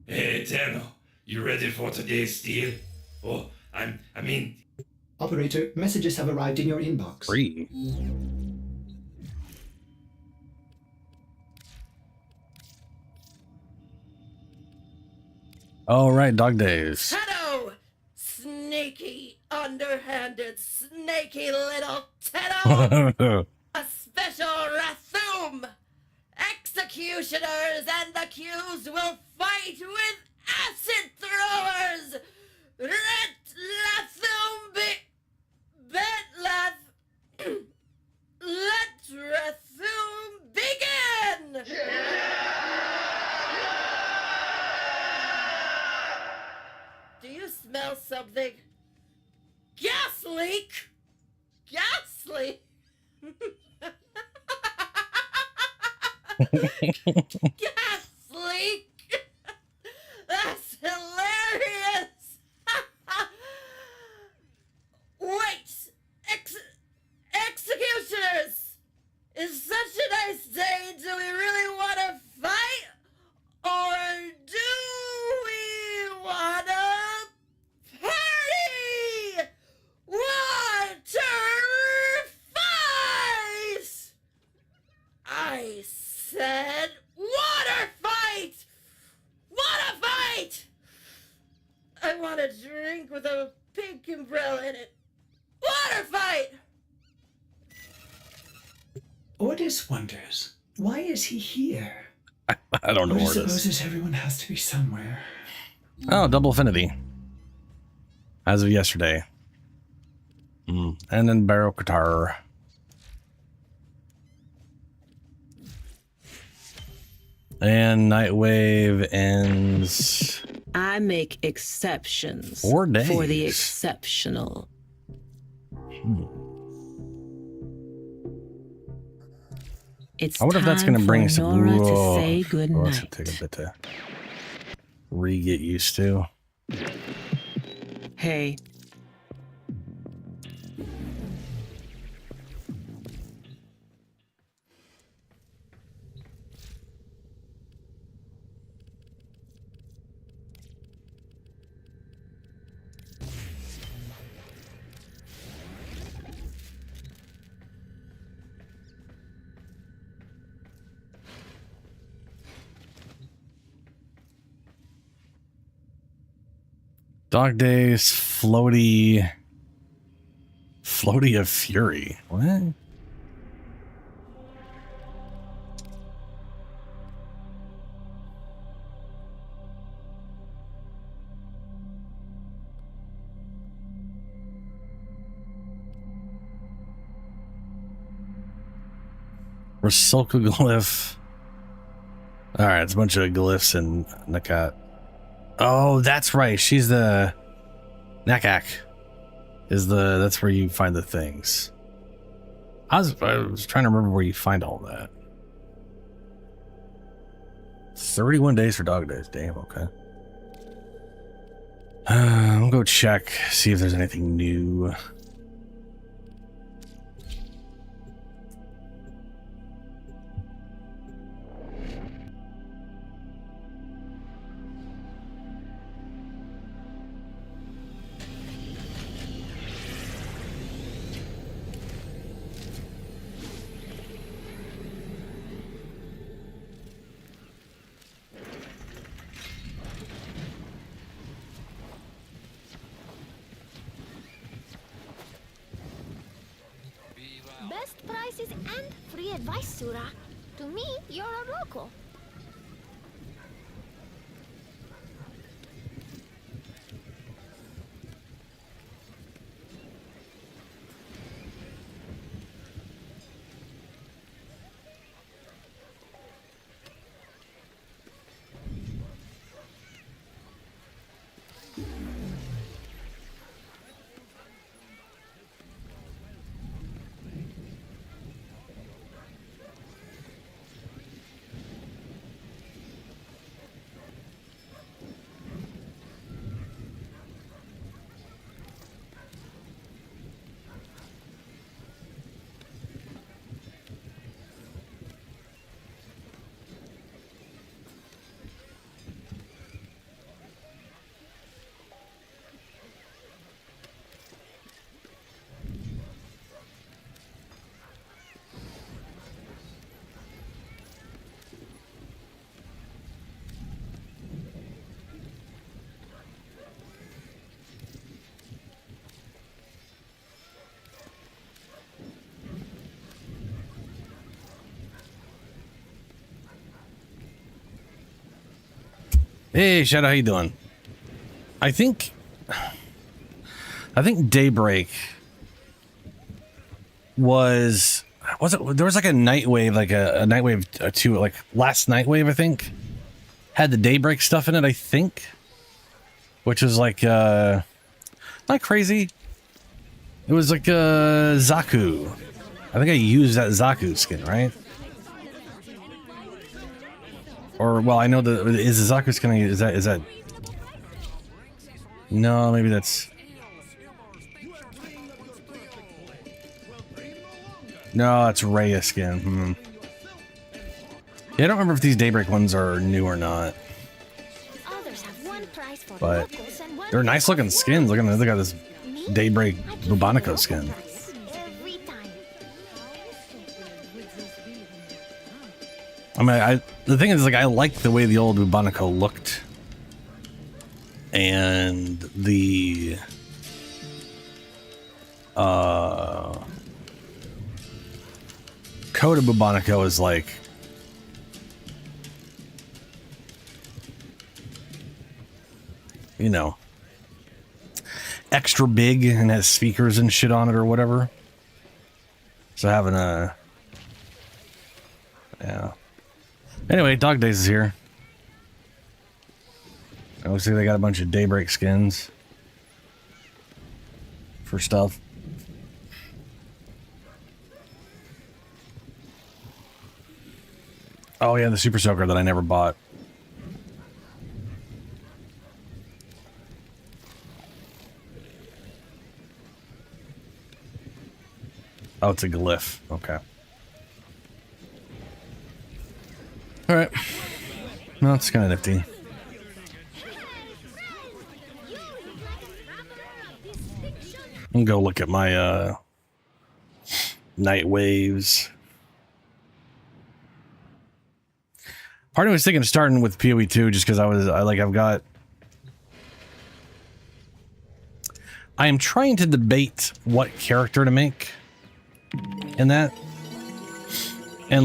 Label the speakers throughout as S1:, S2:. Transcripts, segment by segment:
S1: Hey, Eternal, you ready for today's deal? Oh, I mean...
S2: Operator, messages have arrived in your inbox.
S3: Free. All right, dog days.
S4: Tenno! Sneaky, underhanded, snaky little Tenno! A special Rathum! Executioners and accused will fight with acid throwers! Let Rathum let Rathum begin! Do you smell something? Gas leak! Gas leak! Gas leak! That's hilarious! Wait! Executioners! Is such a nice day, do we really want to fight? Or do we want to party? Water fight! I said water fight! Water fight! I want a drink with a pink umbrella in it. Water fight!
S2: Ordis wonders, why is he here?
S3: I don't know where it is.
S2: Supposes everyone has to be somewhere.
S3: Oh, double affinity. As of yesterday. And then Barrow Qatar. And Nightwave ends.
S5: I make exceptions
S3: 4 days.
S5: for the exceptional. It's
S3: I wonder if that's going to bring us
S5: Nora to say good
S3: Well,
S5: night.
S3: that's gonna take a bit to re-get used to.
S5: Hey,
S3: Dog Days, Floaty of Fury. What? Rasulka glyph. Alright, it's a bunch of glyphs in Nakat. Oh, that's right. She's the Nakak. That's where you find the things. I was trying to remember where you find all that. 31 days for dog days. Damn, okay. I'll go check, see if there's anything new.
S6: Best prices and free advice, Sura. To me, you're a local.
S3: Hey, Shadow, how you doing? I think Daybreak was it? There was like a Nightwave, like a Nightwave 2, like last Nightwave, I think, had the Daybreak stuff in it. I think, which was like not crazy. It was like Zaku. I think I used that Zaku skin, right? Or well, I know is the Zaku skin. Is that? No, maybe that's. No, it's Rhea skin. Yeah, I don't remember if these Daybreak ones are new or not.
S6: Others have one prize for
S3: But
S6: locals and one
S3: they're nice looking skins. Look at this
S6: Me?
S3: Daybreak
S6: I keep
S3: Bubonico
S6: one
S3: skin.
S6: prize every time.
S3: I mean, the thing is, like, I like the way the old Bubonico looked, and the Coda Bubonico is like, you know, extra big and has speakers and shit on it or whatever. So having a, yeah. Anyway, Dog Days is here. It looks like they got a bunch of Daybreak skins for stuff. Oh yeah, the Super Soaker that I never bought. Oh, it's a glyph. Okay. All right. No, it's kind of nifty. I'm gonna go look at my night waves. Part of me was thinking of starting with PoE2 just because I am trying to debate what character to make in that. And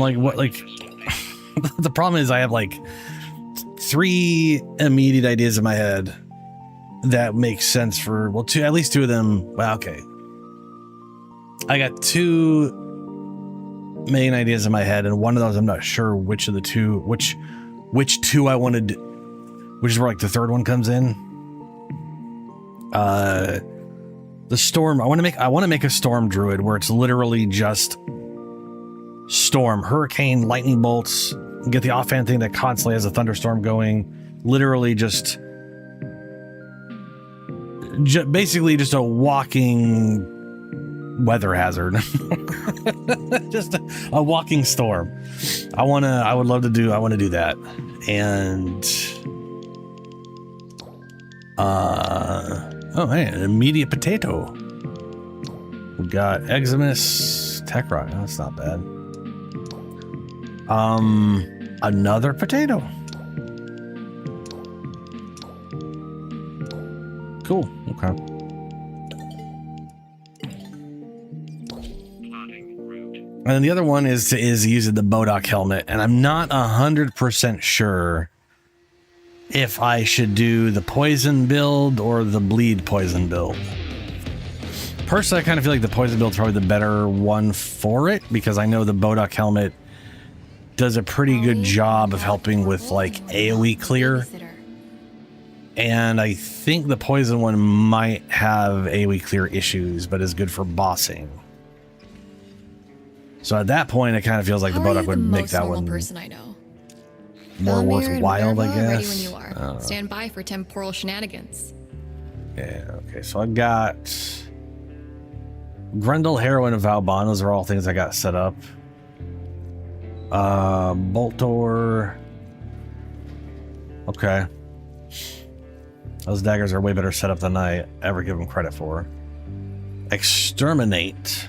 S3: the problem is I have like 3 immediate ideas in my head that make sense for, well, at least 2 of them. Well, okay. I got 2 main ideas in my head, and one of those I'm not sure which of the 2, which 2 I wanted, which is where like the third one comes in. The storm. I want to make a storm druid where it's literally just storm, hurricane, lightning bolts. Get the offhand thing that constantly has a thunderstorm going. Literally just basically just a walking weather hazard. Just a walking storm. I want to do that. And oh hey, an immediate potato. We got Eximus Tech Rock. Oh, that's not bad. Another potato. Cool. Okay. And then the other one is using the Bodok helmet, and I'm not 100% sure if I should do the poison build or the bleed poison build. Personally, I kind of feel like the poison build is probably the better one for it, because I know the Bodok helmet does a pretty good job of helping with like AoE clear. And I think the poison one might have AoE clear issues, but is good for bossing. So at that point, it kind of feels like the Bodok would make that one
S7: person I know.
S3: more worthwhile, I guess.
S7: Ready when you are. Stand by for temporal shenanigans.
S3: Yeah, okay, so I got Grendel, Heroine, and Valbon. Those are all things I got set up. Boltor. Okay. Those daggers are way better set up than I ever give them credit for. Exterminate.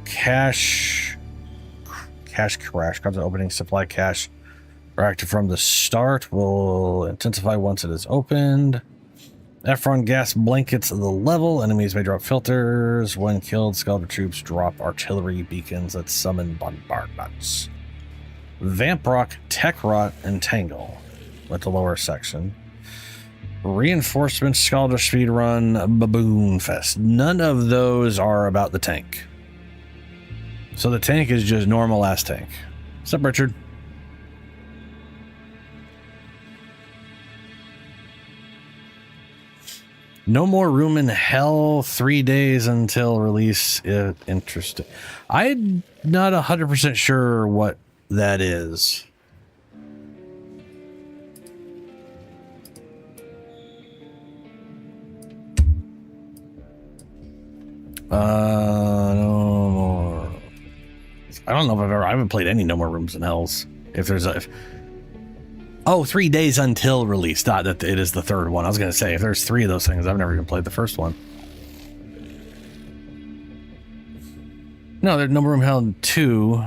S3: Cash crash. Comes to opening supply cache. Are active from the start. Will intensify once it is opened. Ephron gas blankets the level. Enemies may drop filters. When killed, skeleton troops drop artillery beacons that summon bombardments. Vamp Rock, Tech Rot, and Tangle with the lower section. Reinforcement, Scholar Speedrun, Baboon Fest. None of those are about the tank. So the tank is just normal ass tank. What's up, Richard? No More Room in Hell, 3 days until release. Interesting. I'm not 100% sure what that is. No more. I don't know if I haven't played any No More Rooms in Hells. If there's a... Oh, 3 days until release. Not that it is the third one. I was going to say, if there's 3 of those things, I've never even played the first one. No, there's No More Room in Hell 2.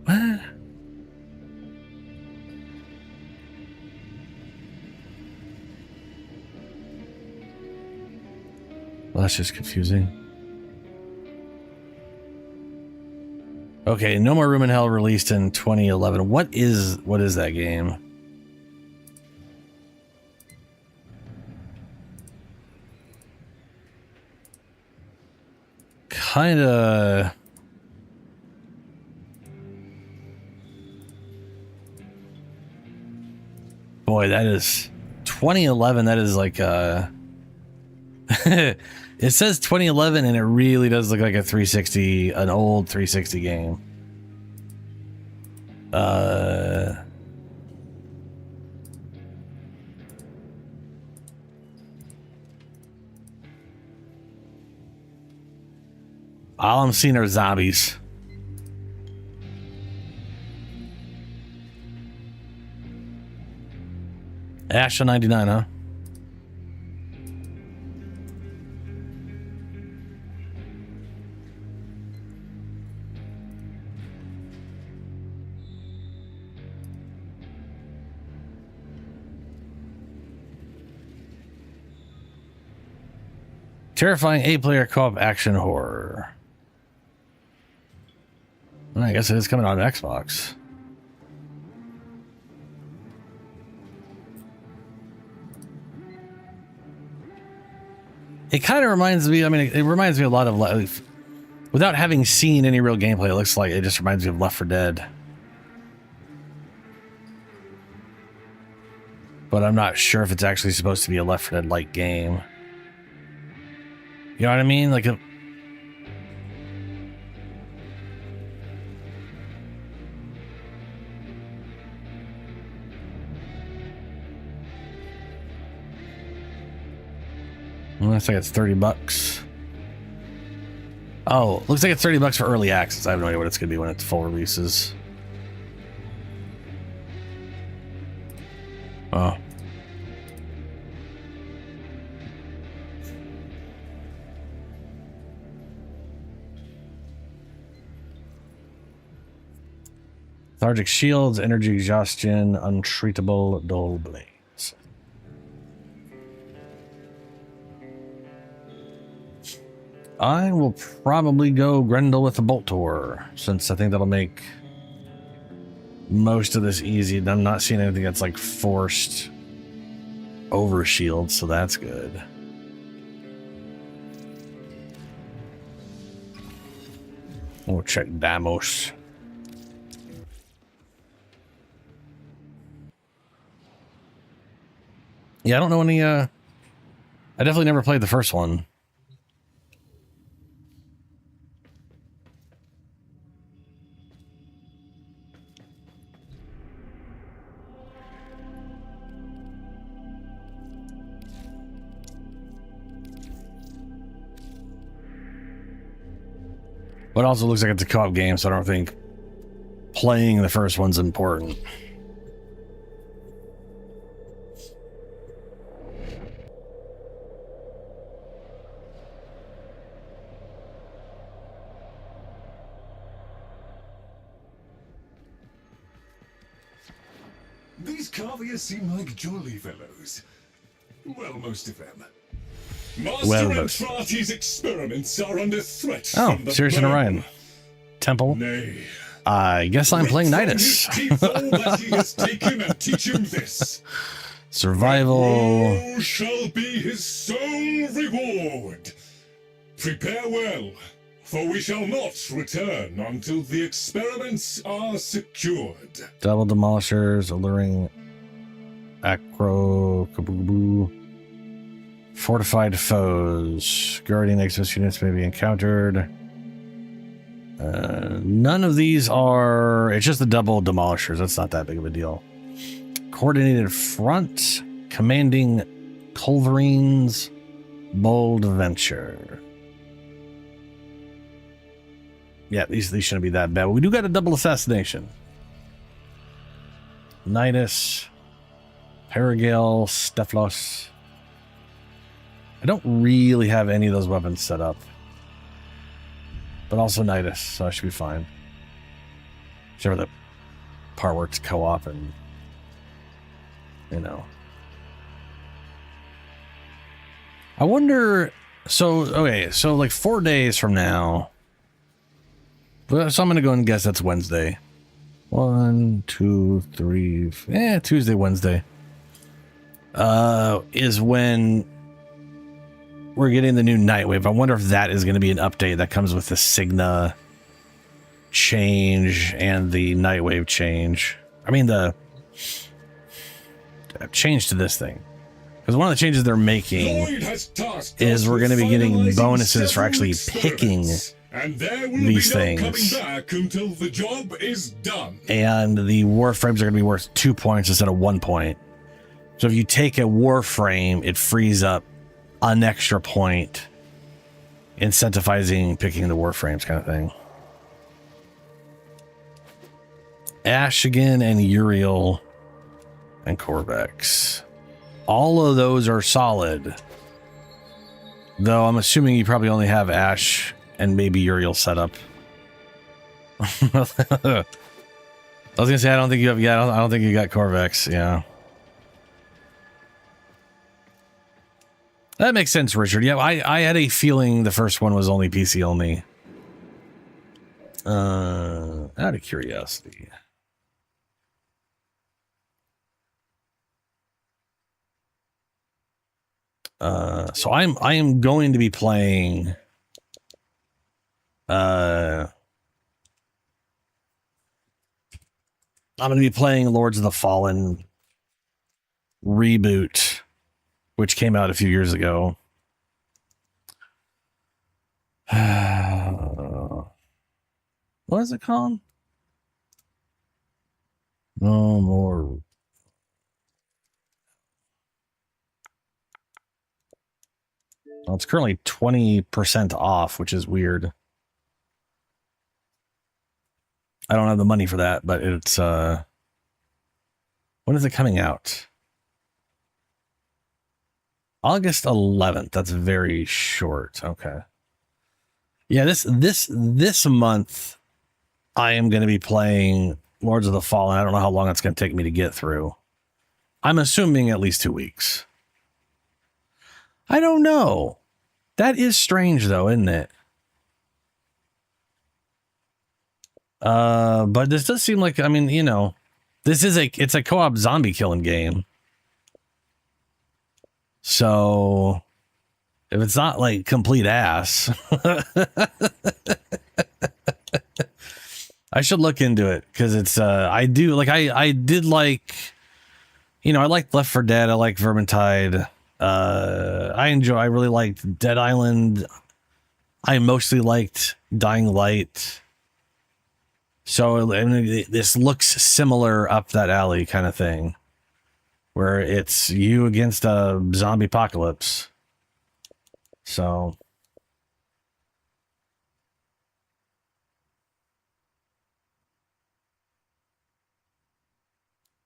S3: What? Well, that's just confusing. Okay, No More Room in Hell released in 2011. What is that game? Kinda. Boy, that is 2011. That is like it says 2011 and it really does look like a 360, an old 360 game. All I'm seeing are zombies. Asha 99, huh? Terrifying 8-player co-op action horror. Well, I guess it is coming on Xbox. It kind of reminds me, I mean, it reminds me a lot of, without having seen any real gameplay, it looks like it just reminds me of Left 4 Dead. But I'm not sure if it's actually supposed to be a Left 4 Dead-like game. You know what I mean? Like a... Looks like it's $30. Oh, looks like it's $30 for early access. I have no idea what it's going to be when it's full releases. Oh. Lethargic shields, energy exhaustion, untreatable dull blades. I will probably go Grendel with the Bolt Tour, since I think that'll make most of this easy. I'm not seeing anything that's like forced over shield, so that's good. We'll check Damos. Yeah, I don't know any, I definitely never played the first one. But it also looks like it's a co-op game, so I don't think playing the first one's important.
S8: These Carviers seem like jolly fellows. Well, most of them. Master
S3: Well,
S8: Entrati's experiments are under threat.
S3: Oh,
S8: from the
S3: Sirius and
S8: burden.
S3: Orion. Temple.
S8: Nay.
S3: I guess I'm playing
S8: Rip from
S3: Nidus.
S8: his teeth all that he has taken and teach him this.
S3: Survival.
S8: Woe shall be his sole reward. Prepare well, for we shall not return until the experiments are secured.
S3: Double demolishers, alluring acro kaboo. Fortified foes. Guardian Exos units may be encountered. None of these are... It's just the double demolishers. That's not that big of a deal. Coordinated front. Commanding Culverines. Bold venture. Yeah, these shouldn't be that bad. We do got a double assassination. Nidus. Paragale. Stephalos. I don't really have any of those weapons set up. But also Nidus, so I should be fine. Whichever the part where it's co-op and, you know. I wonder, so, okay, so like 4 days from now, so I'm going to go and guess that's Wednesday. 1, 2, 3, Tuesday, Wednesday, is when we're getting the new Nightwave. I wonder if that is going to be an update that comes with the Cigna change and the Nightwave change. I mean, the change to this thing. Because one of the changes they're making is we're going to be getting bonuses for actually picking these things.
S8: Until the job is done.
S3: And the Warframes are going to be worth 2 points instead of 1 point. So if you take a Warframe, it frees up an extra point, incentivizing picking the Warframes kind of thing. Ashigan and Uriel and Corvex. All of those are solid. Though I'm assuming you probably only have Ash and maybe Uriel set up. I was gonna say I don't think you have. Yeah, I don't think you got Corvex. Yeah. That makes sense, Richard. Yeah, I had a feeling the first one was only PC only. Out of curiosity. So I am going to be playing I'm going to be playing Lords of the Fallen reboot, which came out a few years ago. What is it called? No more. Well, it's currently 20% off, which is weird. I don't have the money for that, but it's when is it coming out? August 11th. That's very short. Okay. Yeah, this month I am going to be playing Lords of the Fallen. I don't know how long it's going to take me to get through. I'm assuming at least 2 weeks. I don't know. That is strange though, isn't it? But this does seem like, I mean, you know, it's a co-op zombie killing game. So if it's not like complete ass, I should look into it because it's, I did like, you know, I liked Left 4 Dead. I like Vermintide. I really liked Dead Island. I mostly liked Dying Light. So I mean, this looks similar up that alley kind of thing, where it's you against a zombie apocalypse. So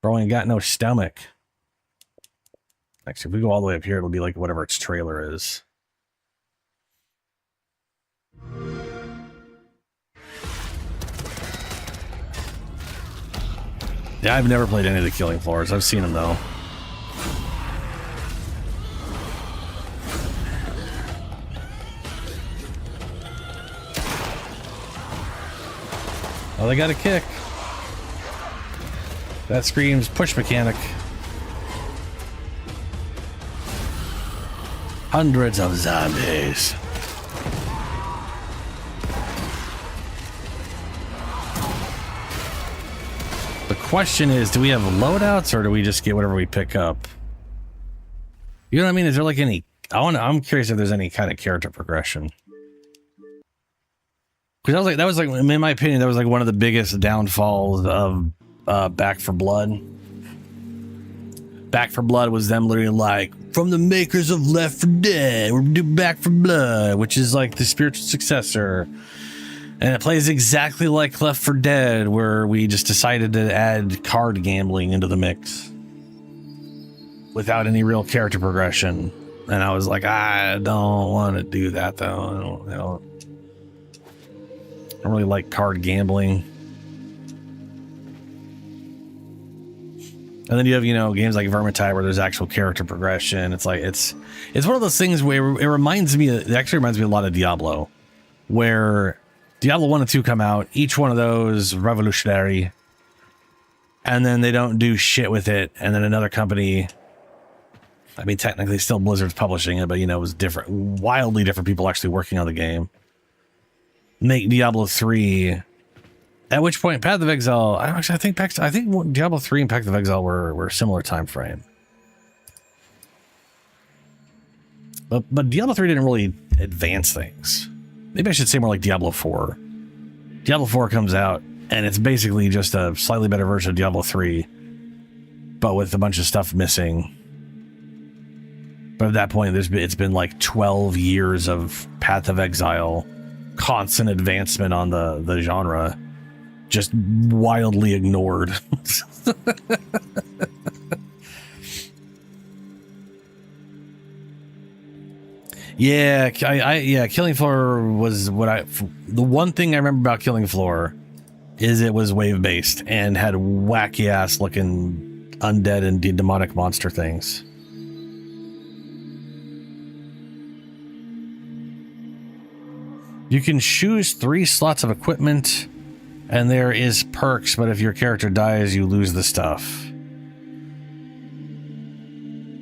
S3: bro ain't got no stomach. Actually, if we go all the way up here, it'll be like whatever its trailer is. Yeah, I've never played any of the Killing Floors. I've seen them though. Oh, they got a kick. That screams push mechanic. Hundreds of zombies. The question is, do we have loadouts or do we just get whatever we pick up? You know what I mean? Is there like any... I'm curious if there's any kind of character progression. Because that was like, in my opinion, that was like one of the biggest downfalls of Back 4 Blood. Back 4 Blood was them literally like, from the makers of Left 4 Dead, we're doing Back 4 Blood, which is like the spiritual successor. And it plays exactly like Left 4 Dead, where we just decided to add card gambling into the mix without any real character progression. And I was like, I don't want to do that though. I don't really like card gambling. And then you have, you know, games like Vermintide where there's actual character progression. It's like, it's one of those things where it reminds me, it actually reminds me a lot of Diablo, where Diablo 1 and 2 come out, each one of those revolutionary, and then they don't do shit with it. And then another company, I mean, technically still Blizzard's publishing it, but you know, it was different, wildly different people actually working on the game. Make Diablo 3, at which point Path of Exile, I think Diablo 3 and Path of Exile were a similar time frame. But Diablo 3 didn't really advance things. Maybe I should say more like Diablo 4. Diablo 4 comes out, and it's basically just a slightly better version of Diablo 3, but with a bunch of stuff missing. But at that point, it's been like 12 years of Path of Exile, constant advancement on the genre, just wildly ignored. Yeah, Killing Floor was the one thing I remember about Killing Floor is it was wave based and had wacky ass looking undead and demonic monster things. You can choose 3 slots of equipment, and there is perks, but if your character dies, you lose the stuff.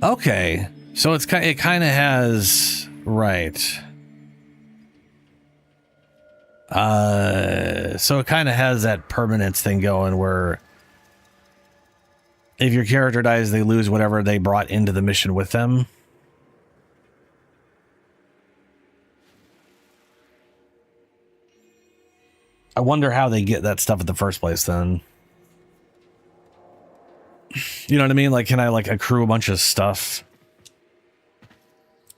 S3: Okay, so it kind of has... Right. So it kind of has that permanence thing going where if your character dies, they lose whatever they brought into the mission with them. I wonder how they get that stuff in the first place then. You know what I mean? Like, can I like accrue a bunch of stuff?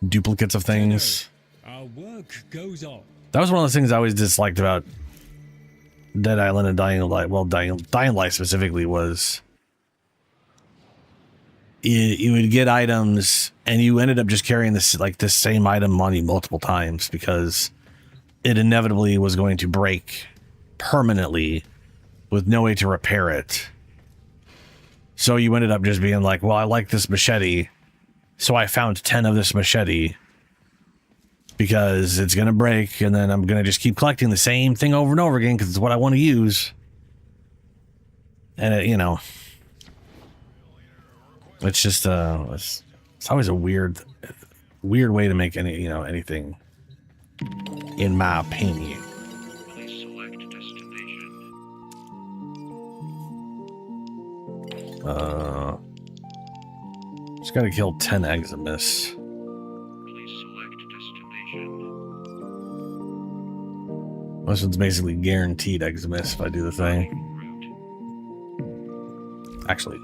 S3: Duplicates of things.
S9: Our work goes on.
S3: That was one of those things I always disliked about Dead Island and Dying Light. Well, Dying Light specifically was you would get items and you ended up just carrying this same item on you multiple times because it inevitably was going to break permanently with no way to repair it. So you ended up just being like, well, I like this machete. So I found 10 of this machete because it's going to break and then I'm going to just keep collecting the same thing over and over again because it's what I want to use. And it, you know, it's just, it's always a weird way to make anything, in my opinion.
S1: Please select destination.
S3: Just gotta kill 10 eggs and miss.
S1: Please select destination.
S3: This one's basically guaranteed eggs and miss if I do the thing. Actually,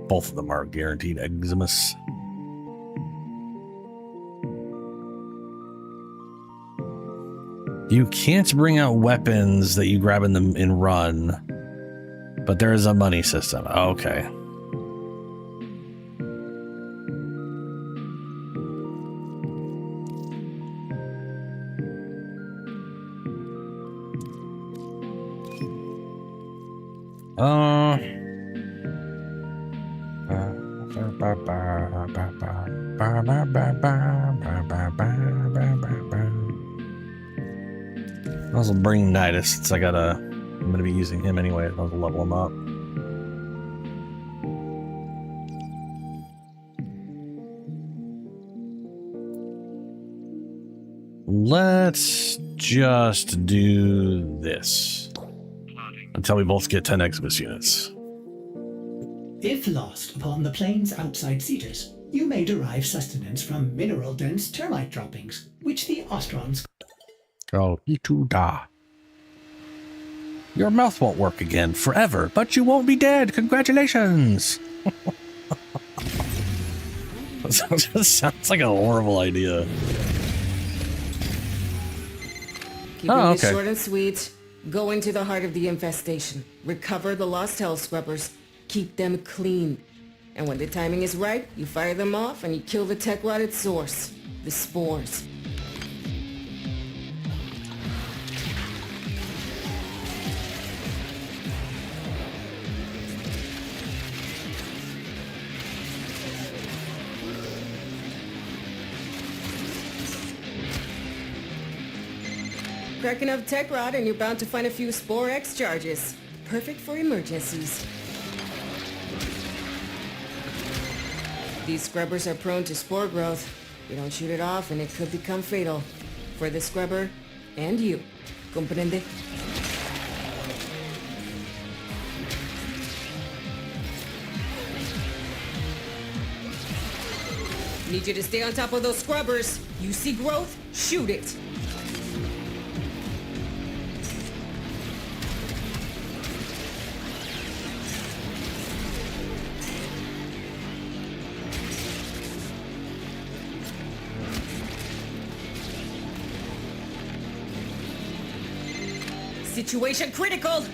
S3: both of them are guaranteed eggs and miss. You can't bring out weapons that you grab in them and run. But there is a money system. Okay. also bring Nidus since I'm gonna be using him anyway. I'll level him up. Let's just do this until we both get 10 exodus units.
S2: If lost upon the plains outside Cedars, you may derive sustenance from mineral-dense termite droppings, which the Ostrons...
S3: Oh, Ituda. Your mouth won't work again forever, but you won't be dead. Congratulations! That sounds like a horrible idea.
S10: Keeping it short and sweet. Go into the heart of the infestation. Recover the lost hell scrubbers. Keep them clean. And when the timing is right, you fire them off and you kill the tech rot at source. The spores. Crack enough tech rod and you're bound to find a few Spore X charges. Perfect for emergencies. These scrubbers are prone to spore growth. You don't shoot it off and it could become fatal. For the scrubber and you. Comprende? Need you to stay on top of those scrubbers. You see growth? Shoot it. Situation critical!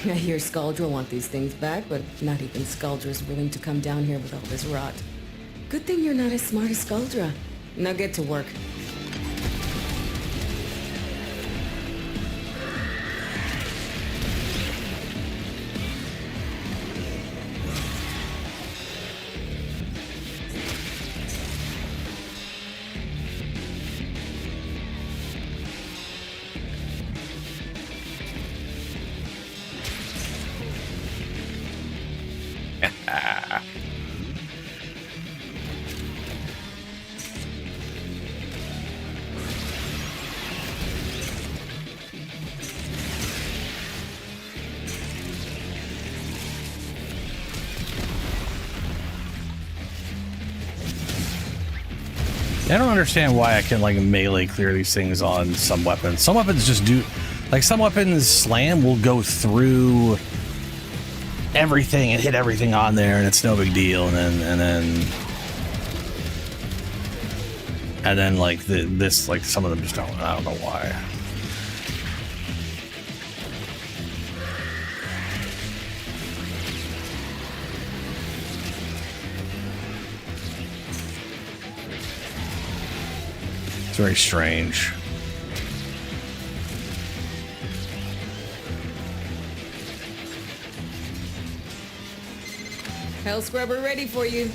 S10: I hear Skaldra want these things back, but not even Skaldra's willing to come down here with all this rot. Good thing you're not as smart as Skaldra. Now get to work.
S3: I don't understand why I can like melee clear these things on some weapons. Some weapons just do, like some weapons slam will go through everything and hit everything on there, and it's no big deal. And then like this, like some of them just don't. I don't know why. It's very strange.
S10: Hell scrubber ready for you.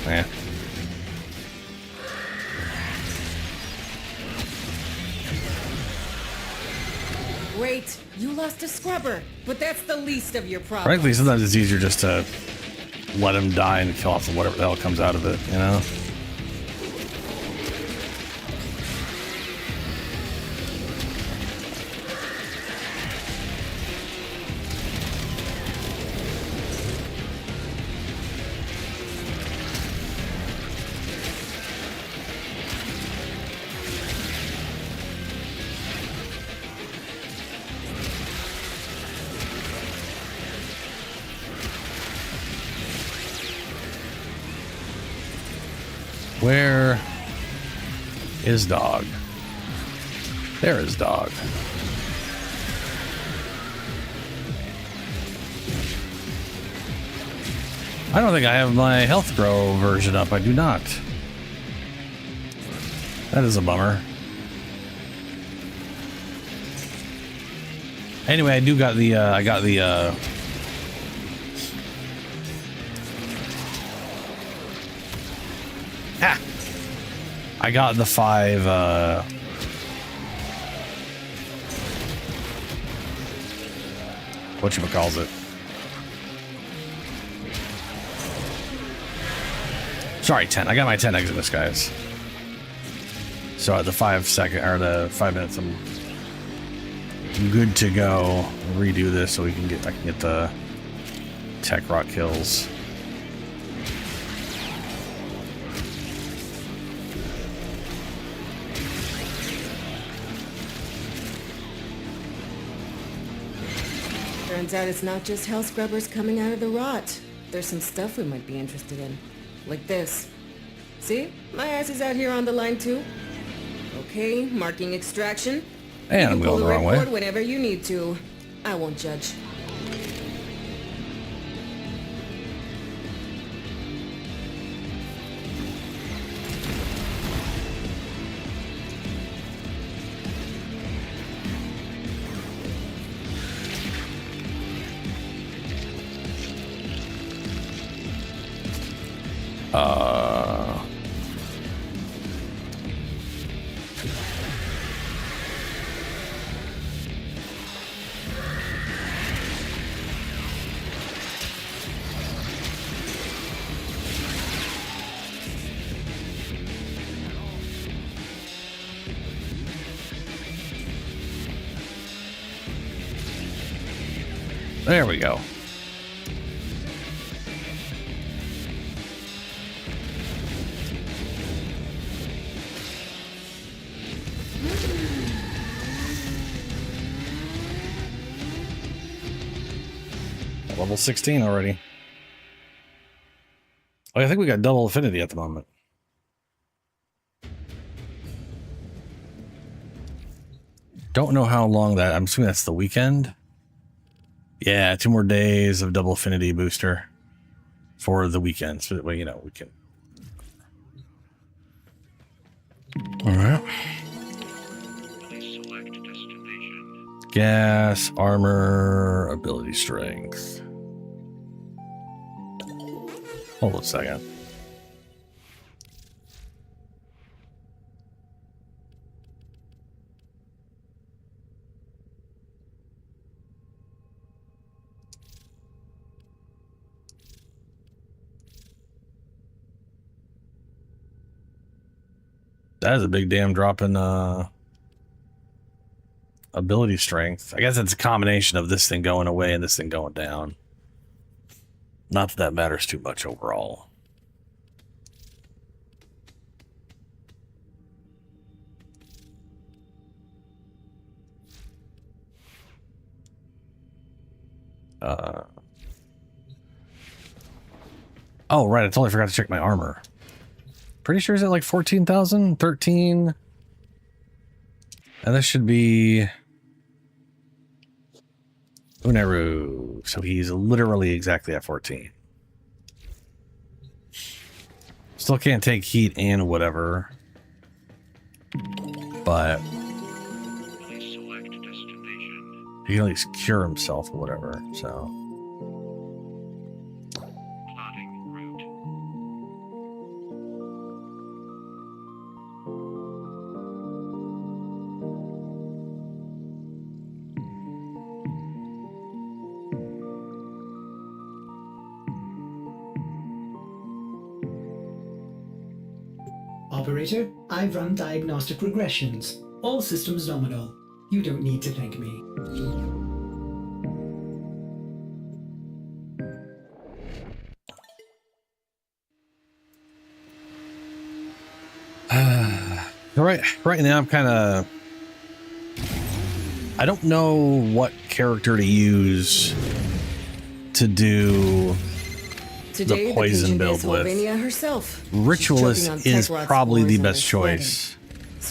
S3: Yeah.
S10: Great, you lost a scrubber, but that's the least of your problems.
S3: Frankly, sometimes it's easier just to let him die and kill off whatever the hell comes out of it, you know? Where is dog? There is dog. I don't think I have my health grow version up. I do not. That is a bummer. Anyway, I do got the, I got the, I got the 5, whatchamacallit. Sorry, 10. I got my 10 Eximus, guys. So at the 5 second, or the 5 minutes, I'm good to go. Redo this so we can get, I can get the tech rock kills.
S10: Turns out it's not just hell scrubbers coming out of the rot. There's some stuff we might be interested in. Like this. See? My ass is out here on the line too. Okay, marking extraction.
S3: And I'm going the wrong way.
S10: Whenever you need to. I won't judge.
S3: There we go. Level 16 already. Oh, I think we got double affinity at the moment. Don't know how long that, I'm assuming that's the weekend. Yeah, 2 more days of double affinity booster for the weekend. So that way, you know, we can. All right. Gas, armor, ability strength. Hold on a second. That is a big damn drop in ability strength. I guess it's a combination of this thing going away and this thing going down. Not that that matters too much overall. Oh, right. I totally forgot to check my armor. Pretty sure it's at like 14,000, 13. And this should be Uneru. So he's literally exactly at 14. Still can't take heat and whatever. But he can at least cure himself or whatever, so.
S2: Operator, I've run diagnostic regressions. All systems nominal. You don't need to thank me.
S3: Right now I'm kind of... I don't know what character to use to do
S10: Today,
S3: the poison build with.
S10: Herself.
S3: Ritualist is probably the best choice.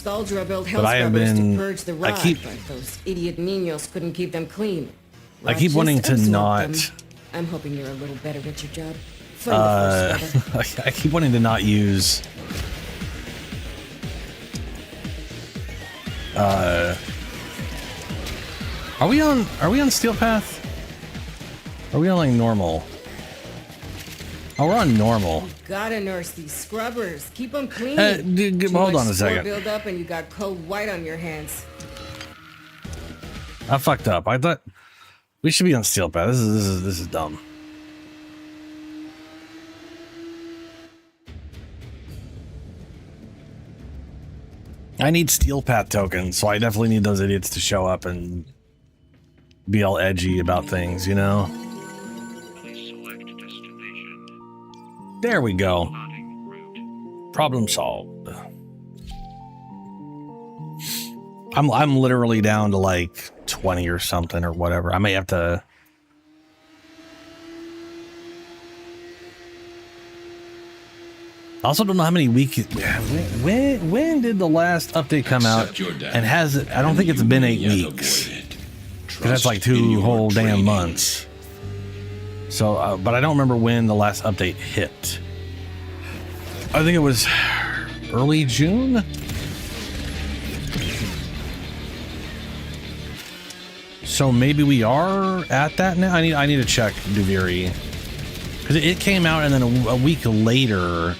S3: But I have been... I keep...
S10: Those idiot niños couldn't keep them clean.
S3: I keep wanting to not...
S10: I'm hoping you're a little better at your job. Flame the first scrubber.
S3: I keep wanting to not use are we on Steel Path? Are we on like normal? Oh, we're on normal.
S10: You gotta nurse these scrubbers. Keep them clean.
S3: Hold on a second.
S10: Build up and you got cold white on your hands.
S3: I fucked up. I thought we should be on Steel Path. This is dumb. I need Steel Path tokens, so I definitely need those idiots to show up and be all edgy about things, you know? There we go. Problem solved. I'm literally down to like 20 or something or whatever. I may have to. I also don't know how many weeks. When did the last update come out? And has it? I don't think it's been 8 weeks. Because that's like 2 whole damn months. So, but I don't remember when the last update hit. I think it was early June. So maybe we are at that now. I need to check Duviri, because it came out and then a week later.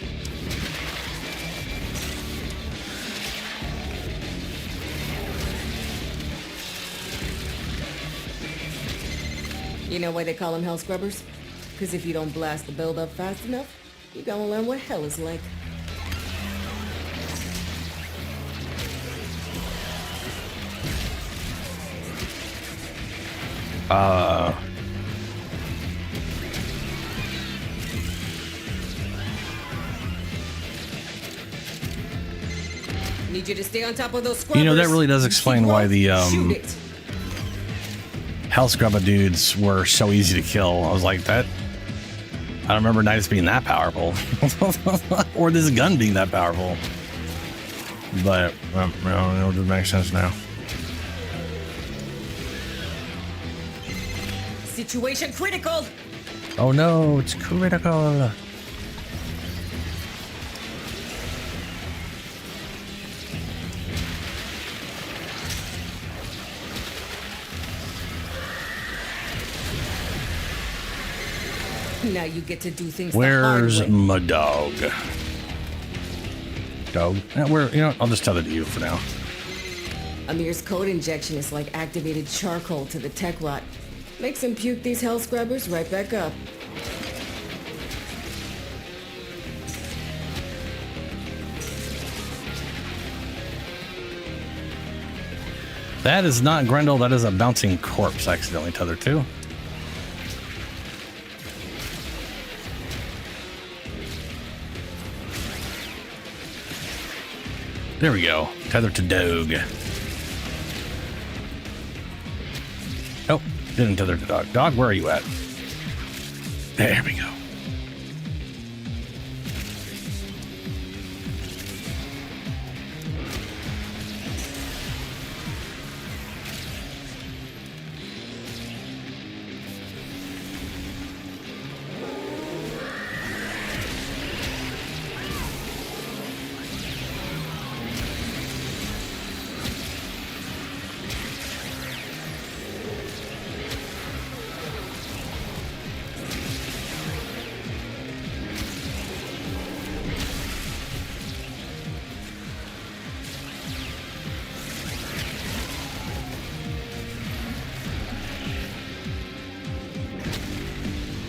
S10: You know why they call them hell scrubbers? Because if you don't blast the build up fast enough, you're gonna learn what hell is like. Need you to stay on top of those scrubbers.
S3: You know, that really does explain why the
S10: Shoot it.
S3: Hell Scrubba dudes were so easy to kill. I was like, that. I don't remember Nidus being that powerful, or this gun being that powerful. But no, it doesn't make sense now.
S10: Situation critical.
S3: Oh no, it's critical.
S10: Now you get to do things.
S3: Where's
S10: the hard way.
S3: my dog? Dog? I'll just tell it to you for now.
S10: Amir's code injection is like activated charcoal to the tech rot. Makes him puke these hell scrubbers right back up.
S3: That is not Grendel, that is a bouncing corpse I accidentally tethered to. There we go. Tethered to dog. Oh, didn't tether to dog. Dog, where are you at? There we go.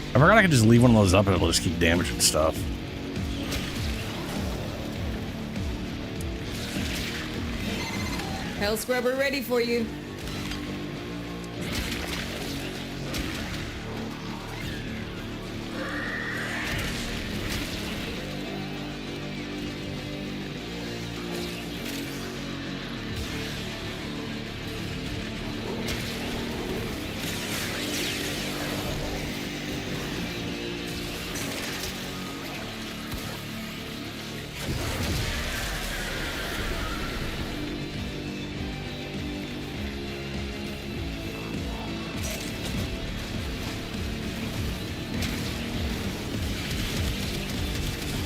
S3: I forgot I could just leave one of those up and it'll just keep damaging stuff.
S10: Hell scrubber ready for you.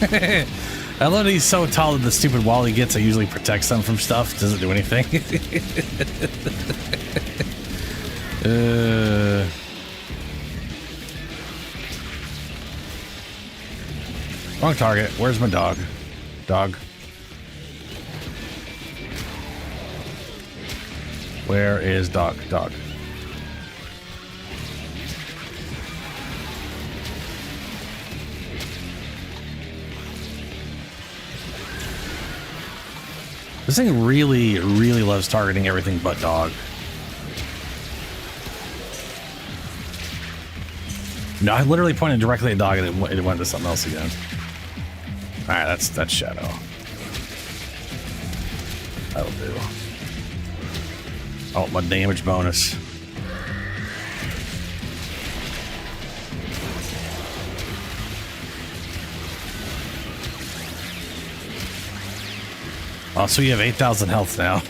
S3: I love that he's so tall that the stupid wall he gets that usually protects them from stuff doesn't do anything. Wrong target. Where's my dog? Dog. Where is dog? Dog. This thing really, really loves targeting everything but dog. No, I literally pointed directly at dog and it went to something else again. Alright, that's shadow. That'll do. Oh, my damage bonus. Oh, so you have 8,000 health now.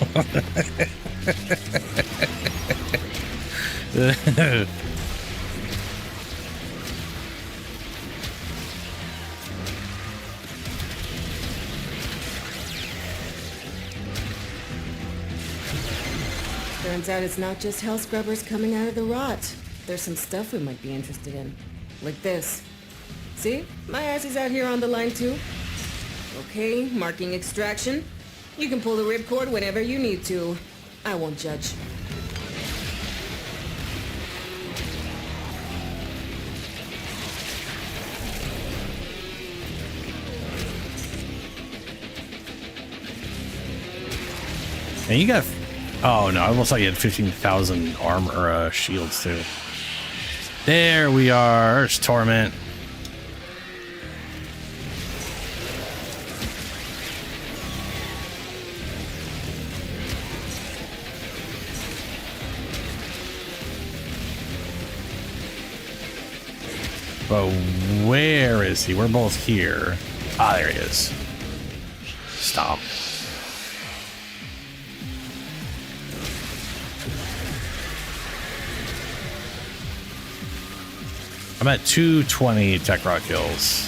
S10: Turns out it's not just hell scrubbers coming out of the rot. There's some stuff we might be interested in. Like this. See? My ass is out here on the line too. Okay, marking extraction. You can pull the ripcord whenever you need to. I won't judge.
S3: And you got... Oh, no. I almost thought you had 15,000 armor shields, too. There we are. There's Torment. But where is he? We're both here. Ah, there he is. Stomp. I'm at 220 tech rock kills.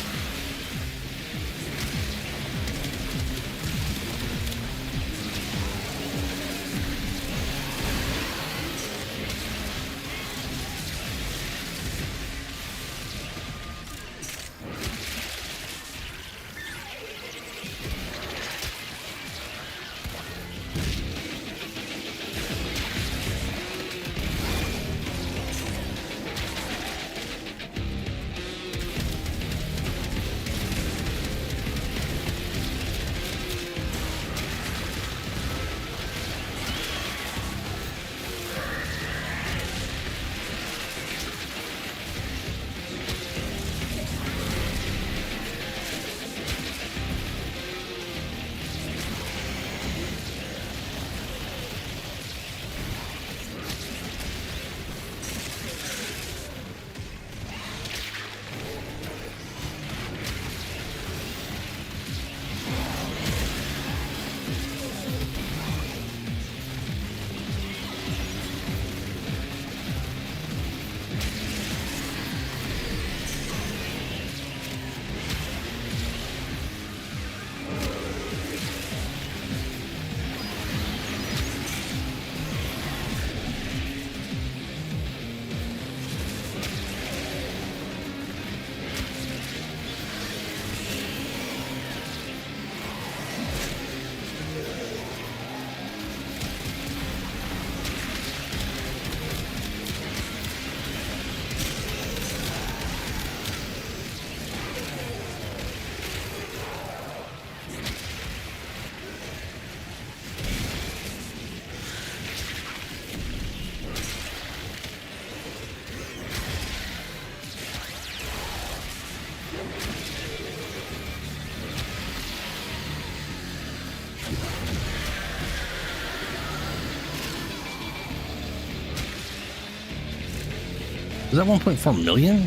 S3: Is that 1.4 million?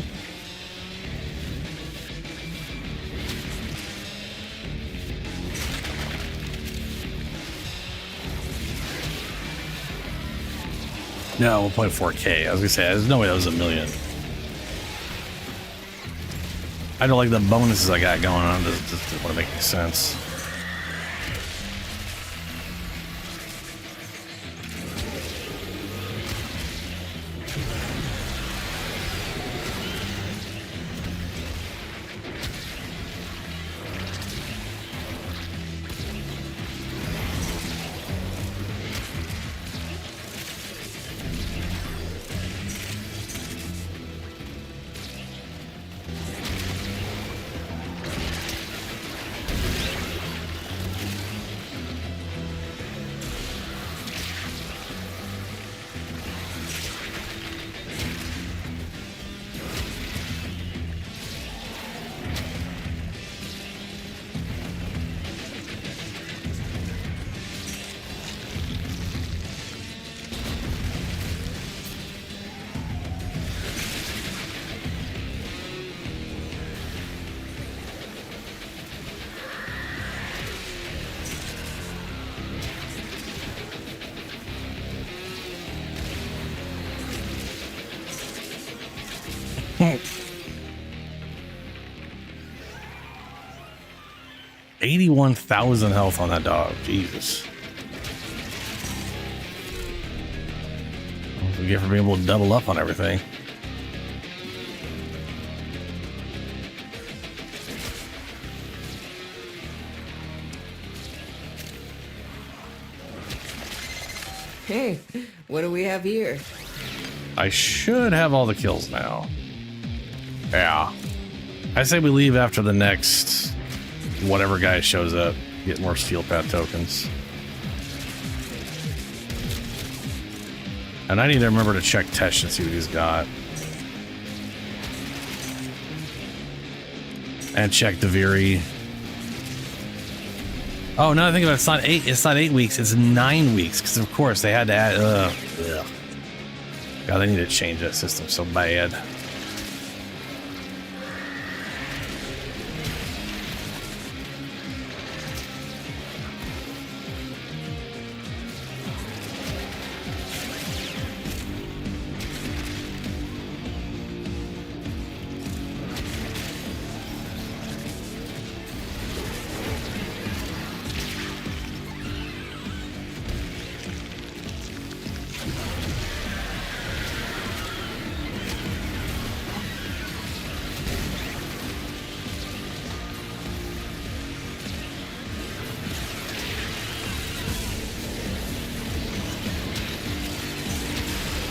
S3: No, 1.4K. I was gonna say, there's no way that was a million. I don't like the bonuses I got going on. Doesn't want to make any sense. Hmm. 81,000 health on that dog. Jesus. What we get for being able to double up on everything.
S10: Hey, what do we have here?
S3: I should have all the kills now. Yeah. I say we leave after the next whatever guy shows up. Get more steel pad tokens. And I need to remember to check Tesh and see what he's got. And check the Viri. Oh, now I think about it, it's not 8 weeks, it's 9 weeks. Because of course they had to add God, they need to change that system so bad.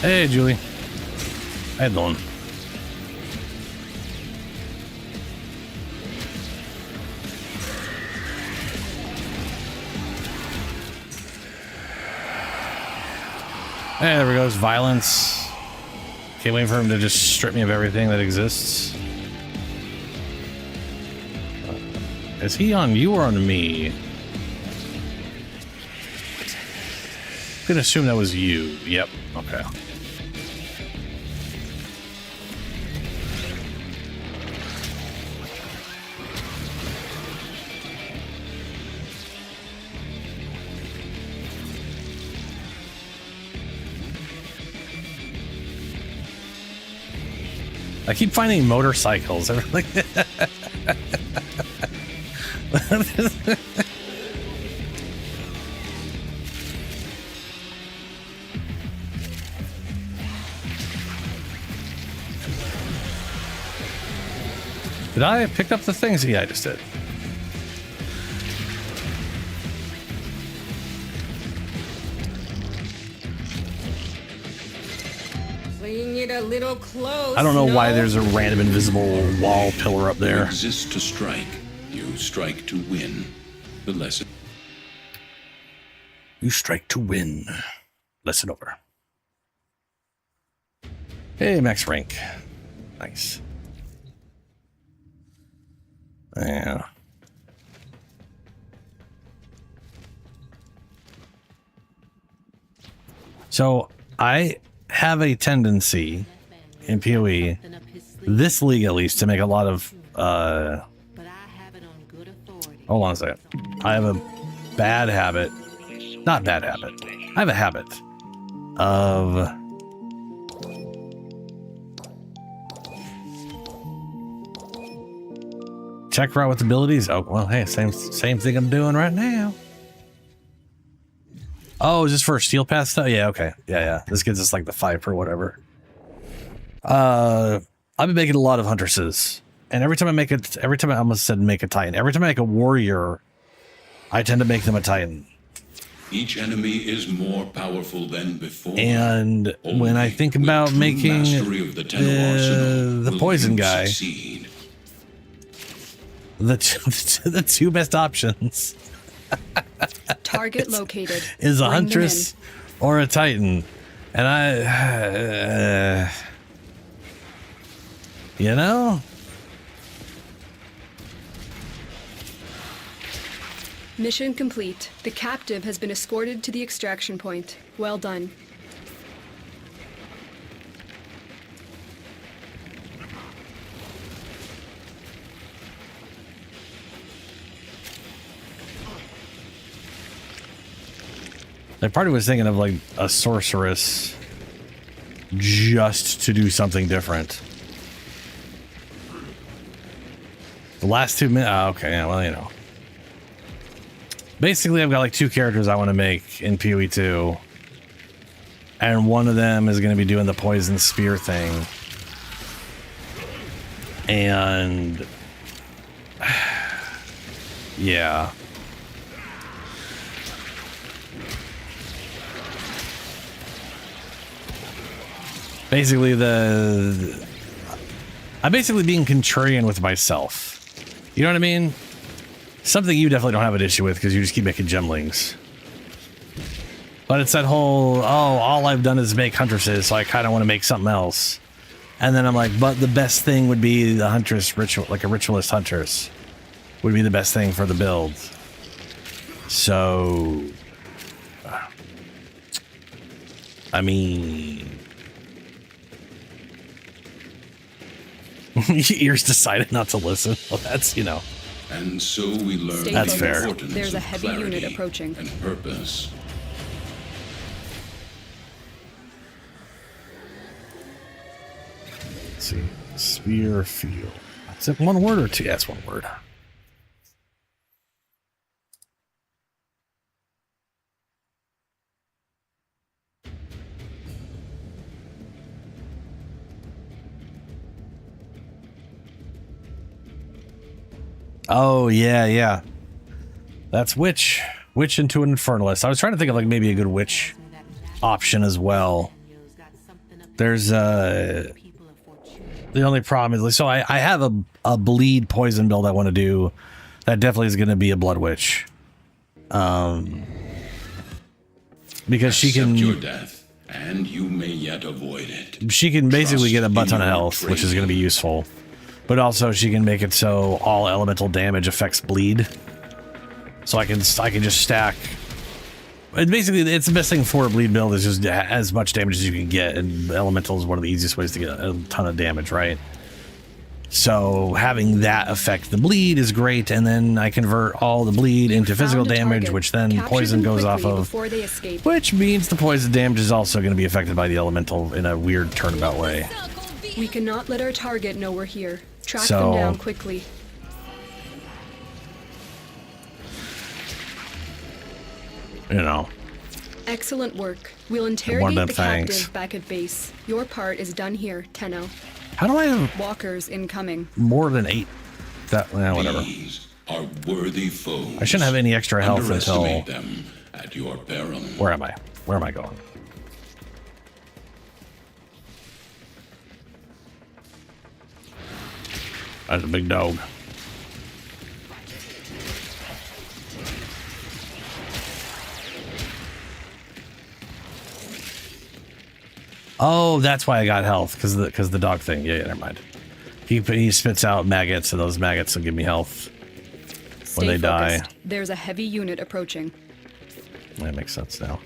S3: Hey, Julie. How you doing? Hey, there we go. Violence. Can't wait for him to just strip me of everything that exists. Is he on you or on me? I'm gonna assume that was you. Yep. Okay. I keep finding motorcycles. Like did I pick up the things? Yeah, I just did.
S10: Playing it a little close.
S3: I don't know why there's a random invisible wall pillar up there.
S11: You exist to strike. You strike to win. The lesson.
S3: You strike to win. Lesson over. Hey, max rank. Nice. Yeah. So I have a tendency in PoE, this league at least, to make a lot of hold on a second. I have a bad habit. Not bad habit. I have a habit of Check route with abilities. Oh, well, hey, same thing I'm doing right now. Oh, is this for steel path stuff? Yeah, okay. Yeah. This gives us like the 5 or whatever. I've been making a lot of huntresses. And every time I almost said make a titan. Every time I make a warrior, I tend to make them a titan.
S11: Each enemy is more powerful than before.
S3: And when I think about making the poison guy, the two best options
S7: Target located.
S3: is a huntress or a titan. And I, you know?
S7: Mission complete. The captive has been escorted to the extraction point. Well done.
S3: I probably was thinking of like a sorceress just to do something different. The last 2 minutes. Oh, okay, yeah, well, you know. Basically, I've got like 2 characters I want to make in PoE2. And one of them is going to be doing the poison spear thing. And yeah. Basically, I'm basically being contrarian with myself. You know what I mean? Something you definitely don't have an issue with because you just keep making gemlings. But it's that whole, all I've done is make huntresses, so I kind of want to make something else. And then I'm like, but the best thing would be the huntress ritual, like a ritualist huntress would be the best thing for the build. So, I mean, ears decided not to listen. Well, that's, you know.
S11: And so we learn
S3: that's fair.
S7: There's a heavy unit approaching.
S11: And purpose.
S3: Let's see. Spear field. Is it 1 word or 2? Yeah, it's 1 word. Oh, yeah. That's witch. Witch into an infernalist. I was trying to think of like maybe a good witch option as well. There's the only problem is like, so I have a bleed poison build I want to do. That definitely is going to be a blood witch. Because she can
S11: your death, and you may yet avoid it.
S3: She can basically get a butt ton of health, which is going to be useful. But also she can make it so all elemental damage affects bleed. So I can just stack. And basically, it's the best thing for a bleed build is just as much damage as you can get, and elemental is one of the easiest ways to get a ton of damage, right? So having that affect the bleed is great, and then I convert all the bleed into physical damage, which then poison goes off of, which means the poison damage is also going to be affected by the elemental in a weird turnabout way.
S7: We cannot let our target know we're here. Track them down quickly.
S3: You know.
S7: Excellent work. We'll interrogate the captive back at base. Your part is done here, Tenno.
S3: How do I have
S7: walkers incoming?
S3: More than 8. That whatever.
S11: These are worthy foes.
S3: I shouldn't have any extra health until.
S11: Them at your peril.
S3: Where am I? Where am I going? That's a big dog. Oh, that's why I got health, because the dog thing. Yeah, never mind. He spits out maggots, and those maggots will give me health when they die.
S7: There's a heavy unit approaching.
S3: That makes sense now.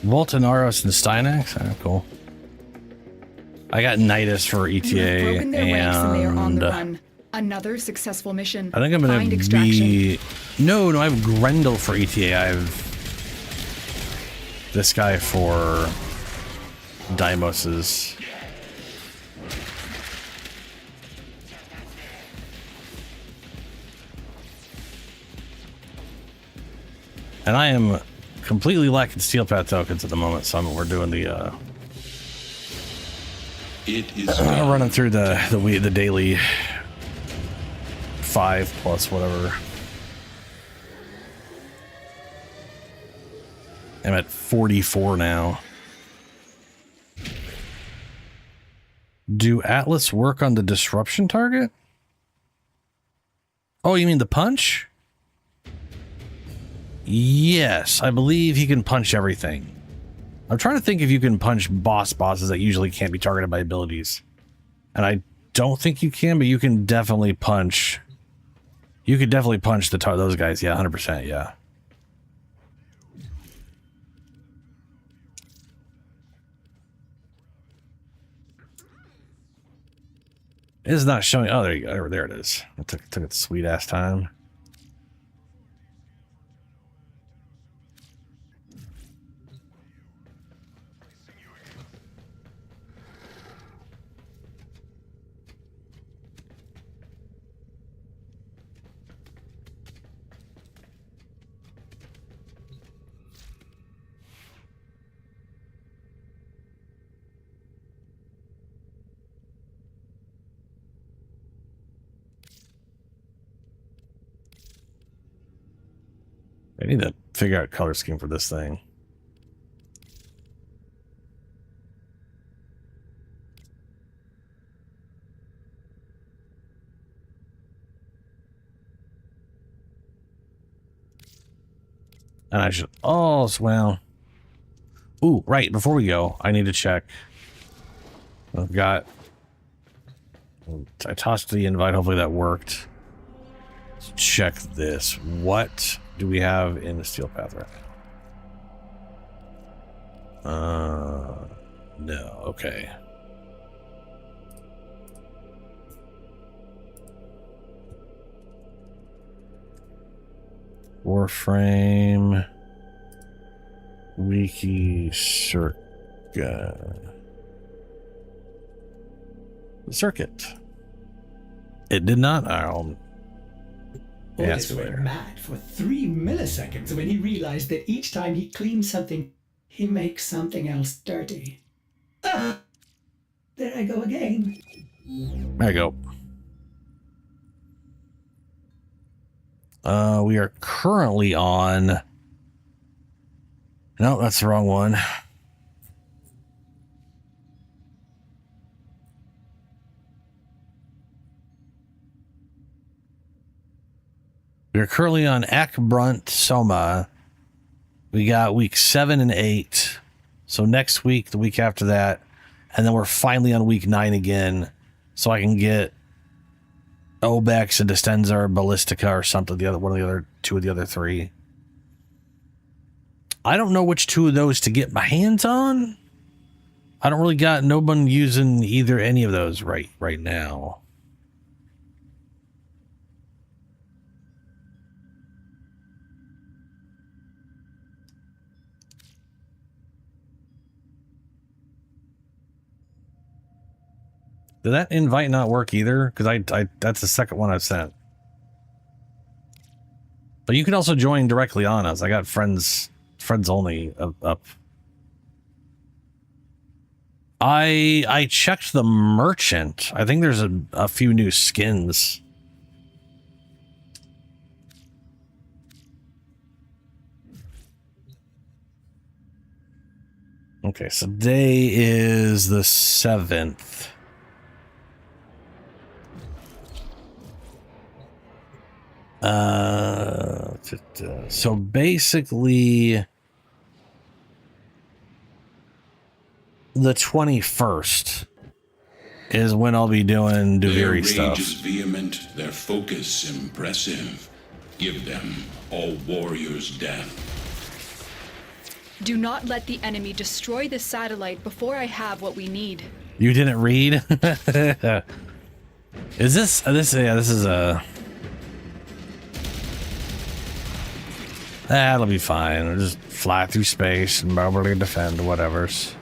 S3: Voltanaros and Stynax? Oh, cool. I got Nidus for ETA,
S7: You have broken their ranks and they are on the
S3: and
S7: run. Another successful mission.
S3: I think I'm gonna
S7: Find extraction.
S3: be... No, I have Grendel for ETA. I have this guy for Deimos's. And I am completely lacking Steel Path tokens at the moment, so we're doing the
S11: It is
S3: running through the daily 5 plus whatever. I'm at 44 now. Do Atlas work on the disruption target? Oh, you mean the punch? Yes, I believe he can punch everything. I'm trying to think if you can punch bosses that usually can't be targeted by abilities. And I don't think you can, but you can definitely punch. You could definitely punch those guys. Yeah, 100%, yeah. It's not showing. Oh, there you go. There it is. It took its sweet ass time. I need to figure out color scheme for this thing. And I should also, well, ooh, right, before we go, I need to check. I've got, I tossed the invite, hopefully that worked. Let's check this. What do we have in the Steel Path right now? No, okay. Warframe, Wiki, Circuit. It did not.
S2: Otis went mad for 3 milliseconds when he realized that each time he cleans something, he makes something else dirty. Ah! There I go again.
S3: There I go. We are currently on... No, that's the wrong one. We're currently on Akbrunt Soma. We got week 7 and 8. So next week, the week after that, and then we're finally on week 9 again. So I can get Obex, a Destenza, or Ballistica, or something. One of the other 2 of the other 3. I don't know which 2 of those to get my hands on. I don't really got no one using any of those right now. Did that invite not work either? Because I that's the second one I've sent. But you can also join directly on us. I got friends only up. I checked the merchant. I think there's a few new skins. Okay, so day is the 7th. So basically the 21st is when I'll be doing Duviri stuff.
S11: Their rage is vehement, their focus impressive. Give them all warriors' death.
S7: Do not let the enemy destroy the satellite before I have what we need.
S3: You didn't read? Is this yeah, this is a that'll be fine. We'll just fly through space and probably defend whatever's.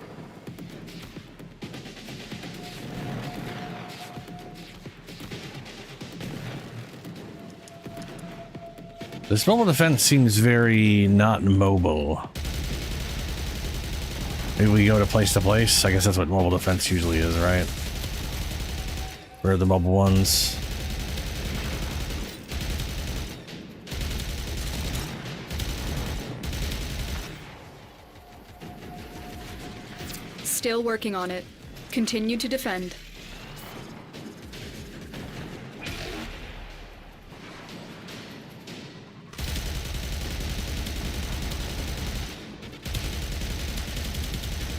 S3: This mobile defense seems very not mobile. Maybe we go to place. I guess that's what mobile defense usually is, right? Where are the mobile ones?
S7: Still working on it. Continue to defend.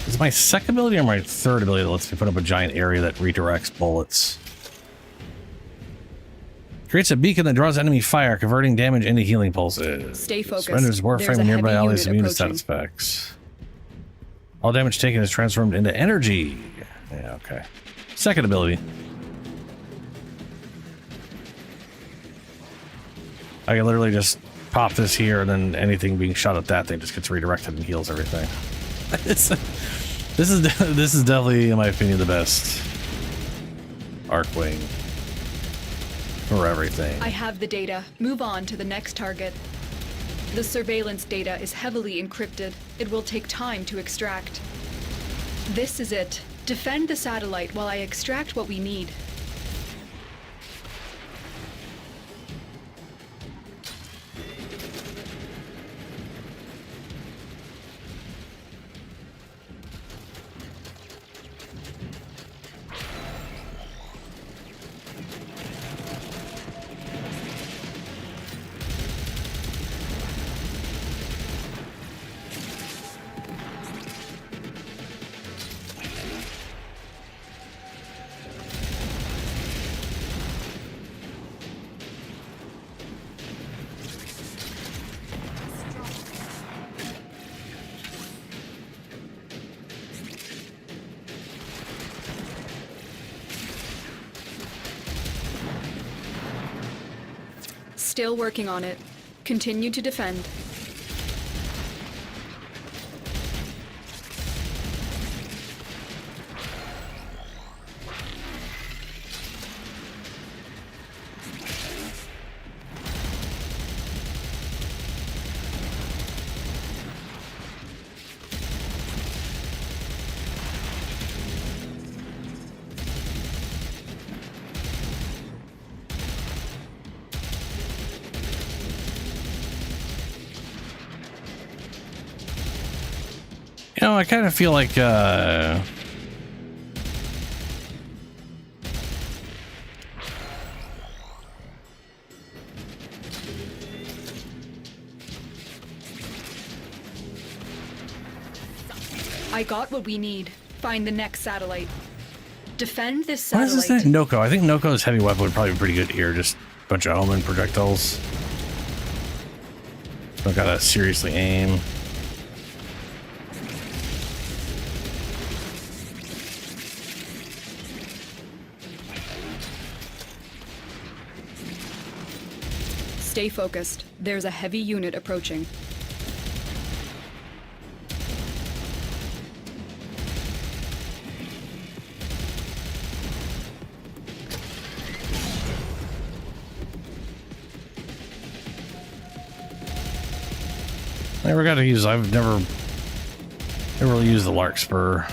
S3: Is it my second ability or my third ability that lets me put up a giant area that redirects bullets? Creates a beacon that draws enemy fire, converting damage into healing pulses.
S7: Stay focused.
S3: Renders Warframe
S7: There's a
S3: and nearby
S7: heavy
S3: allies
S7: unit
S3: immune to
S7: approaching.
S3: status effects. All damage taken is transformed into energy. Yeah, okay. Second ability. I can literally just pop this here, and then anything being shot at that thing just gets redirected and heals everything. This is definitely, in my opinion, the best Arcwing for everything.
S7: I have the data. Move on to the next target. The surveillance data is heavily encrypted. It will take time to extract. This is it. Defend the satellite while I extract what we need. Still working on it. Continue to defend.
S3: You know, I kind of feel like,
S7: I got what we need. Find the next satellite. Defend this
S3: what
S7: satellite.
S3: is this thing? Noko. I think Noko's heavy weapon would probably be pretty good here. Just a bunch of omen projectiles. Don't gotta seriously aim.
S7: Stay focused. There's a heavy unit approaching.
S3: Never got to use. I've never really used the Larkspur.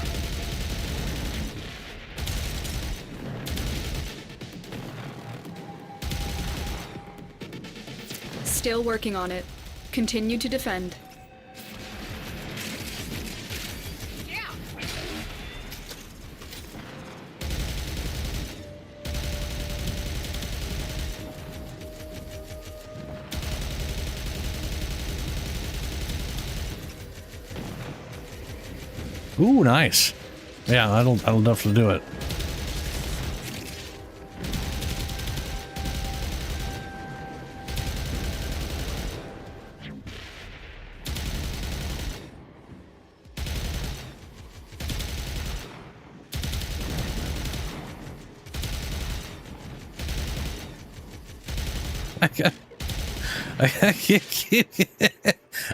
S7: Still working on it. Continue to defend.
S3: Ooh, nice. Yeah, that'll definitely do it.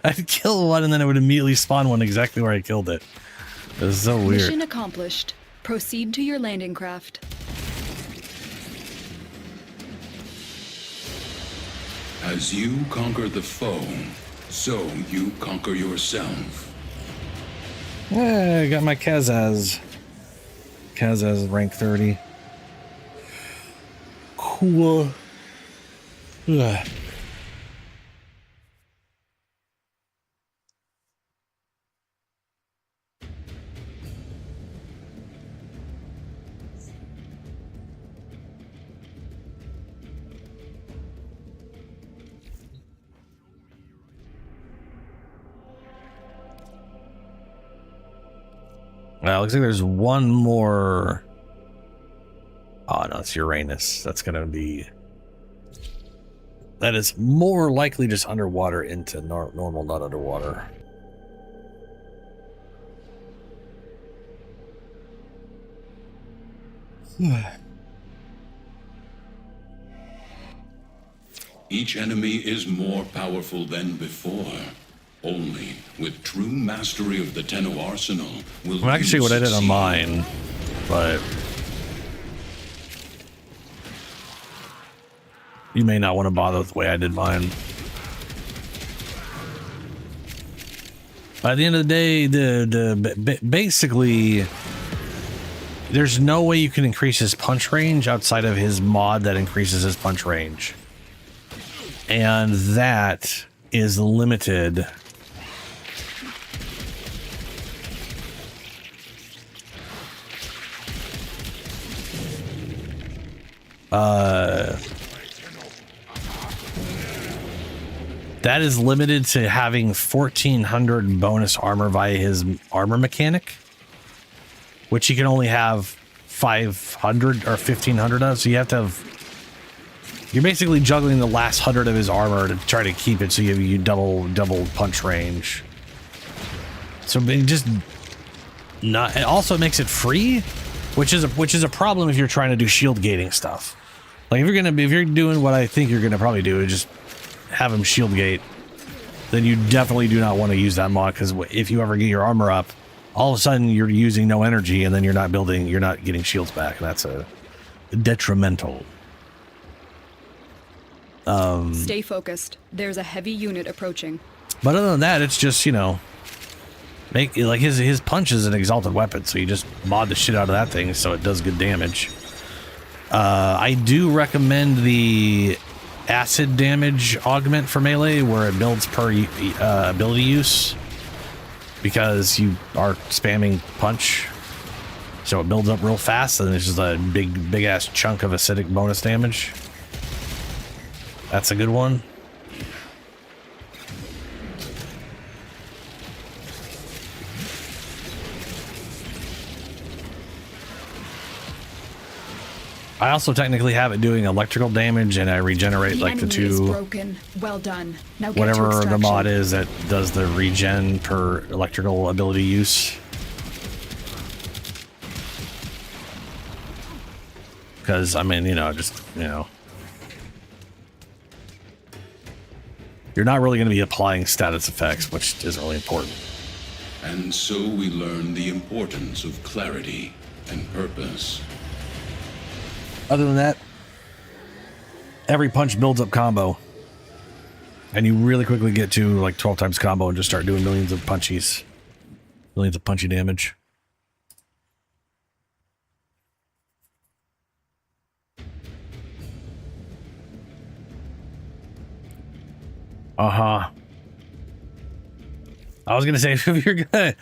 S3: I'd kill one and then it would immediately spawn one exactly where I killed it. It was so weird.
S7: Mission accomplished. Proceed to your landing craft.
S11: As you conquer the foe, so you conquer yourself.
S3: Yeah, I got my Kazaz. Kazaz rank 30. Cool. Ugh. Looks like there's one more. Oh no, it's Uranus. That's gonna be. That is more likely just underwater into normal, not underwater.
S11: Each enemy is more powerful than before. Only with true mastery of the Tenno arsenal will
S3: I can see what I did on mine, but you may not want to bother with the way I did mine. By the end of the day, basically, there's no way you can increase his punch range outside of his mod that increases his punch range, and that is limited. That is limited to having 1400 bonus armor via his armor mechanic, which he can only have 500 or 1500 of. So you have to have, you're basically juggling the last 100 of his armor to try to keep it so you double punch range. So it just not, and also it makes it free, which is a problem if you're trying to do shield gating stuff. Like if you're doing what I think you're gonna probably do, is just have him shield gate, then you definitely do not want to use that mod, because if you ever get your armor up, all of a sudden you're using no energy and then you're not getting shields back, and that's a detrimental.
S7: Stay focused. There's a heavy unit approaching.
S3: But other than that, it's just, you know, make like his punch is an exalted weapon, so you just mod the shit out of that thing so it does good damage. I do recommend the acid damage augment for melee, where it builds per ability use, because you are spamming punch, so it builds up real fast, and it's just a big ass chunk of acidic bonus damage. That's a good one. I also technically have it doing electrical damage, and I regenerate like the two.
S7: Is broken. Well done. Now get
S3: whatever
S7: to
S3: the mod
S7: extraction.
S3: is that does the regen per electrical ability use. Because I mean, you know, just you're not really going to be applying status effects, which isn't really important.
S11: And so we learn the importance of clarity and purpose.
S3: Other than that, every punch builds up combo, and you really quickly get to like 12 times combo and just start doing millions of punchy damage. I was gonna say, if you're gonna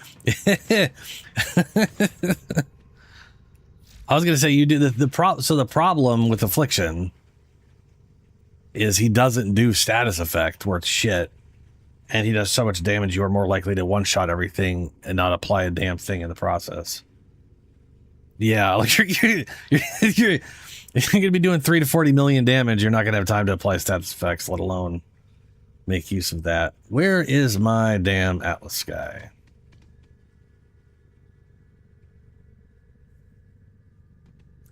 S3: I was gonna say, you do the problem with Affliction is he doesn't do status effect worth shit, and he does so much damage you are more likely to one-shot everything and not apply a damn thing in the process. Yeah, like you're gonna be doing 3 to 40 million damage. You're not gonna have time to apply status effects, let alone make use of that. Where is my damn Atlas Sky?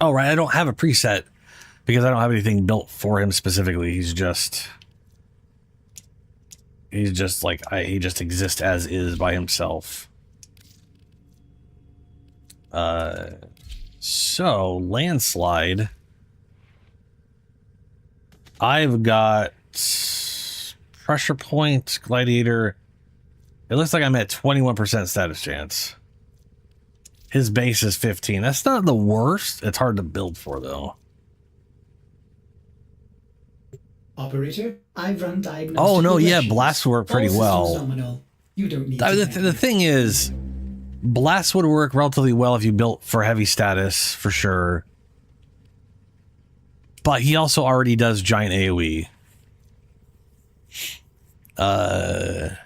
S3: Oh, right, I don't have a preset Because I don't have anything built for him specifically. He's just like, he just exists as is by himself. So, landslide. I've got pressure point, gladiator. It looks like I'm at 21% status chance. His base is 15. That's not the worst. It's hard to build for, though.
S2: Operator, I've run diagnostic.
S3: Oh, no, yeah,
S2: regressions.
S3: blast would work pretty
S2: All systems
S3: well.
S2: nominal. You don't need
S3: The thing is, blast would work relatively well if you built for heavy status, for sure. But he also already does giant AoE. At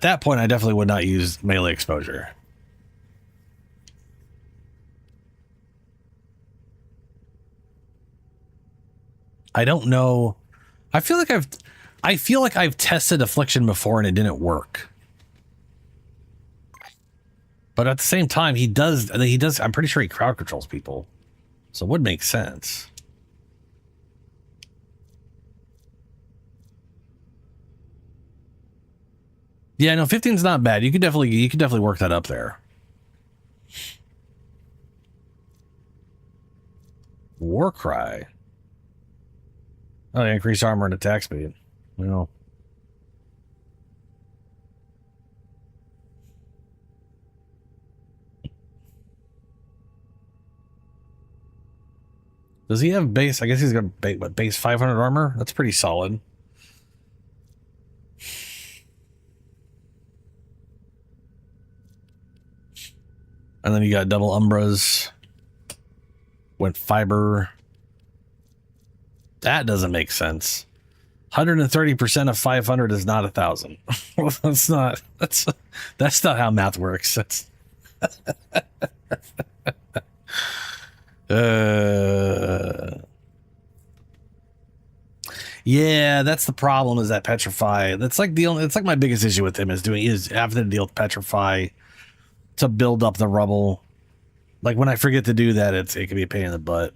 S3: that point, I definitely would not use melee exposure. I don't know. I feel like I've tested affliction before and it didn't work. But at the same time, he does, I'm pretty sure he crowd controls people. So it would make sense. Yeah, no, 15's not bad. You could definitely work that up there. Warcry. Oh, they increase armor and attack speed. Well. Does he have base? I guess he's got base 500 armor. That's pretty solid. And then you got double umbras. Went fiber. That doesn't make sense. 130% of 500 is not 1,000. Well, that's not how math works. That's yeah, that's the problem, is that petrify. That's like it's like my biggest issue with him is having to deal with petrify to build up the rubble. Like when I forget to do that, it can be a pain in the butt.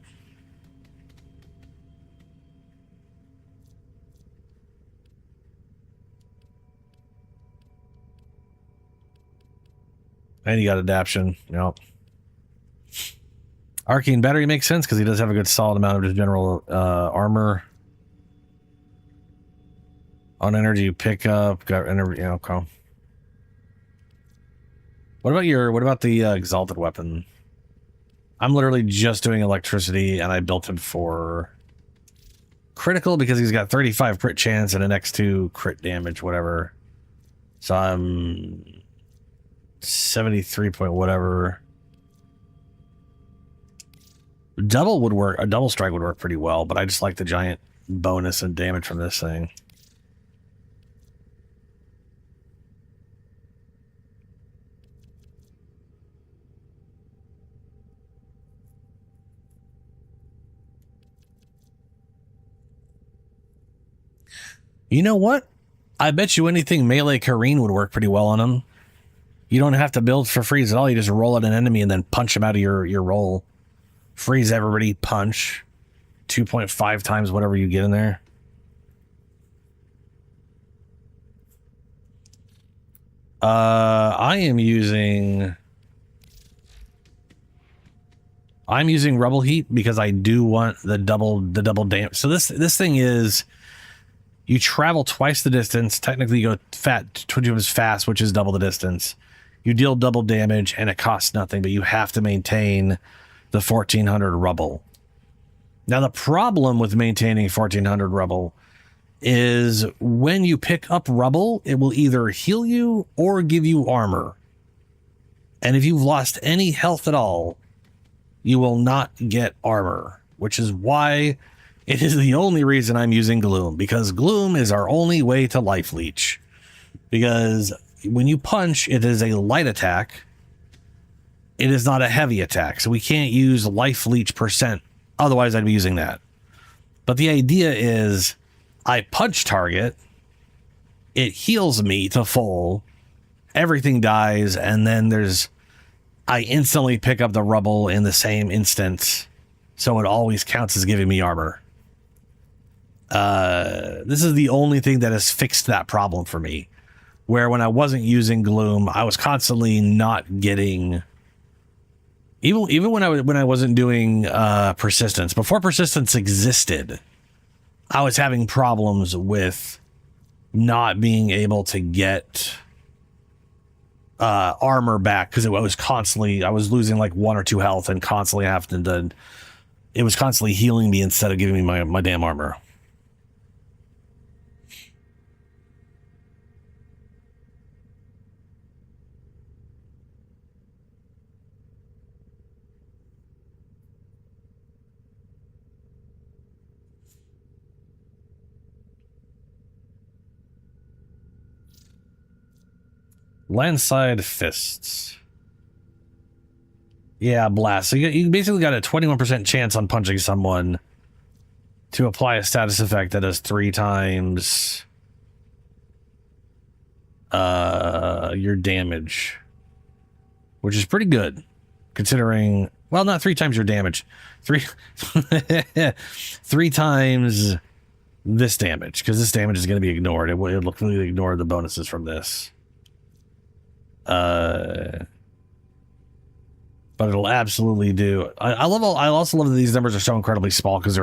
S3: And you got adaption. Yep. Arcane battery makes sense because he does have a good solid amount of his general armor. On energy pickup, got energy. Yeah, okay. What about the exalted weapon? I'm literally just doing electricity, and I built him for critical because he's got 35 crit chance and an X2 crit damage, whatever. So I'm 73 point whatever. Double would work. A double strike would work pretty well, but I just like the giant bonus and damage from this thing. You know what? I bet you anything melee Kareen would work pretty well on him. You don't have to build for freeze at all. You just roll at an enemy and then punch him out of your roll. Freeze everybody, punch. 2.5 times whatever you get in there. I'm using Rubble Heat because I do want the double damage. So this thing is, you travel twice the distance. Technically, you go 20 times fast, which is double the distance. You deal double damage, and it costs nothing, but you have to maintain the 1400 rubble. Now, the problem with maintaining 1400 rubble is when you pick up rubble, it will either heal you or give you armor. And if you've lost any health at all, you will not get armor, which is why it is the only reason I'm using Gloom, because Gloom is our only way to life leech. Because when you punch, it is a light attack. It is not a heavy attack, so we can't use life leech %. Otherwise, I'd be using that. But the idea is, I punch target, it heals me to full, everything dies, and then I instantly pick up the rubble in the same instant, So it always counts as giving me armor. This is the only thing that has fixed that problem for me. Where when I wasn't using Gloom, I was constantly not getting... Even when I wasn't doing Persistence. Before Persistence existed, I was having problems with not being able to get armor back because I was losing like 1 or 2 health and constantly having to... It was constantly healing me instead of giving me my damn armor. Landside fists. Yeah, blast. So you basically got a 21% chance on punching someone to apply a status effect that does 3 times your damage, which is pretty good considering, well, not 3 times your damage, 3 times this damage, because this damage is going to be ignored. It will completely ignore the bonuses from this. But it'll absolutely do. I also love that these numbers are so incredibly small because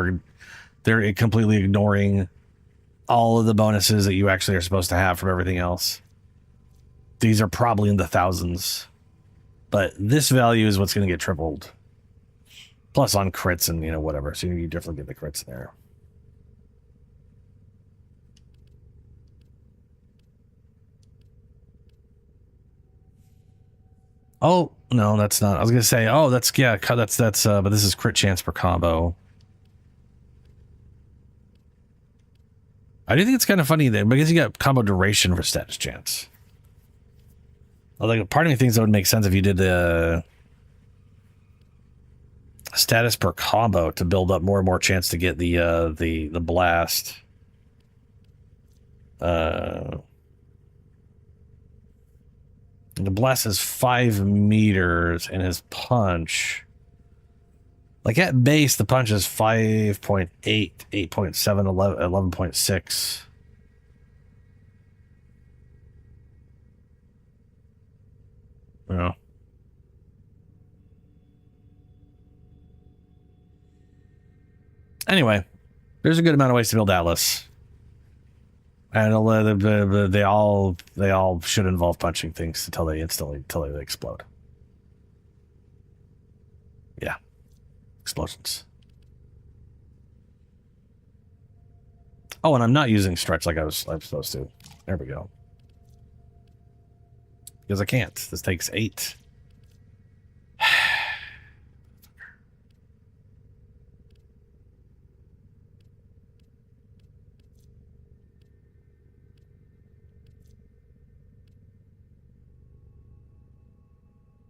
S3: they're completely ignoring all of the bonuses that you actually are supposed to have from everything else. These are probably in the thousands, but this value is what's going to get tripled. Plus on crits and whatever, so you definitely get the crits there. Oh, no, that's not. I was going to say, oh, that's but this is crit chance per combo. I do think it's kind of funny there because you got combo duration for status chance. Like, part of me thinks that would make sense if you did the status per combo to build up more and more chance to get the blast. The blast is 5 meters, and his punch, like at base, the punch is 5.8, 8.7, 11.6. Yeah. Anyway, there's a good amount of ways to build Atlas. And they all should involve punching things until they explode. Yeah. Explosions. Oh, and I'm not using stretch like I'm supposed to. There we go. Because I can't. This takes 8.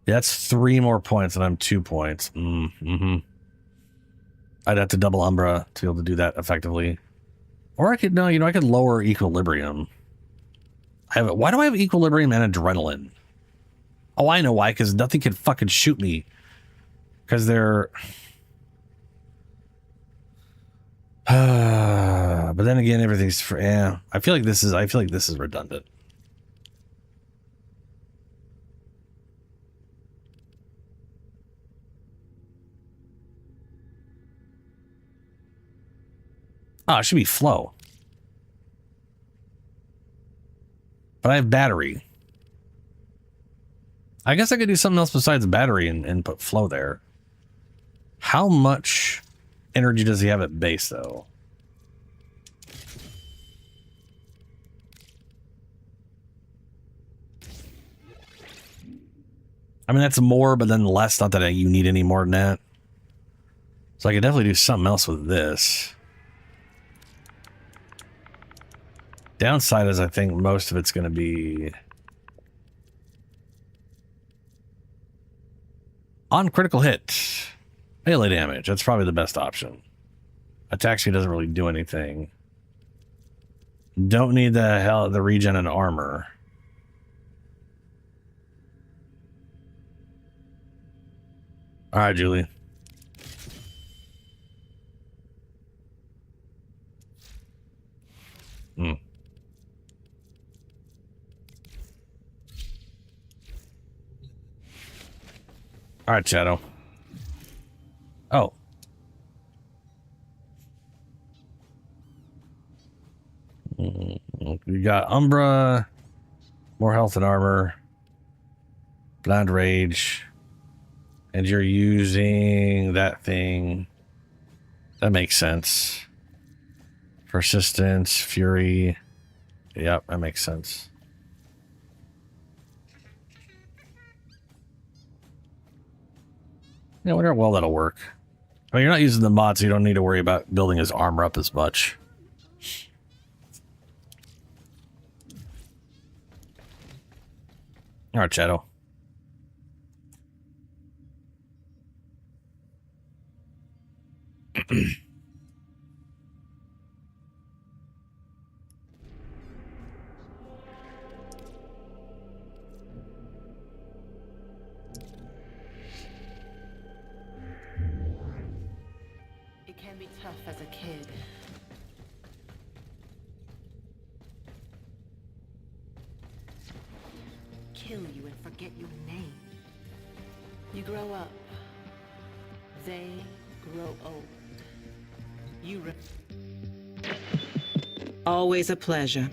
S3: Yeah, that's 3 more points, and I'm 2 points. I'd have to double Umbra to be able to do that effectively. Or I could, I could lower Equilibrium. Why do I have Equilibrium and Adrenaline? Oh, I know why, because nothing can fucking shoot me. Because they're... but then again, everything's for... Yeah, I feel like this is redundant. Oh, it should be flow. But I have battery. I guess I could do something else besides battery and put flow there. How much energy does he have at base, though? I mean, that's more, but then less. Not that you need any more than that. So I could definitely do something else with this. Downside is I think most of it's going to be on critical hit. Melee damage. That's probably the best option. Attack speed doesn't really do anything. Don't need the regen and armor. All right, Julie. Hmm. All right, Shadow. Oh. You got Umbra, more health and armor, blind rage, and you're using that thing. That makes sense. Persistence, fury. Yep, that makes sense. Yeah, I wonder how well that'll work. I mean, you're not using the mod, so you don't need to worry about building his armor up as much. All right, Shadow.
S5: It can be tough as a kid. Kill you and forget your name. You grow up. They grow old. Always a pleasure.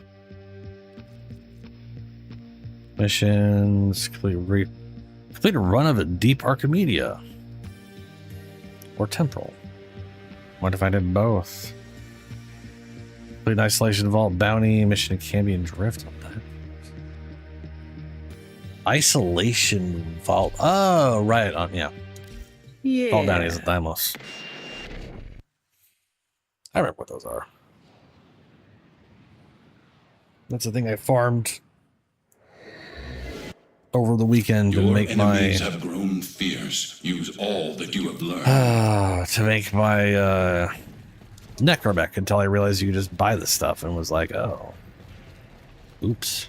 S3: Missions. Complete a run of a deep Archimedia. Or temporal. What if I did both? Complete an isolation vault bounty, mission to Cambion Drift. What that? Isolation vault. Oh, right. Yeah.
S5: Yeah.
S3: Vault bounty is at Thymos. I remember what those are. That's the thing I farmed over the weekend to make my
S11: enemies have grown fierce. Use all that you have learned.
S3: to make my necromech until I realized you could just buy this stuff and was like, oh, oops.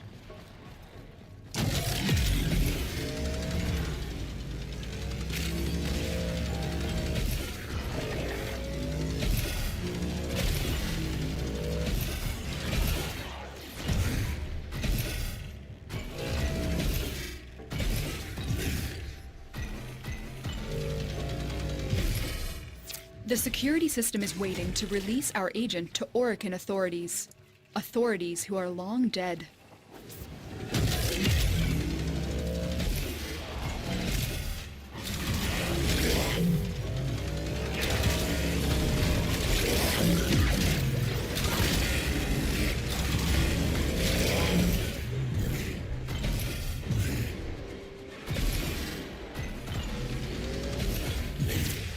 S7: The security system is waiting to release our agent to Orokin authorities. Authorities who are long dead.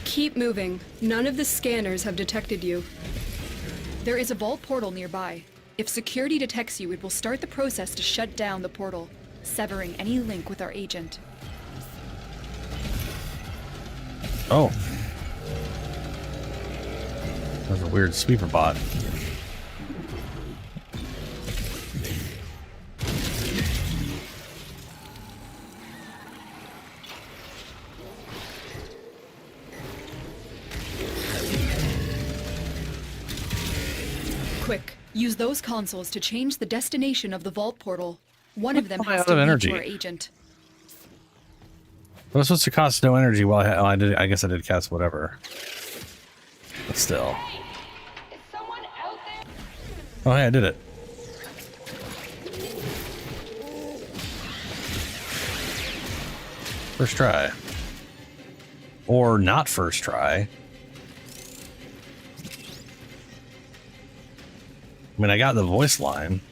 S7: Keep moving. None of the scanners have detected you. There is a vault portal nearby. If security detects you, it will start the process to shut down the portal, severing any link with our agent.
S3: Oh. That's a weird sweeper bot.
S7: Quick, use those consoles to change the destination of the vault portal. One of them
S3: I'm
S7: has
S3: out
S7: to
S3: of
S7: lead
S3: energy.
S7: to our agent.
S3: Well, it's supposed to cost no energy while I guess I did cast whatever. But still.
S6: Hey, is someone out there?
S3: Oh, hey, I did it. First try. Or not first try. I mean, I got the voice line.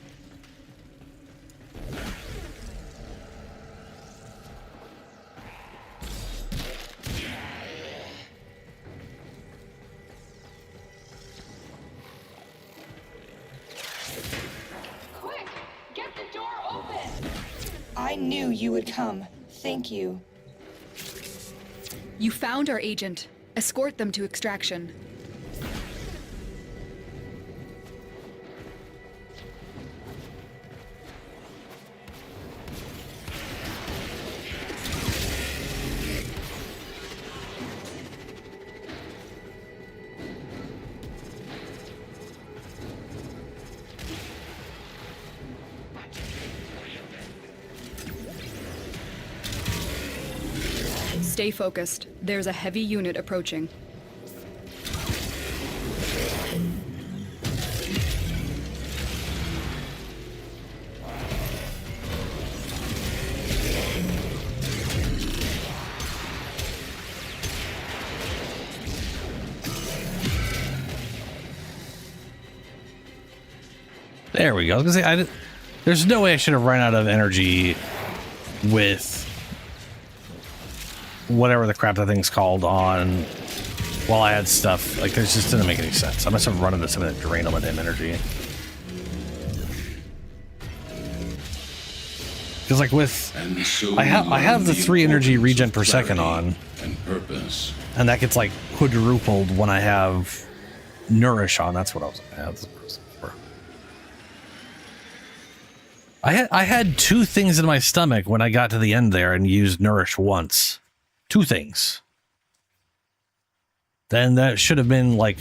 S6: Quick, get the door open!
S12: I knew you would come. Thank you.
S7: You found our agent. Escort them to extraction. Stay focused. There's a heavy unit approaching.
S3: There we go. I was gonna say, there's no way I should have run out of energy with whatever the crap that thing's called on while I had stuff. Like, this just didn't make any sense. I must have run into something that drained all my damn energy. Because, like, with I have the 3 energy regen per second on, and that gets like quadrupled when I have nourish on. That's what I was for. I had 2 things in my stomach when I got to the end there and used nourish once. 2 things. Then that should have been like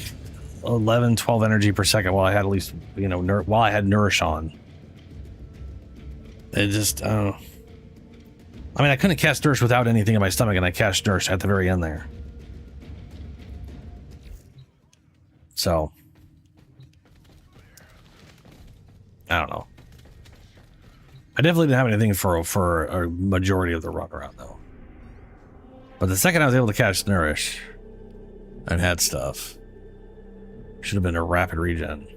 S3: 11, 12 energy per second while I had at least, you know, while I had nourish on. It just, I don't know. I mean, I couldn't cast nourish without anything in my stomach, and I cast nourish at the very end there. So, I don't know. I definitely didn't have anything for a majority of the run around, though. But the second I was able to catch nourish and had stuff, should have been a rapid regen.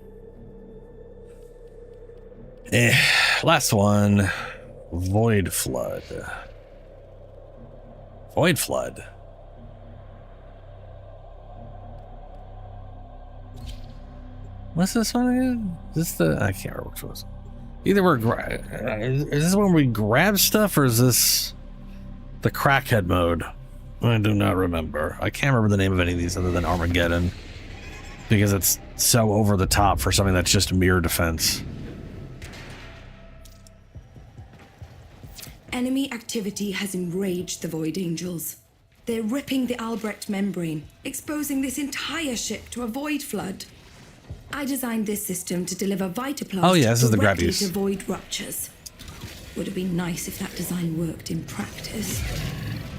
S3: Last one, Void Flood. Void Flood. What's this one again? Is this the? I can't remember which one. Either is this when we grab stuff, or is this the crackhead mode? I do not remember. I can't remember the name of any of these other than Armageddon, because it's so over the top for something that's just mere defense.
S13: Enemy activity has enraged the Void Angels. They're ripping the Albrecht membrane, exposing this entire ship to a void flood. I designed this system to deliver Vitaplast
S3: this is the
S13: directly
S3: grabbies.
S13: to void ruptures. Would have been nice if that design worked in practice.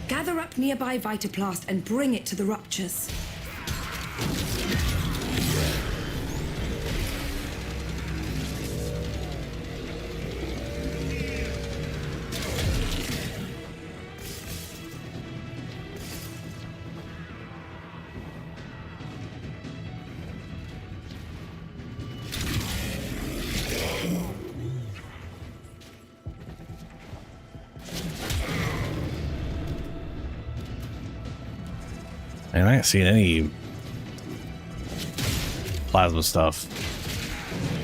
S13: Gather up nearby Vitaplast and bring it to the ruptures.
S3: And I ain't seen any plasma stuff.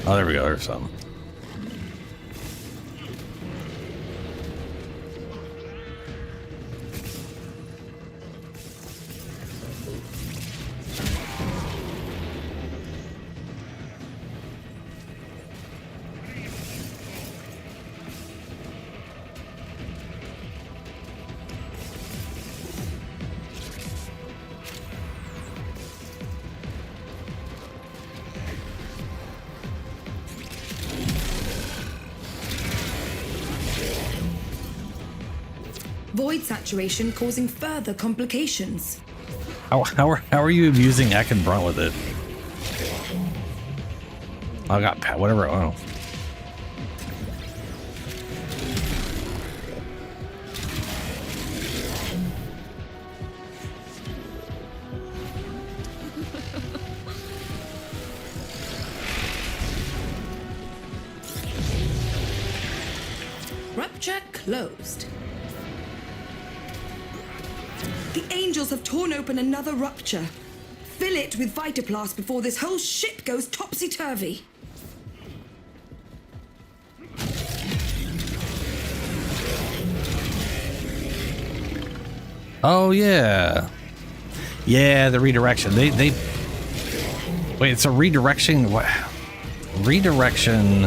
S3: Oh, there we go. There's some.
S13: Void saturation causing further complications.
S3: How are you abusing Eck and Brunt with it? I got whatever. Oh.
S13: Rupture closed. The Angels have torn open another rupture. Fill it with Vitaplast before this whole ship goes topsy-turvy.
S3: Oh yeah, yeah. The redirection. They wait. It's a redirection. What? Redirection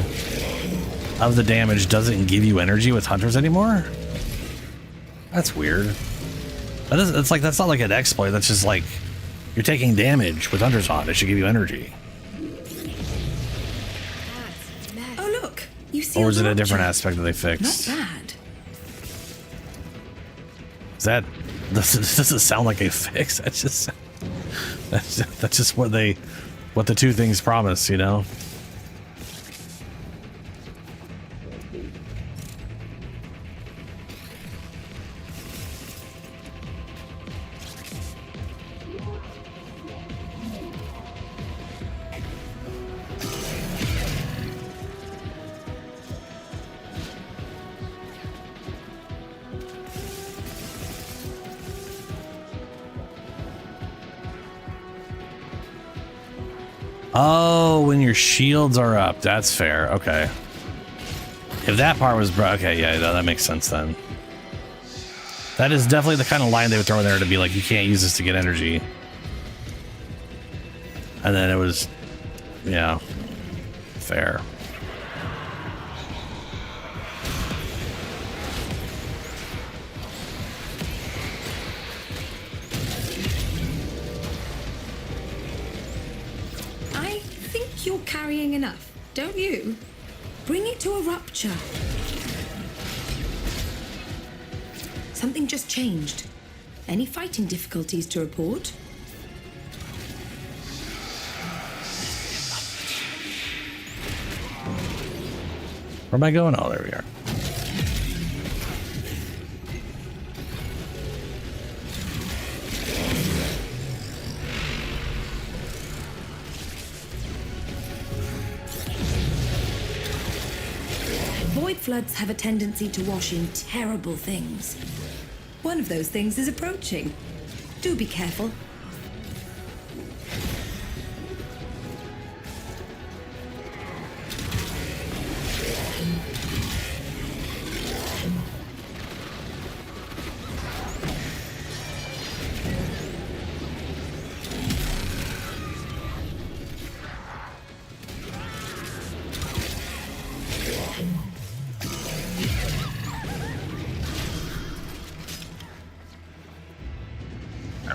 S3: of the damage doesn't give you energy with hunters anymore. That's weird. It's like, that's not like an exploit. That's just like you're taking damage with hunters on. It should give you energy.
S13: Oh look, you see.
S3: Or is it a different aspect that they fixed?
S13: Not bad.
S3: that doesn't sound like a fix. That's just what the two things promise, you know. Oh, when your shields are up. That's fair. Okay. If that part was okay, yeah, that makes sense then. That is definitely the kind of line they would throw in there to be like, you can't use this to get energy. And then it was, yeah, fair.
S13: You're carrying enough, don't you? Bring it to a rupture. Something just changed. Any fighting difficulties to report?
S3: Where am I going? Oh, there we are.
S13: Void floods have a tendency to wash in terrible things. One of those things is approaching. Do be careful.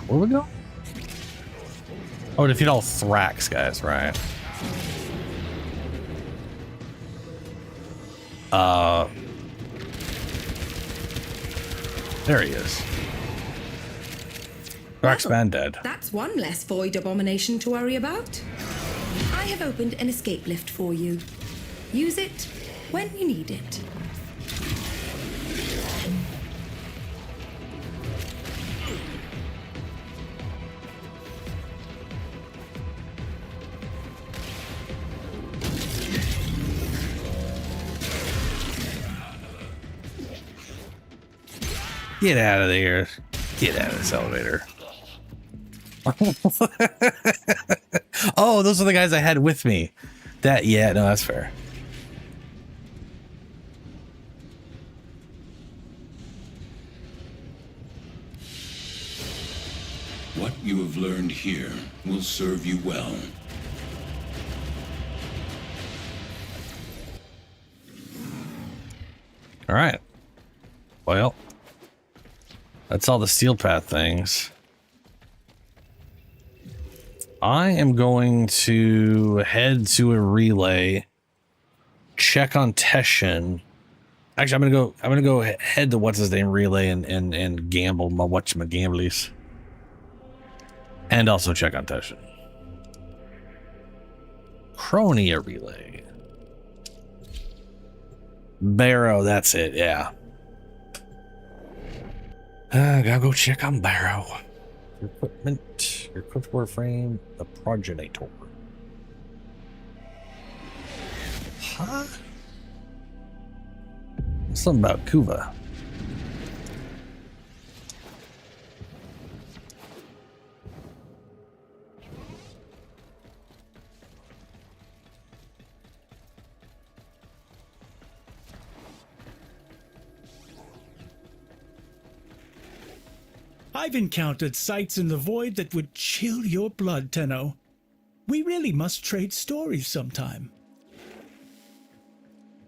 S3: Where we go? Oh, defeat all Thrax guys, right? There he is. Thrax man dead.
S13: That's one less void abomination to worry about. I have opened an escape lift for you. Use it when you need it.
S3: Get out of there. Get out of this elevator. Oh, those are the guys I had with me. Yeah, no, that's fair.
S11: What you have learned here will serve you well.
S3: All right. Well, that's all the steel path things. I am going to head to a relay, check on Teshin. Actually, I'm gonna go head to what's his name relay and gamble my gamblies. And also check on Teshin. Chronia relay. Barrow, that's it, yeah. Gotta go check on Barrow. Your equipment, your equipped Warframe, the progenitor. Huh? Something about Kuva.
S14: I've encountered sights in the void that would chill your blood, Tenno. We really must trade stories sometime.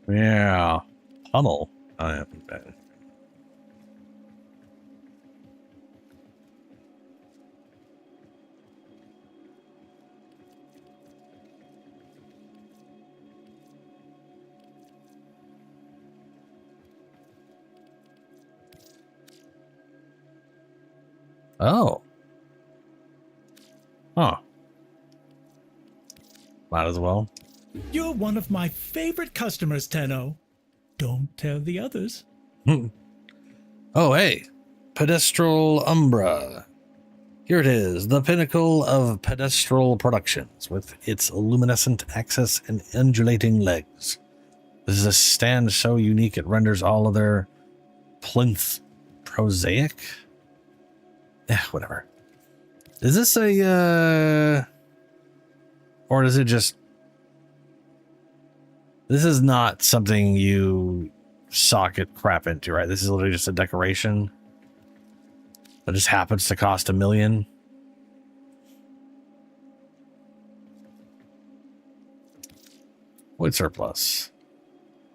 S3: Yeah. Tunnel. I haven't been. Oh. Huh. Might as well.
S14: You're one of my favorite customers, Tenno. Don't tell the others.
S3: Oh, hey. Pedestral Umbra. Here it is, the pinnacle of pedestral productions, with its luminescent axis and undulating legs. This is a stand so unique it renders all other plinth prosaic. Whatever. Is this a or is it just, this is not something you socket crap into, right? This is literally just a decoration that just happens to cost $1 million. Void surplus.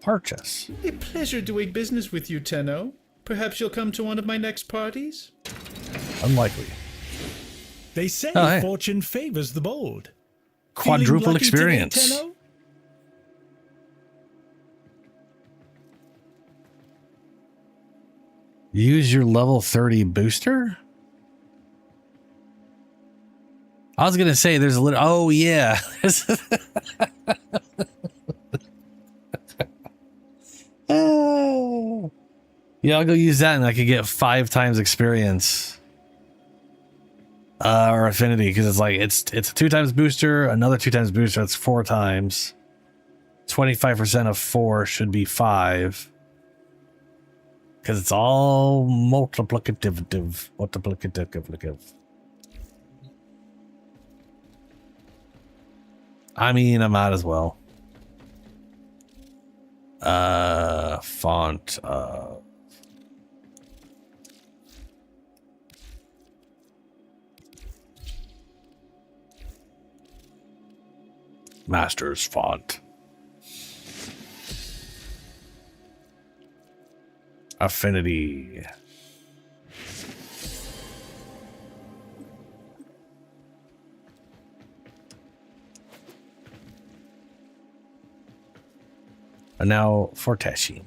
S3: Purchase.
S15: A pleasure doing business with you, Tenno. Perhaps you'll come to one of my next parties?
S3: Unlikely.
S14: They say
S3: hey.
S14: fortune favors the bold.
S3: Quadruple experience.
S14: Today, Tenno?
S3: Use your level 30 booster? I was going to say there's a little... Oh, yeah. Yeah, I'll go use that and I could get 5 times experience. Or affinity, because it's like, it's a 2 times booster, another 2 times booster, that's 4 times. 25% of 4 should be 5. Because it's all multiplicative. I mean, I might as well. Font. Master's font. Affinity. And now for Teshin.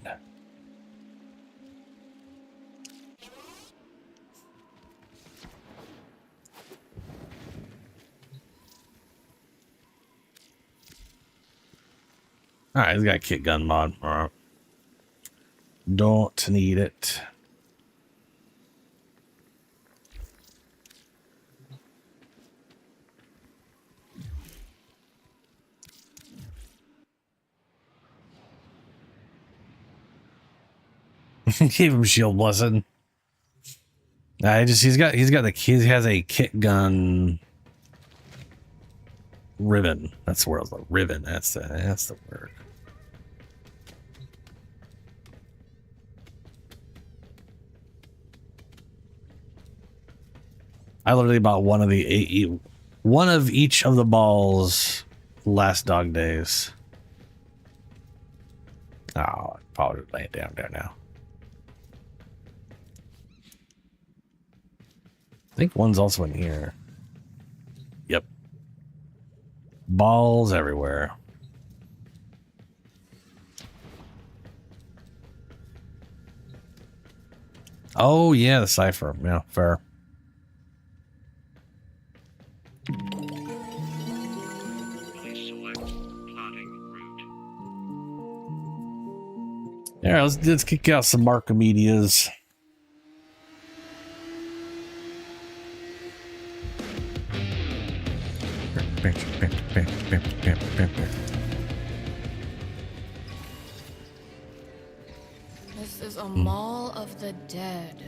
S3: Alright, he's got a kit gun mod. All right. Don't need it. Give him shield blessing. He has a kit gun ribbon. That's the word. Ribbon. That's the word. I literally bought one of each of the balls last dog days. Oh, I'll probably lay it down there now. I think one's also in here. Yep. Balls everywhere. Oh, yeah, the cipher. Yeah, fair. Yeah, let's kick out some Archimedias.
S4: This is a mall of the dead.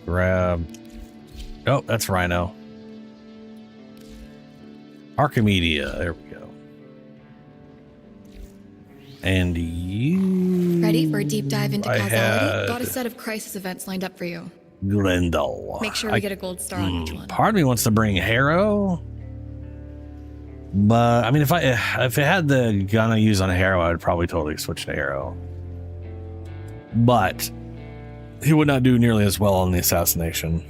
S3: Grab. Oh, that's Rhino. Archimedia. There we go. And you...
S7: Ready for a deep dive into causality? Got a set of crisis events lined up for you.
S3: Grendel.
S7: Make sure we get a gold star on each one.
S3: Part of me wants to bring Harrow. But, I mean, if it had the gun I use on Harrow, I would probably totally switch to Harrow. But he would not do nearly as well on the assassination.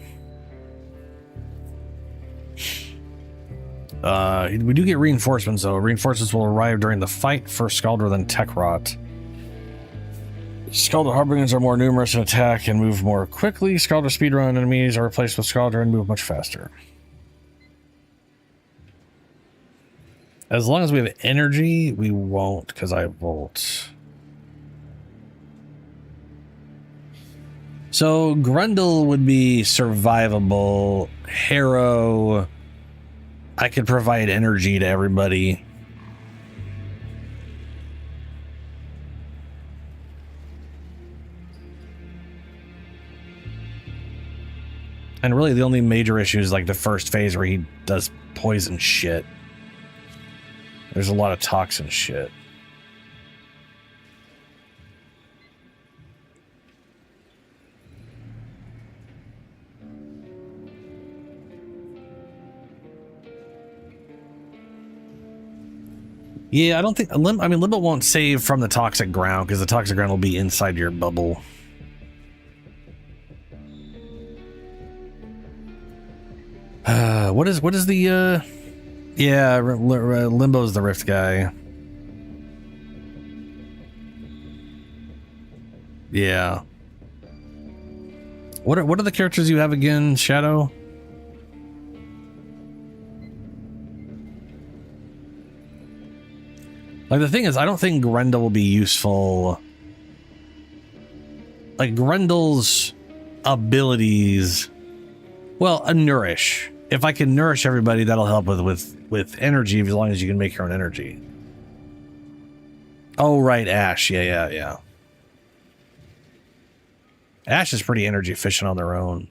S3: We do get reinforcements, though. Reinforcements will arrive during the fight for Skaldr, then Tekrot. Scalded Harbingers are more numerous in attack and move more quickly. Scalded speedrun enemies are replaced with Scalded and move much faster. As long as we have energy, we won't, because I Volt. So Grundle would be survivable. Harrow, I could provide energy to everybody. And really the only major issue is like the first phase where he does poison shit. There's a lot of toxin shit. Yeah, I don't think... Limbo won't save from the toxic ground because the toxic ground will be inside your bubble. What is the... Yeah, Limbo's the Rift guy. Yeah. What are the characters you have again, Shadow? Like, the thing is, I don't think Grendel will be useful. Like, Grendel's abilities... Well, a nourish. If I can nourish everybody, that'll help with energy, as long as you can make your own energy. Oh, right, Ash. Yeah. Ash is pretty energy efficient on their own.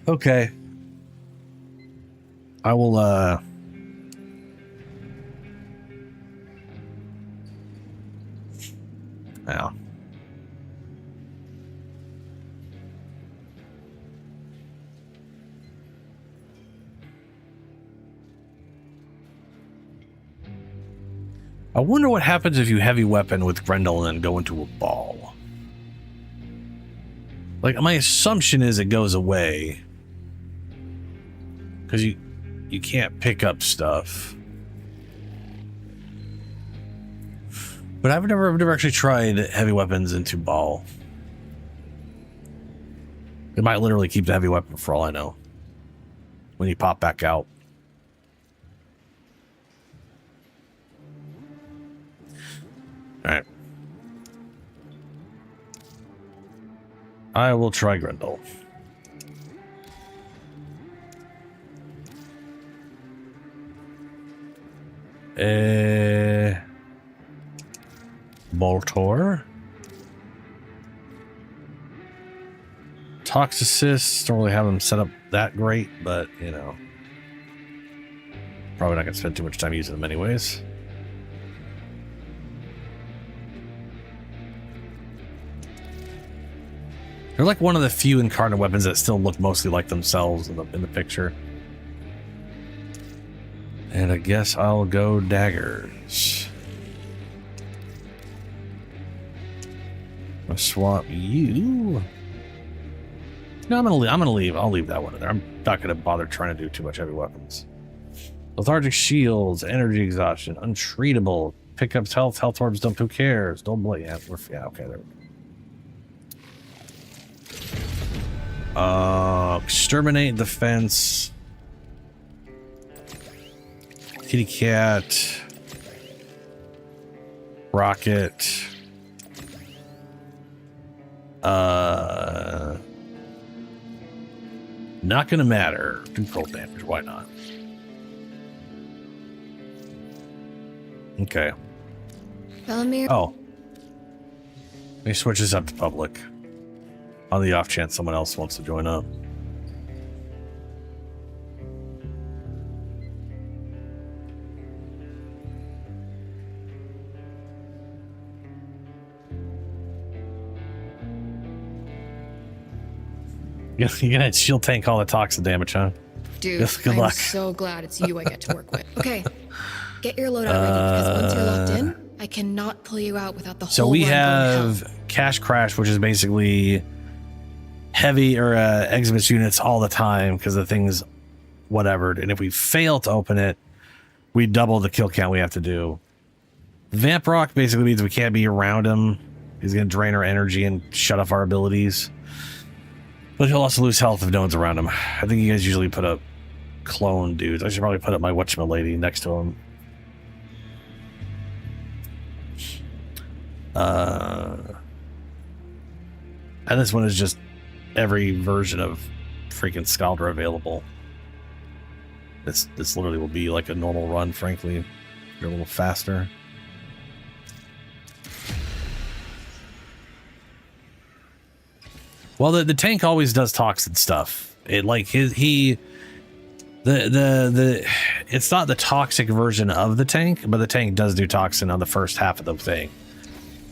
S3: Okay. I will, yeah. I wonder what happens if you heavy weapon with Grendel and then go into a ball. Like, my assumption is it goes away. Because you can't pick up stuff. But I've never actually tried heavy weapons into ball. It might literally keep the heavy weapon for all I know. When you pop back out. Alright. I will try Grendel. Boltor. Toxicist, don't really have them set up that great, but, you know. Probably not going to spend too much time using them anyways. They're like one of the few incarnate weapons that still look mostly like themselves in the picture. And I guess I'll go daggers. I'll swap you. No, I'm gonna leave. I'll leave that one in there. I'm not gonna bother trying to do too much heavy weapons. Lethargic shields, energy exhaustion, untreatable, pickups health orbs dump. Who cares? Don't blame. Yeah, okay, there we go. Exterminate, defense, kitty cat, rocket, not gonna matter. Control damage, why not? Okay.
S4: Bellamere.
S3: Oh. Let me switch this up to public. On the off chance someone else wants to join up. You're gonna shield tank all the toxin damage, huh?
S4: Dude,
S3: Good luck.
S4: I'm so glad it's you I get to work with. Okay, get your loadout ready, because once you're locked in, I cannot pull you out without the whole
S3: So we
S4: run going
S3: have
S4: hell.
S3: Cash Crash, which is basically heavy or exhibits units all the time because the thing's whatever. And if we fail to open it, we double the kill count we have to do. Vamp Rock basically means we can't be around him. He's going to drain our energy and shut off our abilities. But he'll also lose health if no one's around him. I think you guys usually put up clone dudes. I should probably put up my whatchamacallit next to him. And this one is just every version of freaking Scaldra available. This literally will be like a normal run, frankly. You're a little faster. Well, the tank always does toxin stuff. It like it's not the toxic version of the tank, but the tank does do toxin on the first half of the thing.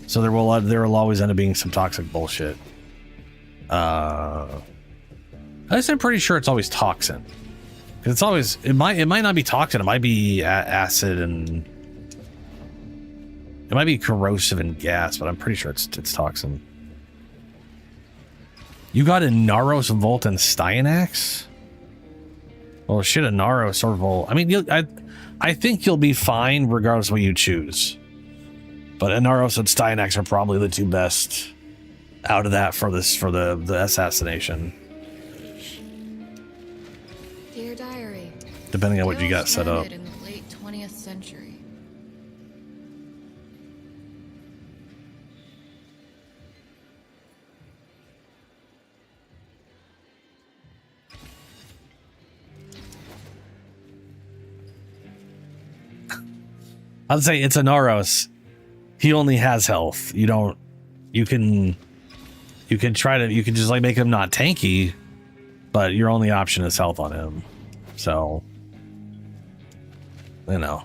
S3: So there will always end up being some toxic bullshit. I'm pretty sure it's always toxin. Cause it's always it might not be toxin. It might be acid and it might be corrosive and gas, but I'm pretty sure it's toxin. You got a Naros, Volt, and Styanax? Well, shit, a Naros or Volt. I mean, I think you'll be fine regardless of what you choose. But a Naros and Styanax are probably the two best out of that for the assassination.
S4: Dear Diary.
S3: Depending on what you got set up.
S4: In the late 20th century.
S3: I'd say it's a Naros. He only has health. You can just like make him not tanky, but your only option is health on him. So, you know.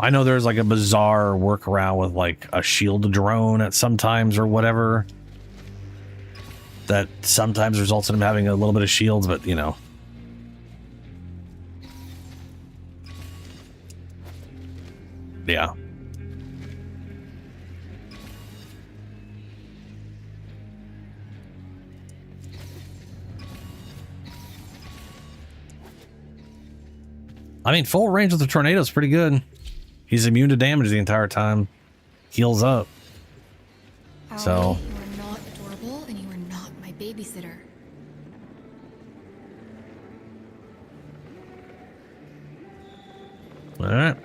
S3: I know there's like a bizarre workaround with like a shield drone at sometimes or whatever. That sometimes results in him having a little bit of shields, but you know. Yeah. I mean, full range with the tornado is pretty good. He's immune to damage the entire time. Heals up. So.
S4: You are not adorable, and you are not my babysitter.
S3: All right.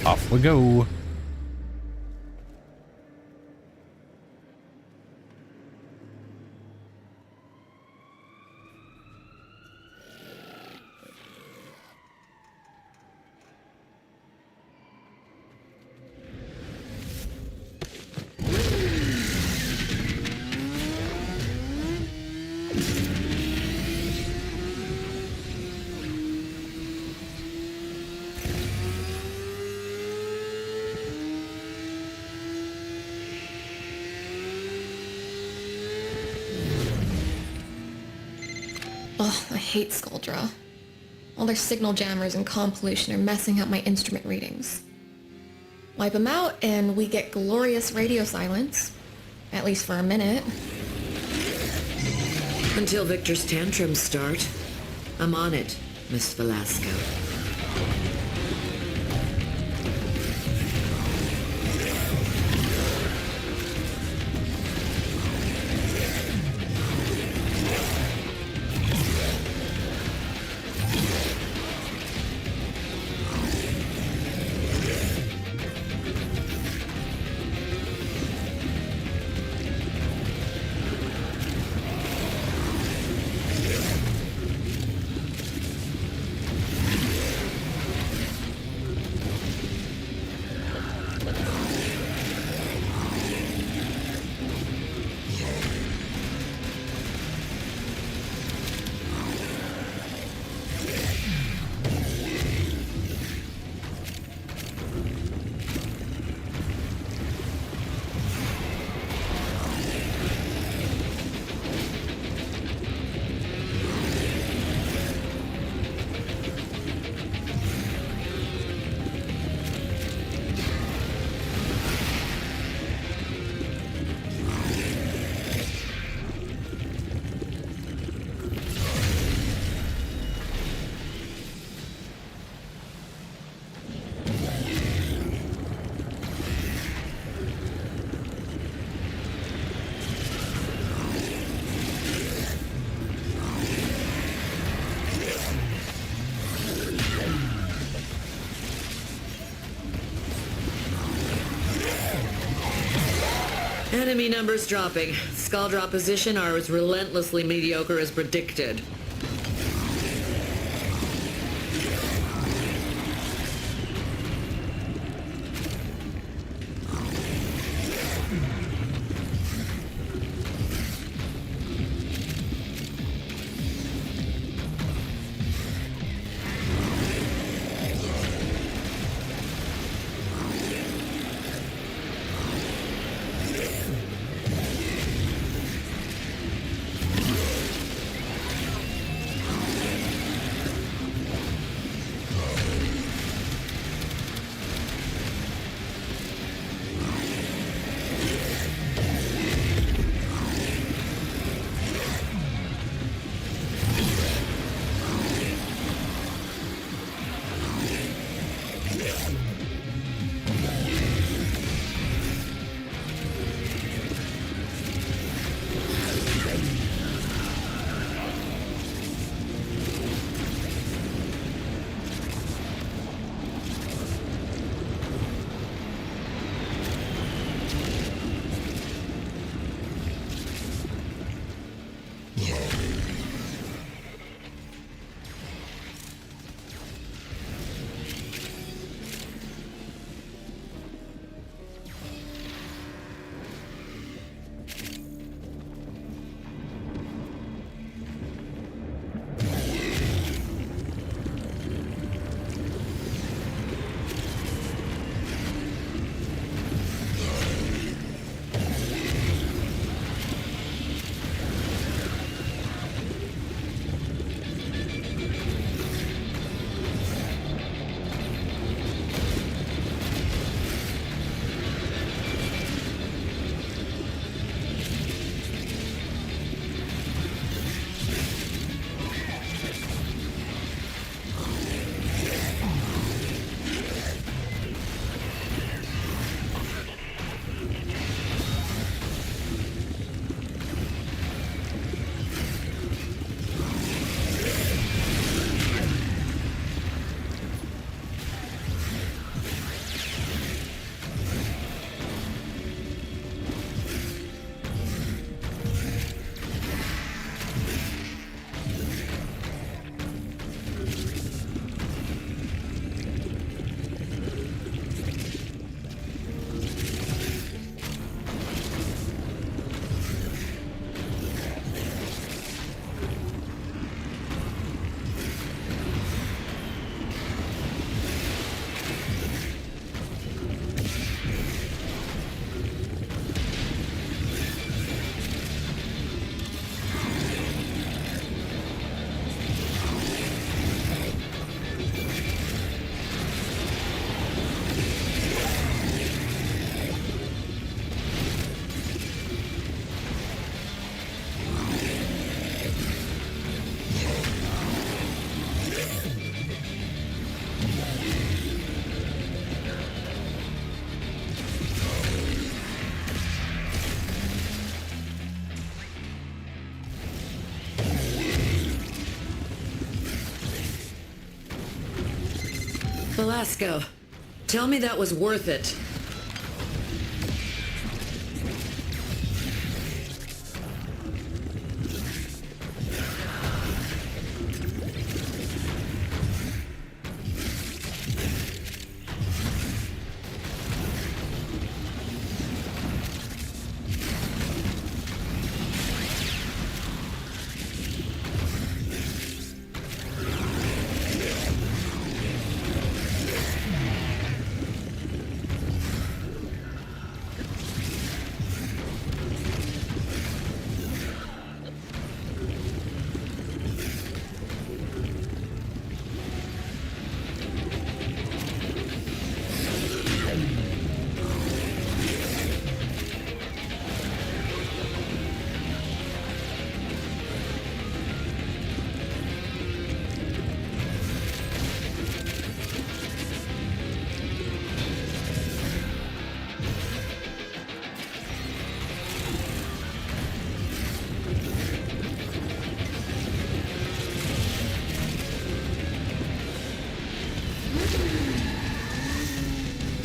S3: Off we go.
S4: Ugh, I hate Skuldra. All their signal jammers and comm pollution are messing up my instrument readings. Wipe them out and we get glorious radio silence. At least for a minute.
S5: Until Victor's tantrums start. I'm on it, Miss Velasco.
S16: Enemy numbers dropping. Skull opposition are as relentlessly mediocre as predicted. Velasco, tell me that was worth it.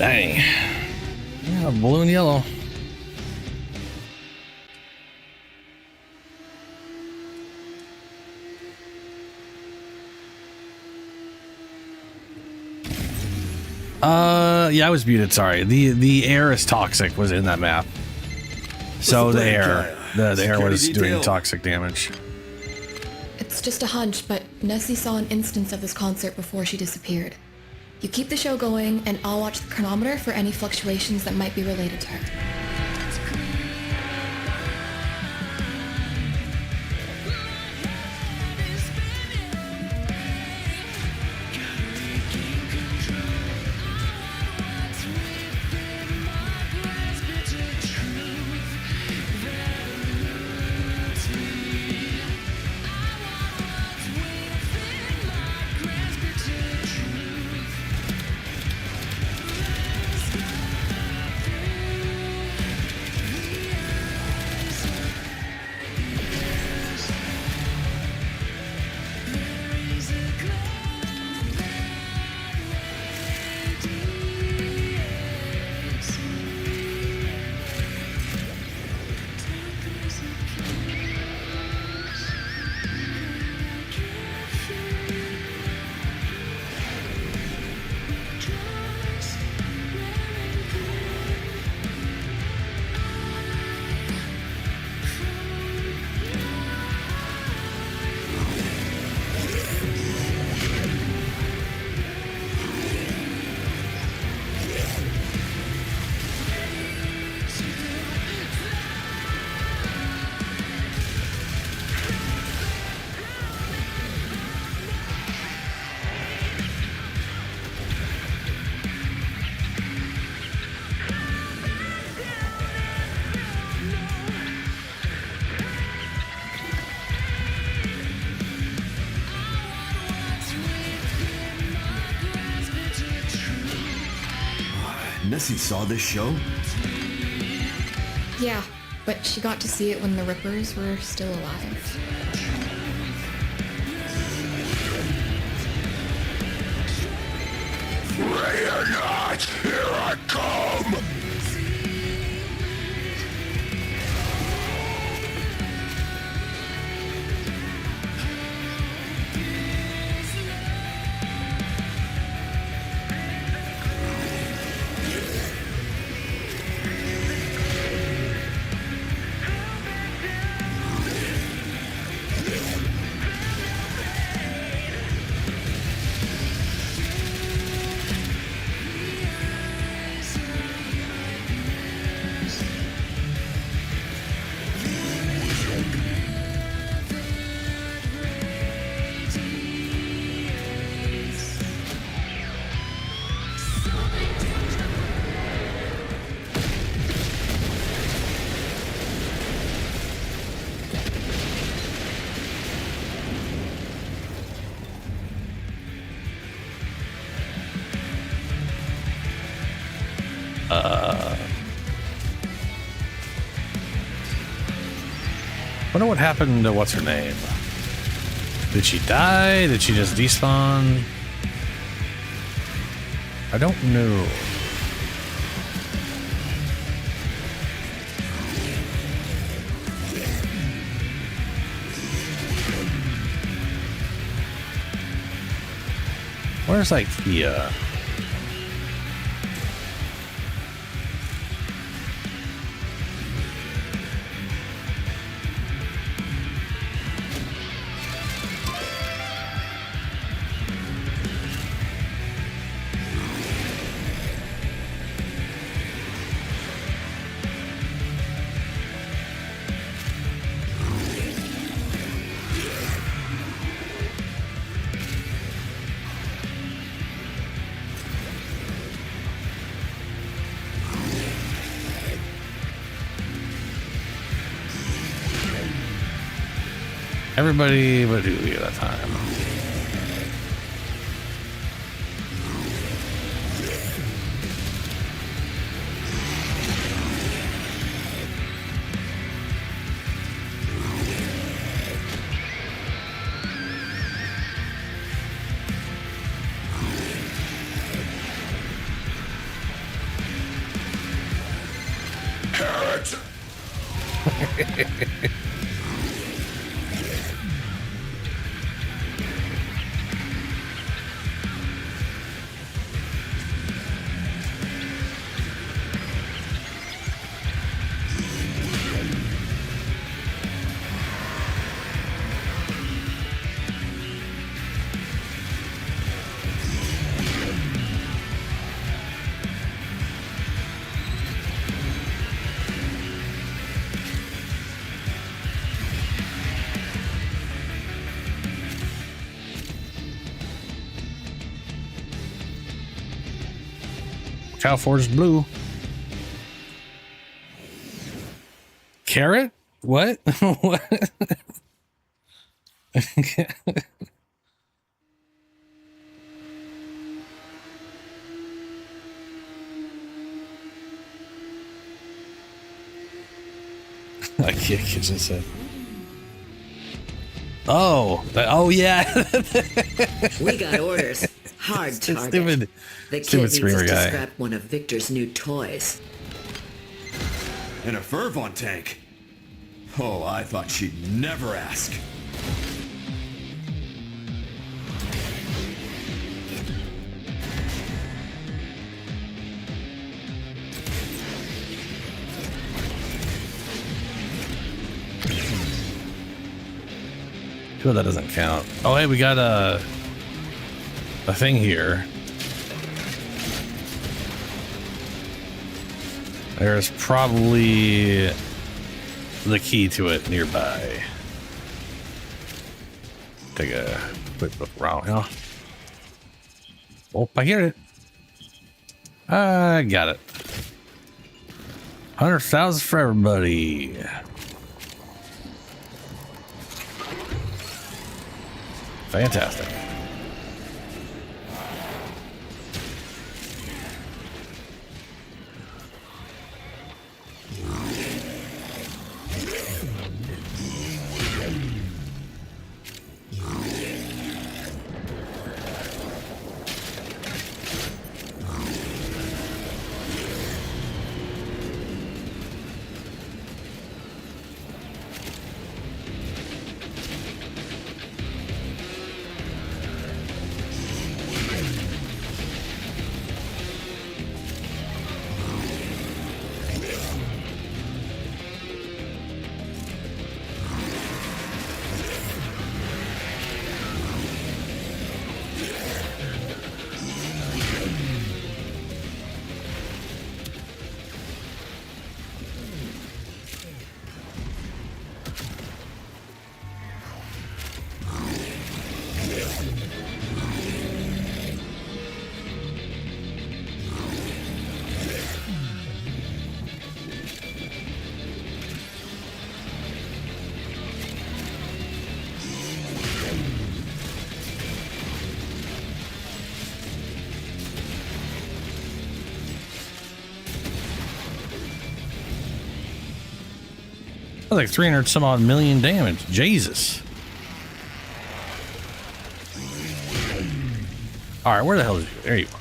S3: Dang. Yeah, blue and yellow. Yeah, I was muted. Sorry. The air is toxic. Was in that map. So the air was doing toxic damage.
S4: It's just a hunch, but Nessie saw an instance of this concert before she disappeared. You keep the show going, and I'll watch the chronometer for any fluctuations that might be related to her.
S17: Nessie saw this show?
S4: Yeah, but she got to see it when the Rippers were still alive.
S8: Ready or not, here I come!
S3: Wonder what happened to what's her name? Did she die? Did she just despawn? I don't know. Where's IKEA? Everybody but Julie at that time.
S8: Carrot!
S3: Cow Forged Blue. Carrot? What? What? I can't kitchen set. Oh, yeah.
S16: We got orders. Hard target.
S3: Stupid,
S16: the kid
S3: stupid
S16: needs
S3: screamer
S16: us to
S3: guy.
S16: scrap one of Victor's new toys.
S17: And a Fervon tank. Oh, I thought she'd never ask.
S3: Sure, that doesn't count. Oh, hey, we got a thing here. There's probably the key to it nearby. Take a quick look around here. Oh, I hear it. I got it. 100,000 for everybody. Fantastic. That's like 300 some odd million damage. Jesus. All right, where the hell is you? There you are.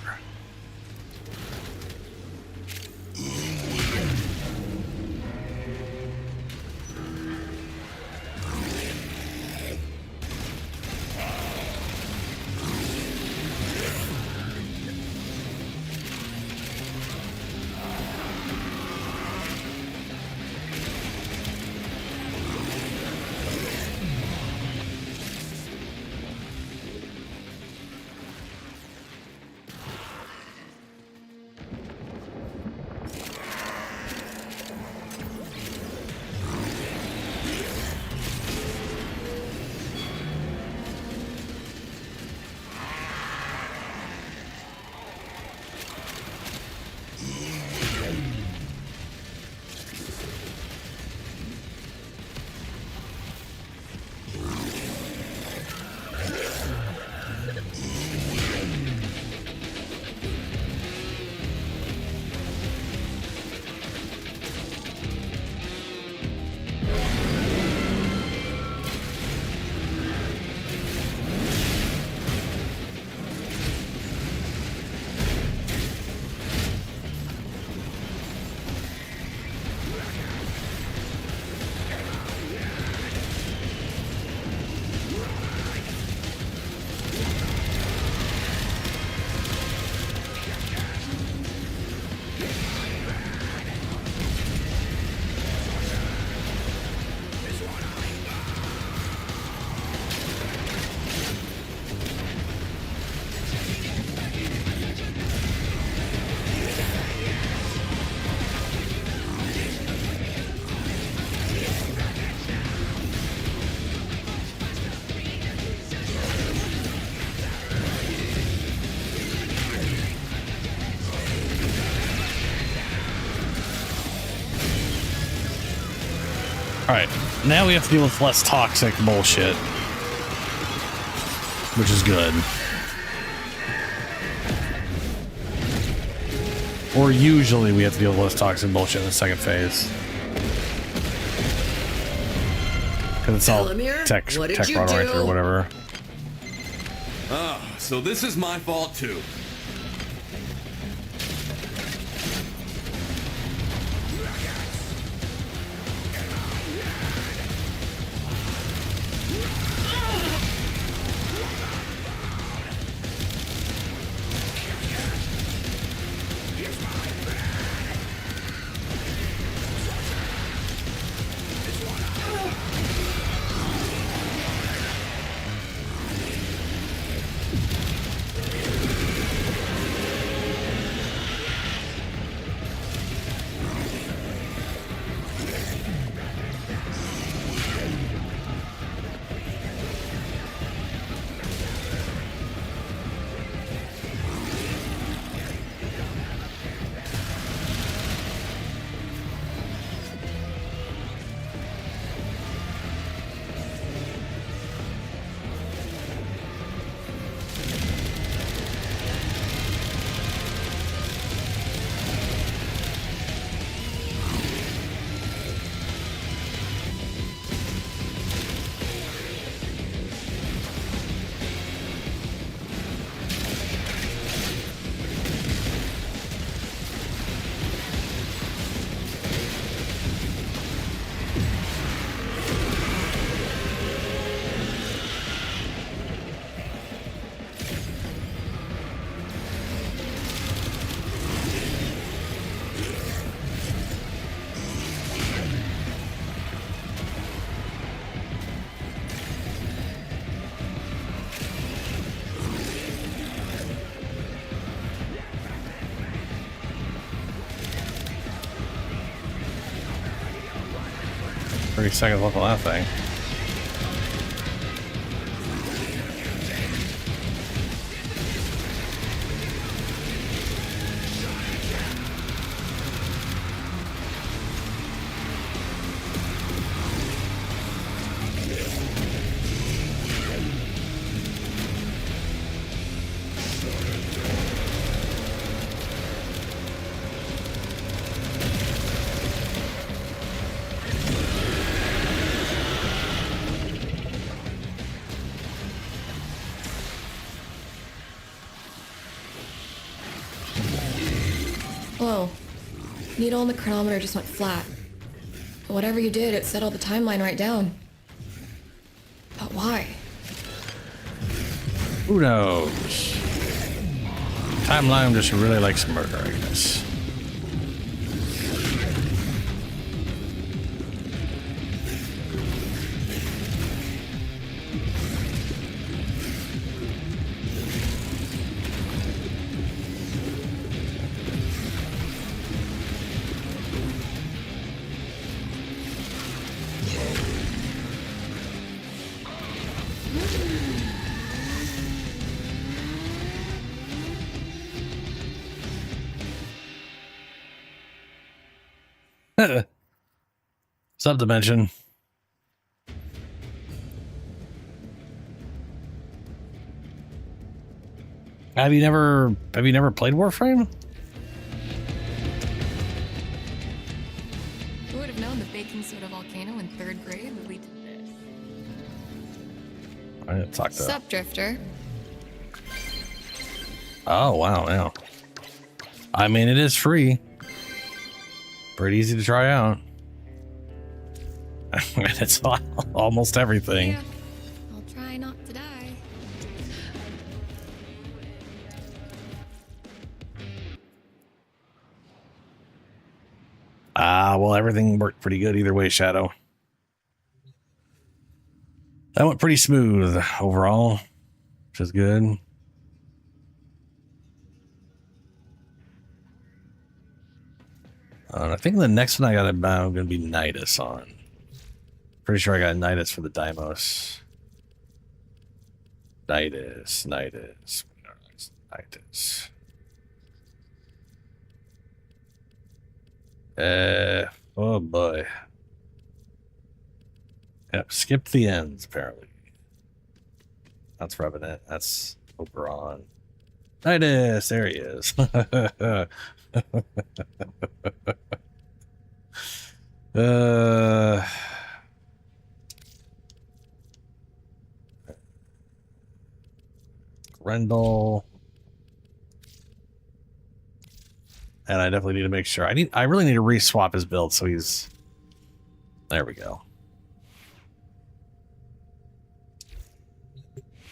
S3: Alright, now we have to deal with less toxic bullshit. Which is good. Or usually we have to deal with less toxic bullshit in the second phase. Because it's all tech brought right through, whatever.
S17: Ah, so this is my fault too.
S3: Seconds left on that thing.
S4: Whoa. Needle on the chronometer just went flat. But whatever you did, it settled the timeline right down. But why?
S3: Who knows? Timeline just really likes murder, I guess. Subdimension. Have you never played Warframe?
S4: Who would have known the baking soda volcano in 3rd grade would lead to this?
S3: I didn't talk to
S4: Sup, Drifter?
S3: Oh wow, yeah. I mean, it is free. Pretty easy to try out. It's almost everything.
S4: Yeah. I'll try not to die.
S3: Well, everything worked pretty good either way, Shadow. That went pretty smooth overall, which is good. I think the next one I got I'm going to be Nidus on. Pretty sure I got Nidus for the Deimos. Nidus. Oh boy. Yep, skip the ends, apparently. That's Revenant. That's Oberon. Titus, there he is. Grendel. And I definitely need to make sure. I really need to re-swap his build so he's... There we go.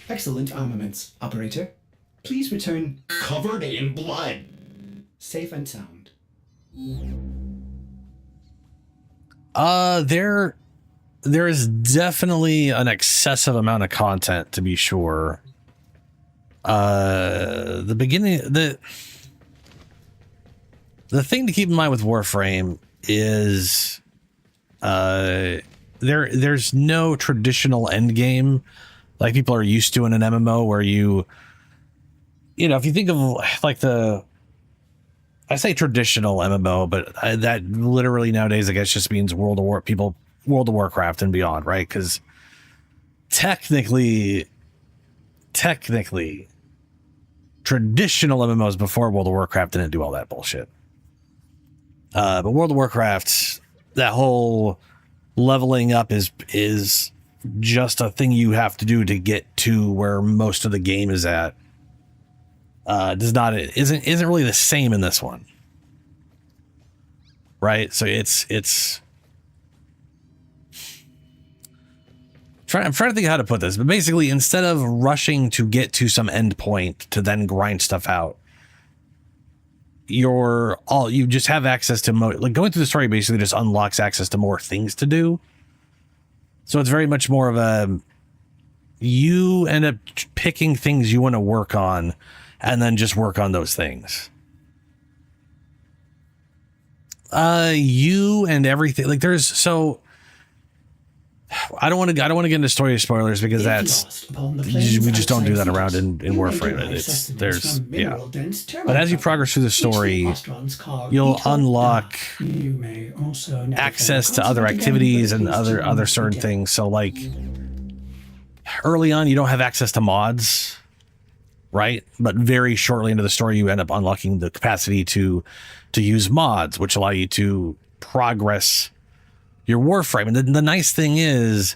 S2: Excellent armaments, operator. Please return covered in blood. Safe and sound.
S3: There is definitely an excessive amount of content, to be sure. The beginning, the thing to keep in mind with Warframe is there's no traditional end game like people are used to in an MMO where you know, if you think of like I say traditional MMO, but that literally nowadays I guess just means World of Warcraft and beyond, right? Because technically traditional MMOs before World of Warcraft didn't do all that bullshit. But World of Warcraft, that whole leveling up is just a thing you have to do to get to where most of the game is at. Isn't really the same in this one, right? So it's I'm trying to think of how to put this, but basically instead of rushing to get to some end point to then grind stuff out, you just have access to like going through the story basically just unlocks access to more things to do. So it's very much more of a, you end up picking things you want to work on and then just work on those things. You and everything, like I don't want to get into story spoilers because we just don't do that around in Warframe. But as you progress through the story, you'll unlock access to other activities and other certain things. So like early on, you don't have access to mods, right? But very shortly into the story, you end up unlocking the capacity to use mods, which allow you to progress your Warframe. And the nice thing is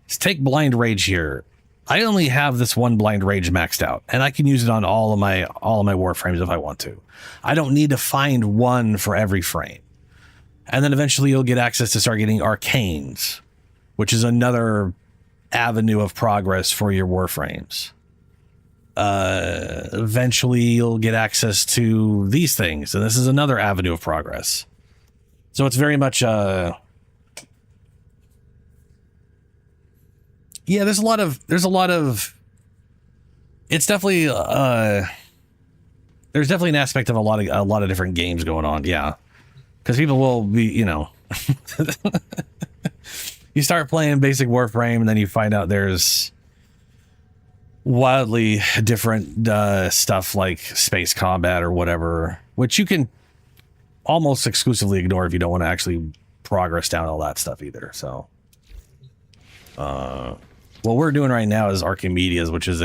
S3: take Blind Rage here. I only have this one Blind Rage maxed out, and I can use it on all of my Warframes if I want to. I don't need to find one for every frame. And then eventually you'll get access to start getting Arcanes, which is another avenue of progress for your Warframes. Eventually you'll get access to these things, and this is another avenue of progress. So it's very much yeah, there's a lot of it's definitely there's definitely an aspect of a lot of different games going on, yeah. Because people will be, you know, you start playing basic Warframe and then you find out there's wildly different stuff like space combat or whatever, which you can almost exclusively ignore if you don't want to actually progress down all that stuff either. So what we're doing right now is Archimedes, which is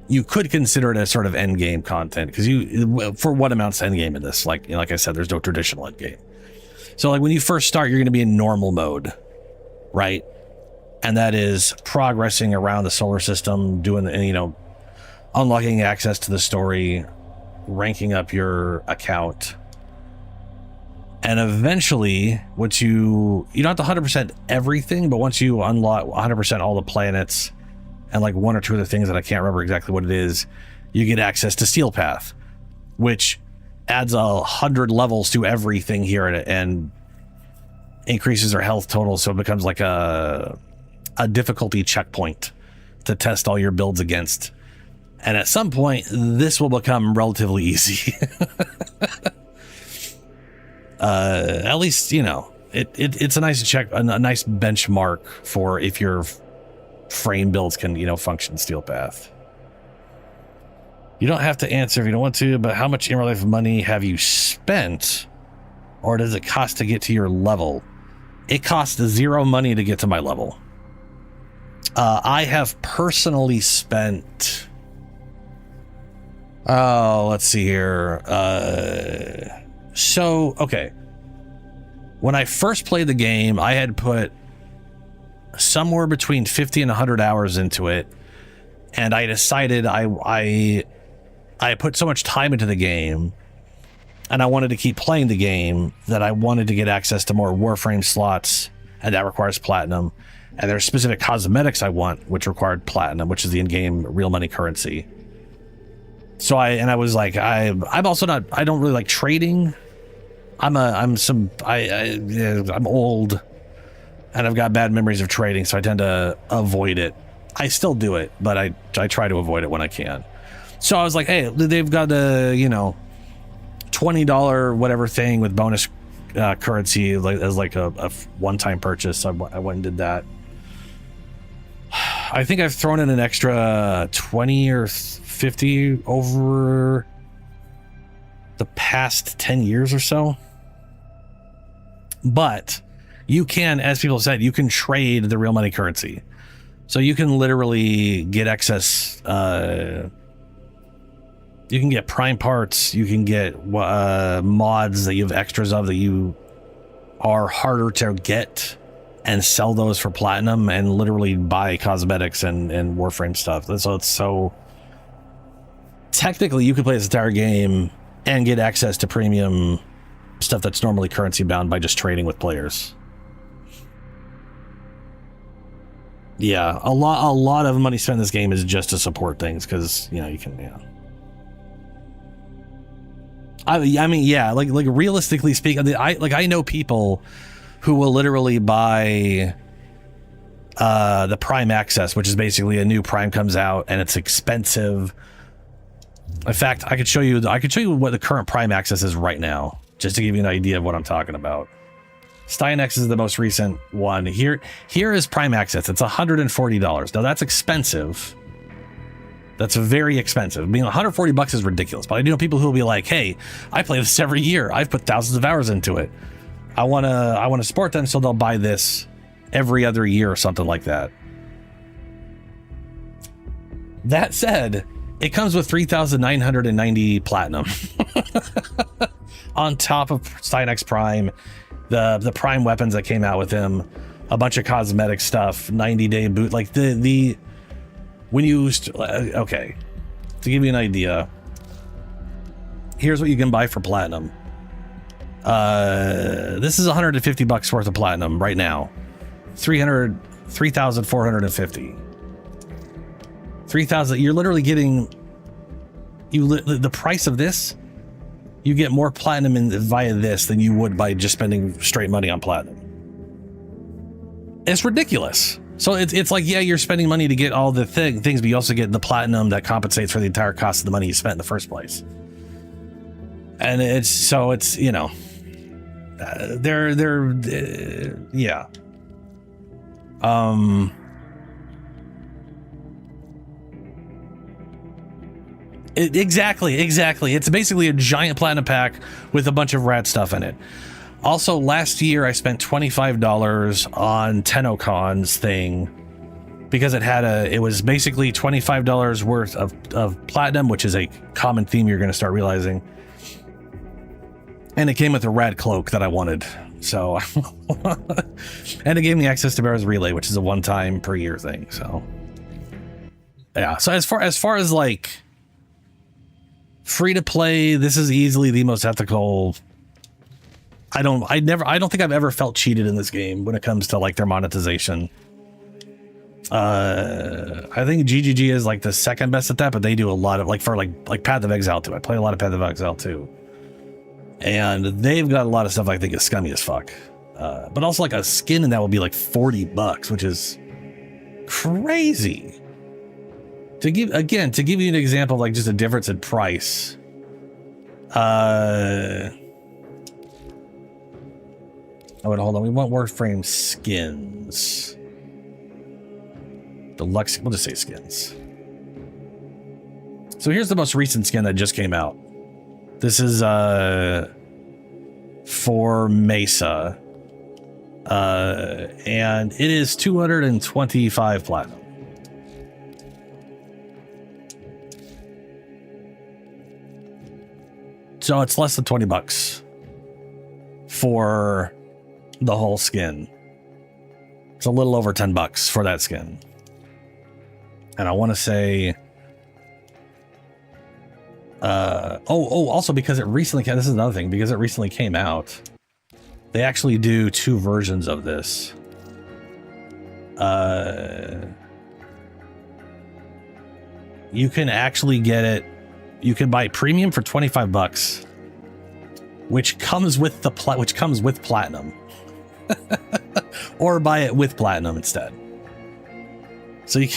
S3: you could consider it as sort of end game content, because for what amounts to end game in this, like I said, there's no traditional end game. So like when you first start, you're going to be in normal mode, right? And that is progressing around the solar system, doing, you know, unlocking access to the story, ranking up your account. And eventually, once you don't have to 100% everything, but once you unlock 100% all the planets and like one or two other things that I can't remember exactly what it is, you get access to Steel Path, which adds 100 levels to everything here and increases their health total. So it becomes like a difficulty checkpoint to test all your builds against. And at some point, this will become relatively easy. At least, you know, it's a nice check, a nice benchmark for if your frame builds can, you know, function Steel Path. You don't have to answer if you don't want to, but how much in real life money have you spent, or does it cost to get to your level? It costs 0 money to get to my level. I have personally spent... Oh, let's see here. So, okay. When I first played the game, I had put somewhere between 50 and 100 hours into it. And I decided I put so much time into the game and I wanted to keep playing the game that I wanted to get access to more Warframe slots, and that requires platinum. And there's specific cosmetics I want, which required platinum, which is the in-game real money currency. So I was like, I'm also not, I don't really like trading. I'm old and I've got bad memories of trading, so I tend to avoid it. I still do it, but I try to avoid it when I can. So I was like, hey, they've got a, $20 whatever thing with bonus currency as like a one-time purchase. So I went and did that. I think I've thrown in an extra 20 or 50 over the past 10 years or so. But you can, as people said, you can trade the real money currency. So you can literally get excess. You can get prime parts. You can get mods that you have extras of that you are harder to get, and sell those for platinum, and literally buy cosmetics and Warframe stuff. So it's so technically you could play this entire game and get access to premium stuff that's normally currency bound by just trading with players. Yeah, a lot of money spent in this game is just to support things, because you can. Yeah. I mean, yeah, like realistically speaking, I know people who will literally buy the Prime Access, which is basically a new Prime comes out and it's expensive. In fact, I could show you what the current Prime Access is right now, just to give you an idea of what I'm talking about. Stynex is the most recent one. Here is Prime Access. It's $140. Now that's expensive. That's very expensive. I mean, $140 is ridiculous, but I do know people who will be like, hey, I play this every year. I've put thousands of hours into it. I want to support them, so they'll buy this every other year or something like that. That said, it comes with 3,990 platinum on top of Stynex Prime, the Prime weapons that came out with him, a bunch of cosmetic stuff, 90-day boot, like the when you okay, to give you an idea, here's what you can buy for platinum. This is $150 worth of platinum right now. 3,450. 3,000. You're literally getting the price of this. You get more platinum via this than you would by just spending straight money on platinum. It's ridiculous. So it's like, yeah, you're spending money to get all the things, but you also get the platinum that compensates for the entire cost of the money you spent in the first place. And it's yeah. Exactly. It's basically a giant platinum pack with a bunch of rad stuff in it. Also, last year I spent $25 on TennoCon's thing because it was basically $25 worth of platinum, which is a common theme you're going to start realizing. And it came with a rad cloak that I wanted. So, and it gave me access to Bear's Relay, which is a one-time per year thing. So, yeah. So as far as like free to play, this is easily the most ethical. I don't think I've ever felt cheated in this game when it comes to like their monetization. I think GGG is like the second best at that, but they do a lot of like Path of Exile 2. I play a lot of Path of Exile 2. And they've got a lot of stuff I think is scummy as fuck. But also like a skin in that will be like $40, which is crazy. To give you an example of like just a difference in price. Hold on. We want Warframe skins. Deluxe, we'll just say skins. So here's the most recent skin that just came out. This is for Mesa. And it is 225 platinum. So it's less than $20 for the whole skin. It's a little over $10 for that skin. And I want to say, also because it recently came, this is another thing, because it recently came out, they actually do 2 versions of this. You can actually get it. You can buy premium for $25, which comes with platinum, or buy it with platinum instead. So you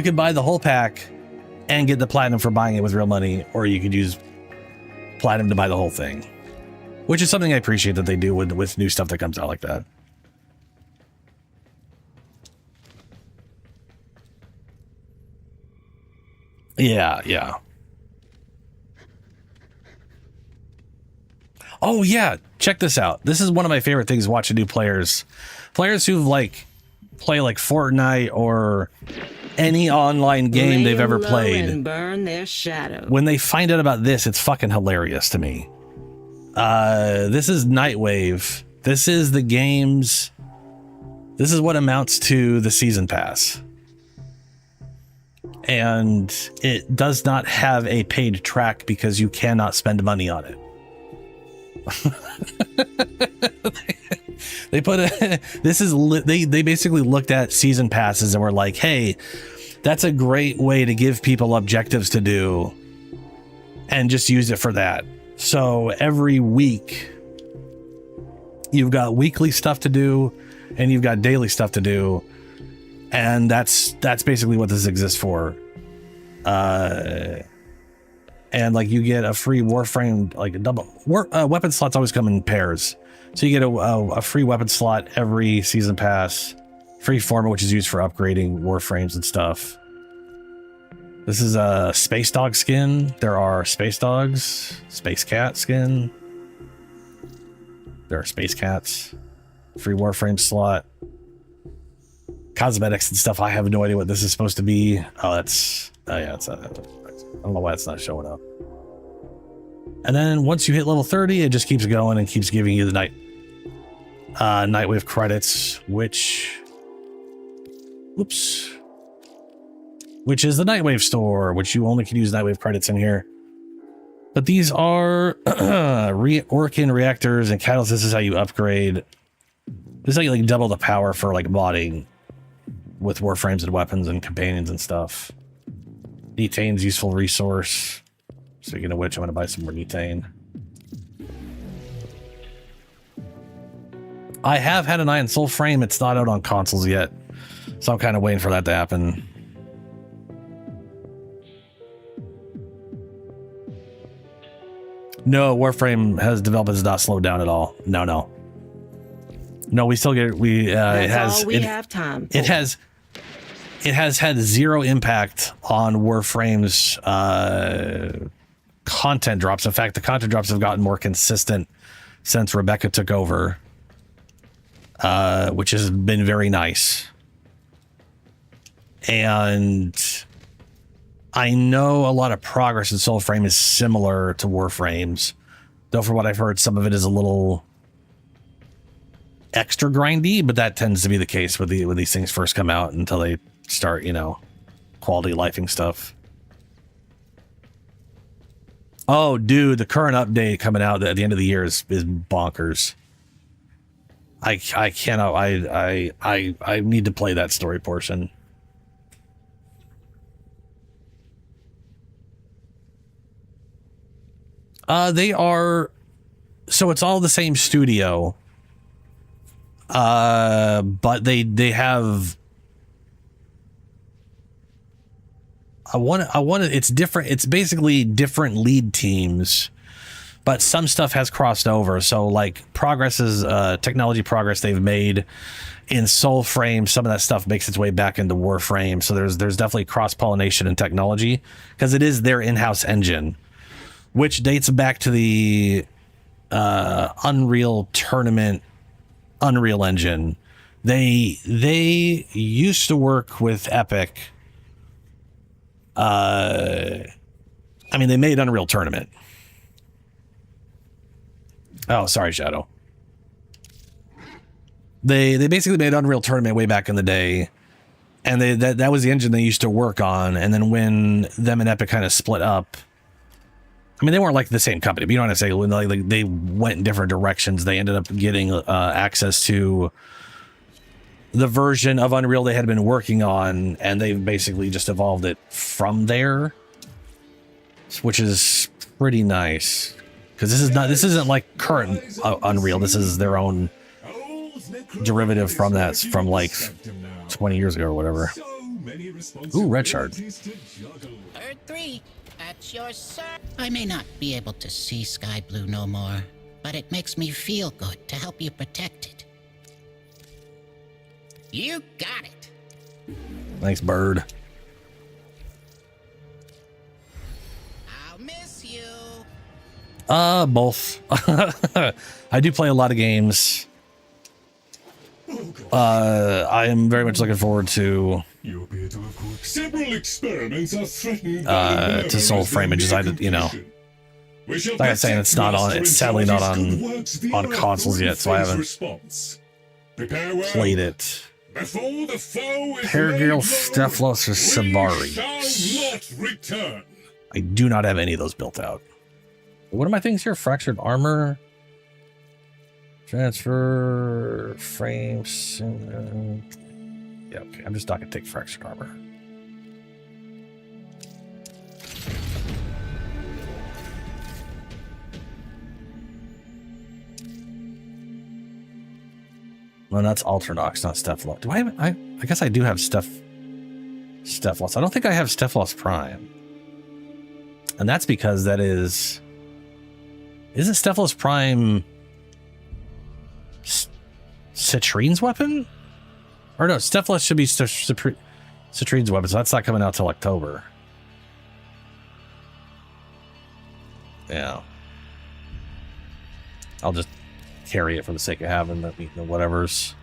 S3: can buy the whole pack and get the platinum for buying it with real money, or you could use platinum to buy the whole thing, which is something I appreciate that they do with new stuff that comes out like that. Yeah. Oh yeah, check this out. This is one of my favorite things watching new players who've play like Fortnite or any online game they've ever played.
S10: And burn their shadow.
S3: When they find out about this, it's fucking hilarious to me. This is Nightwave. This is the game's. This is what amounts to the season pass. And it does not have a paid track because you cannot spend money on it. They basically looked at season passes and were like, hey, that's a great way to give people objectives to do and just use it for that. So every week you've got weekly stuff to do and you've got daily stuff to do. And that's basically what this exists for. And you get a free Warframe, a double weapon slots always come in pairs. So you get a free weapon slot every season pass, free format, which is used for upgrading Warframes and stuff. This is a Space Dog skin. There are Space Dogs, Space Cat skin. There are Space Cats, free Warframe slot. Cosmetics and stuff. I have no idea what this is supposed to be. I don't know why it's not showing up. And then once you hit level 30, it just keeps going and keeps giving you the Nightwave credits, which is the Nightwave store, which you only can use Nightwave credits in here. But these are Orkin reactors and catalysts. This is how you upgrade. This is how you double the power for modding with Warframes and weapons and companions and stuff. Methane's useful resource. Speaking of which, I'm going to buy some more methane. I have had an eye on Soulframe. It's not out on consoles yet, so I'm kind of waiting for that to happen. No, Warframe development has not slowed down at all. No, we still get
S10: That's all we have time for.
S3: It has had zero impact on Warframe's content drops. In fact, the content drops have gotten more consistent since Rebecca took over, which has been very nice. And I know a lot of progress in Soulframe is similar to Warframe's, though from what I've heard, some of it is a little extra grindy, but that tends to be the case when these things first come out until they start, quality lifing stuff. Oh, dude, the current update coming out at the end of the year is bonkers. I cannot. I need to play that story portion. They are. So it's all the same studio. But they have. It's different. It's basically different lead teams, but some stuff has crossed over. So technology progress they've made in Soulframe, some of that stuff makes its way back into Warframe. So there's definitely cross-pollination in technology because it is their in-house engine, which dates back to the Unreal Tournament, Unreal Engine. They used to work with Epic. I mean, they made Unreal Tournament. Oh, sorry, Shadow. They basically made Unreal Tournament way back in the day, and that was the engine they used to work on. And then when them and Epic kind of split up, I mean, they weren't like the same company, but you know what I'm saying? When like they went in different directions, they ended up getting access to the version of Unreal they had been working on, and they've basically just evolved it from there, which is pretty nice. Because this isn't like current Unreal. This is their own derivative from that, from like 20 years ago or whatever. Ooh, red shard.
S18: Third 3, that's your sir. I may not be able to see Sky Blue no more, but it makes me feel good to help you protect it. You got it.
S3: Thanks, bird.
S18: I'll miss you.
S3: Both. I do play a lot of games. I am very much looking forward to
S8: several experiments are threatened
S3: to Soulframe. It just, like I'm saying, it's not on. It's sadly not on consoles yet, so I haven't played it. Paragirl, Stephalos, or Sabari. I do not have any of those built out. What are my things here? Fractured armor, transfer frames. Yeah, okay. I'm just not gonna take fractured armor. Well, that's Alternox, not Stephalos. Do I have? I guess I do have Stephalos. I don't think I have Stephalos Prime, and that's because that is. Isn't Stephalos Prime Citrine's weapon? Or no, Stephalos should be Citrine's weapon, so that's not coming out till October. Yeah. I'll just carry it for the sake of having the whatevers.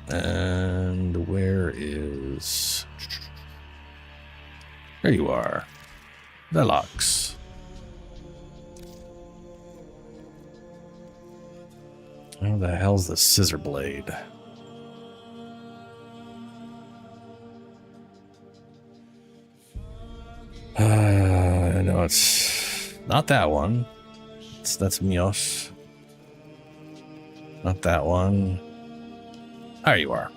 S3: And where is... There you are. Velox. Where the hell's the scissor blade? No, it's not that one. That's Mios. Not that one. There you are.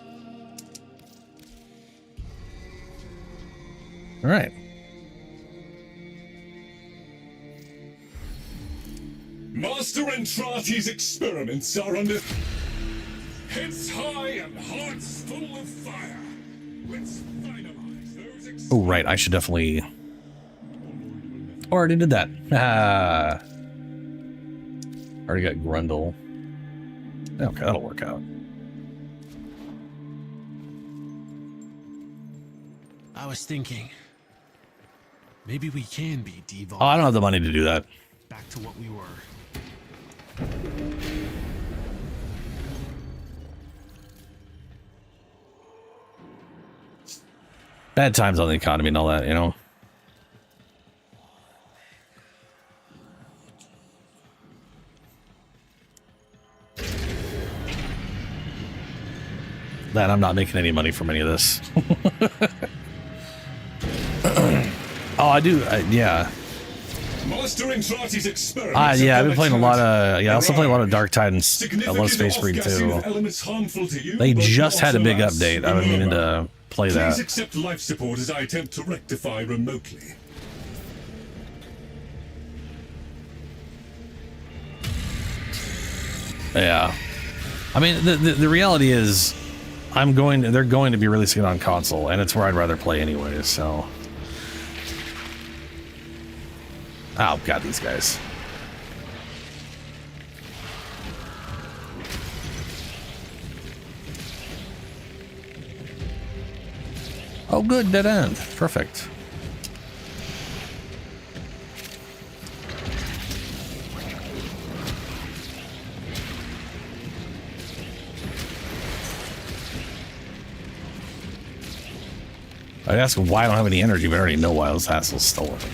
S3: All right.
S8: Master Entrati's experiments are under heads high and hearts full of fire. Let's finalize those.
S3: Oh, right. I should definitely. Already did that. Already got Grundle. Okay, that'll work out.
S19: I was thinking, maybe we can be devolved.
S3: Oh, I don't have the money to do that.
S19: Back to what we were.
S3: Bad times on the economy and all that, you know. That I'm not making any money from any of this. Oh, I do. Yeah.
S8: Master Entrati's experiments.
S3: Yeah, I've been playing a lot of. Yeah, I also play a lot of Dark Tide and a lot of Space Marine too. They just had a big update. I've been meaning to play that.
S8: Please accept life support as I attempt to rectify remotely.
S3: Yeah, I mean the reality is, they're going to be releasing it on console, and it's where I'd rather play anyways. So. Oh, God, these guys. Oh, good, dead end. Perfect. I'd ask why I don't have any energy, but I already know why those assholes stole it.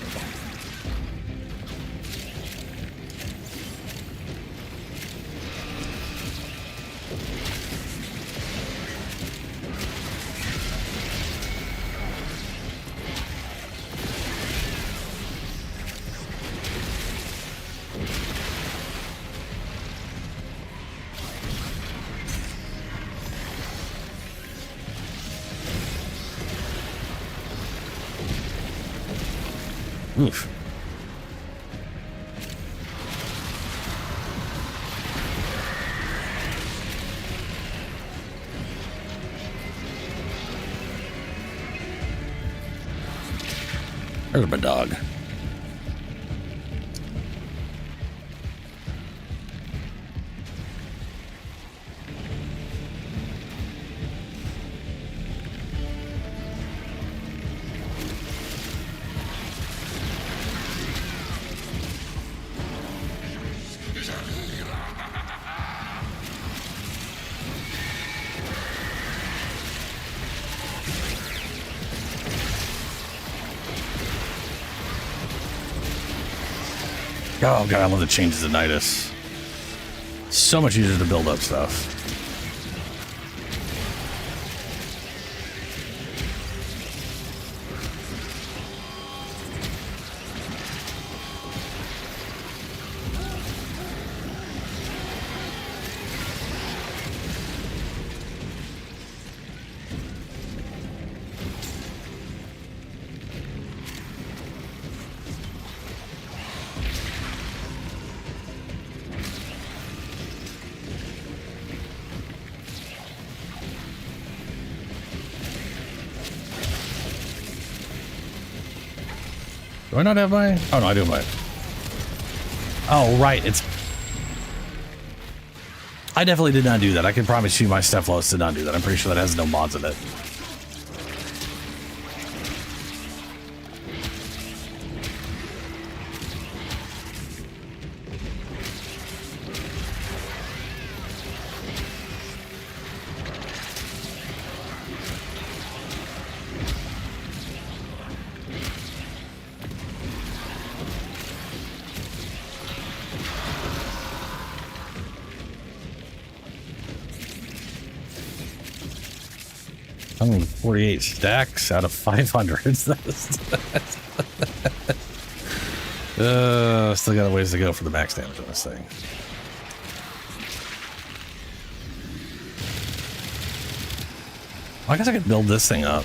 S3: Oof. There's my dog. Oh god, I love the changes to Nidus. So much easier to build up stuff. Do I not have my... Oh, no, I do have my... Oh, right, it's... I definitely did not do that. I can promise you my Stephalos did not do that. I'm pretty sure that has no mods in it. Only 48 stacks out of 500. Still got a ways to go for the max damage on this thing. I guess I could build this thing up.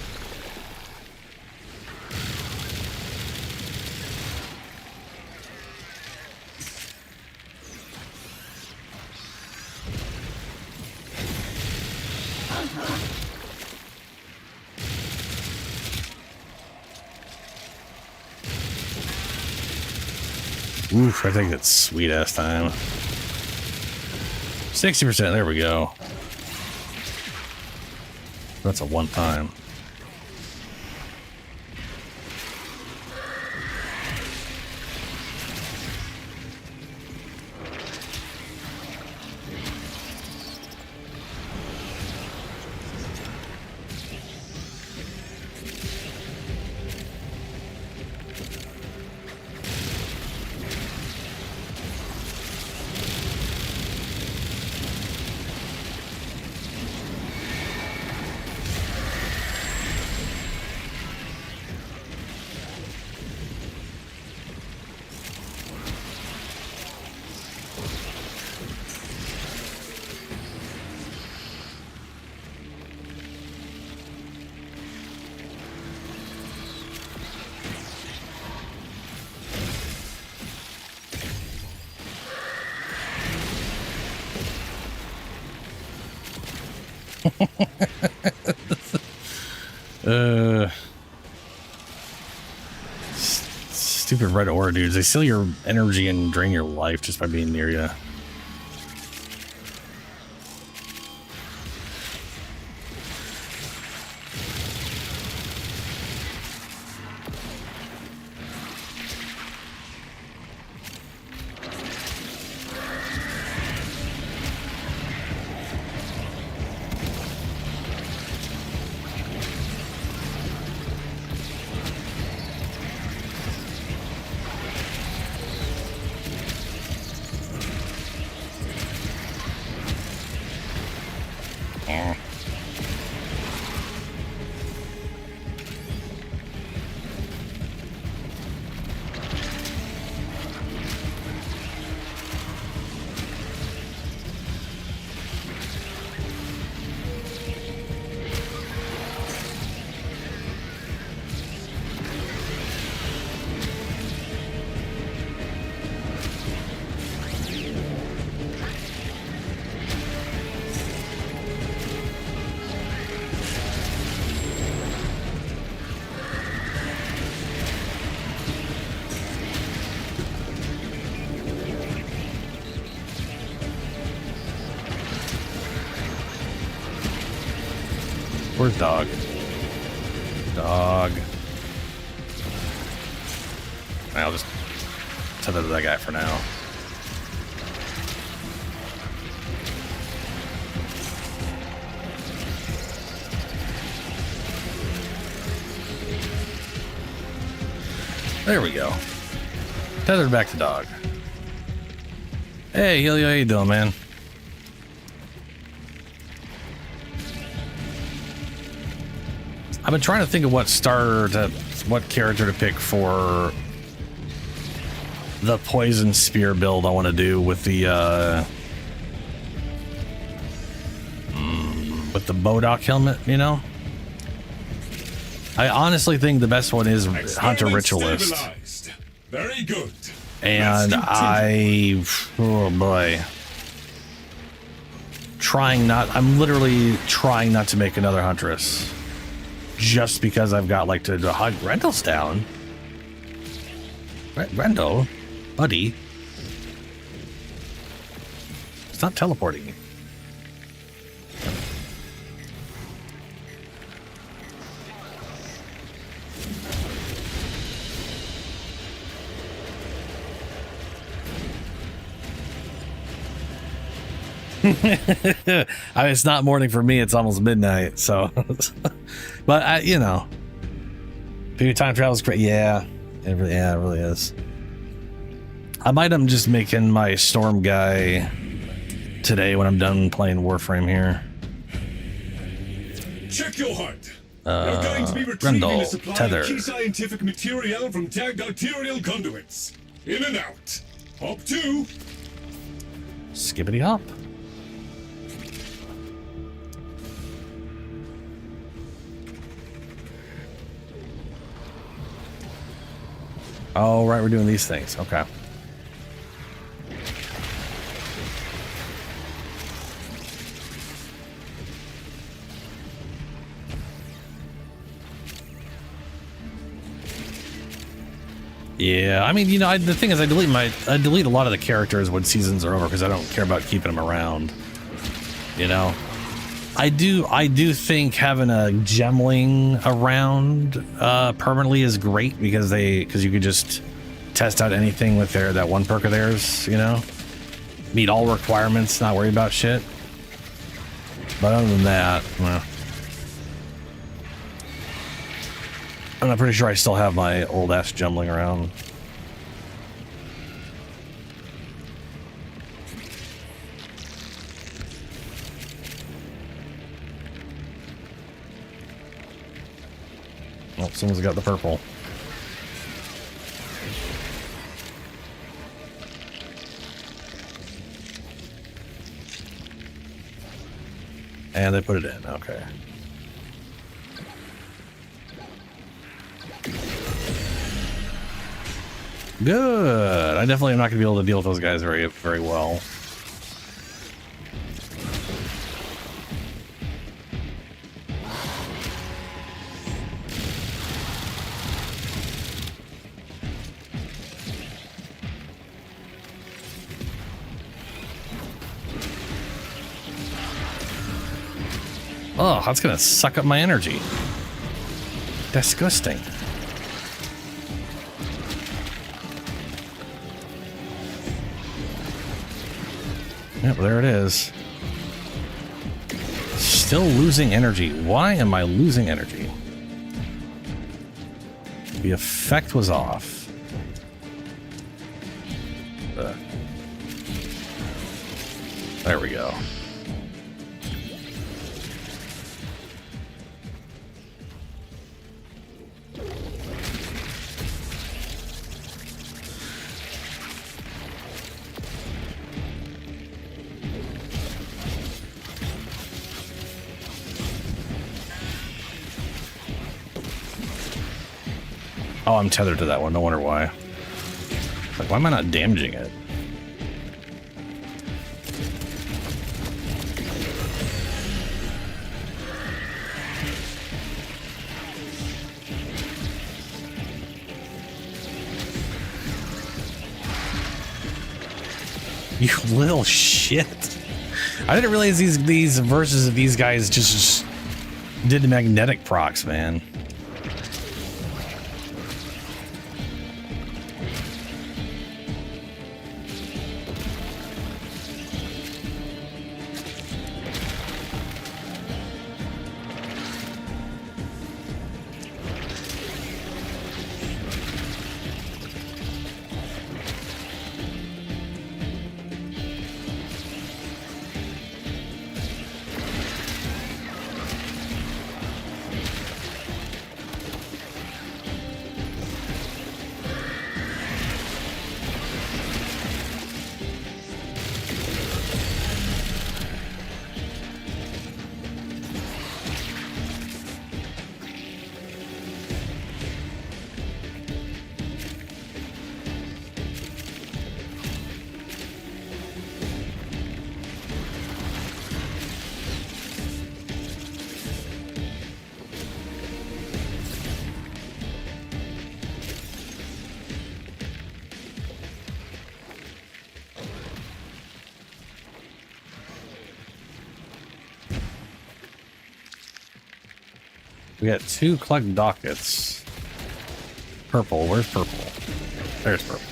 S3: Oof, I think that's sweet ass time. 60%, there we go. That's a one time. Stupid red aura dudes. They steal your energy and drain your life just by being near you. Where's dog? Dog. I'll just tether to that guy for now. There we go. Tethered back to dog. Hey, Helio, how you doing, man? I've been trying to think of what character to pick for the poison spear build I want to do with the Bodok helmet, you know? I honestly think the best one is Hunter Ritualist.
S8: Very good.
S3: And oh boy. I'm literally trying not to make another Huntress. Just because I've got like to hug Rendell's down. Rendell, buddy. Stop teleporting. I mean, it's not morning for me, it's almost midnight, so but you know, maybe time travel is great. Yeah, it really is. I might am just making my storm guy today when I'm done playing Warframe here.
S8: Check your heart. You're going to be retrieving a supply of key scientific material from tagged arterial conduits. In and out. Hop 2.
S3: Skippity hop. Oh, right, we're doing these things. Okay. Yeah, I mean, you know, the thing is, I delete a lot of the characters when seasons are over because I don't care about keeping them around. You know, I do think having a gemling around permanently is great because you could just test out anything with that one perk of theirs. You know, meet all requirements, not worry about shit. But other than that, well, I'm pretty sure I still have my old ass gemling around. Oh, someone's got the purple. And they put it in, okay. Good. I definitely am not going to be able to deal with those guys very, very well. Oh, that's going to suck up my energy. Disgusting. Yep, there it is. Still losing energy. Why am I losing energy? The effect was off. There we go. Oh, I'm tethered to that one. No wonder why. Like, why am I not damaging it? You little shit. I didn't realize these verses of these guys just Did the magnetic procs, man. We got 2 collect dockets. Purple, where's purple? There's purple.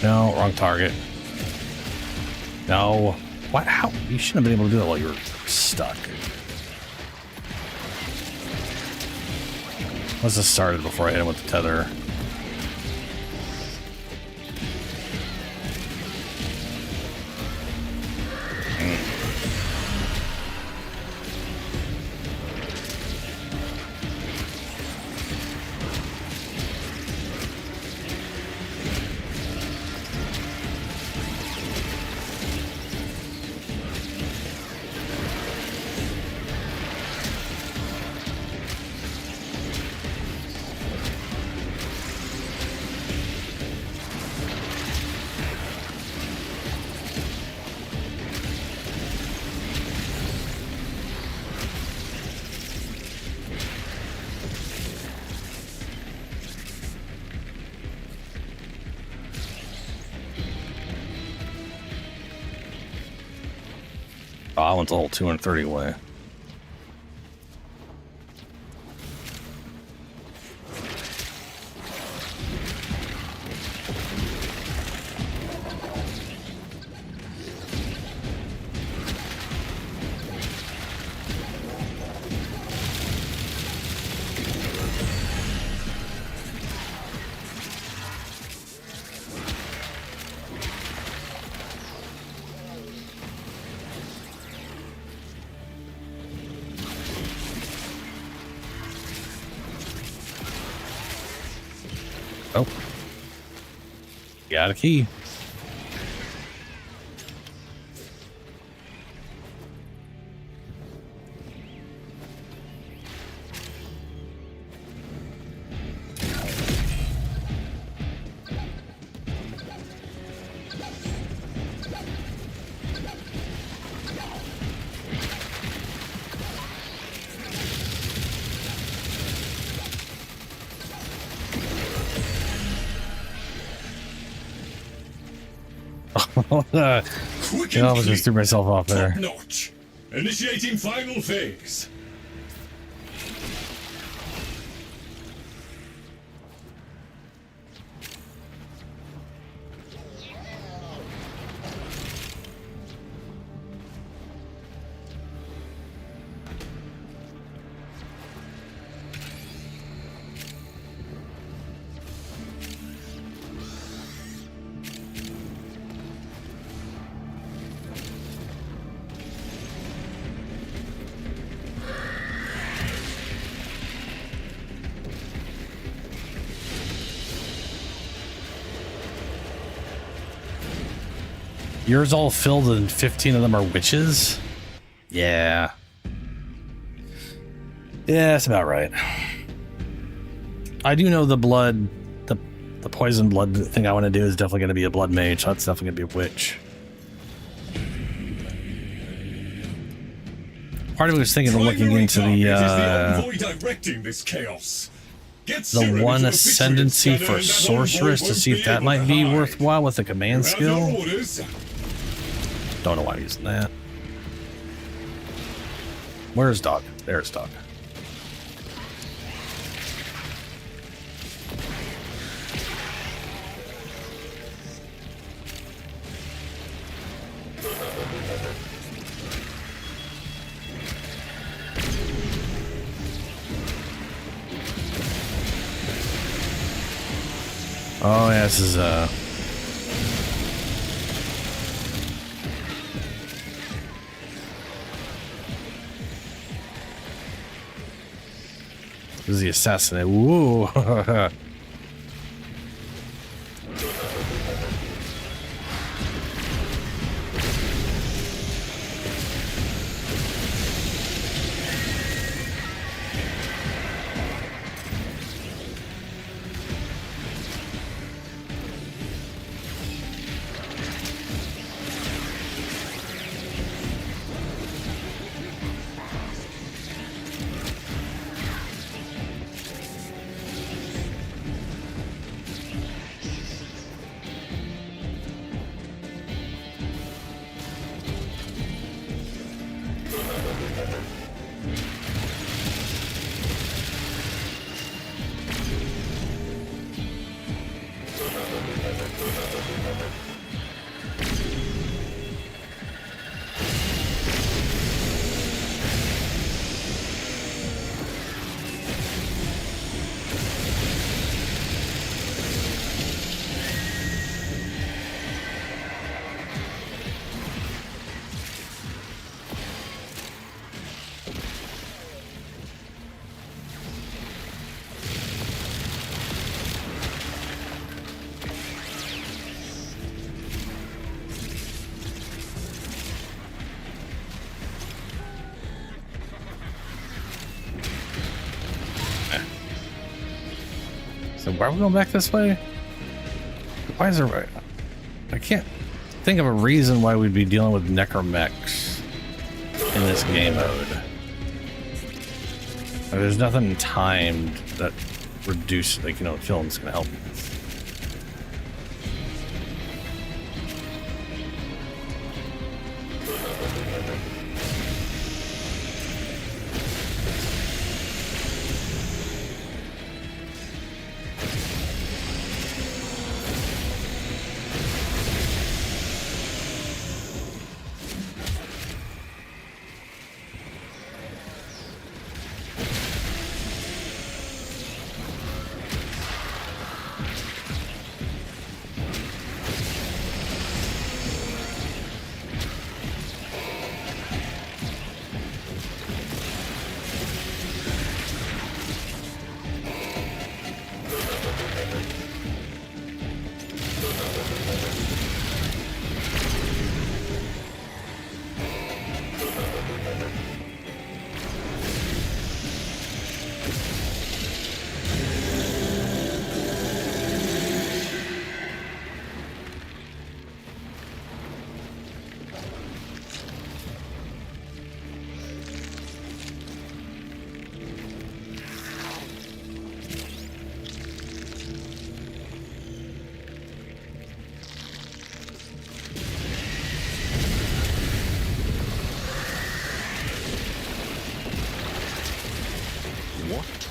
S3: No, wrong target. No. What? How? You shouldn't have been able to do that while you were stuck. Must have started before I hit him with the tether. Oh, I went the whole 230 away. Oh. Got a key. I almost just threw myself off there.
S8: Top notch. Initiating final phase.
S3: Yours all filled and 15 of them are witches? Yeah. Yeah, that's about right. I do know the blood, the poison blood thing I want to do is definitely going to be a blood mage. So that's definitely going to be a witch. Part of me was thinking of looking into
S8: envoy directing this chaos.
S3: the one ascendancy for sorceress to see if that might be worthwhile with the command skill. Don't know why I'm using that. Where's Dog? There's Dog. Oh yeah, this is this is the assassinate. Woo. So why are we going back this way? Why is there... I can't think of a reason why we'd be dealing with necromechs in this game mode. Like, there's nothing timed that reduces, like, you know, killing's gonna help.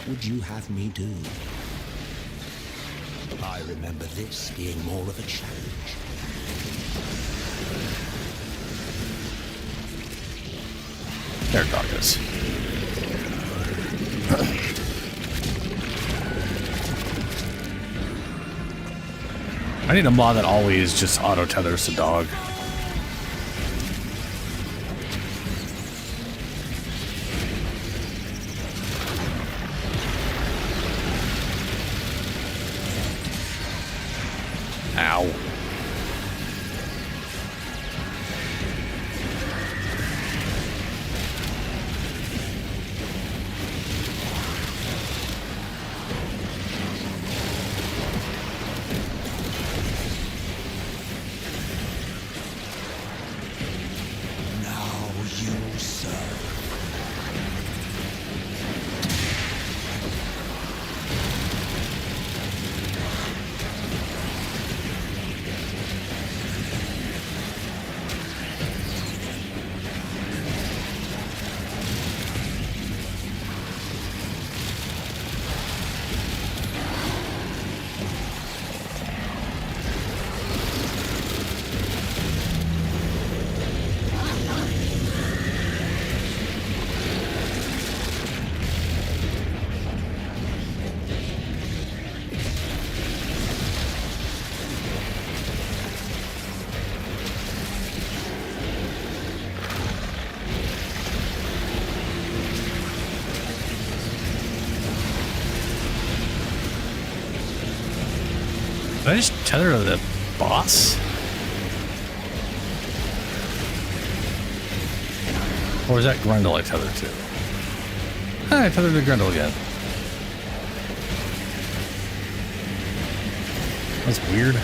S20: Would you have me do? I remember this being more of a challenge.
S3: There Dog is. I need a mod that always just auto tethers to Dog. Ow.
S20: serve.
S3: Did I just tether to the boss? Or is that Grundle I tethered to? I tethered to Grundle again. That's weird.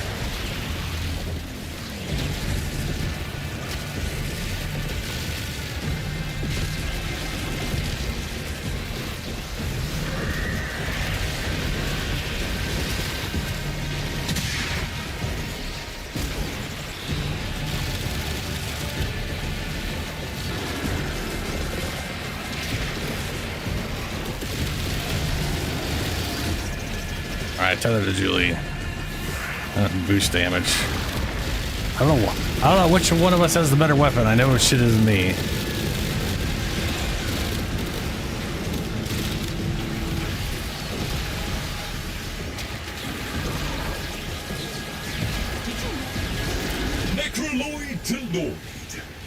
S3: Alright, tether to Julie. Boost damage. I don't know which one of us has the better weapon. I know shit is me.
S8: Necroloid to Lloyd.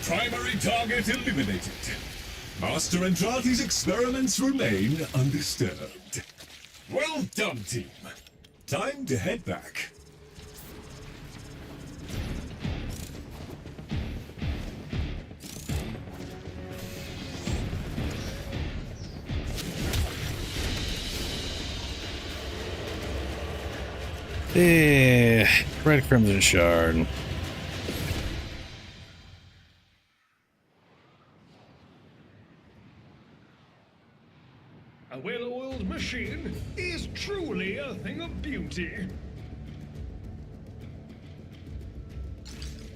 S8: Primary target eliminated. Master Entrati's experiments remain undisturbed. Well done, team. Time to head back.
S3: Red Crimson Shard.
S21: A well-oiled machine is truly a thing of beauty.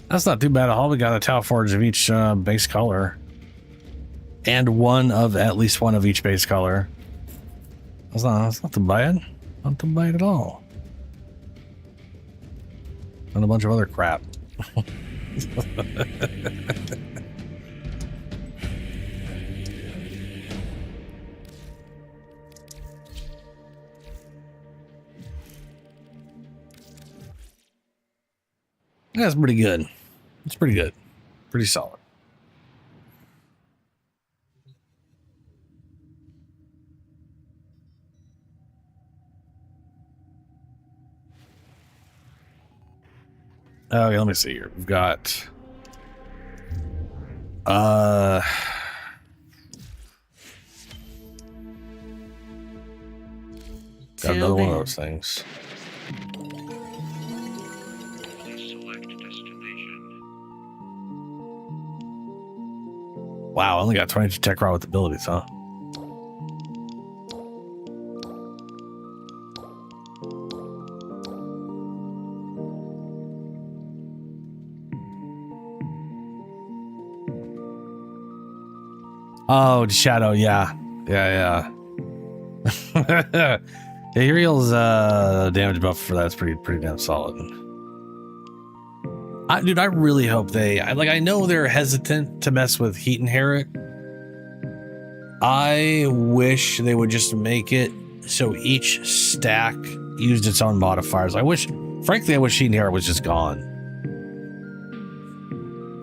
S3: That's not too bad at all. We got a Tau Forge of each base color. And one of at least one of each base color. That's not too bad. Not too bad at all. And a bunch of other crap. That's pretty good. It's pretty good. Pretty solid. Okay, let me see here. We've got got another one of those things. Wow, I only got 22 tech raw with abilities, huh? Oh, Shadow, yeah. Yeah. Yeah, Uriel's damage buff for that's pretty damn solid. Dude, I really hope I know they're hesitant to mess with Heat Inherit. I wish they would just make it so each stack used its own modifiers. Frankly, I wish Heat Inherit was just gone.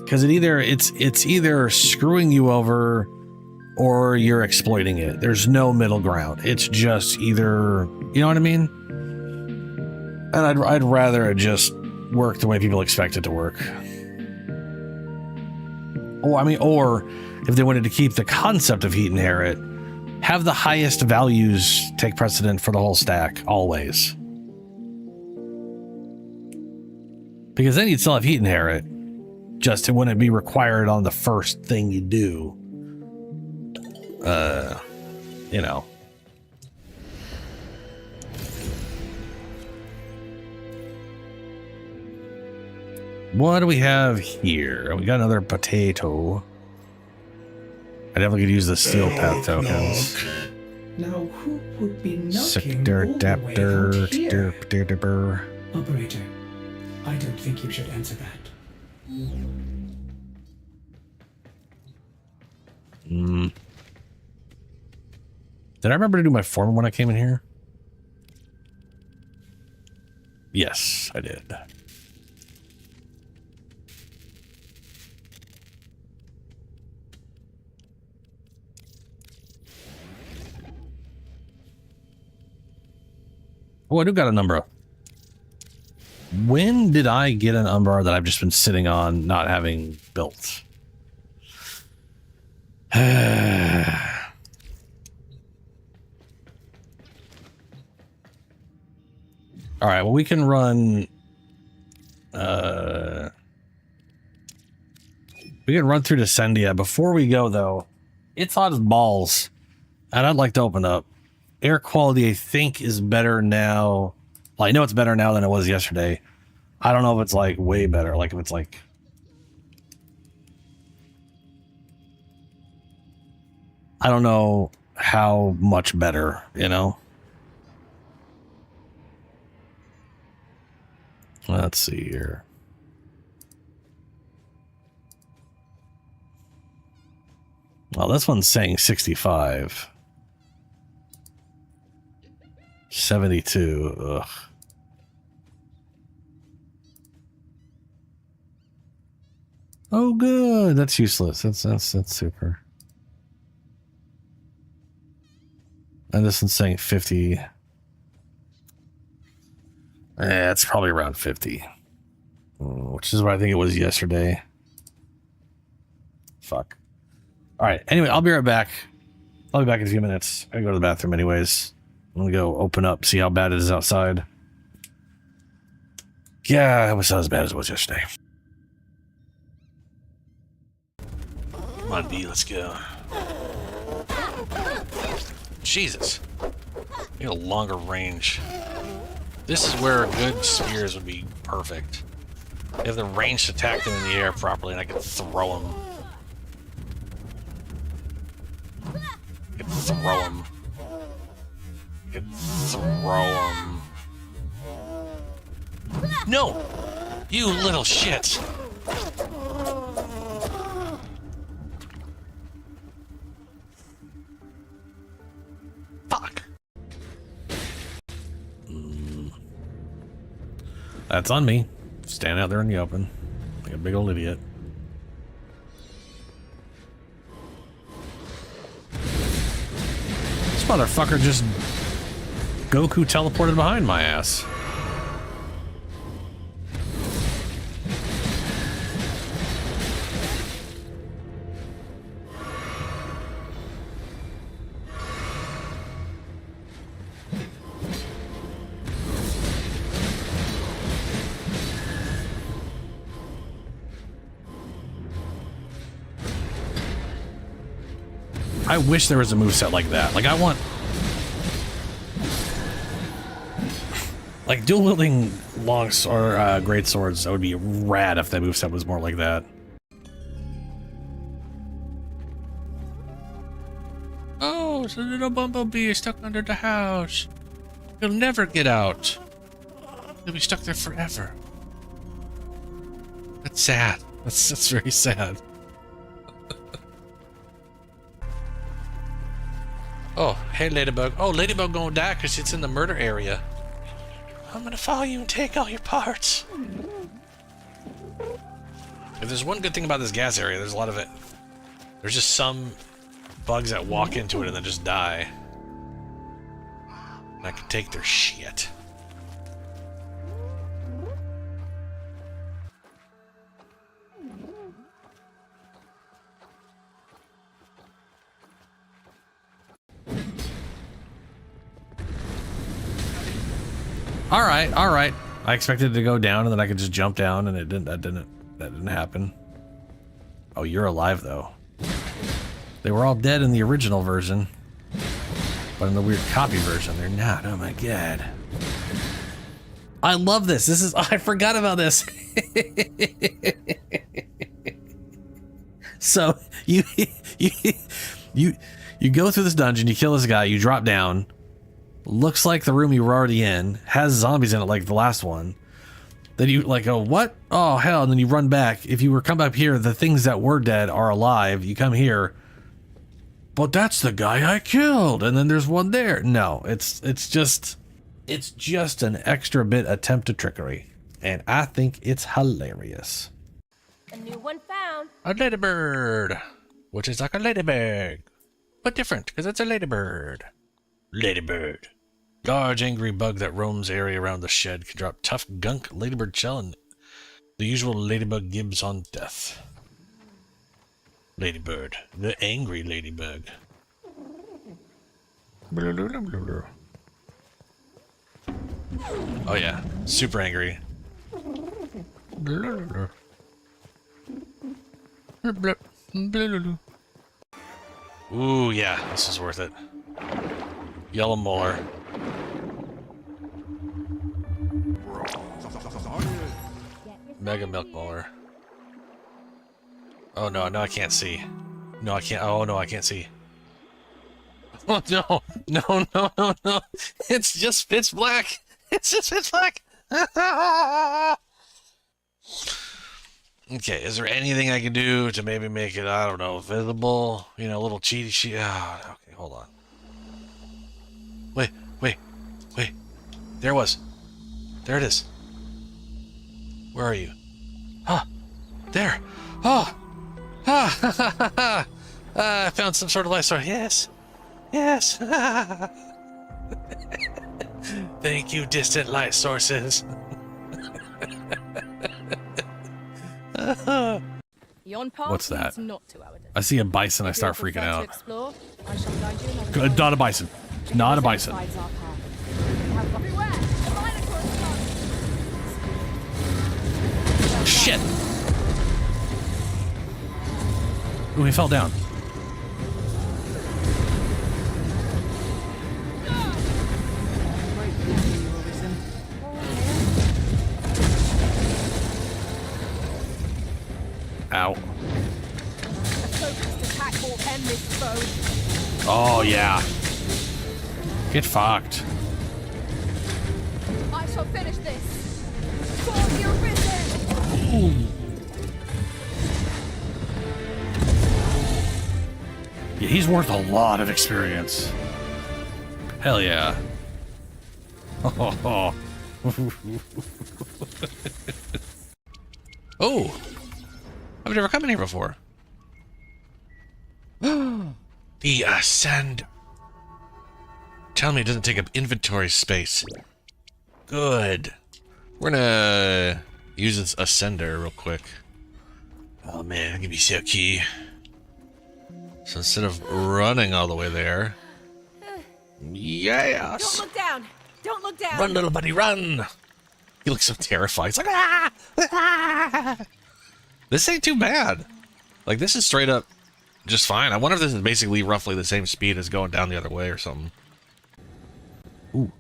S3: Because it's either screwing you over or you're exploiting it. There's no middle ground. It's just either, you know what I mean? And I'd rather it just work the way people expect it to work. Or if they wanted to keep the concept of Heat Inherit, have the highest values take precedent for the whole stack, always. Because then you'd still have Heat Inherit, just it wouldn't be required on the first thing you do. you know. What do we have here? We got another potato. I definitely could use the steel path tokens.
S2: Now, who would be knocking
S3: Sector
S2: all the way out here?
S3: Dapter.
S2: Operator, I don't think you should answer that.
S3: Did I remember to do my form when I came in here? Yes, I did. Oh, I do got a number. When did I get an umbar that I've just been sitting on, not having built? All right, well, we can run... we can run through Descendia. Before we go, though, it's hot as balls. And I'd like to open up. Air quality, I think, is better now. Well, I know it's better now than it was yesterday. I don't know if it's, like, way better. Like, if it's, like... I don't know how much better, you know? Let's see here. Well, this one's saying 65. 72. Ugh. Oh, good. That's useless. That's super. And this one's saying 50. It's probably around 50. Which is what I think it was yesterday. Fuck. Alright, anyway, I'll be right back. I'll be back in a few minutes. I gotta go to the bathroom anyways. I'm gonna go open up, see how bad it is outside. Yeah, it was not as bad as it was yesterday. Come on, B, let's go. Jesus. You got a longer range. This is where good spears would be perfect. They have the range to attack them in the air properly, and I could throw them. I could throw them. I could throw them. No! You little shit! Fuck! That's on me. Stand out there in the open. Like a big old idiot. This motherfucker just Goku teleported behind my ass. I wish there was a moveset like that. Like, I want... like, dual-wielding great swords, that would be rad if that moveset was more like that. Oh, it's a little bumblebee stuck under the house. He'll never get out. He'll be stuck there forever. That's sad. That's very sad. Oh, hey, Ladybug. Oh, Ladybug gonna die because it's in the murder area. I'm gonna follow you and take all your parts. If there's one good thing about this gas area, there's a lot of it. There's just some bugs that walk into it and then just die. And I can take their shit. All right. I expected it to go down and then I could just jump down, and it didn't. That didn't happen. Oh, you're alive though. They were all dead in the original version. But in the weird copy version, they're not. Oh my god. I love this. This is, I forgot about this. So you go through this dungeon, you kill this guy, you drop down. Looks like the room you were already in, has zombies in it like the last one. Then you like go, what? Oh hell, and then you run back. If you were come up here, the things that were dead are alive. You come here. But that's the guy I killed, and then there's one there. No, it's just an extra bit attempt at trickery, and I think it's hilarious.
S6: A new one found.
S3: A ladybird, which is like a ladybug, but different because it's a ladybird. Ladybird, large angry bug that roams area around the shed, can drop tough gunk ladybird shell, and the usual ladybug gives on death. Ladybird, the angry ladybug. Oh yeah, super angry. Ooh yeah, this is worth it. Yellow molar. Mega milk molar. Oh no, no I can't see. No I can't, oh no I can't see. Oh no, no, no, no, no. It's just pitch black. It's just pitch black. Okay, is there anything I can do to maybe make it, I don't know, visible? You know, a little cheaty sheet. Oh, okay, hold on. Wait. There it was. There it is. Where are you? Ah, there. Oh. Ah, I found some sort of life source. Yes. Yes. Thank you, distant light sources. What's that? I see a bison, I start freaking out. Not a bison. Not a bison. Shit! Ooh, he fell down. Ow. Oh, yeah. Get fucked.
S6: I shall finish this. For your risen.
S3: Yeah, he's worth a lot of experience. Hell yeah. Oh. Oh. I've never come in here before. The Ascend. Tell me it doesn't take up inventory space. Good. We're gonna use this Ascender real quick. Oh man, give me a key. So instead of running all the way there. Yes!
S6: Don't look down! Don't look down!
S3: Run, little buddy, run! He looks so terrified. He's like, ah! Ah! This ain't too bad. Like, this is straight up just fine. I wonder if this is basically roughly the same speed as going down the other way or something. Ooh.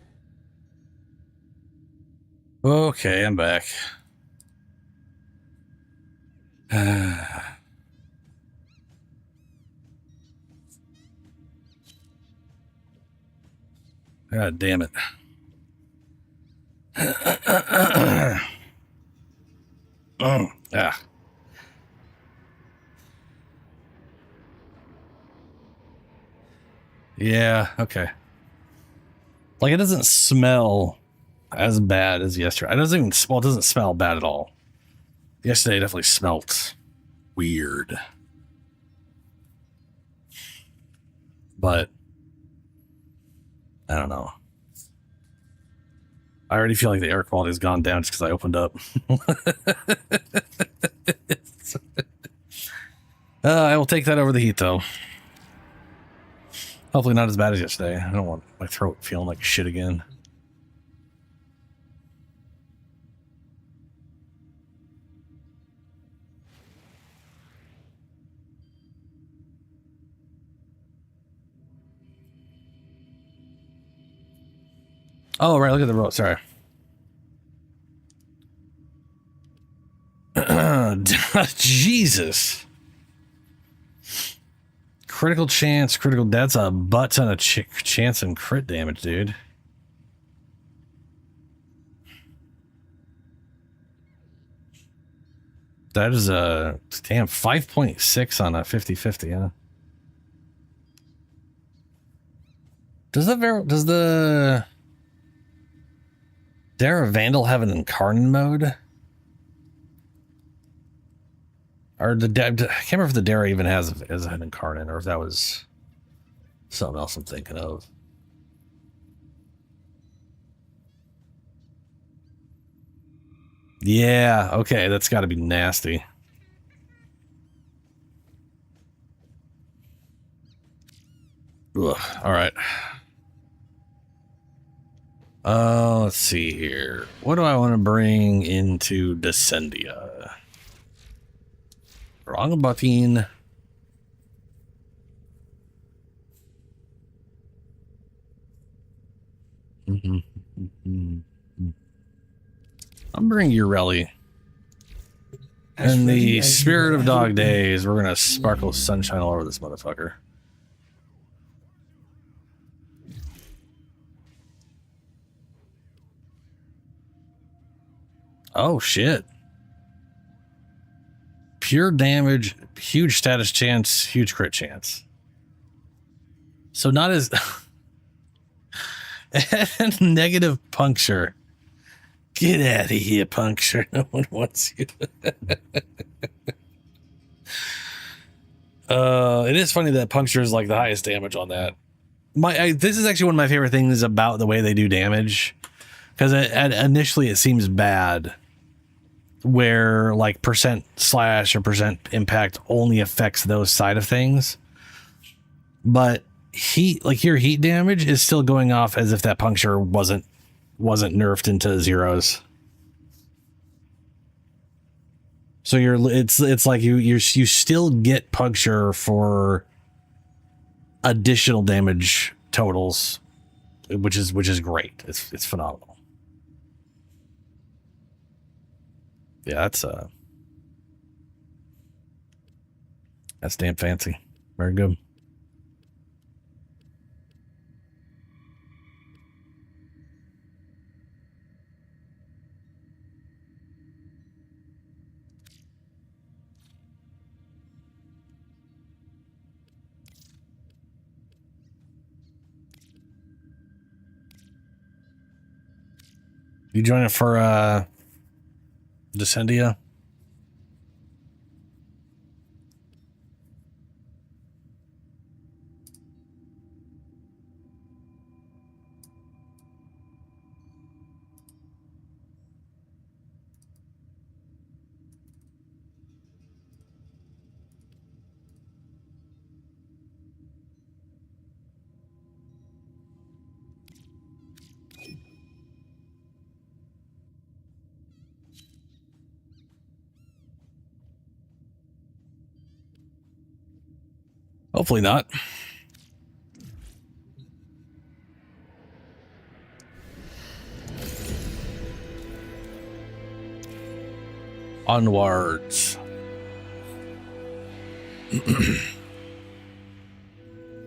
S3: Okay, I'm back. God damn it. Oh, yeah. Yeah, okay. Like, it doesn't smell as bad as yesterday. It doesn't even smell, it doesn't smell bad at all. Yesterday definitely smelt weird. But I don't know. I already feel like the air quality has gone down just because I opened up. I will take that over the heat, though. Hopefully not as bad as yesterday. I don't want my throat feeling like shit again. Oh, right. Look at the roll. Sorry. Jesus. Critical chance, critical. That's a butt ton of chance and crit damage, dude. That is a damn 5.6 on a 50-50, huh? Does the Dara Vandal have an incarnate mode? Or I can't remember if the Dara even has an incarnate, or if that was something else I'm thinking of. Yeah, okay, that's got to be nasty. Ugh, all right. Let's see here. What do I want to bring into Descendia? Wrong button. I'm bringing Urelli. In the spirit of dog days, we're gonna sparkle sunshine all over this motherfucker. Oh shit. Pure damage, huge status chance, huge crit chance. So not as and negative puncture. Get out of here, puncture. No one wants you. It is funny that puncture is like the highest damage on that. This is actually one of my favorite things about the way they do damage, because initially it seems bad, where like percent slash or percent impact only affects those side of things, but heat, like your heat damage, is still going off as if that puncture wasn't nerfed into zeros. So it's like you still get puncture for additional damage totals, which is great. It's phenomenal. Yeah, that's damn fancy. Very good. You join it for Descendia? Hopefully not. Onwards.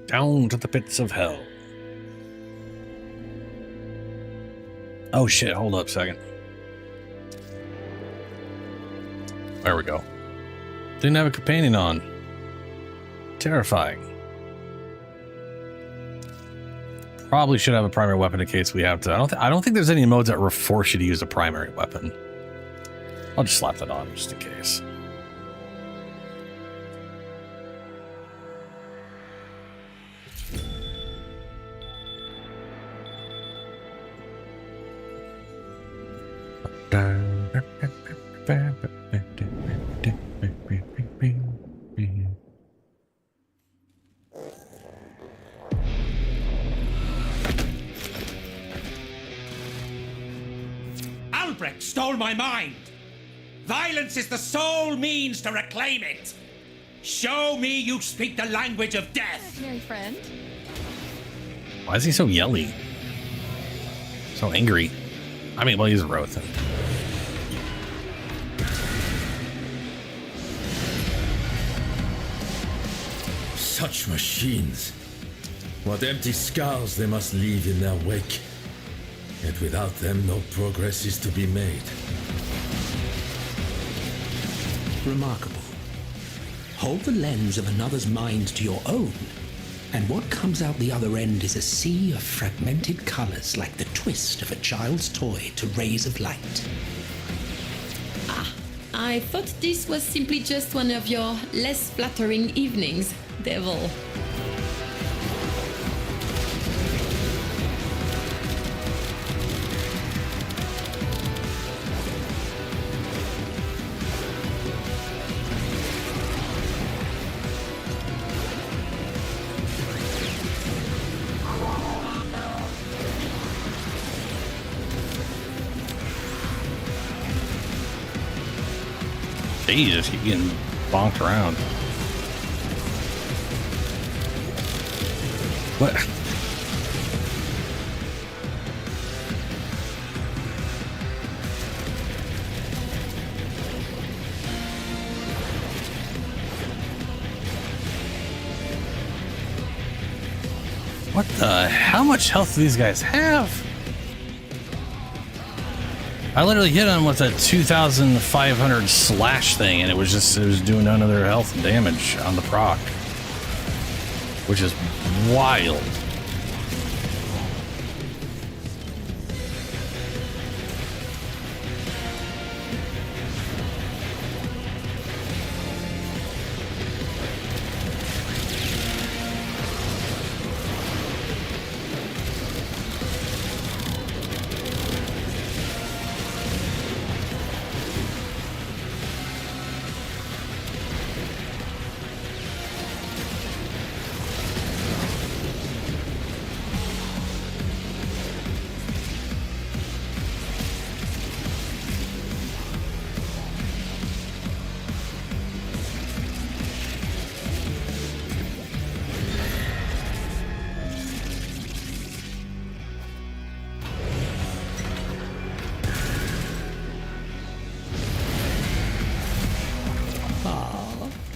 S3: Down to the pits of hell. Oh shit, hold up a second. There we go. Didn't have a companion on. Terrifying. Probably should have a primary weapon in case we have to. I don't think there's any modes that force you to use a primary weapon. I'll just slap that on just in case.
S9: Albrecht stole my mind. Violence is the sole means to reclaim it. Show me you speak the language of death.
S4: Merry friend.
S3: Why is he so yelly? So angry. I mean, well, he's a Roth.
S1: Such machines. What empty skulls they must leave in their wake. Yet without them, no progress is to be made.
S20: Remarkable. Hold the lens of another's mind to your own, and what comes out the other end is a sea of fragmented colors like the twist of a child's toy to rays of light.
S22: I thought this was simply just one of your less flattering evenings, devil.
S3: Jesus, keep getting bonked around. What? What the? How much health do these guys have? I literally hit him with a 2,500 slash thing, and it was doing none of their health damage on the proc, which is wild.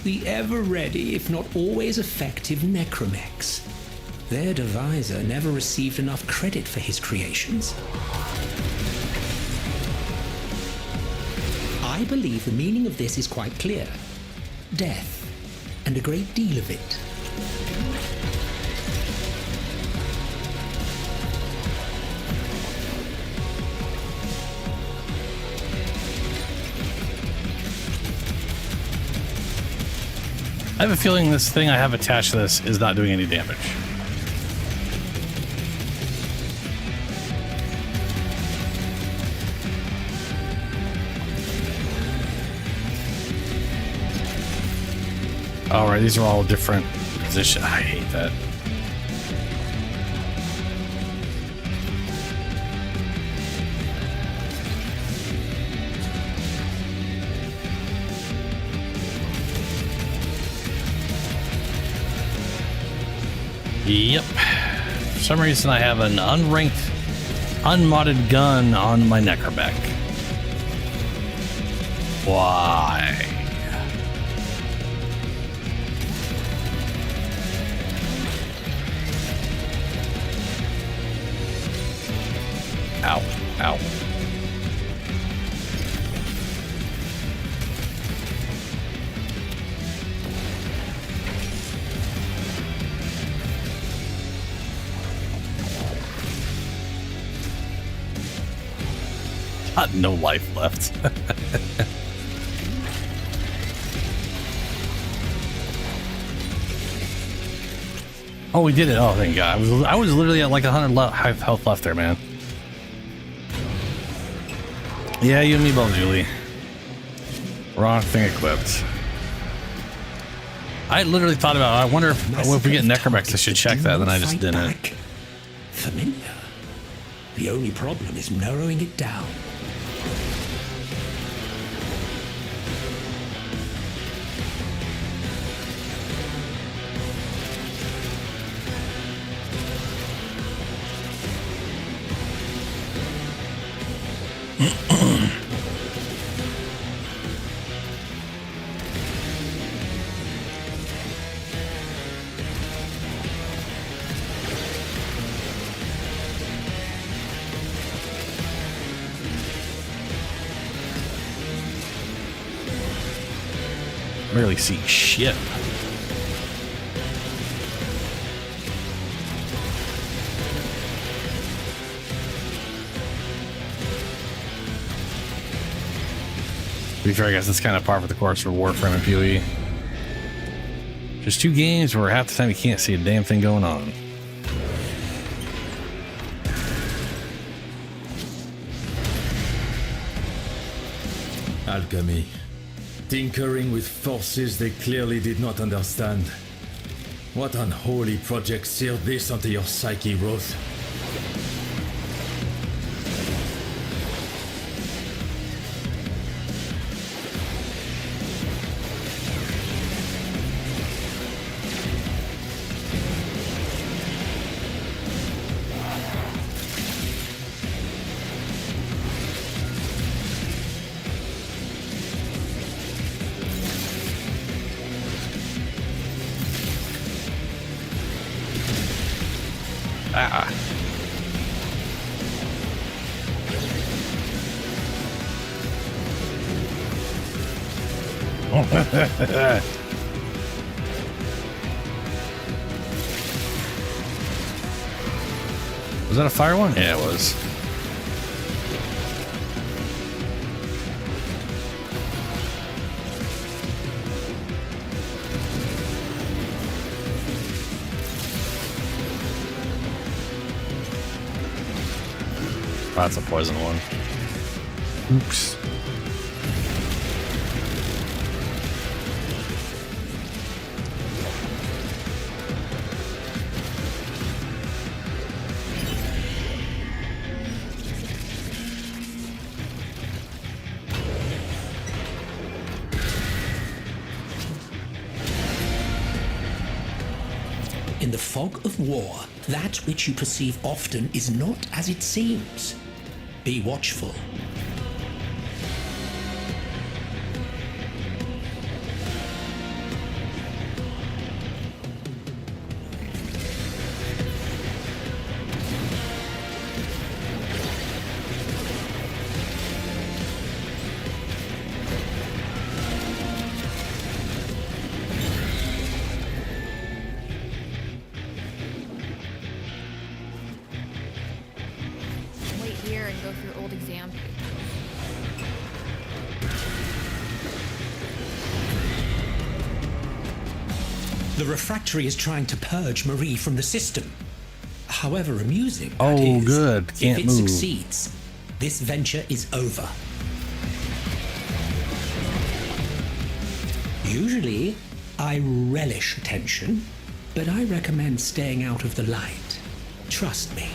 S20: The ever-ready, if not always effective, Necromechs. Their deviser never received enough credit for his creations. I believe the meaning of this is quite clear. Death, and a great deal of it.
S3: I have a feeling this thing I have attached to this is not doing any damage. All right, these are all different positions. I hate that. Yep. For some reason, I have an unranked, unmodded gun on my Necromech. Why? Ow. Ow. Got no life left. Oh, we did it. Oh, thank God. I was literally at like 100 health left there, man. Yeah, you and me both, Julie. Wrong thing equipped. I literally thought about it. I wonder if we get Necromechs, I should check that, and then I just didn't.
S20: Familiar. The only problem is narrowing it down.
S3: Barely see shit. To be fair, I guess that's kind of par for the course for Warframe and PoE. Just 2 games where half the time you can't see a damn thing going on.
S1: Alchemy. Tinkering with forces they clearly did not understand. What unholy project sealed this onto your psyche, Rose?
S3: Was that a fire one? Yeah, it was. Oh, that's a poison one. Oops.
S20: In the fog of war, that which you perceive often is not as it seems. Be watchful.
S4: Wait here and go through old exam papers.
S20: The refractory is trying to purge Marie from the system. However amusing that
S3: Oh,
S20: is,
S3: good. Can't
S20: if it
S3: move.
S20: succeeds, this venture is over. Usually, I relish attention, but I recommend staying out of the light. Trust me.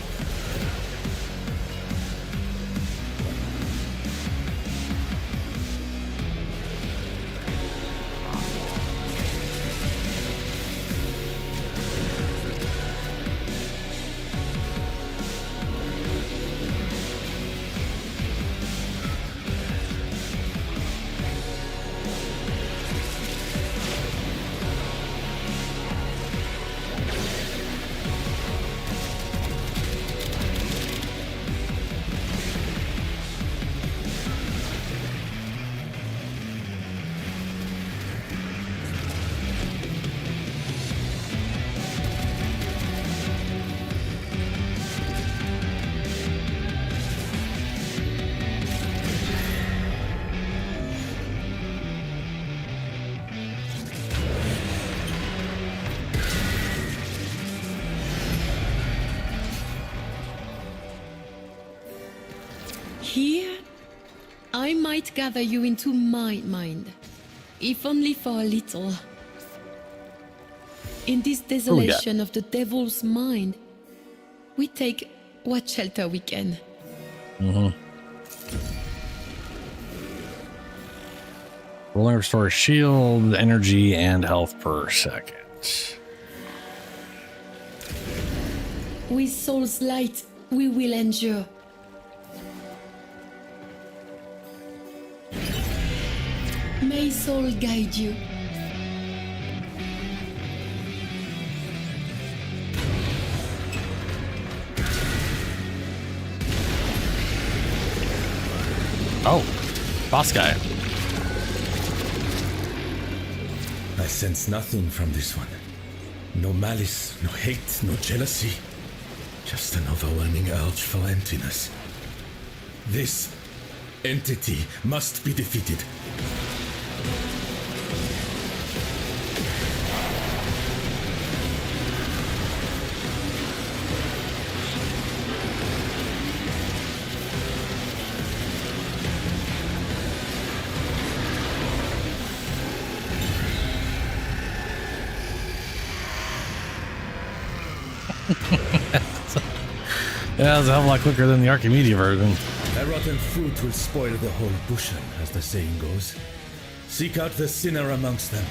S22: Here, I might gather you into my mind, if only for a little. In this desolation of the devil's mind, we take what shelter we can.
S3: Rolling restores shield, energy, and health per second.
S22: With soul's light, we will endure. May soul guide you.
S3: Oh, boss guy.
S1: I sense nothing from this one. No malice, no hate, no jealousy. Just an overwhelming urge for emptiness. This entity must be defeated.
S3: Yeah, it's a hell of a lot quicker than the Archimedia version.
S1: A rotten fruit will spoil the whole bushel, as the saying goes. Seek out the sinner amongst them.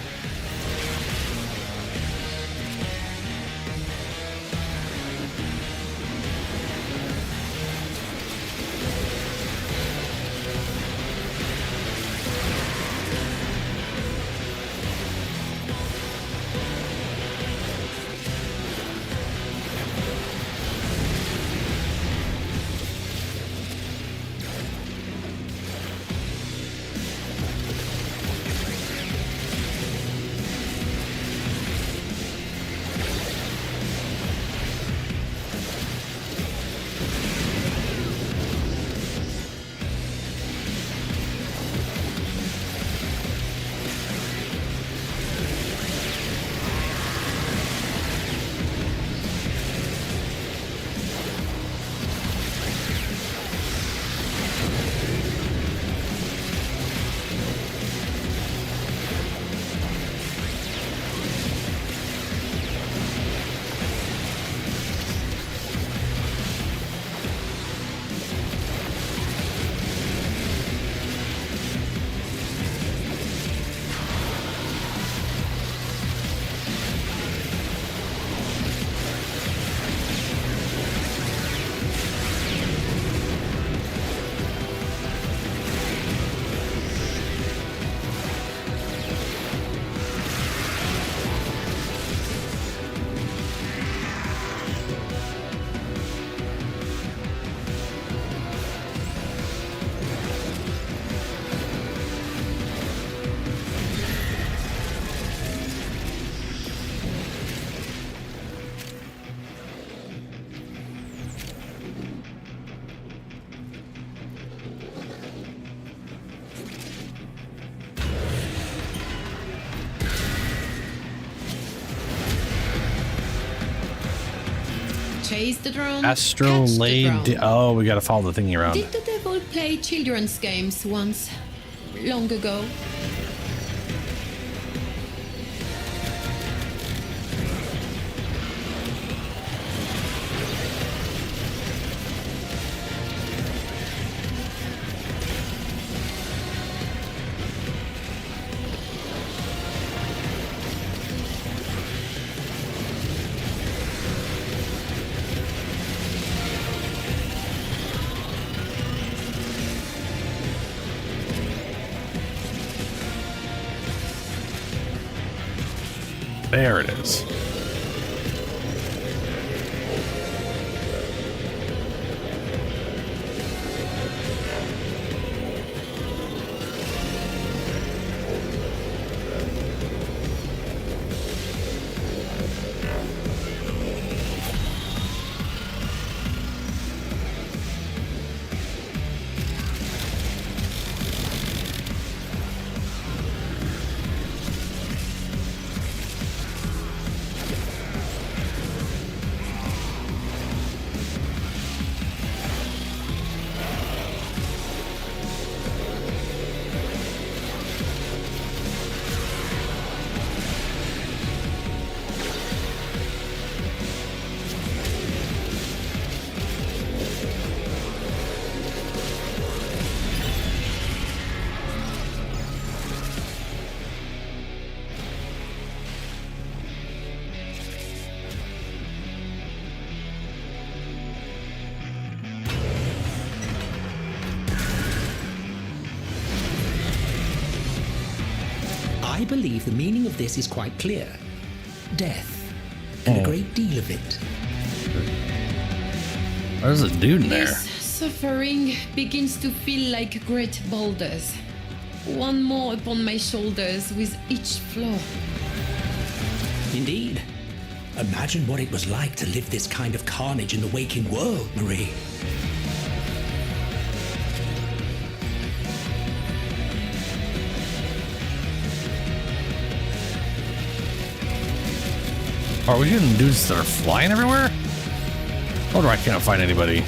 S22: Chase the drone.
S3: Astrolabe. Oh, we gotta follow the thingy around.
S22: Did the devil play children's games once, long ago?
S3: There it is.
S20: I believe the meaning of this is quite clear. Death, and a great deal of it.
S3: There's a dude in there.
S22: This suffering begins to feel like great boulders. One more upon my shoulders with each floor.
S20: Indeed. Imagine what it was like to live this kind of carnage in the waking world, Marie.
S3: Are we getting dudes that are flying everywhere? Or I can't find anybody?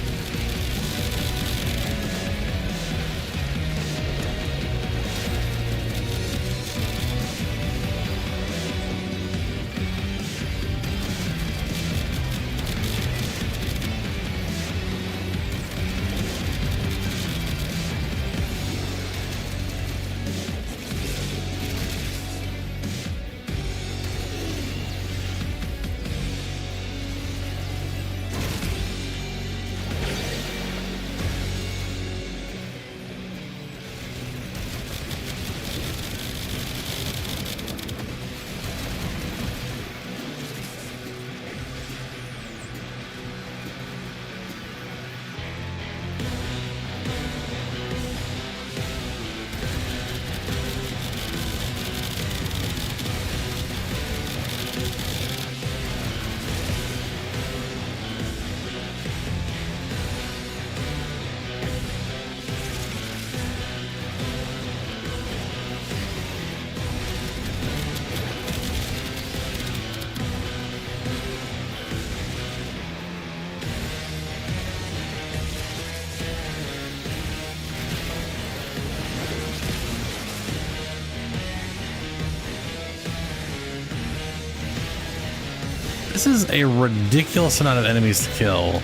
S3: This is a ridiculous amount of enemies to kill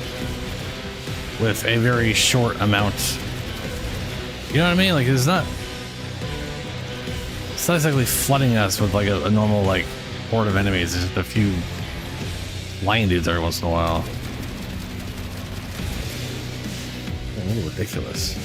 S3: with a very short amount. You know what I mean? Like, it's not exactly flooding us with like a normal like horde of enemies. It's just a few lion dudes every once in a while. A little ridiculous.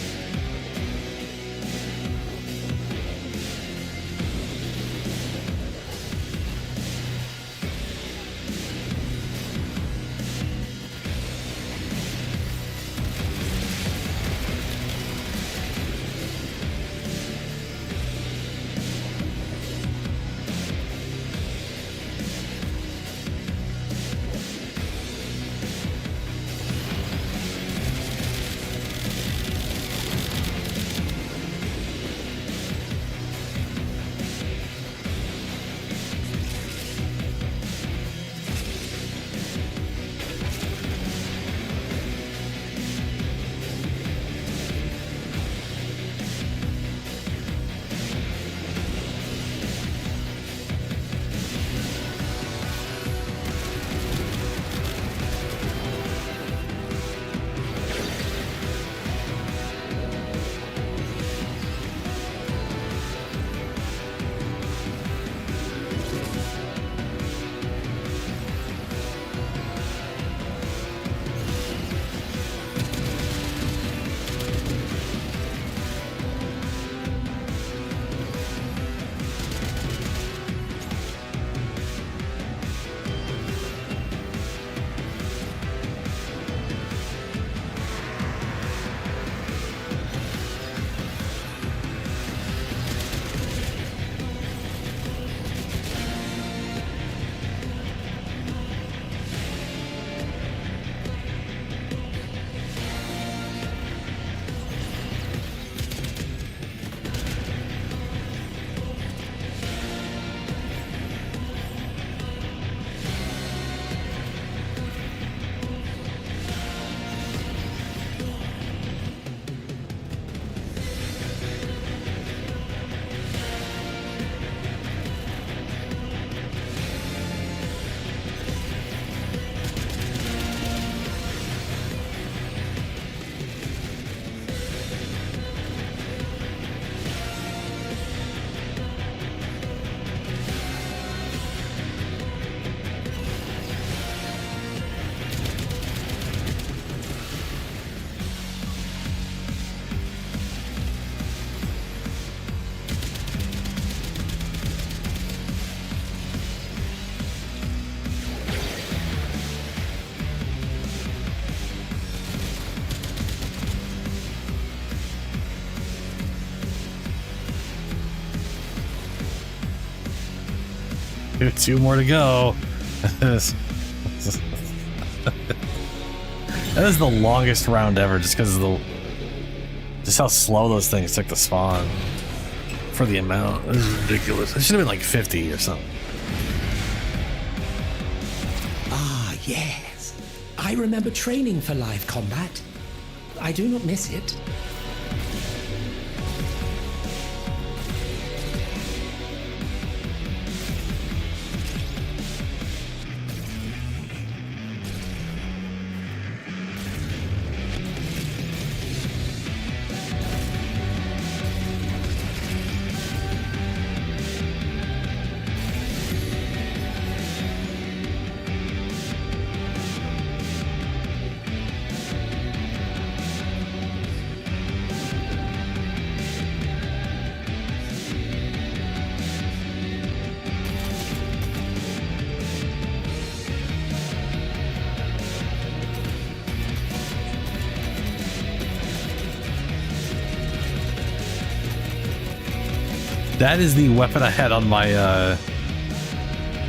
S3: 2 more to go. That is the longest round ever, just because of just how slow those things took to spawn for the amount. This is ridiculous. It should have been like 50 or something.
S20: Ah, yes. I remember training for live combat. I do not miss it.
S3: That is the weapon I had on my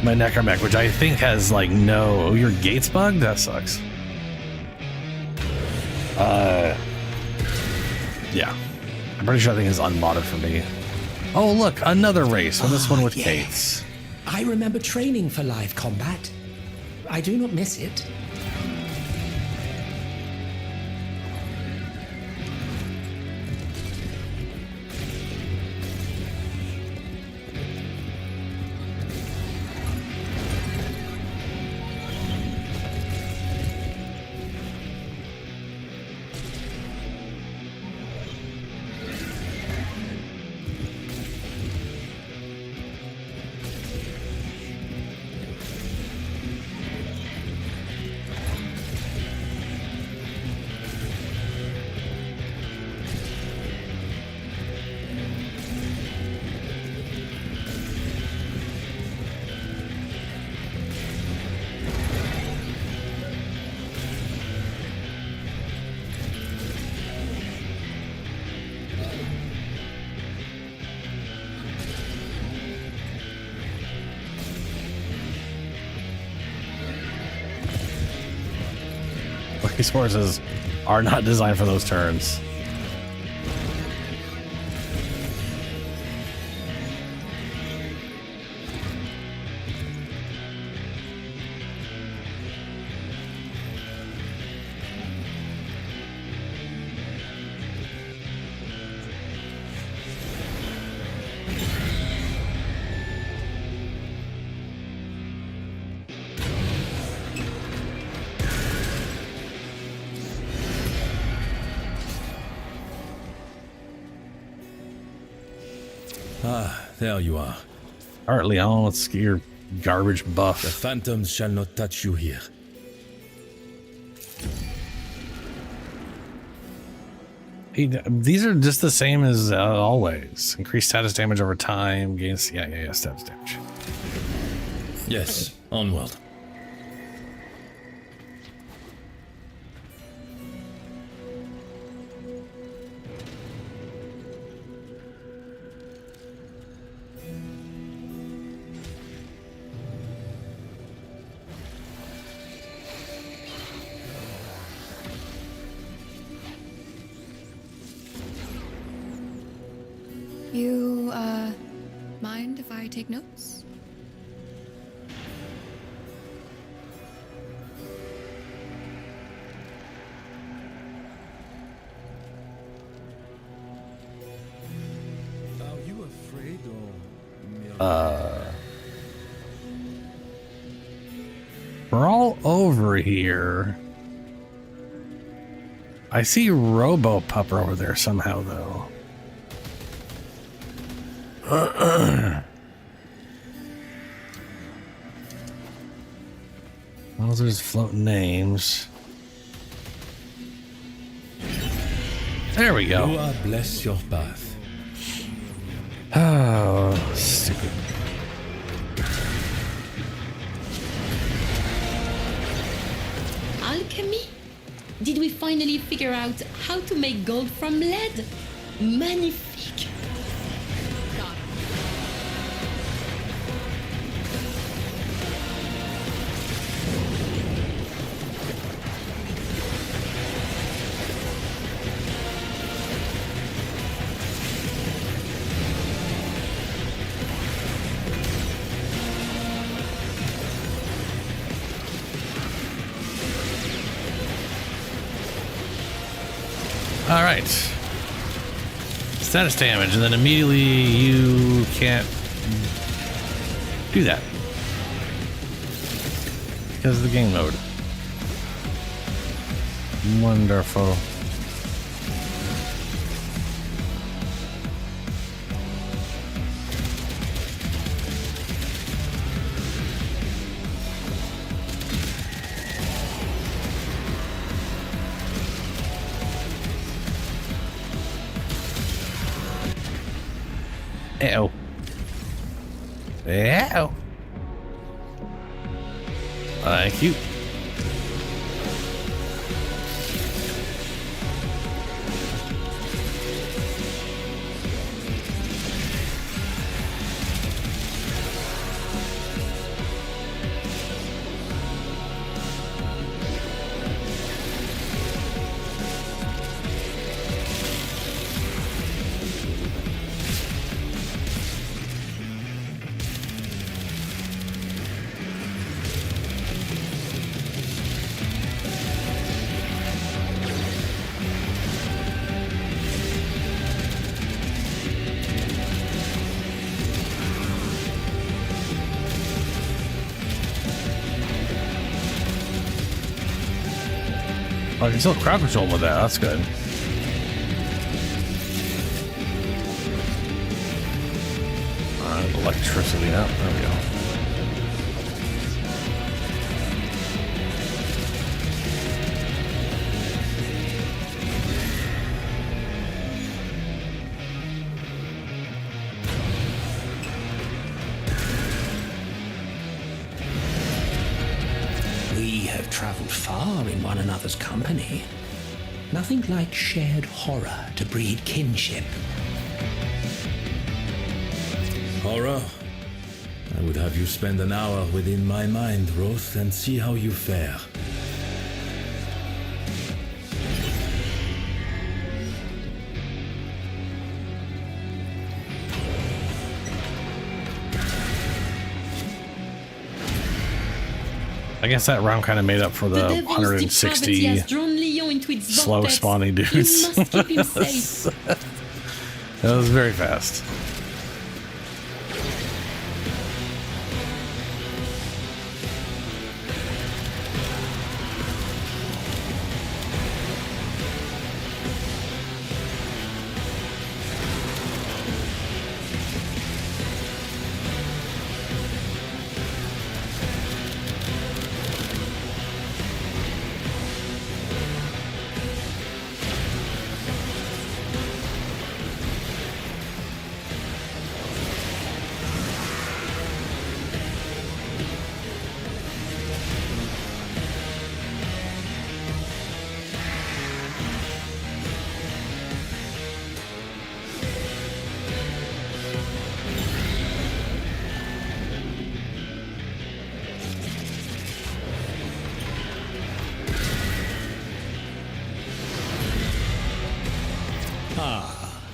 S3: my necromech, which I think has like no. Oh, your gates bugged? That sucks. Yeah, I'm pretty sure that thing is unmodded for me. Oh look, another race. Well, this one with gates.
S20: I remember training for live combat. I do not miss it.
S3: These horses are not designed for those turns.
S1: Ah, there you are.
S3: All right, Leon, let's get your garbage buff.
S1: The phantoms shall not touch you here.
S3: Hey, these are just the same as always. Increased status damage over time. Gains, yeah, status damage.
S1: Yes, onward.
S4: You, mind if I take notes?
S19: Are you afraid or...
S3: We're all over here. I see Robo Pupper over there somehow, though. Well, there's floating names. There we go.
S1: You are bless your path.
S3: Oh, stupid.
S22: Alchemy? Did we finally figure out how to make gold from lead? Magnifique.
S3: All right. Status damage, and then immediately you can't do that because of the game mode. Wonderful. Uh-oh. Uh-oh. Thank you. I can still crowd control with that. That's good. Alright, electricity up. There we go.
S20: Traveled far in one another's company. Nothing like shared horror to breed kinship.
S1: Horror? I would have you spend an hour within my mind, Roth, and see how you fare.
S3: I guess that round kind of made up for the 160 slow spawning dudes. That was very fast.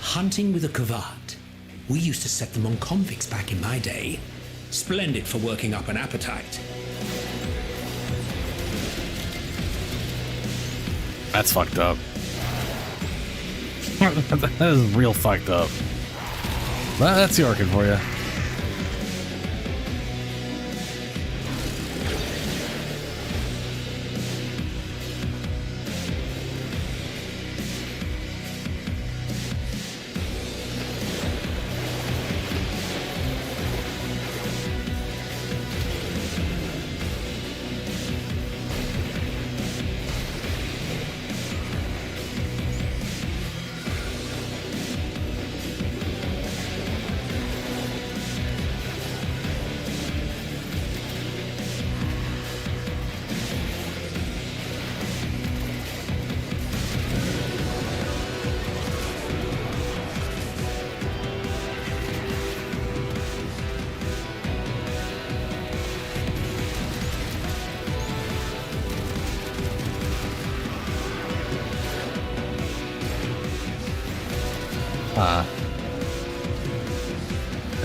S20: Hunting with a cravat. We used to set them on convicts back in my day. Splendid for working up an appetite.
S3: That's fucked up. That is real fucked up. Well, that's the orchid for you.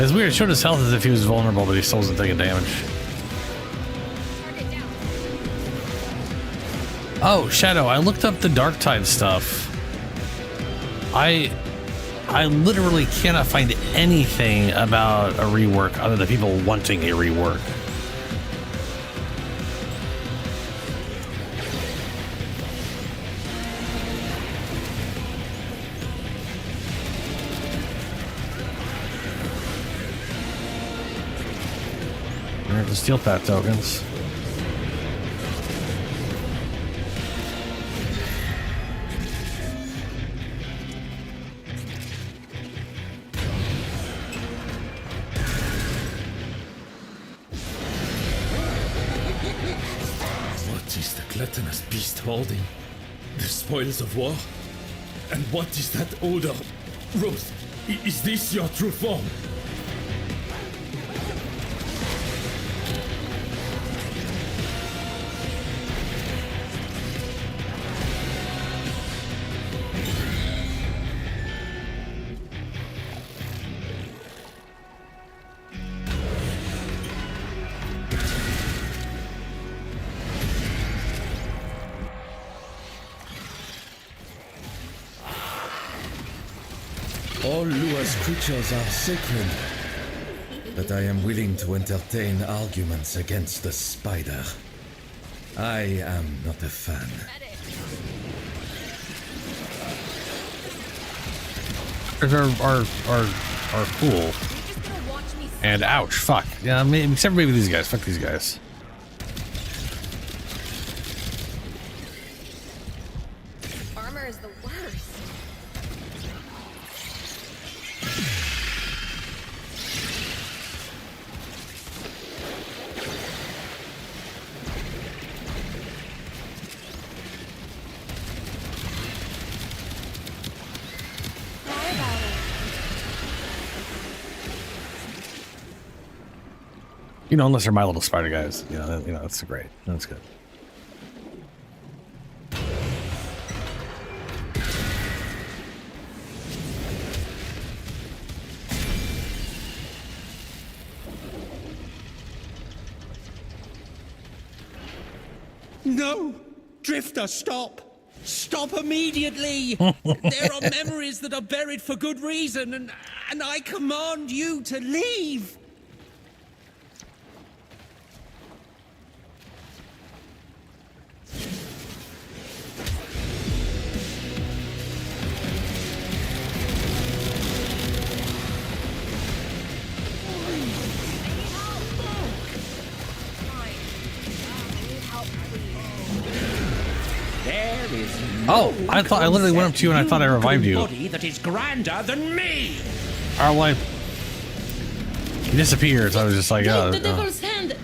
S3: It's weird. It showed his health as if he was vulnerable, but he still wasn't taking damage. Oh, Shadow, I looked up the Dark Tide stuff. I literally cannot find anything about a rework other than people wanting a rework. There's the steel path tokens.
S1: What is the gluttonous beast holding? The spoils of war? And what is that odor? Rose, is this your true form? All Lua's creatures are sacred, but I am willing to entertain arguments against the spider. I am not a fan.
S3: Are cool. And ouch, fuck. Yeah, except maybe these guys. Fuck these guys.
S4: Armor is the worst.
S3: You know, unless they're my little spider guys. You know, that's great. That's good.
S9: No! Drifter, stop! Stop immediately! There are memories that are buried for good reason, and I command you to leave!
S3: Oh, I thought I literally went up to you and I thought I revived you.
S9: Body that is grander than me.
S3: Our life. He disappeared, so I was just like, oh.
S22: The devil's hand.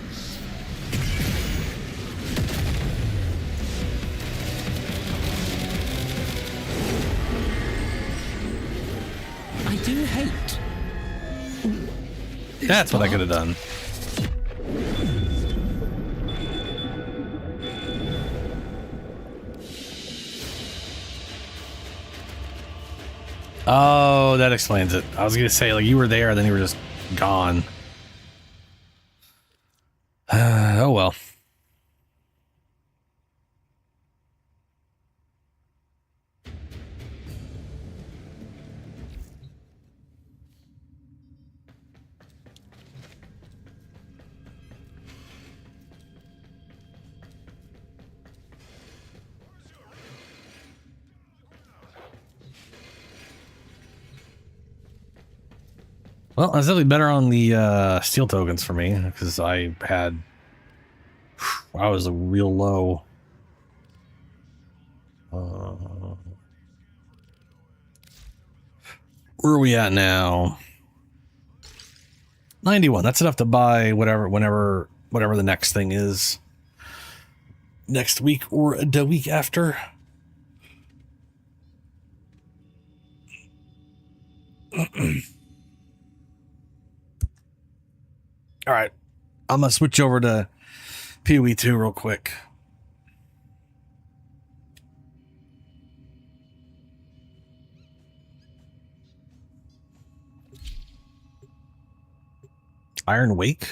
S9: I do hate.
S3: That's what I could have done. Oh, that explains it. I was gonna say, like, you were there and then you were just gone. Oh well. Well, that's definitely better on the steel tokens for me, because I was real low. Where are we at now? 91. That's enough to buy whatever the next thing is. Next week or the week after. All right, I'm gonna switch over to PoE2 real quick. Iron Wake?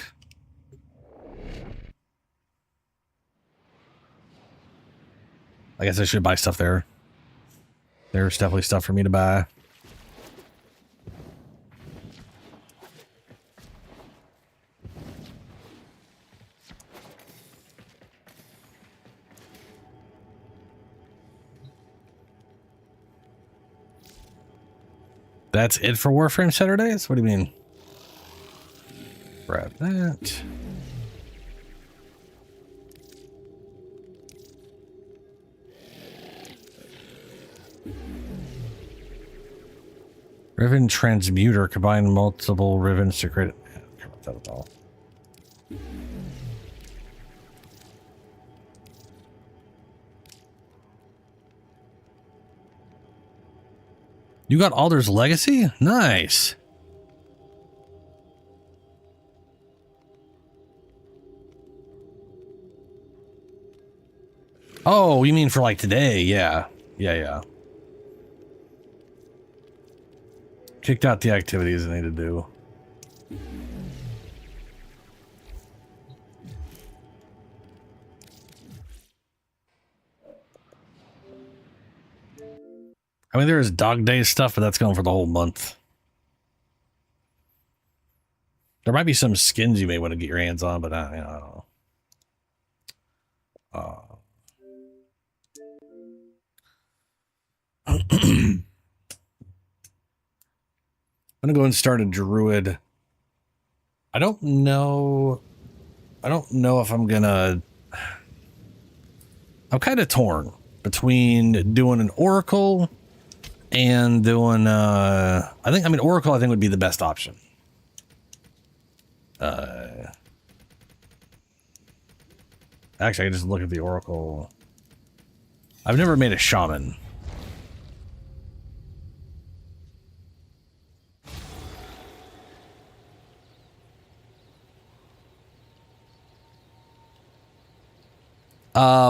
S3: I guess I should buy stuff there. There's definitely stuff for me to buy. That's it for Warframe Saturdays? What do you mean? Grab that. Riven Transmuter. Combine multiple ribbons to create... I don't care about that at all. You got Alder's Legacy? Nice. Oh, you mean for like today? Yeah. Yeah. Kicked out the activities I need to do. I mean, there is Dog Day stuff, but that's going for the whole month. There might be some skins you may want to get your hands on, but I don't know. I'm gonna go and start a druid. I don't know if I'm gonna... I'm kind of torn between doing an oracle and doing oracle I think would be the best option. Actually, I can just look at the oracle. I've never made a shaman.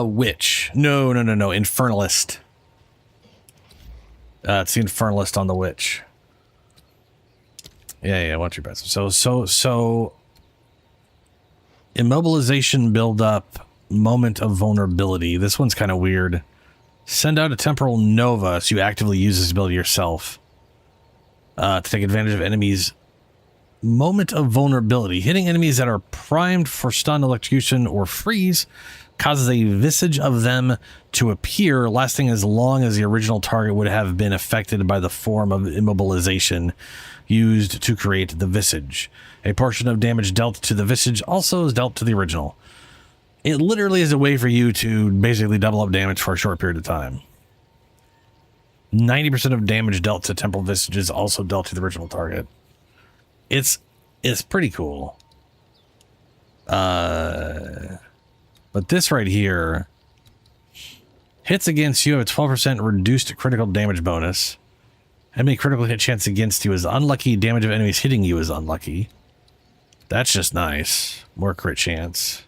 S3: Witch. No. Infernalist. It's the Infernalist on the Witch. Yeah, what's your best? So immobilization build up, moment of vulnerability. This one's kind of weird. Send out a temporal nova so you actively use this ability yourself. To take advantage of enemies. Moment of vulnerability. Hitting enemies that are primed for stun, electrocution, or freeze causes a visage of them to appear, lasting as long as the original target would have been affected by the form of immobilization used to create the visage. A portion of damage dealt to the visage also is dealt to the original. It literally is a way for you to basically double up damage for a short period of time. 90% of damage dealt to temporal visages also dealt to the original target. It's pretty cool. But this right here, hits against you have a 12% reduced critical damage bonus. Enemy critical hit chance against you is unlucky. Damage of enemies hitting you is unlucky. That's just nice. More crit chance.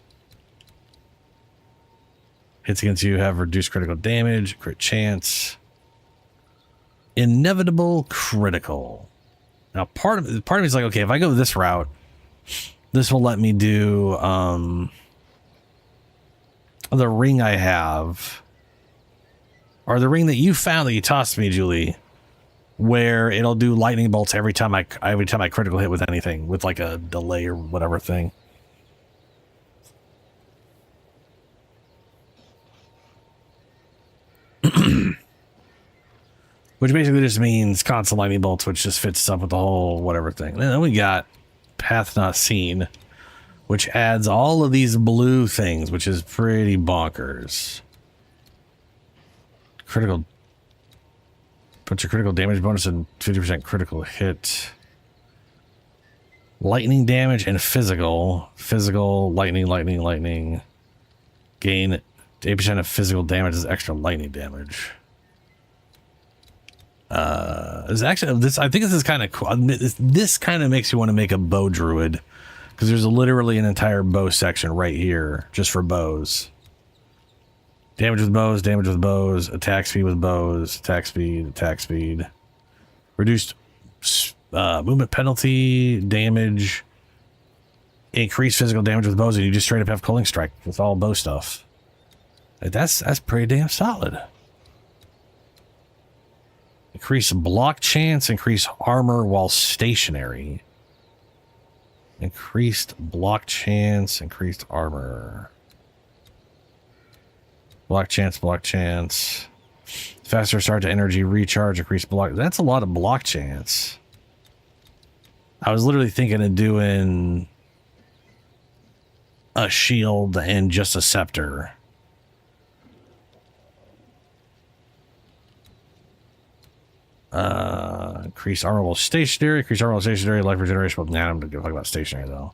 S3: Hits against you have reduced critical damage, crit chance. Inevitable critical. Now part of me is like, okay, if I go this route, this will let me do the ring I have, or the ring that you found that you tossed me, Julie, where it'll do lightning bolts every time I critical hit with anything, with like a delay or whatever thing. Which basically just means constant lightning bolts, which just fits up with the whole whatever thing. And then we got Path Not Seen, which adds all of these blue things, which is pretty bonkers. Critical, bunch of critical damage bonus and 50% critical hit. Lightning damage and physical. Physical, lightning. Gain 8% of physical damage is extra lightning damage. There's actually this. I think this is kind of cool. This kind of makes you want to make a bow druid, because there's literally an entire bow section right here just for bows. Damage with bows, attack speed with bows, attack speed. Reduced movement penalty, damage, increased physical damage with bows, and you just straight up have Culling Strike with all bow stuff. That's pretty damn solid. Increase block chance, increase armor while stationary. Increased block chance, increased armor. Block chance, block chance. Faster start to energy recharge, increased block. That's a lot of block chance. I was literally thinking of doing a shield and just a scepter. Increase armor while stationary, life regeneration. Well, nah, I'm gonna talk about stationary though.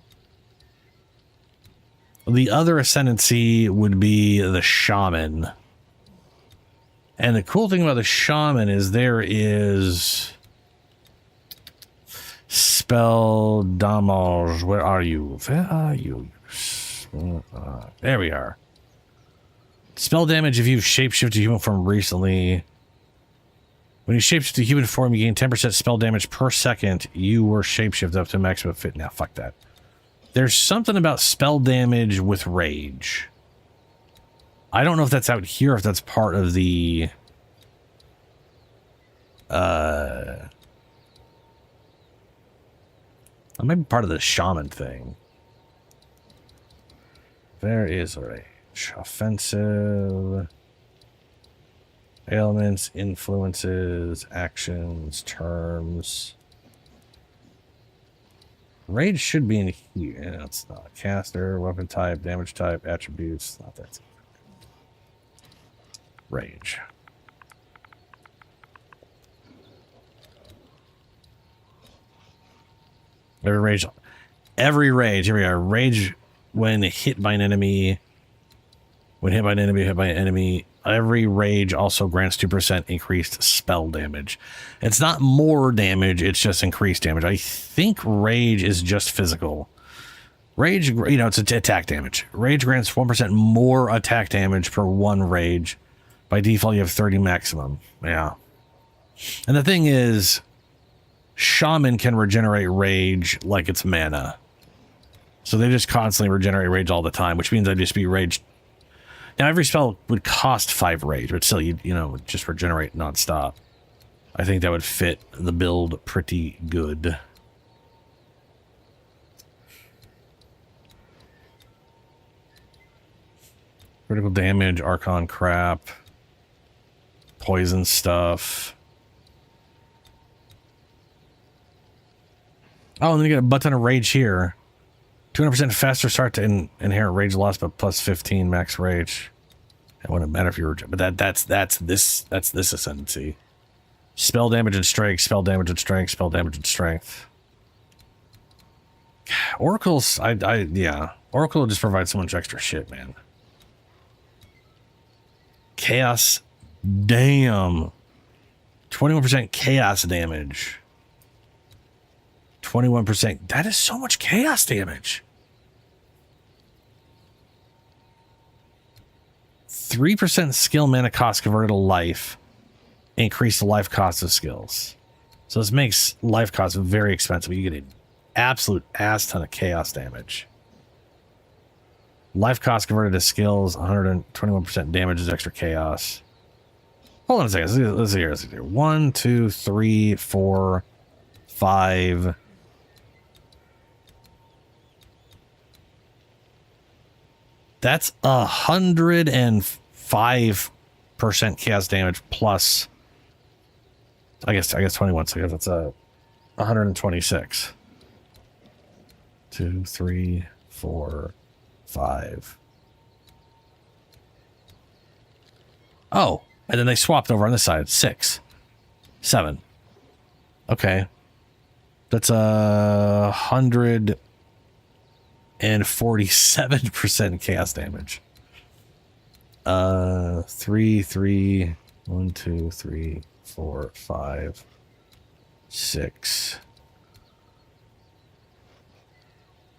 S3: The other ascendancy would be the shaman. And the cool thing about the shaman is there is spell damage. Where are you? Where are you? There we are. Spell damage if you've shapeshifted human form recently. When you shapeshift to human form, you gain 10% spell damage per second. You were shapeshifted up to maximum fit. Now, fuck that. There's something about spell damage with rage. I don't know if that's out here, if that's part of the... That might be part of the shaman thing. There is rage. Offensive... Ailments, influences, actions, terms. Rage should be in here. No, it's not. Caster, weapon type, damage type, attributes. Not that. Rage. Every rage. Here we are. Rage when hit by an enemy. When hit by an enemy. Every rage also grants 2% increased spell damage. It's not more damage, it's just increased damage. I think rage is just physical. Rage, you know, it's attack damage. Rage grants 1% more attack damage per one rage. By default, you have 30 maximum. Yeah. And the thing is, shaman can regenerate rage like it's mana. So they just constantly regenerate rage all the time, which means I'd just be rage. Now, every spell would cost 5 rage, but still, you know, just regenerate nonstop. I think that would fit the build pretty good. Critical damage, Archon crap, poison stuff. Oh, and then you get a butt ton of rage here. 200% faster start to inherent rage loss, but plus 15 max rage. It wouldn't matter if you were, but that's this ascendancy. Spell damage and strength, spell damage and strength, spell damage and strength. Oracle's, yeah. Oracle just provides so much extra shit, man. Chaos, damn. 21% chaos damage. 21%. That is so much chaos damage. 3% skill mana cost converted to life. Increase the life cost of skills. So this makes life cost very expensive. You get an absolute ass ton of chaos damage. Life cost converted to skills. 121% damage is extra chaos. Hold on a second. Let's see here. 1, 2, 3, 4, 5. That's 105% chaos damage plus. I guess 21. So I guess that's 126. 2, 3, 4, 5. Oh, and then they swapped over on this side. 6, 7. Okay, that's 147% chaos damage. 3, 1, 2, 3, 4, 5, 6.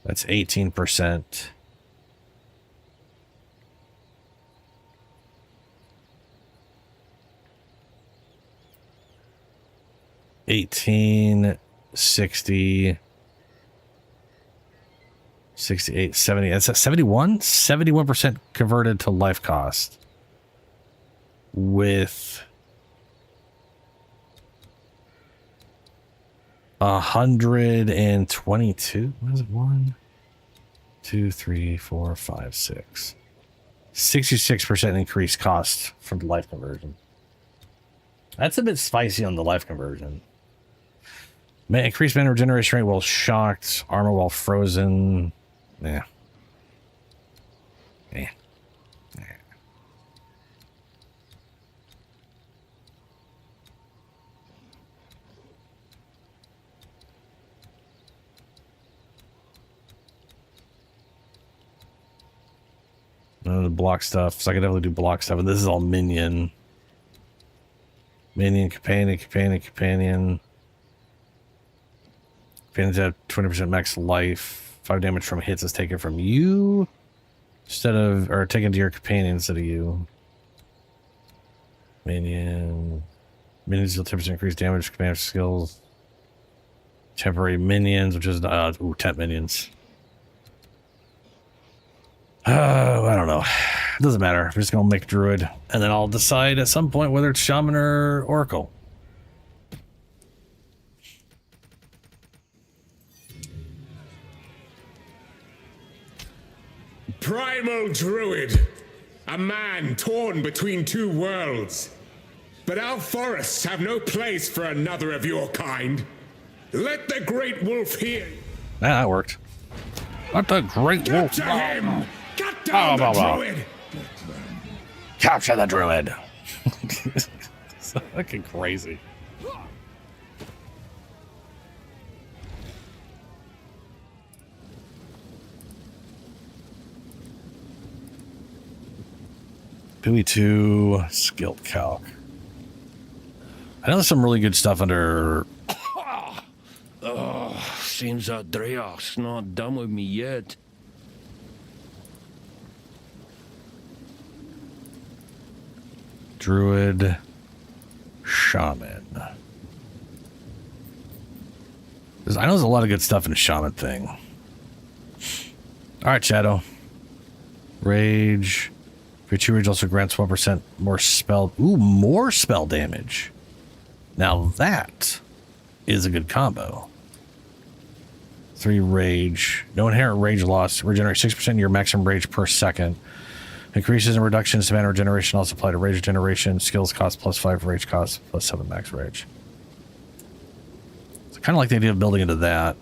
S3: That's 18%. $18, 60, 68, 70. That's at 71? 71% converted to life cost. With 122. What is it? 1, 2, 3, 4, 5, 6. 66% increased cost from the life conversion. That's a bit spicy on the life conversion. Increased mana regeneration rate while shocked. Armor while frozen. Yeah. Yeah. The block stuff. So I could definitely do block stuff. And this is all minion. Minion, companion. Companions have 20% max life. 5 damage from hits is taken from you instead of, or taken to your companion instead of you. Minions deal 10% increased damage. Commander skills. Temporary minions, which is temp minions. I don't know. It doesn't matter. I'm just gonna make druid, and then I'll decide at some point whether it's shaman or oracle.
S12: Primal druid, a man torn between two worlds. But our forests have no place for another of your kind. Let the great wolf hear.
S3: That worked. Let the great wolf.
S12: Capture him! Cut down the druid!
S3: Capture the druid! So fucking crazy. PoE2 skill calc. I know there's some really good stuff under.
S13: Oh, seems that Dreyarch's not done with me yet.
S3: Druid, shaman. I know there's a lot of good stuff in the shaman thing. All right, Shadow. Rage. PoE2 Rage also grants 1% more spell. Ooh, more spell damage. Now that is a good combo. 3 rage. No inherent rage loss. Regenerate 6% of your maximum rage per second. Increases and reductions to mana regeneration also apply to rage regeneration. Skills cost +5 rage cost +7 max rage. So kind of like the idea of building into that.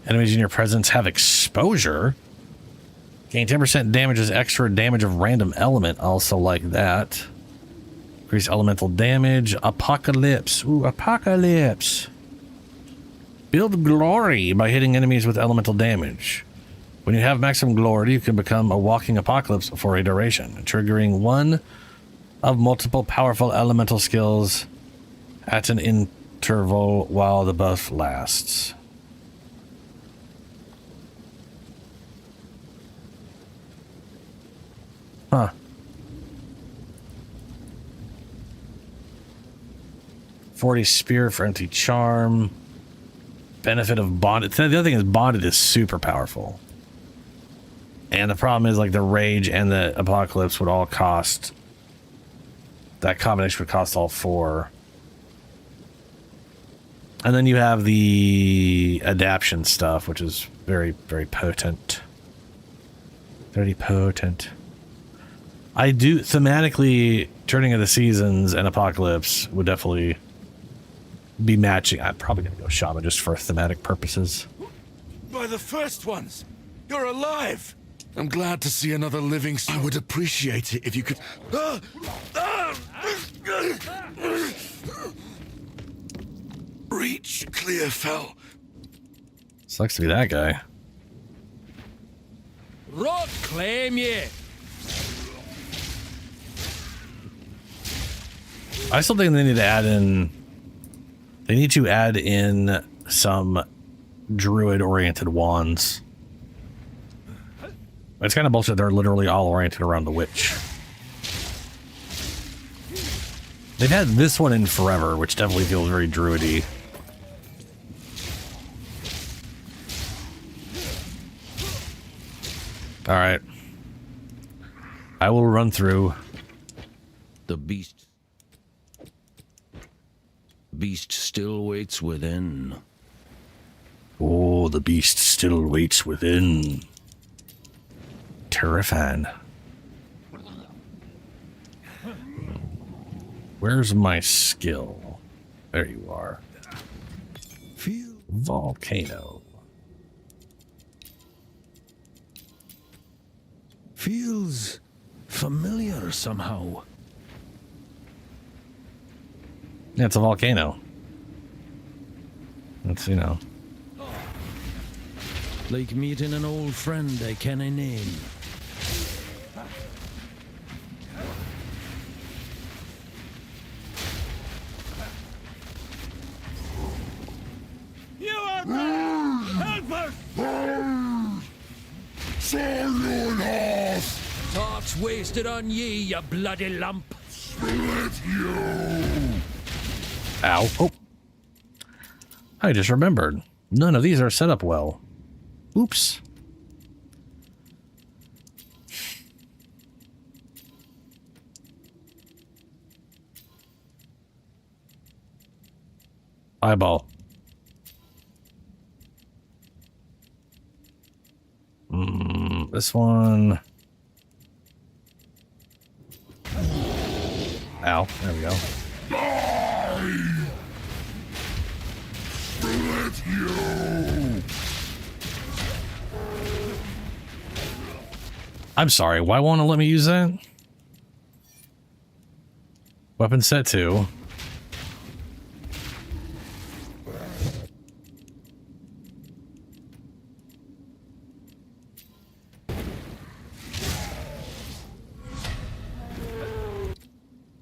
S3: Enemies in your presence have exposure. Gain 10% damage as extra damage of random element. Also like that. Increase elemental damage. Apocalypse. Ooh, apocalypse. Build glory by hitting enemies with elemental damage. When you have maximum glory, you can become a walking apocalypse for a duration, triggering one of multiple powerful elemental skills at an interval while the buff lasts. Huh. $40 spear for empty charm. Benefit of bonded. The other thing is bonded is super powerful. And the problem is like the rage and the apocalypse would all cost. That combination would cost all 4. And then you have the adaption stuff, which is very, very potent. Very potent. I do thematically Turning of the Seasons and Apocalypse would definitely be matching. I'm probably gonna go Shaman just for thematic purposes.
S23: By the first ones, you're alive. I'm glad to see another living soul. I would appreciate it if you could. Reach clear fell.
S3: Sucks to be that guy.
S13: Rock claim ye.
S3: I still think they need to add in. They need to add in some druid-oriented wands. It's kind of bullshit. They're literally all oriented around the witch. They've had this one in forever, which definitely feels very druidy. All right. I will run through
S13: the beast. Beast still waits within.
S3: Oh, the beast still waits within. Terrifying. Where's my skill? There you are. Volcano.
S13: Feels familiar somehow.
S3: Yeah, it's a volcano. It's, you know.
S13: Like meeting an old friend I canna name.
S21: You are back! Help us!
S13: Sorrow horse! Thoughts wasted on ye, you bloody lump. Split you!
S3: Ow. Oh. I just remembered. None of these are set up well. Oops. Eyeball. This one. Ow. There we go.
S13: Split you!
S3: I'm sorry. Why won't it let me use that? Weapon set 2.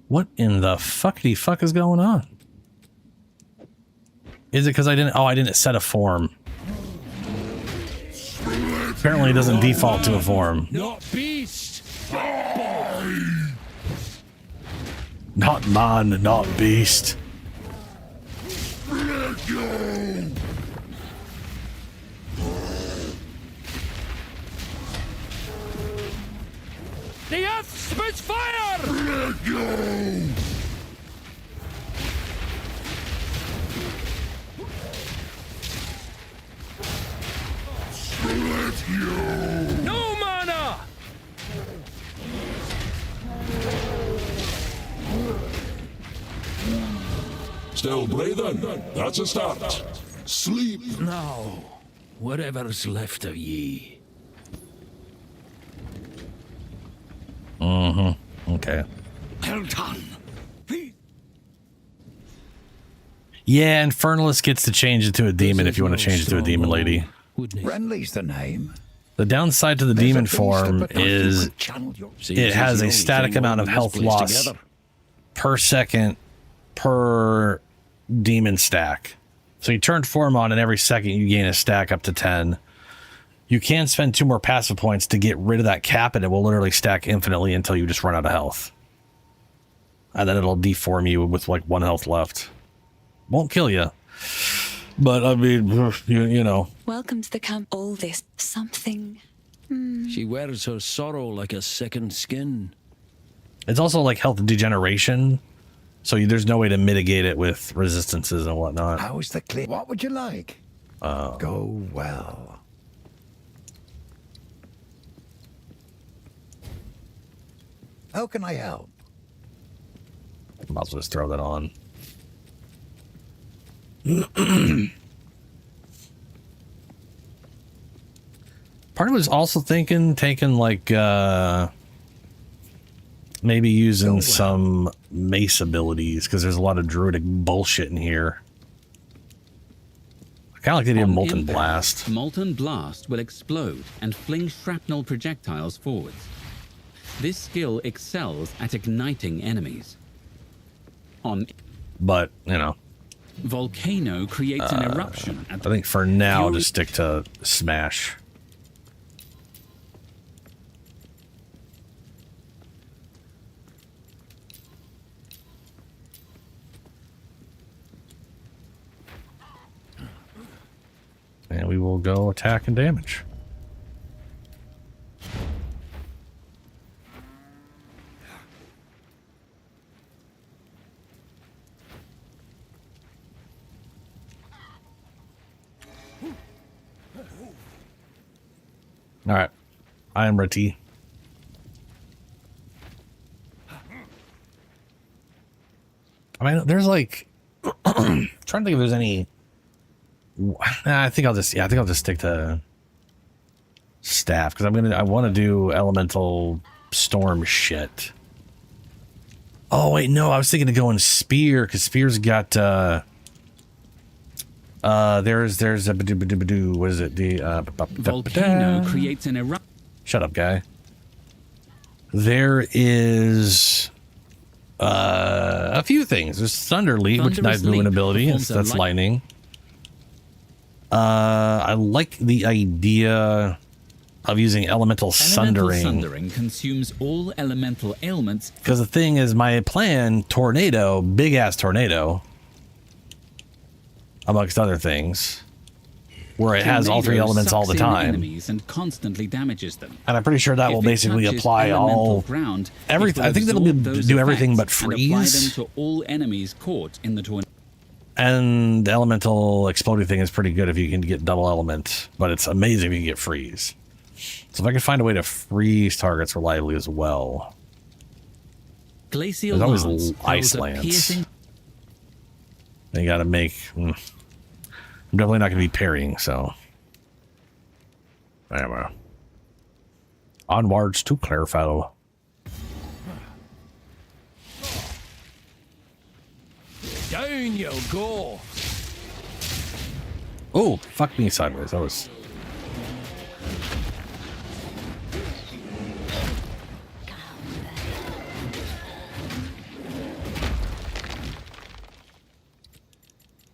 S3: What in the fuckity fuck is going on? Is it because I didn't set a form? Apparently it doesn't default to a form.
S13: Not beast!
S3: Not man, not beast.
S13: The earth spits fire! No mana!
S8: Still breathing? That's a start. Sleep.
S13: Now, whatever's left of ye.
S3: Okay.
S13: Well done.
S3: Yeah, Infernalist gets to change it to a demon if you want to change it to a demon lady.
S11: Renly's the name.
S3: The downside to the demon form is it has a static amount of health loss per second per demon stack. So you turn form on and every second you gain a stack up to 10. You can spend 2 more passive points to get rid of that cap and it will literally stack infinitely until you just run out of health. And then it'll deform you with like 1 health left. Won't kill you. But I mean, you know.
S14: Welcome to the camp. All this something.
S13: She wears her sorrow like a second skin.
S3: It's also like health degeneration. So there's no way to mitigate it with resistances and whatnot.
S11: How is the clear? What would you like? Go well. How can I help?
S3: Might as well just throw that on. Part of it was also taking like maybe using some mace abilities because there's a lot of druidic bullshit in here. I kind of like the idea of Molten Blast.
S15: Molten Blast will explode and fling shrapnel projectiles forwards. This skill excels at igniting enemies.
S3: But, you know.
S15: Volcano creates an eruption.
S3: I think for now, just stick to Smash. And we will go attack and damage. All right, I am ready. I mean, there's like, trying to think if there's any. I think I'll just stick to staff because I want to do elemental storm shit. Oh wait, no, I was thinking of going spear because spear's got there's a what is it, the
S15: volcano creates an eruption.
S3: Shut up, guy. There is a few things. There's thunder leap, which is nice movement ability. That's lightning. I like the idea of using elemental sundering.
S15: Sundering consumes all elemental ailments.
S3: Because the thing is, my plan, tornado, big ass tornado, amongst other things, where it has all three elements all the time.
S15: Enemies and constantly damages them.
S3: And I'm pretty sure that will basically apply all
S15: ground.
S3: Everything. I think that'll do everything but freeze.
S15: And apply them to all enemies caught in the tornado.
S3: And the elemental exploding thing is pretty good if you can get double element, but it's amazing if you can get freeze. So if I can find a way to freeze targets reliably as well.
S15: Glacial
S3: There's always ice lance. You gotta make. I'm definitely not gonna be parrying, so. Anyway. Onwards to Clarefell.
S13: Down you'll go.
S3: Oh, fuck me sideways. That was.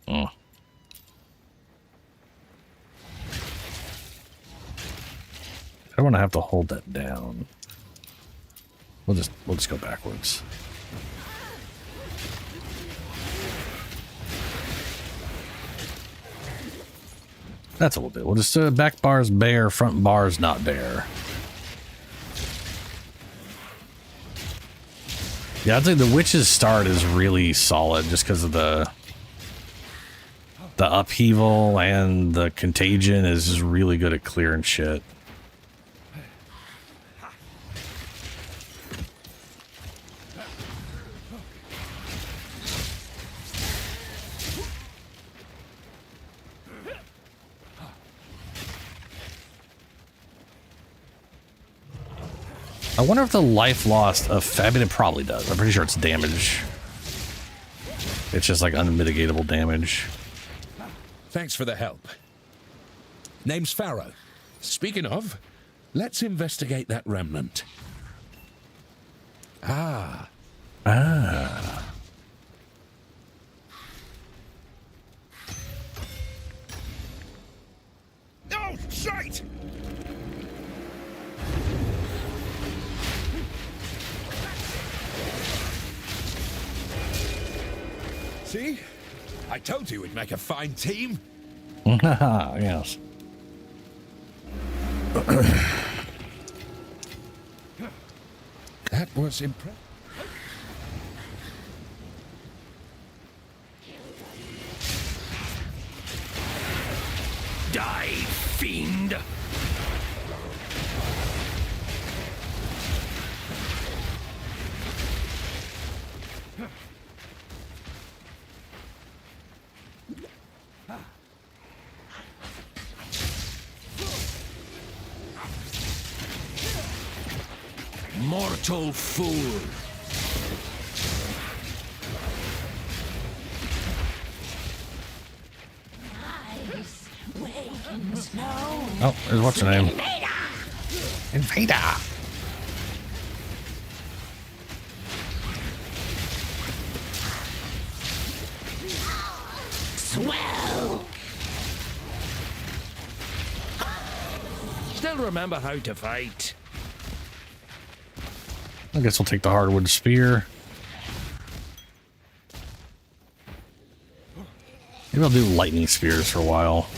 S3: Oh. I don't want to have to hold that down. We'll just go backwards. That's what we'll do. We'll just back bars bare, front bars not bare. Yeah, I'd say the witch's start is really solid just because of the upheaval and the contagion is just really good at clearing shit. I wonder if the life lost I mean, it probably does. I'm pretty sure it's damage. It's just like unmitigatable damage.
S13: Thanks for the help. Name's Pharaoh. Speaking of, let's investigate that remnant. Ah.
S3: Ah.
S13: Oh, shite! See? I told you we'd make a fine team.
S3: Yes.
S13: That was impressive. Die, fiend! Mortal fool!
S3: Oh, there's what's her name? Invader!
S13: Swell! Still remember how to fight.
S3: I guess we'll take the hardwood spear. Maybe I'll do lightning spears for a while.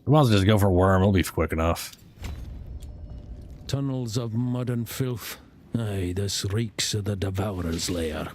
S3: We might as well just go for worm. It'll be quick enough.
S13: Tunnels of mud and filth. Aye, this reeks of the Devourer's lair.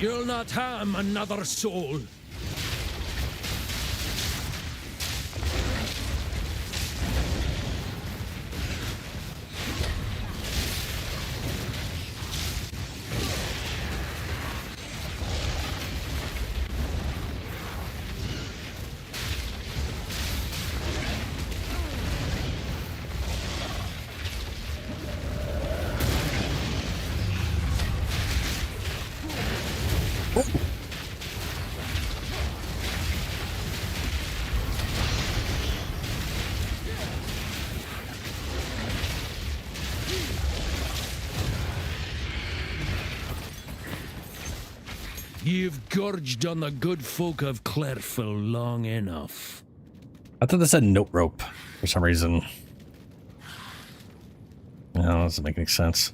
S13: You'll not harm another soul. You've gorged on the good folk of Clairfell long enough.
S3: I thought that said note rope for some reason. No, that doesn't make any sense.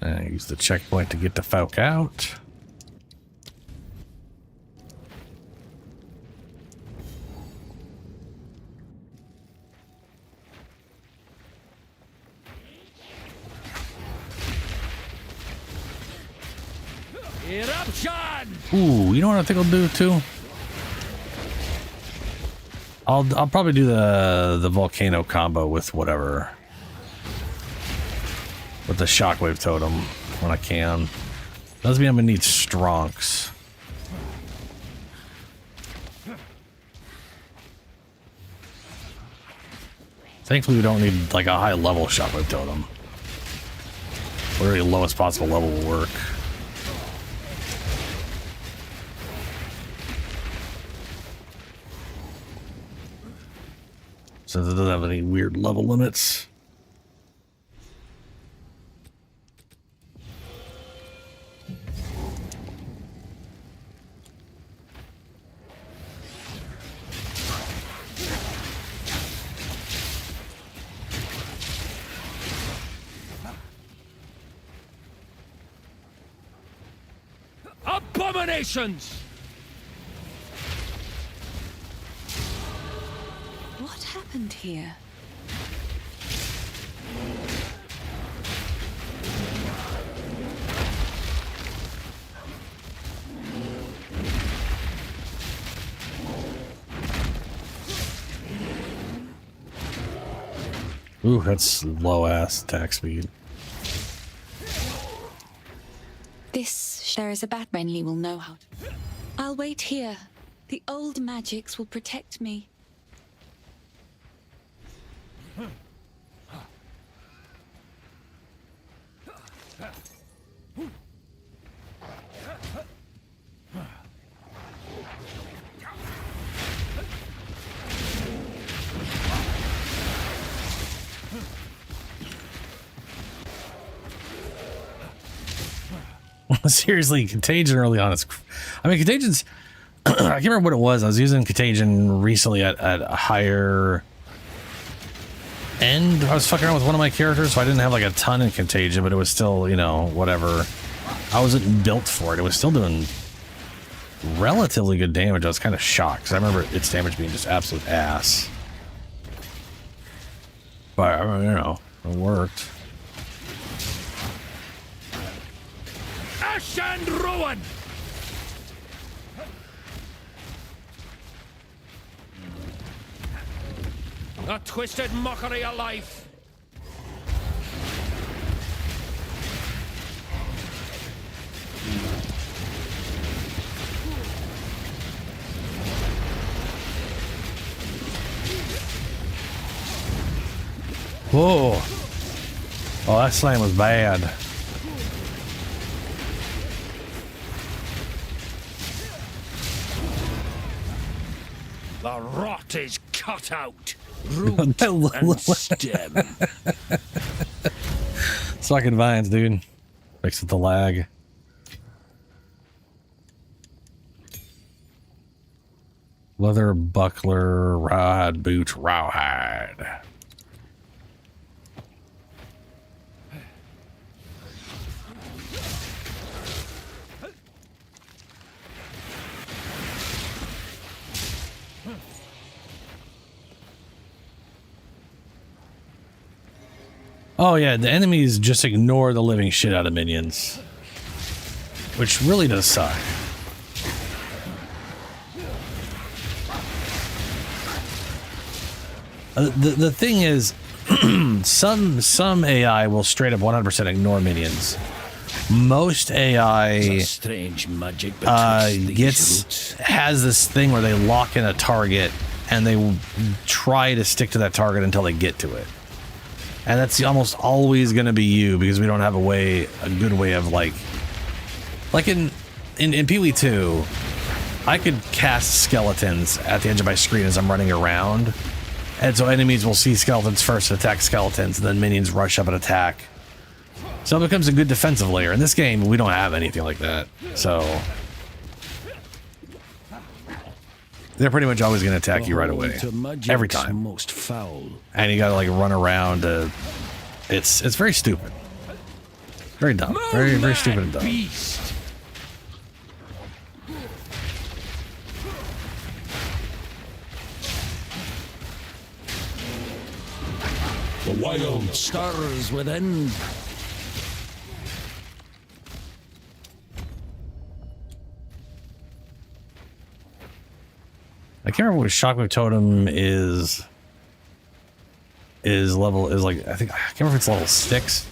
S3: I use the checkpoint to get the folk out.
S13: Eruption!
S3: Ooh, you know what I think I'll do too? I'll probably do the volcano combo with whatever. With the shockwave totem when I can. Doesn't mean I'm gonna need strongs. Thankfully we don't need like a high level shockwave totem. Literally the lowest possible level will work. Since it doesn't have any weird level limits.
S13: Abominations!
S14: What happened here?
S3: Ooh, that's low ass attack speed.
S14: There is a bat. Renly will know how to. I'll wait here. The old magics will protect me.
S3: Seriously, Contagion early on is... I mean, Contagion's... I can't remember what it was. I was using Contagion recently at a higher end. I was fucking around with one of my characters, so I didn't have like a ton in Contagion, but it was still, you know, whatever. I wasn't built for it. It was still doing relatively good damage. I was kind of shocked, because I remember its damage being just absolute ass. But, I mean, you know, it worked.
S13: Ash and ruin! A twisted mockery of life.
S3: Whoa. Oh, that slam was bad.
S13: The rot is cut out. Root and stem.
S3: Sucking vines, dude. Fix it the lag. Leather buckler, rawhide boots, rawhide. Oh yeah, the enemies just ignore the living shit out of minions, which really does suck. The thing is, some AI will straight up 100% ignore minions. Most AI
S13: strange magic
S3: has this thing where they lock in a target and they will try to stick to that target until they get to it. And that's almost always going to be you, because we don't have a good way of like in PoE2, I could cast skeletons at the edge of my screen as I'm running around. And so enemies will see skeletons first and attack skeletons, and then minions rush up and attack. So it becomes a good defensive layer. In this game, we don't have anything like that. So they're pretty much always going to attack you right away. Every time.
S13: Most foul.
S3: And you got to like run around. It's very stupid. Very dumb. Very, very stupid and dumb.
S13: Beast. The wild stars within.
S3: I can't remember what Shockwave Totem is like. I can't remember if it's level 6.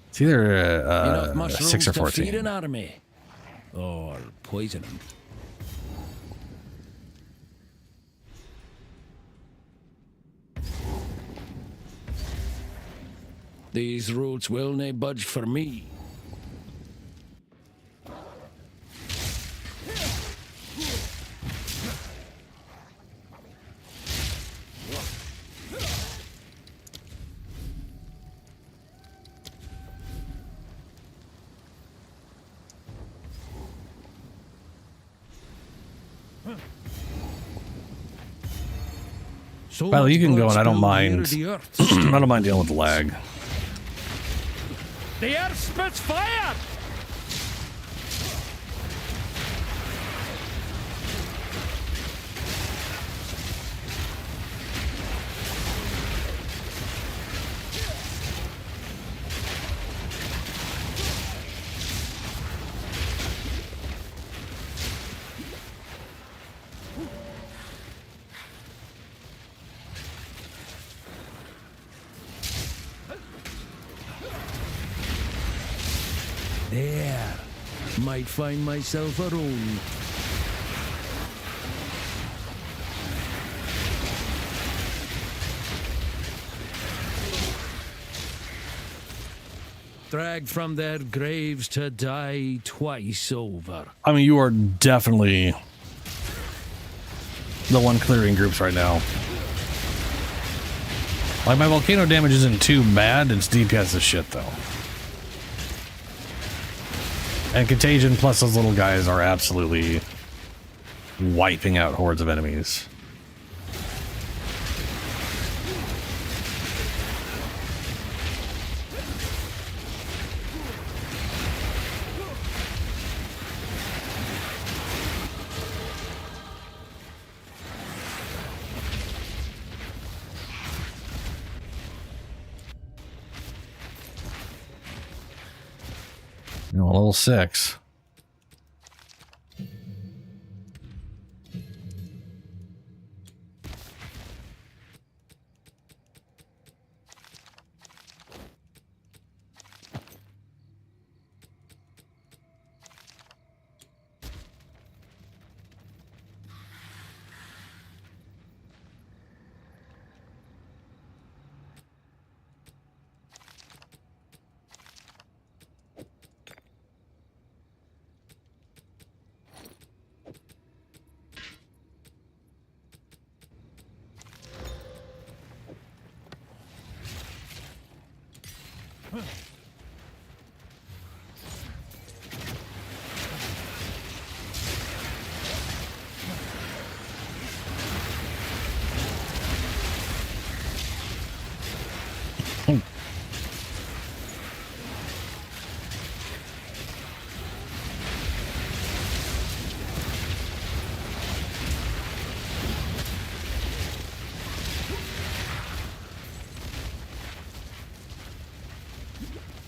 S3: It's either 6 or 14.
S13: To feed an army or poison them. These roots will nae budge for me.
S3: Well, you can go, and I don't mind. I don't mind dealing with the lag.
S13: The earth spits fire! There. Might find myself a room. Dragged from their graves to die twice over.
S3: I mean, you are definitely the one clearing groups right now. Like, my volcano damage isn't too bad. Its DPS is shit, though. And Contagion plus those little guys are absolutely wiping out hordes of enemies. Level 6.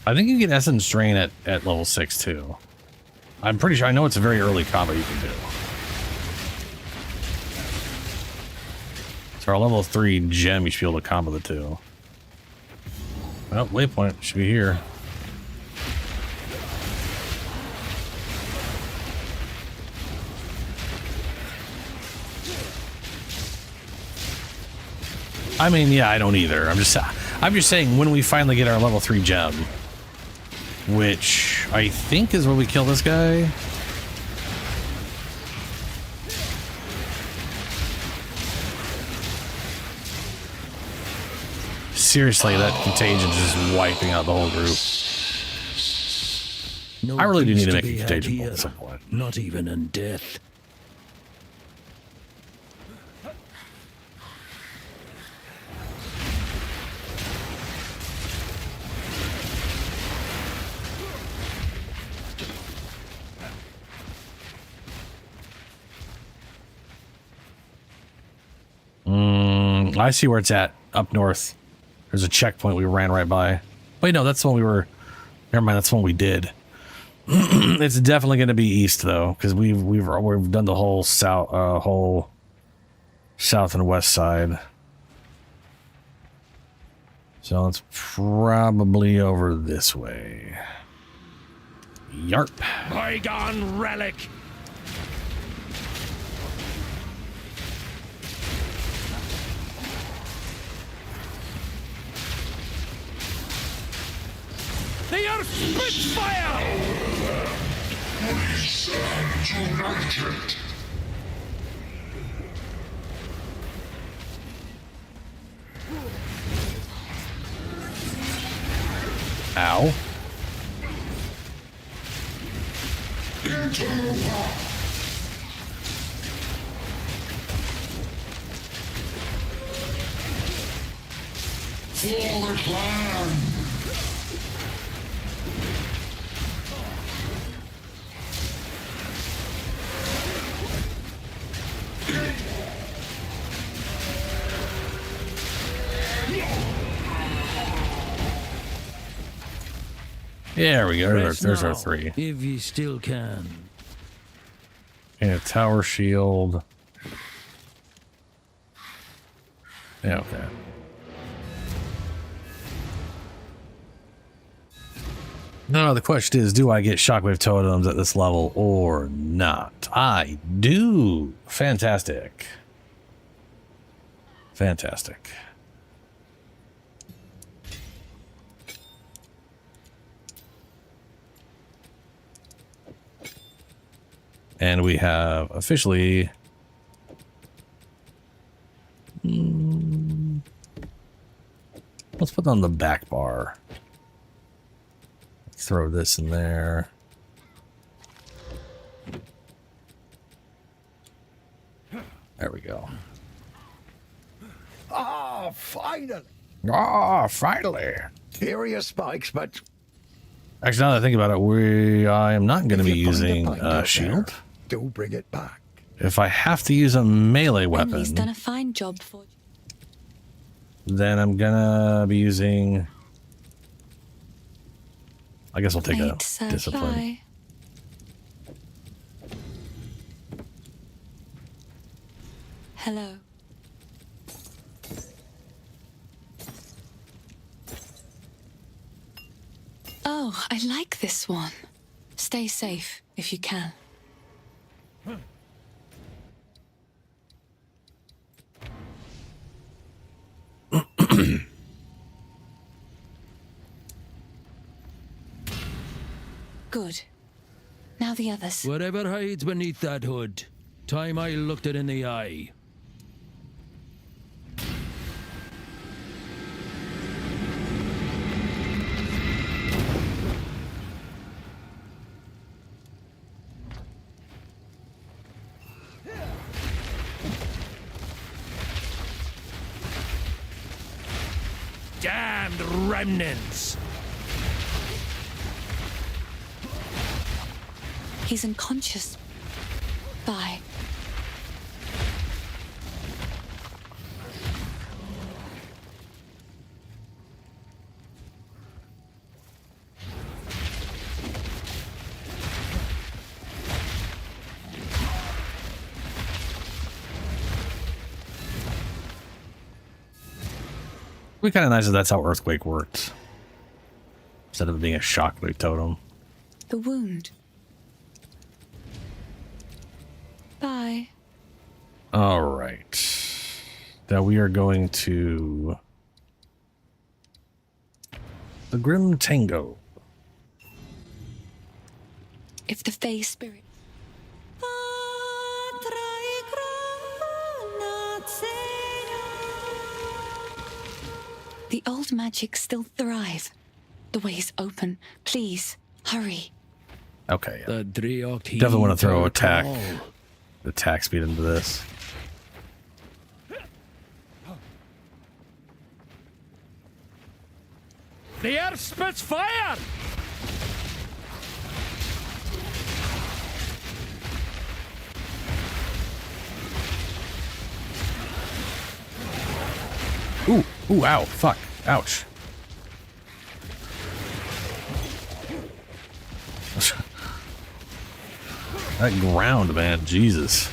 S3: I think you get Essence Drain at level 6 too. I'm pretty sure. I know it's a very early combo you can do. So our level 3 gem, you should be able to combo the two. Well, waypoint should be here. I mean, yeah, I don't either. I'm just saying when we finally get our level 3 gem, which I think is where we kill this guy. Seriously, that contagion is just wiping out the whole group.
S13: No
S3: I really do
S13: peace
S3: need to make
S13: be
S3: a
S13: had
S3: contagion
S13: here,
S3: bolt at some point.
S13: Not even in death.
S3: I see where it's at, up north. There's a checkpoint we ran right by. Wait, no, that's the one we were... Never mind, that's the one we did. It's definitely going to be east, though, because we've done the whole south and west side. So it's probably over this way. Yarp.
S13: Bygone relic! They are Spitfire!
S21: We stand united.
S3: Ow.
S21: Into the path. For the clan.
S3: There we go. There's our 3.
S13: If you still can.
S3: And a tower shield. Yeah, okay. No, the question is, do I get shockwave totems at this level or not? I do. Fantastic. Fantastic. And we have officially... let's put on the back bar. Throw this in there. There we go.
S11: Ah, finally!
S3: Ah, finally!
S11: Here are your spikes, but...
S3: Actually, now that I think about it, I am not going to be using a shield.
S11: Do bring it back.
S3: If I have to use a melee weapon,
S14: Emily's done a fine job for you.
S3: Then I'm gonna be using... I guess I'll take a discipline.
S14: Fly. Hello. Oh, I like this one. Stay safe if you can. Good. Now the others.
S13: Whatever hides beneath that hood, time I looked it in the eye. Damned remnants!
S14: He's unconscious. Bye.
S3: It'd be kind of nice if that's how Earthquake worked. Instead of it being a shockwave totem.
S14: The wound. Bye.
S3: All right. Now we are going to the Grim Tango.
S14: If the Fae spirit. The old magics still thrive. The way is open. Please, hurry.
S3: Okay.
S13: The
S3: definitely want to throw attack speed into this.
S13: The earth spits fire!
S3: Ooh, ooh, ow, fuck, ouch. That ground, man, Jesus.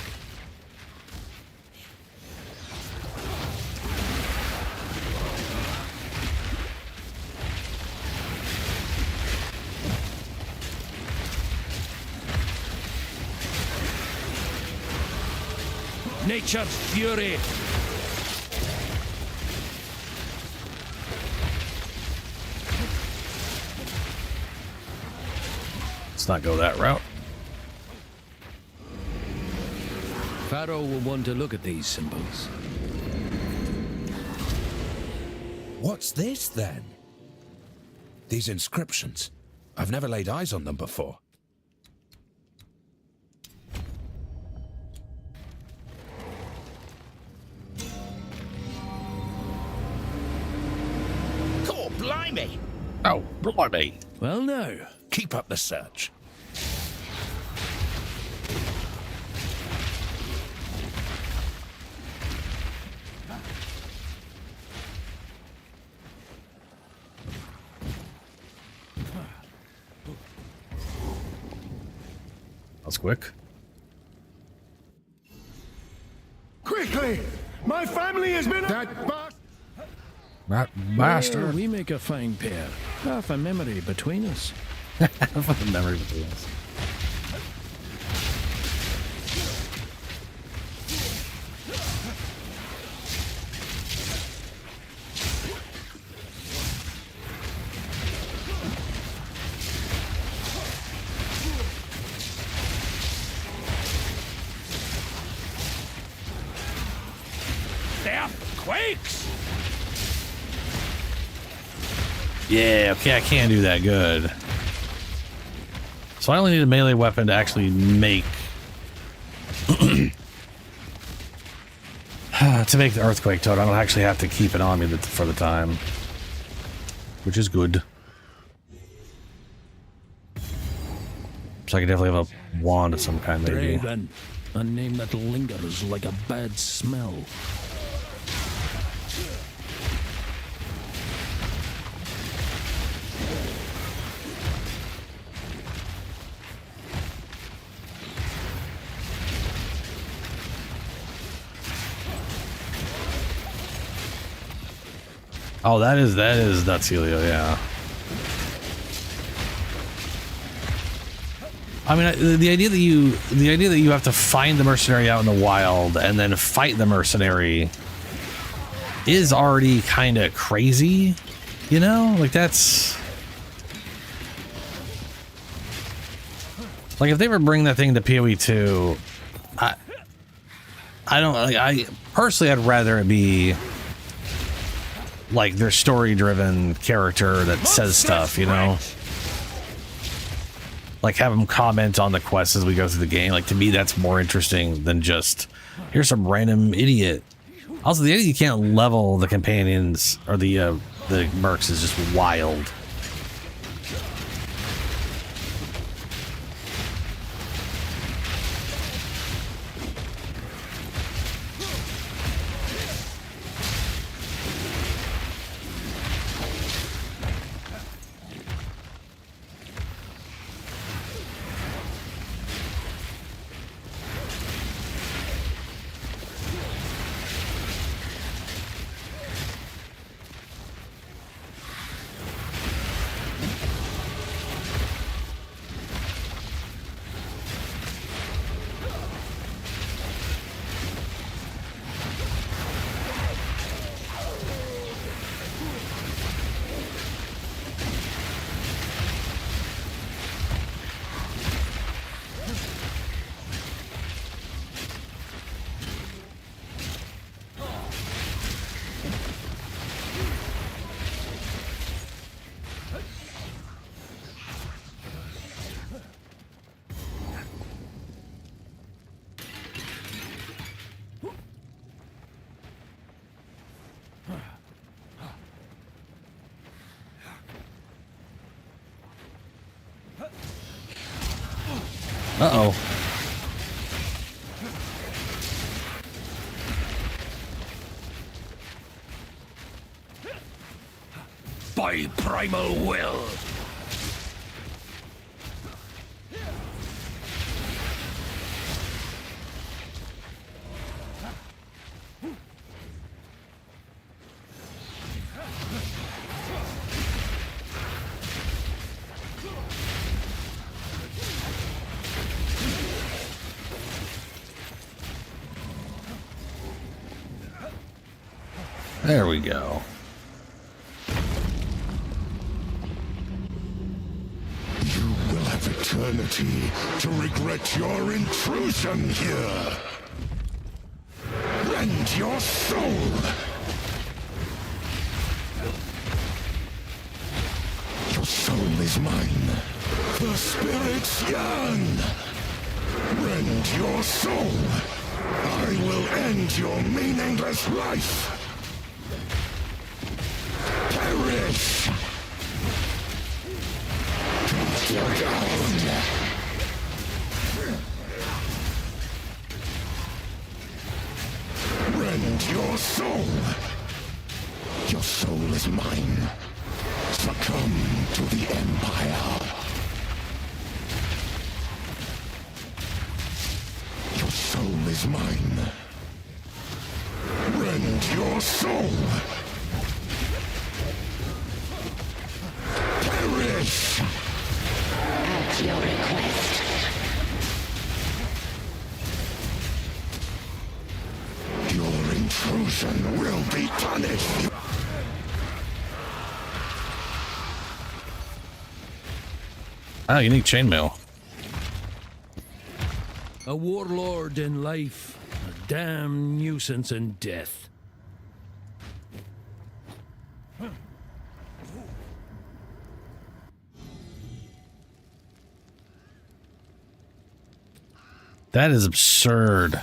S13: Nature's fury!
S3: Let's not go that route.
S13: Pharaoh will want to look at these symbols.
S5: What's this, then? These inscriptions. I've never laid eyes on them before.
S13: Oh, blimey!
S3: Oh, blimey.
S13: Well, now.
S5: Keep up the search.
S3: That's quick.
S21: Quickly! My family has been...
S3: That bastard.
S13: Well, we make a fine pair. Half a memory between us.
S3: Half a memory between us.
S13: They're quakes!
S3: Yeah, okay, I can't do that good. So I only need a melee weapon to actually make to make the earthquake toad. I don't actually have to keep it on me for the time, which is good. So I can definitely have a wand of some kind, maybe.
S13: Draven, a name that lingers like a bad smell.
S3: Oh, that is Nutsilio, yeah. I mean, the idea that you have to find the mercenary out in the wild and then fight the mercenary is already kind of crazy, you know? Like that's like if they ever bring that thing to PoE2, I don't like. I personally, I'd rather it be like their story-driven character that says stuff, you know? Like have them comment on the quests as we go through the game. Like to me, that's more interesting than just here's some random idiot Also, the idea you can't level the companions or the mercs is just wild. Uh-oh.
S13: By primal will.
S3: There we go.
S11: You will have eternity to regret your intrusion here. Rend your soul. Your soul is mine. The spirits yearn. Rend your soul. I will end your meaningless life. Perish! Rend your soul. Your soul is mine. Succumb to the Empire. Your soul is mine. Rend your soul. Perish! At your request. Your intrusion will be punished.
S3: Oh, unique chainmail.
S13: A warlord in life, a damn nuisance in death.
S3: That is absurd.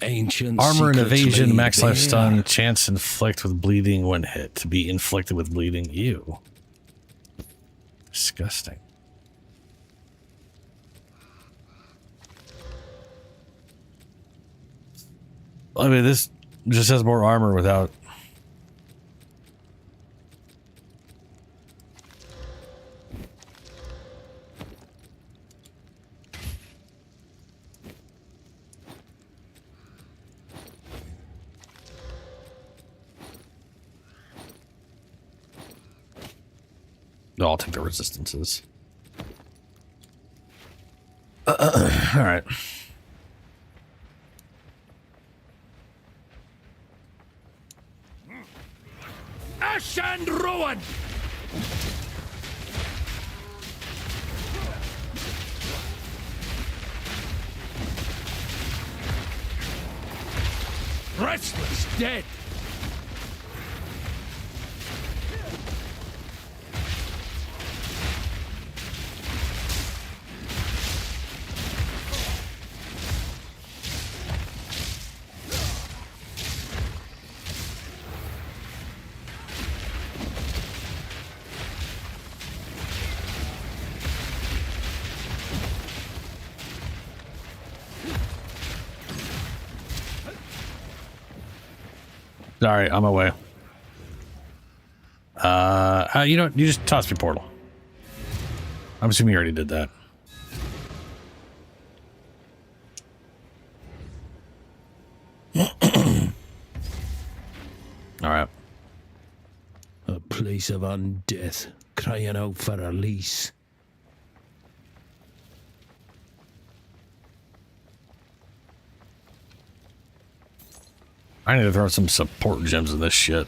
S13: Ancient
S3: armor and
S13: secrets
S3: evasion,
S13: laid
S3: max life
S13: bare.
S3: stun, chance inflict with bleeding when hit. To be inflicted with bleeding. Ew. Disgusting. I mean, this just has more armor without. No, I'll take the resistances. All right.
S13: Ash and ruin! Restless dead!
S3: Sorry, I'm away. You know, you just tossed your portal. I'm assuming you already did that. All right.
S13: A place of undeath, crying out for release.
S3: I need to throw some support gems in this shit.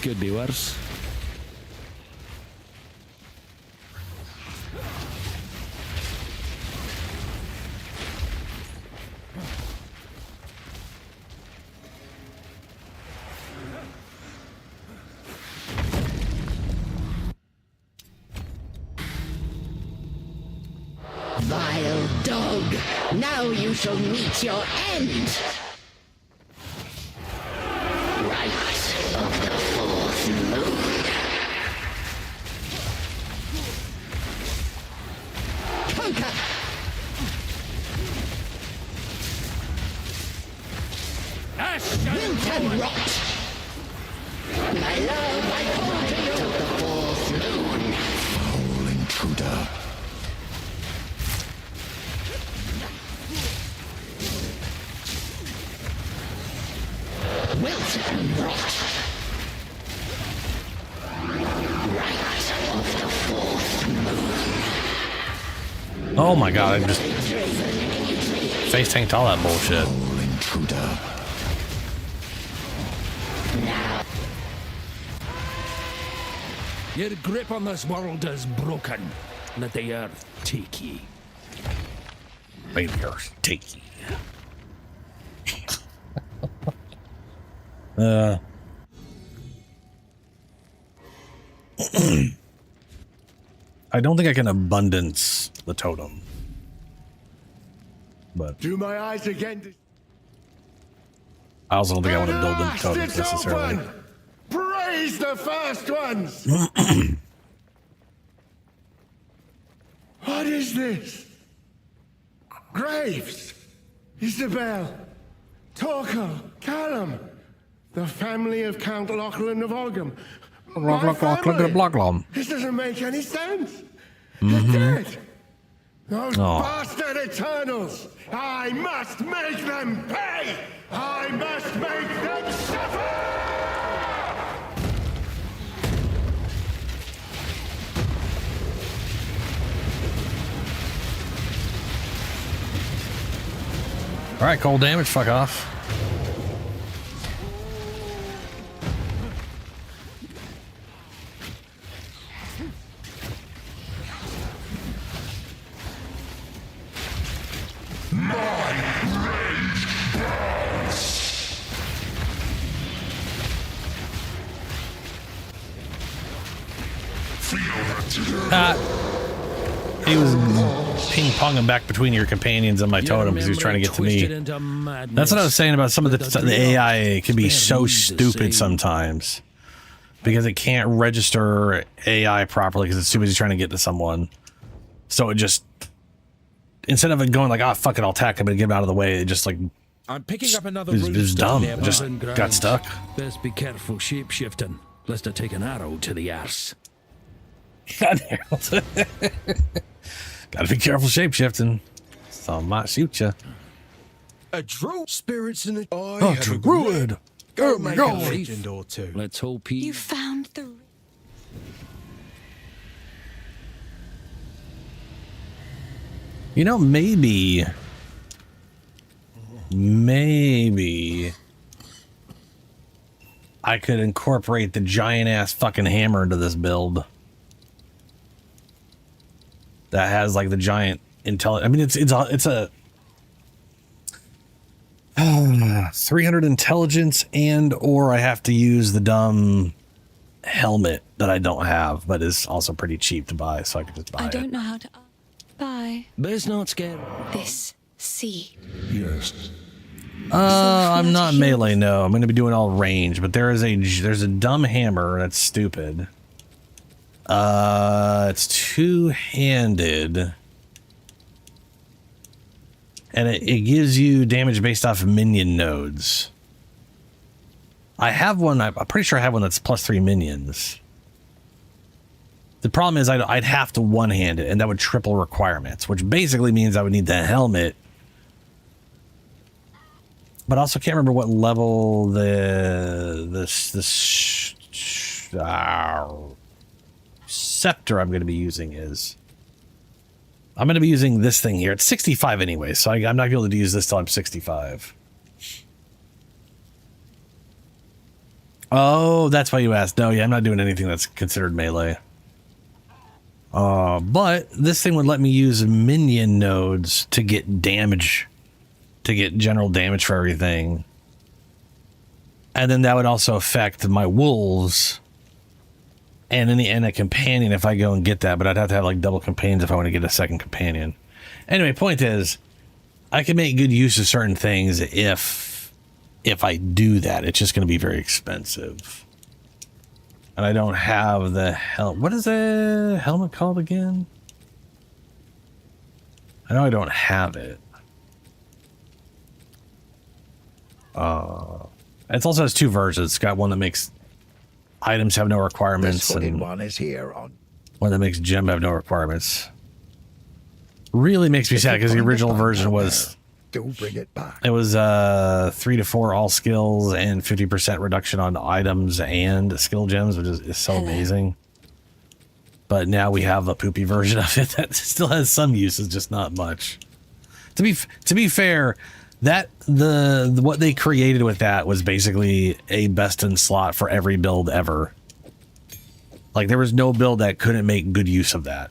S13: Could be worse.
S7: Vile dog, now you shall meet your end. Right of the fourth moon. Conquer! Wilt and rot! My love, I call to you! Of the fourth moon.
S11: Foul intruder.
S7: Wilt and rot. Right of the fourth moon.
S3: Oh my god, I just face tanked all that bullshit.
S11: Foul intruder.
S13: Your grip on this world is broken. Let the earth take ye.
S3: Let the earth take ye. I don't think I can abundance the totem. But
S11: Do my eyes again.
S3: I also don't think I want to build the totems necessarily.
S11: Open! Praise the first ones! What is this? Graves! Isabel! Torko! Callum! The family of Count Lachlan of Ogham. My family! This doesn't make any sense. They're dead. Those bastard Eternals! I must make them pay! I must make them suffer!
S3: Alright, cold damage, fuck off. He was ping-ponging back between your companions and my totem because he was trying to get to me. That's what I was saying about some of the AI. It can be so stupid sometimes because it can't register AI properly because it's too busy trying to get to someone. So it just, instead of it going like, oh, fuck it, I'll attack him and get him out of the way, it just like,
S13: I'm picking up another
S3: it was dumb. It just got stuck.
S13: Best be careful shape-shifting, lest I take an arrow to the arse.
S3: Gotta be careful shape-shifting. Some might shoot you.
S5: A druid? Spirits in a...
S3: Oh, druid!
S5: Go make a legend or two.
S13: Let's hope he...
S14: You found the...
S3: You know, maybe I could incorporate the giant ass fucking hammer into this build. That has like the giant I mean, it's a 300 intelligence, and or I have to use the dumb helmet that I don't have, but is also pretty cheap to buy, so I could just buy it.
S14: I don't know how to buy.
S13: Best not scared.
S14: This sea.
S23: Yes.
S3: I'm not melee, no. I'm going to be doing all range, but there's a dumb hammer that's stupid. It's two-handed. And it gives you damage based off of minion nodes. I have one, I'm pretty sure I have one that's +3 minions. The problem is I'd have to one-hand it, and that would triple requirements, which basically means I would need the helmet. But I also can't remember what level the scepter I'm going to be using is. I'm going to be using this thing here. It's 65 anyway, so I'm not going to be able to use this till I'm 65. Oh, that's why you asked. No, yeah, I'm not doing anything that's considered melee. But this thing would let me use minion nodes to get damage, to get general damage for everything. And then that would also affect my wolves and in the end a companion if I go and get that, but I'd have to have like double companions if I want to get a second companion. Anyway, point is, I can make good use of certain things if I do that. It's just going to be very expensive. And I don't have the what is the helmet called again? I know I don't have it. It also has two versions. It's got one that makes items have no requirements, and
S10: one is here on
S3: one that makes gem have no requirements. Really makes me sad because the original version was
S10: do bring it back.
S3: It was 3 to 4 all skills and 50% reduction on items and skill gems, which is so amazing. But now we have a poopy version of it that still has some uses, just not much. To be fair, that what they created with that was basically a best in slot for every build ever. Like there was no build that couldn't make good use of that.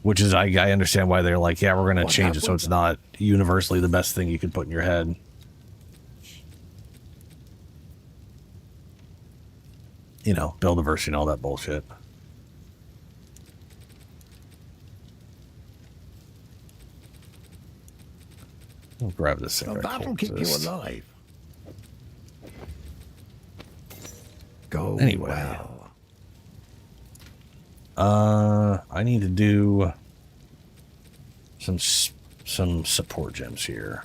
S3: Which is, I understand why they're like, yeah, we're going to change it so it's not universally the best thing you could put in your head. You know, build diversity and all that bullshit. I'll grab this thing.
S10: That'll keep you alive. Go
S3: anyway.
S10: well.
S3: I need to do some support gems here.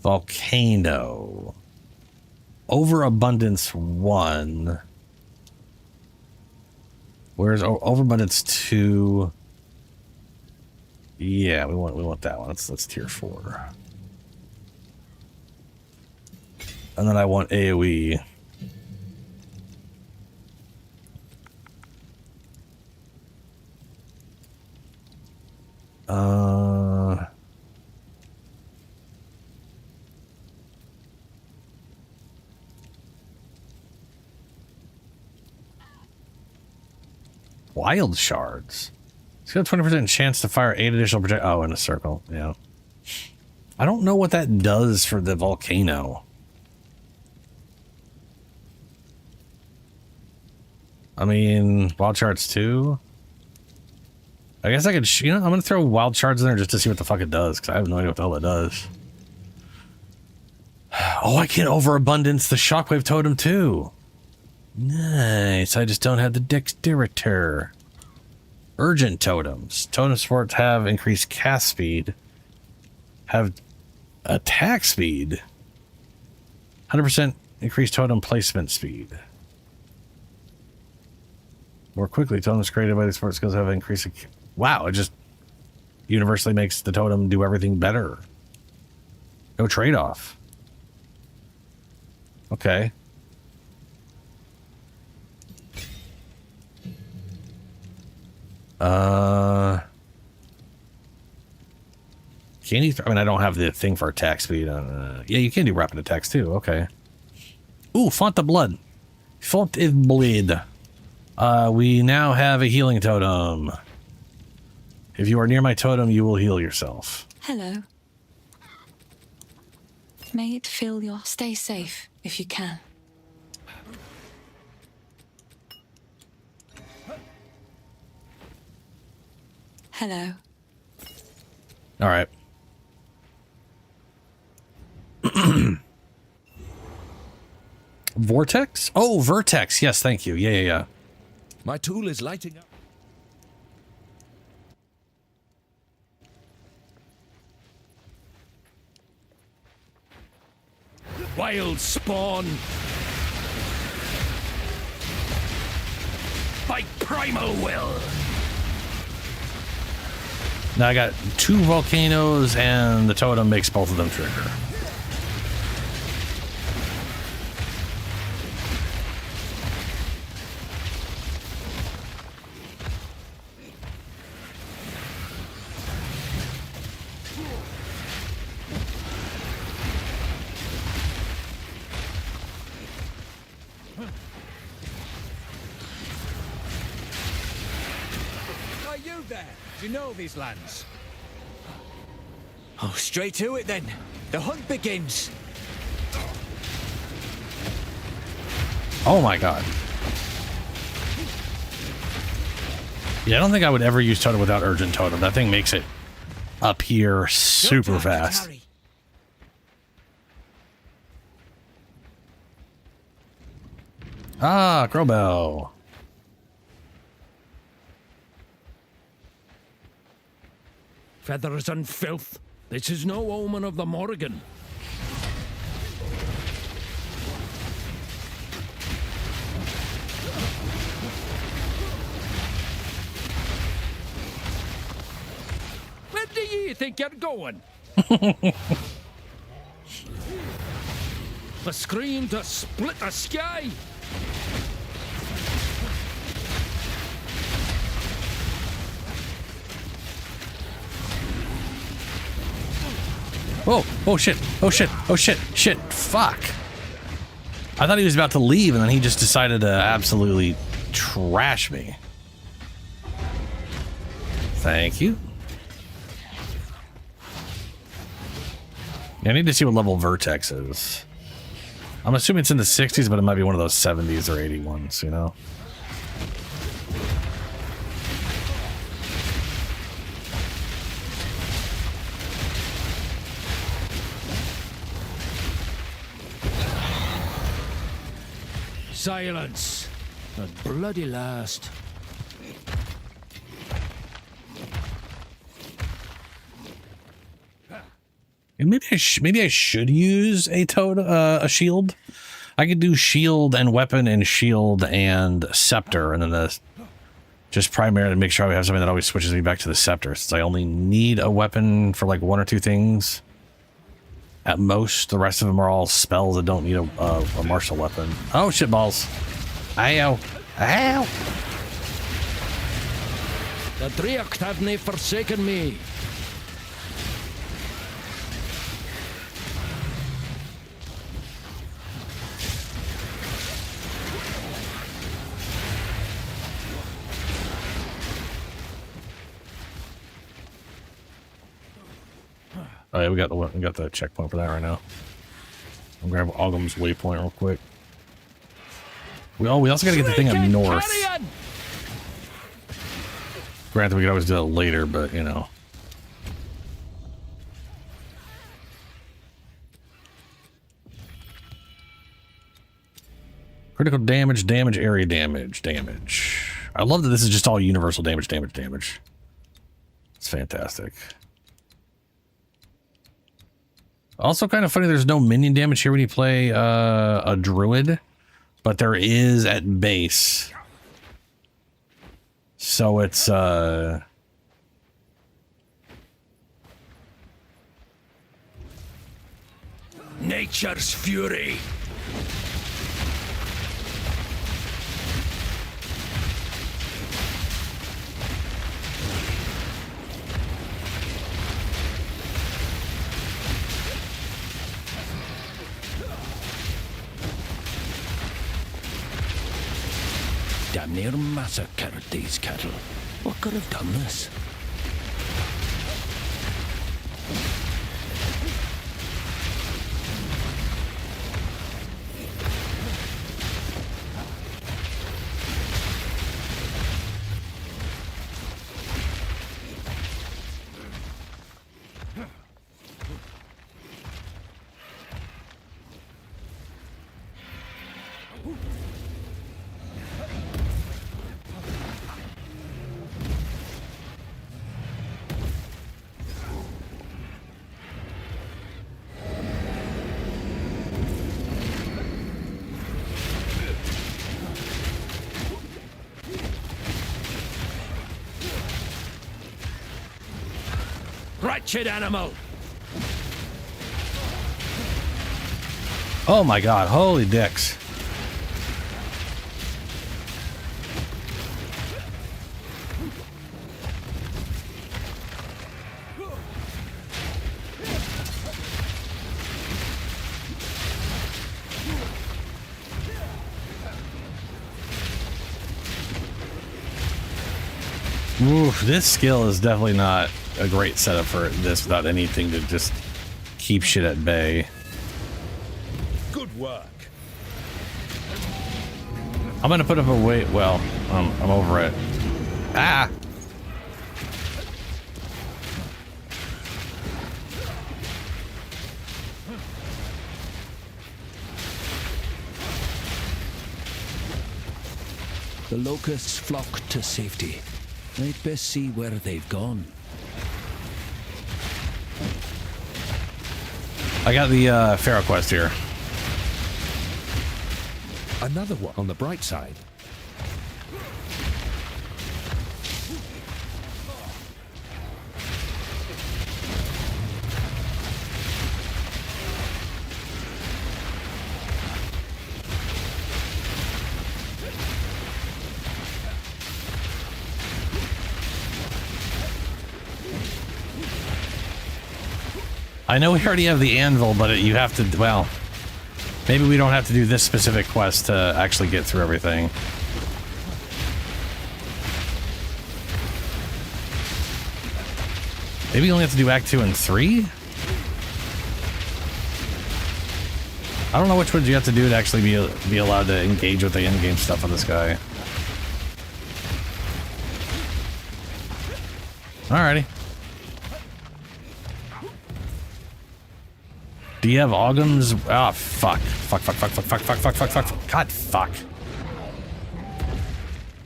S3: Volcano. Overabundance 1. Where's Overabundance 2? Yeah, we want that one. That's tier 4. And then I want AoE. Wild shards. It's got a 20% chance to fire 8 additional projectiles. Oh, in a circle. Yeah. I don't know what that does for the volcano. I mean, wild shards too. I guess I could, I'm going to throw wild shards in there just to see what the fuck it does, because I have no idea what the hell it does. Oh, I can overabundance the shockwave totem too. Nice. I just don't have the dexterity. Urgent totems. Totem supports have increased cast speed. Have attack speed. 100% increased totem placement speed. More quickly, totems created by the support skills have increased. Wow, it just universally makes the totem do everything better. No trade-off. Okay. Can you? I mean, I don't have the thing for attack speed. Yeah, you can do rapid attacks too. Okay. Ooh, Font of Blood. Font of Blood. We now have a healing totem. If you are near my totem, you will heal yourself.
S14: Hello. May it fill your... Stay safe, if you can. Hello.
S3: All right. Vortex? Oh, Vertex. Yes, thank you. Yeah.
S5: My tool is lighting up.
S13: Wild spawn. By primal will.
S3: Now I got 2 volcanoes, and the totem makes both of them trigger.
S13: Are you there? Do you know these lands? Oh, straight to it then. The hunt begins.
S3: Oh my god. Yeah, I don't think I would ever use totem without urgent totem. That thing makes it up here super fast. Ah, Crowbell.
S13: Feathers and filth. This is no omen of the Morrigan. Where do you think you're going? A scream to split the sky.
S3: Oh shit, oh shit, oh shit, shit, fuck. I thought he was about to leave and then he just decided to absolutely trash me. Thank you. Yeah, I need to see what level Vertex is. I'm assuming it's in the 60s, but it might be one of those 70s or 81s, you know?
S13: Silence. At bloody last.
S3: And maybe I should use a shield. I could do shield and weapon and shield and scepter, and then just primarily make sure I have something that always switches me back to the scepter, since I only need a weapon for like 1 or 2 things. At most, the rest of them are all spells that don't need a martial weapon. Oh, shit balls. Ow. Ow.
S13: The Driacht have nae forsaken me.
S3: Oh yeah, we got the checkpoint for that right now. I'll grab Ogham's waypoint real quick. We also gotta get the thing up north. Granted, we could always do that later, but you know. Critical damage, area damage. I love that this is just all universal damage. It's fantastic. Also kind of funny, there's no minion damage here when you play a druid, but there is at base. So it's
S13: nature's fury. Damn near massacred these cattle. What could have done this? Wretched animal!
S3: Oh my god, holy dicks. Oof, this skill is definitely not a great setup for this without anything to just keep shit at bay.
S23: Good work.
S3: I'm gonna put up a weight. Well, I'm over it. Ah!
S13: The locusts flock to safety. I'd best see where they've gone.
S3: I got the Pharaoh quest here.
S5: Another one on the bright side.
S3: I know we already have the anvil, but you have to, well, maybe we don't have to do this specific quest to actually get through everything. Maybe you only have to do Act 2 and 3? I don't know which ones you have to do to actually be allowed to engage with the in-game stuff on this guy. Alrighty. Do you have Oghams? Ah, fuck. Fuck. God, fuck.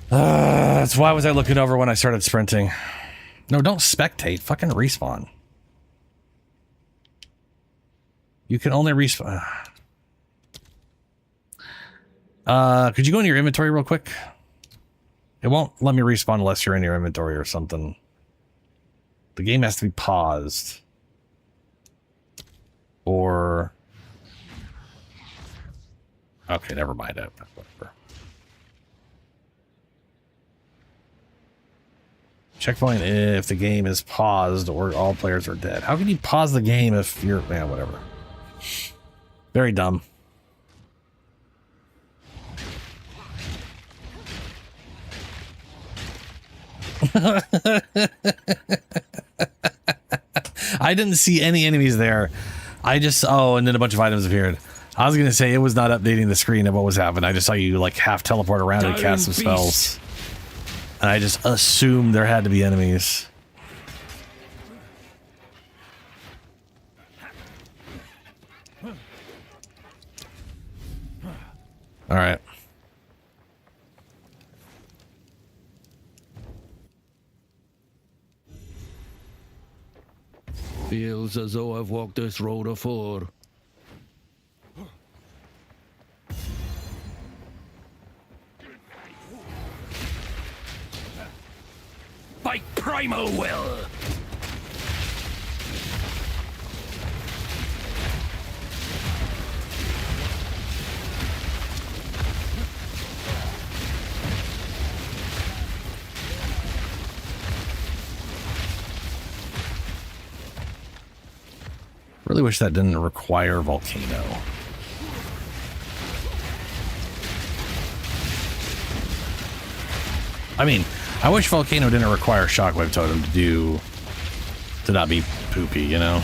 S3: That's why was I looking over when I started sprinting? No, don't spectate. Fucking respawn. You can only respawn. Could you go into your inventory real quick? It won't let me respawn unless you're in your inventory or something. The game has to be paused. Or... Okay, never mind it. Whatever. Checkpoint if the game is paused or all players are dead. How can you pause the game if you're... Man, whatever. Very dumb. I didn't see any enemies there. I just... Oh, and then a bunch of items appeared. I was going to say it was not updating the screen of what was happening. I just saw you like half teleport around and cast some spells. And I just assumed there had to be enemies. All right.
S13: Feels as though I've walked this road afore. By primal will!
S3: Really wish that didn't require volcano. I mean, I wish volcano didn't require shockwave totem to not be poopy, you know?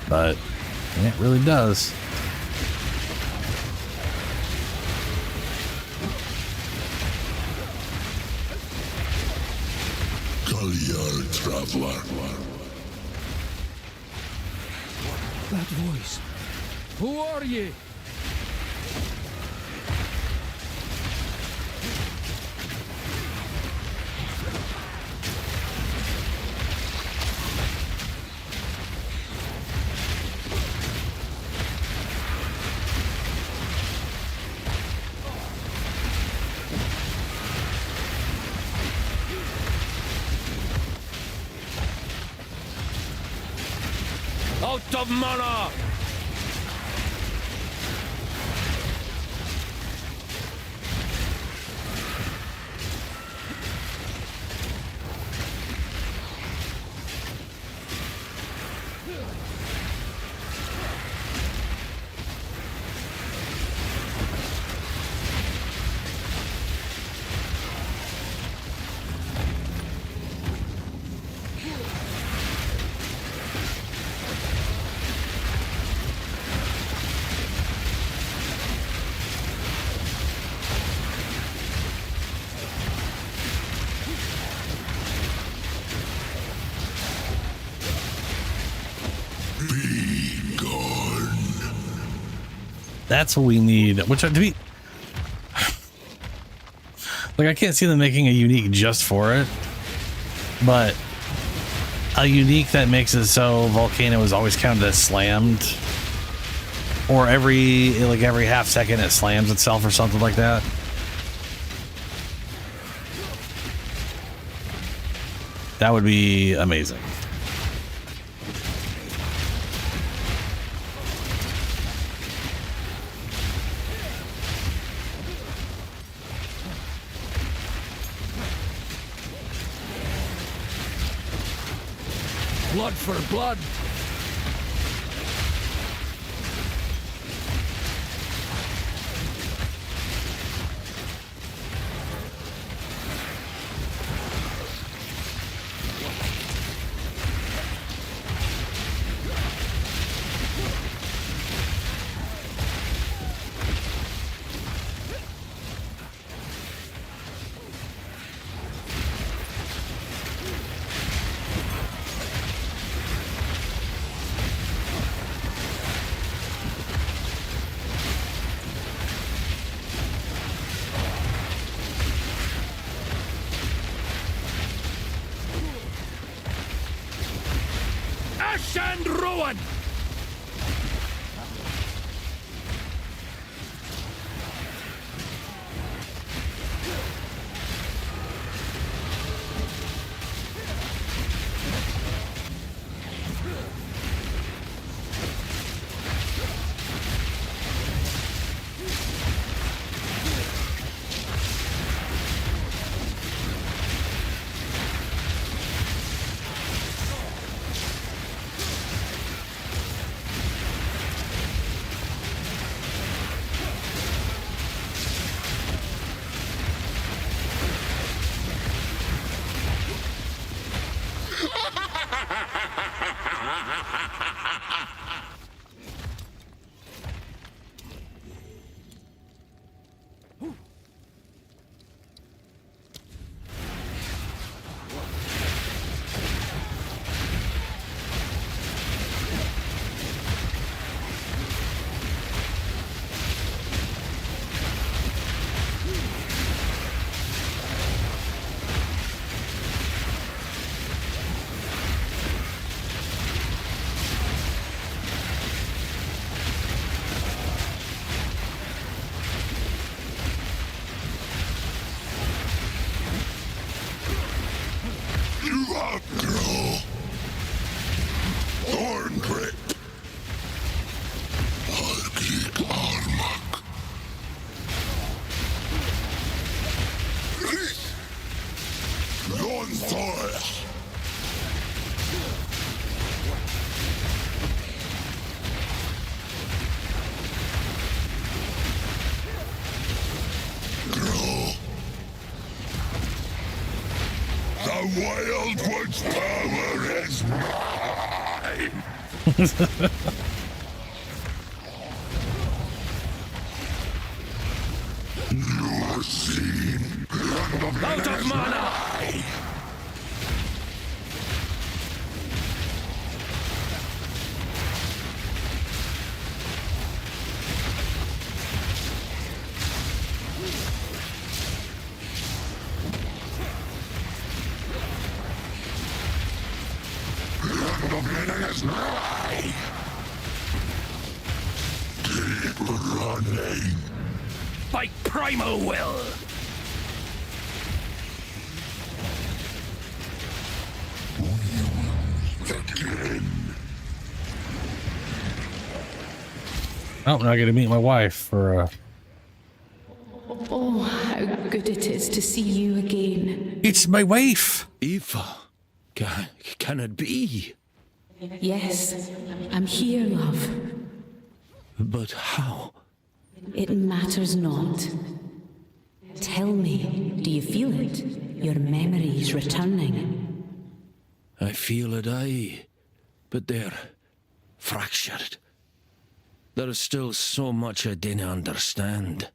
S3: But it really does.
S16: Kalyar Traveler.
S13: That voice. Who are ye? Out of mana!
S3: That's what we need. Which to be like, I can't see them making a unique just for it, but a unique that makes it so volcano is always counted as slammed, or every half second it slams itself or something like that. That would be amazing.
S13: Blood for blood. Ash and ruin!
S16: The Wild One's power is mine! You have seen out of mana! Is mine. Keep running.
S13: By Primo will!
S16: Again.
S3: Oh, now I get to meet my wife for
S2: Oh, how good it is to see you again.
S3: It's my wife!
S13: Eva, can it be?
S2: Yes, I'm here, love.
S13: But how?
S2: It matters not. Tell me, do you feel it? Your memory's returning.
S13: I feel it, aye. But they're fractured. There is still so much I didn't understand.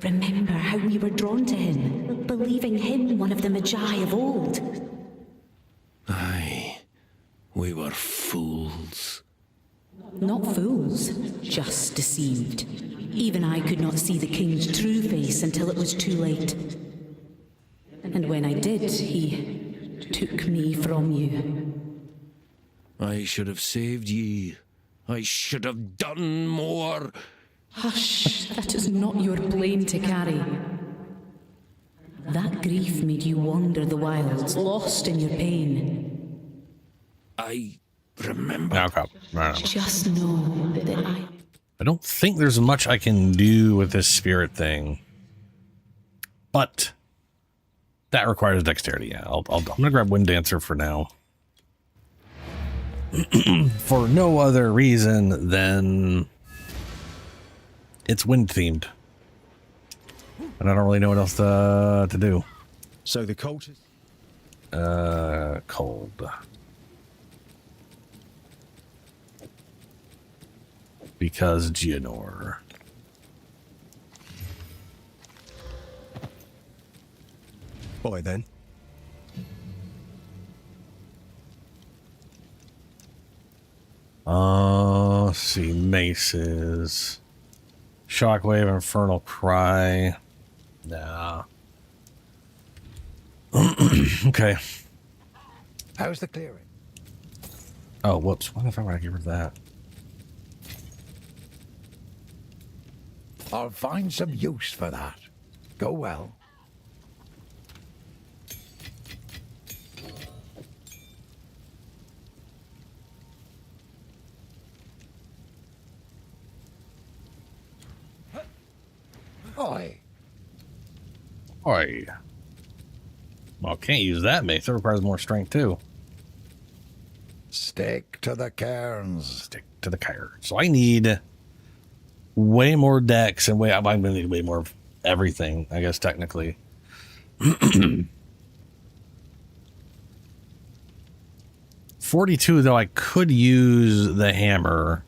S2: Remember how we were drawn to him, believing him one of the Magi of old.
S13: Aye, we were fools.
S2: Not fools, just deceived. Even I could not see the king's true face until it was too late. And when I did, he took me from you.
S13: I should have saved ye. I should have done more.
S2: Hush, that is not your blame to carry. That grief made you wander the wilds, lost in your pain.
S13: I remember.
S3: Okay. Right.
S2: Just know that
S3: I don't think there's much I can do with this spirit thing. But that requires dexterity. Yeah, I'm gonna grab Wind Dancer for now. For no other reason than it's wind themed. And I don't really know what else to do.
S10: So the cult is...
S3: Cold. Because Geonor.
S10: Boy, then.
S3: Let's see, maces. Shockwave, Infernal Cry. Nah. Okay.
S10: How's the clearing?
S3: Oh, whoops. Why the fuck would I get rid of that?
S10: I'll find some use for that. Go well. Oi.
S3: Oi. Well, can't use that mace. It requires more strength, too.
S10: Stick to the cairns.
S3: Stick to the cairns. So I need way more dex and I'm going to need way more of everything, I guess, technically. 42, though, I could use the hammer.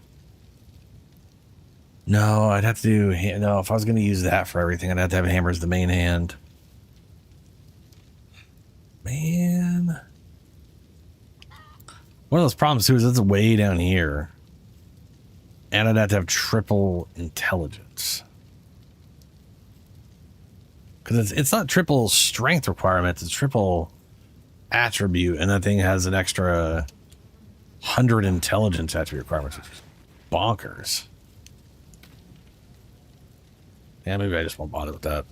S3: No, I'd have to do... No, if I was going to use that for everything, I'd have to have a hammer as the main hand. Man. One of those problems, too, is it's way down here. And I'd have to have triple intelligence. Because it's not triple strength requirements, it's triple attribute. And that thing has an extra 100 intelligence attribute requirements, which is bonkers. Yeah, maybe I just won't bother with that.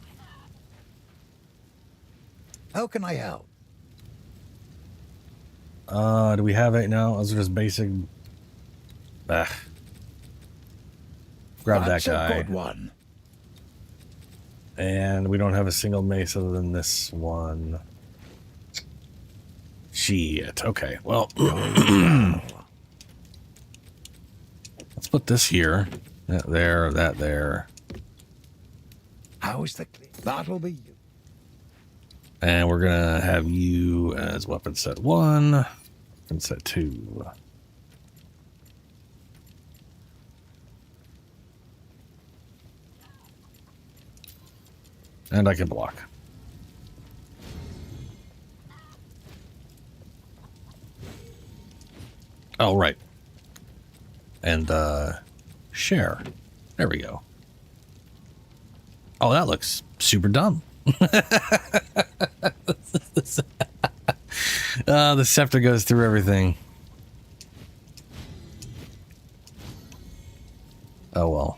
S10: How can I help?
S3: Do we have it now? Those are just basic. Grab
S10: That's
S3: that guy.
S10: A good one.
S3: And we don't have a single mace other than this one. Shit. Okay, well, let's put this here. That there, that there.
S10: How is the... That'll be you.
S3: And we're gonna have you as weapon set 1, weapon set 2. And I can block. Oh, right. And share. There we go. Oh, that looks super dumb. The scepter goes through everything. Oh, well.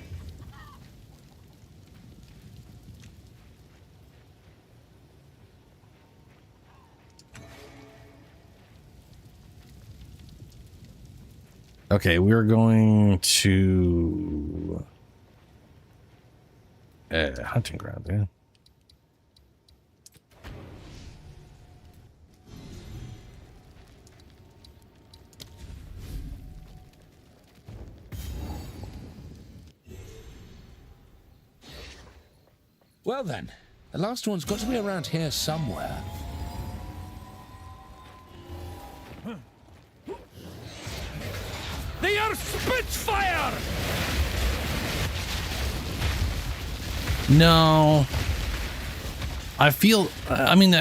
S3: Okay, we're going to hunting ground, yeah.
S5: Well then, the last one's got to be around here somewhere.
S21: They are Spitfire!
S3: No. I feel, I mean,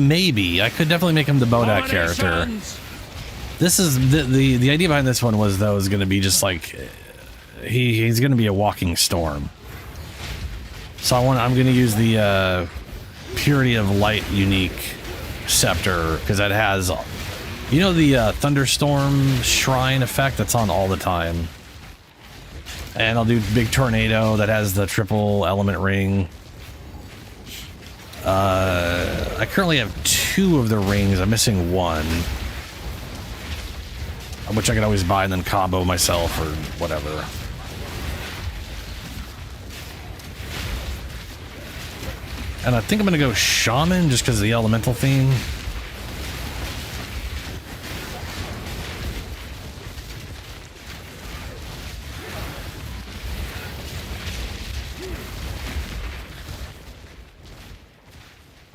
S3: maybe. I could definitely make him the Bodak character. This is, the idea behind this one was that it was going to be just like, he's going to be a walking storm. So I'm going to use the Purity of Light unique scepter, because that has, you know, the thunderstorm shrine effect that's on all the time. And I'll do big tornado that has the triple element ring. I currently have 2 of the rings. I'm missing 1, which I can always buy and then combo myself or whatever. And I think I'm gonna go shaman just because of the elemental theme.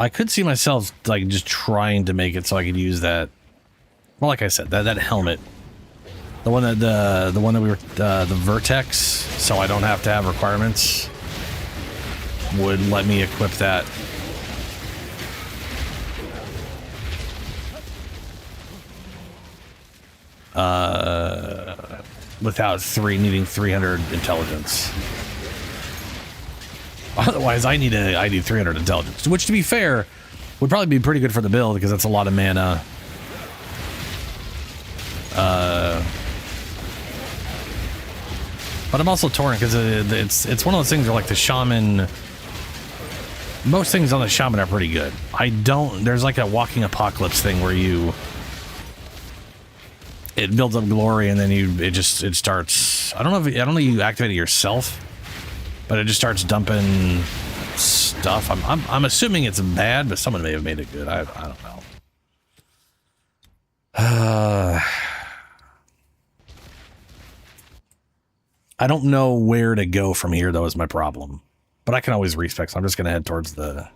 S3: I could see myself like just trying to make it so I could use that. Well, like I said, that helmet, the one that the one that we were the vertex, so I don't have to have requirements, would let me equip that. Without needing 300 intelligence. Otherwise, I need 300 intelligence, which, to be fair, would probably be pretty good for the build because that's a lot of mana. But I'm also torn because it's one of those things where, like, the shaman. Most things on the shaman are pretty good. There's like a walking apocalypse thing where it builds up glory and then it starts. I don't know if you activate it yourself. But it just starts dumping stuff. I'm assuming it's bad, but someone may have made it good. I don't know. I don't know where to go from here, though, is my problem. But I can always respec, so I'm just going to head towards the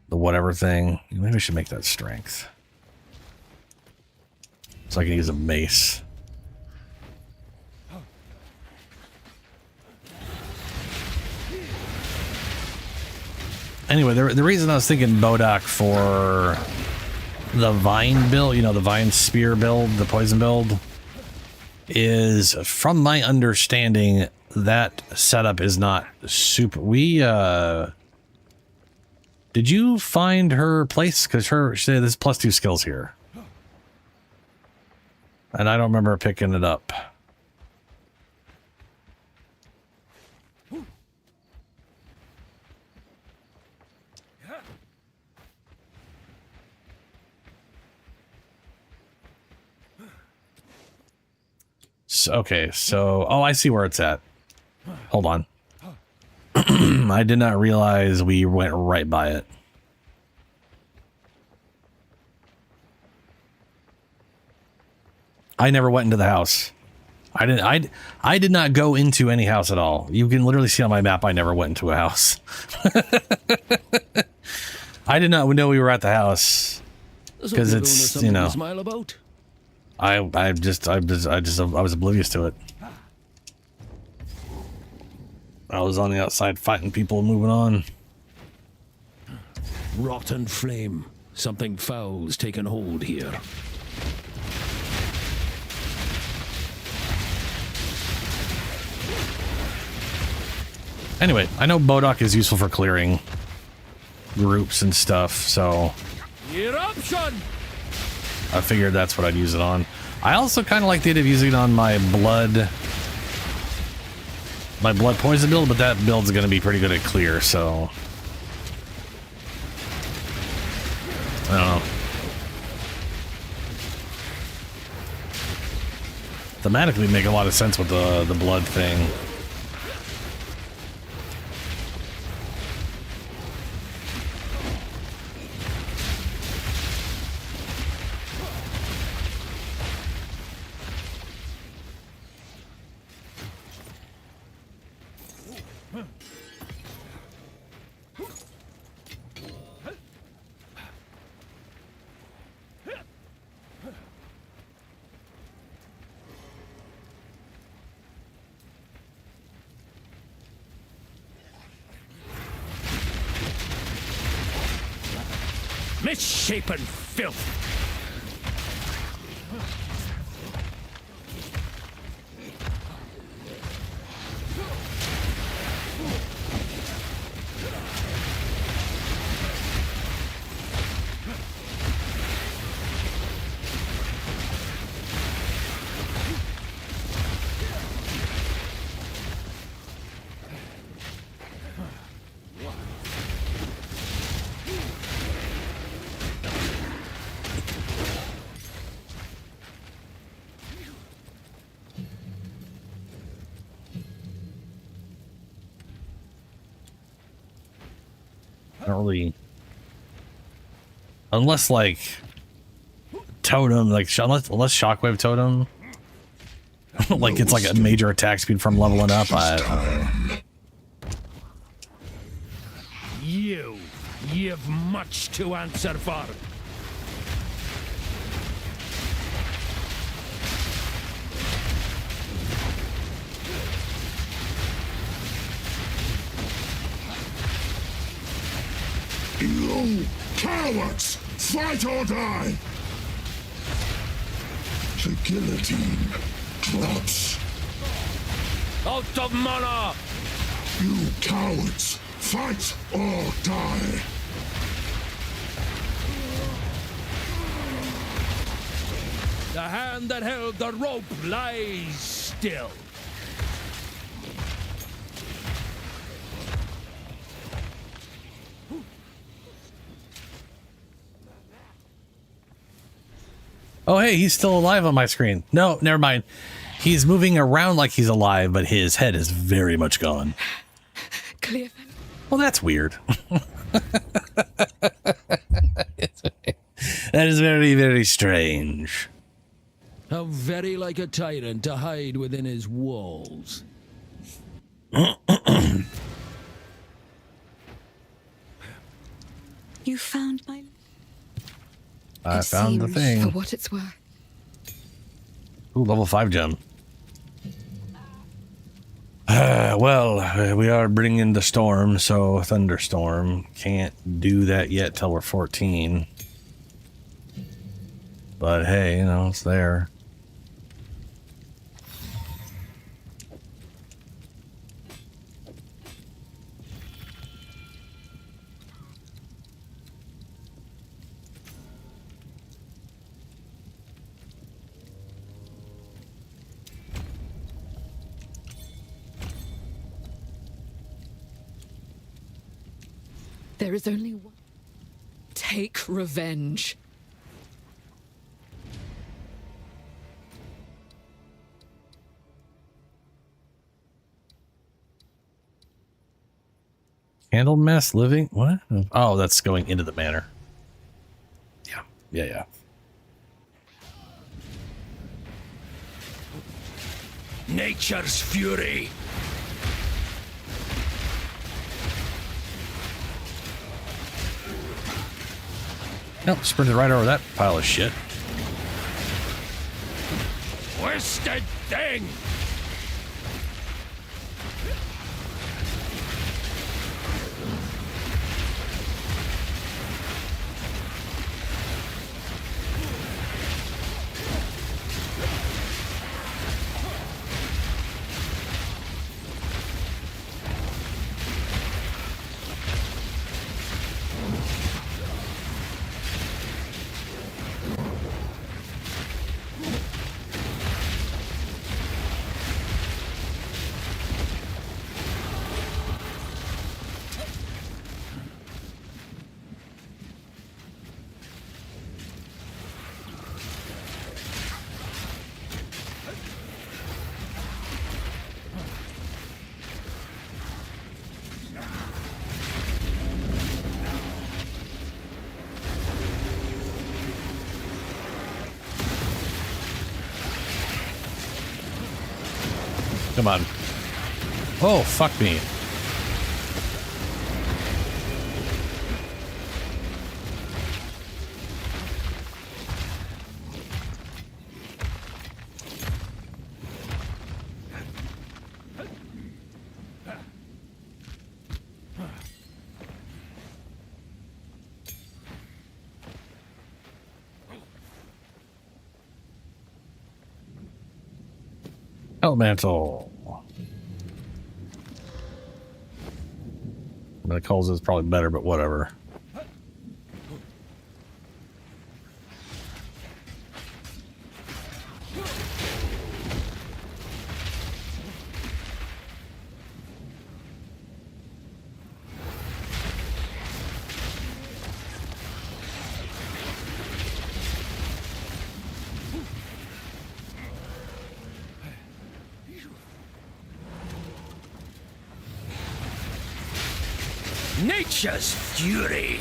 S3: whatever thing. Maybe I should make that strength. So I can use a mace. Anyway, the reason I was thinking Bodak for the Vine build, you know, the Vine Spear build, the Poison build, is, from my understanding, that setup is not super... Did you find her place? Because there's +2 skills here. And I don't remember picking it up. Okay, so... Oh, I see where it's at. Hold on. I did not realize we went right by it. I never went into the house. I did not go into any house at all. You can literally see on my map I never went into a house. I did not know we were at the house because it's, you know, I was oblivious to it. I was on the outside fighting people and moving on.
S13: Rotten flame. Something foul's taken hold here.
S3: Anyway, I know Bodok is useful for clearing groups and stuff, so
S13: Eruption!
S3: I figured that's what I'd use it on. I also kind of like the idea of using it on my blood poison build, but that build's going to be pretty good at clear, so I don't know. Thematically, make a lot of sense with the blood thing.
S13: Misshapen filth! Not really, unless like totem, like unless shockwave totem, like it's like a major attack speed from leveling up. I don't know. You've much to answer for.
S16: You cowards! Fight or die! The guillotine drops.
S13: Out of mana!
S16: You cowards! Fight or die!
S13: The hand that held the rope lies still.
S3: Oh, hey, he's still alive on my screen. No, never mind. He's moving around like he's alive, but his head is very much gone.
S14: Clear.
S3: Well, that's weird. That is very, very strange.
S13: How very like a tyrant to hide within his walls.
S14: You found my...
S3: I found the thing.
S14: For what it's worth.
S3: Ooh, level 5 gem. Well, we are bringing the storm, so thunderstorm. Can't do that yet till we're 14. But hey, you know, it's there.
S6: There is only one. Take revenge.
S3: Candle mess living? What? Oh, that's going into the manor. Yeah.
S13: Nature's fury.
S3: Nope, sprinted right over that pile of shit.
S13: Twisted thing!
S3: Come on. Oh, fuck me. Elemental. The calls is probably better, but whatever.
S13: Nature's fury.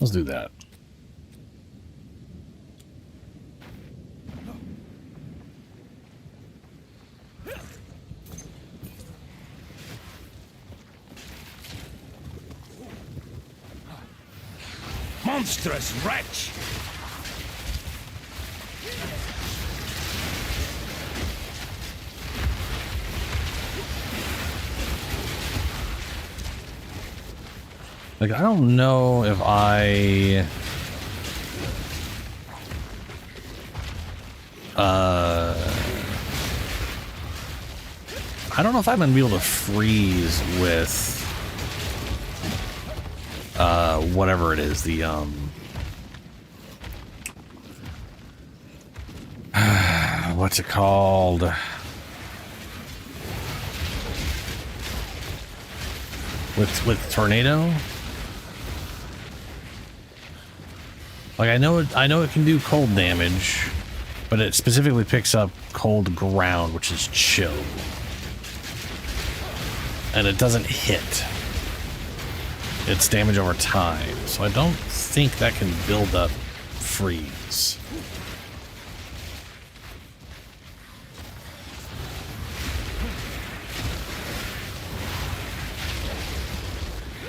S3: Let's do that.
S13: Monstrous wretch!
S3: Like, I don't know if I don't know if I'm gonna be able to freeze with whatever it is, the what's it called? With tornado? Like, I know it can do cold damage, but it specifically picks up cold ground, which is chill. And it doesn't hit. It's damage over time. So I don't think that can build up freeze.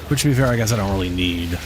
S3: Which, to be fair, I guess I don't really need.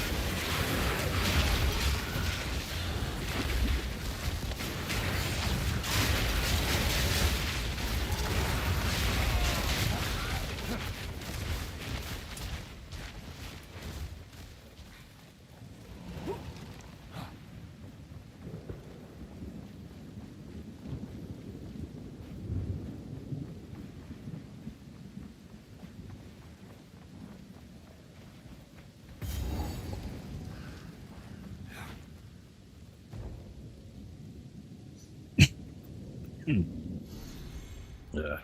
S3: Yeah.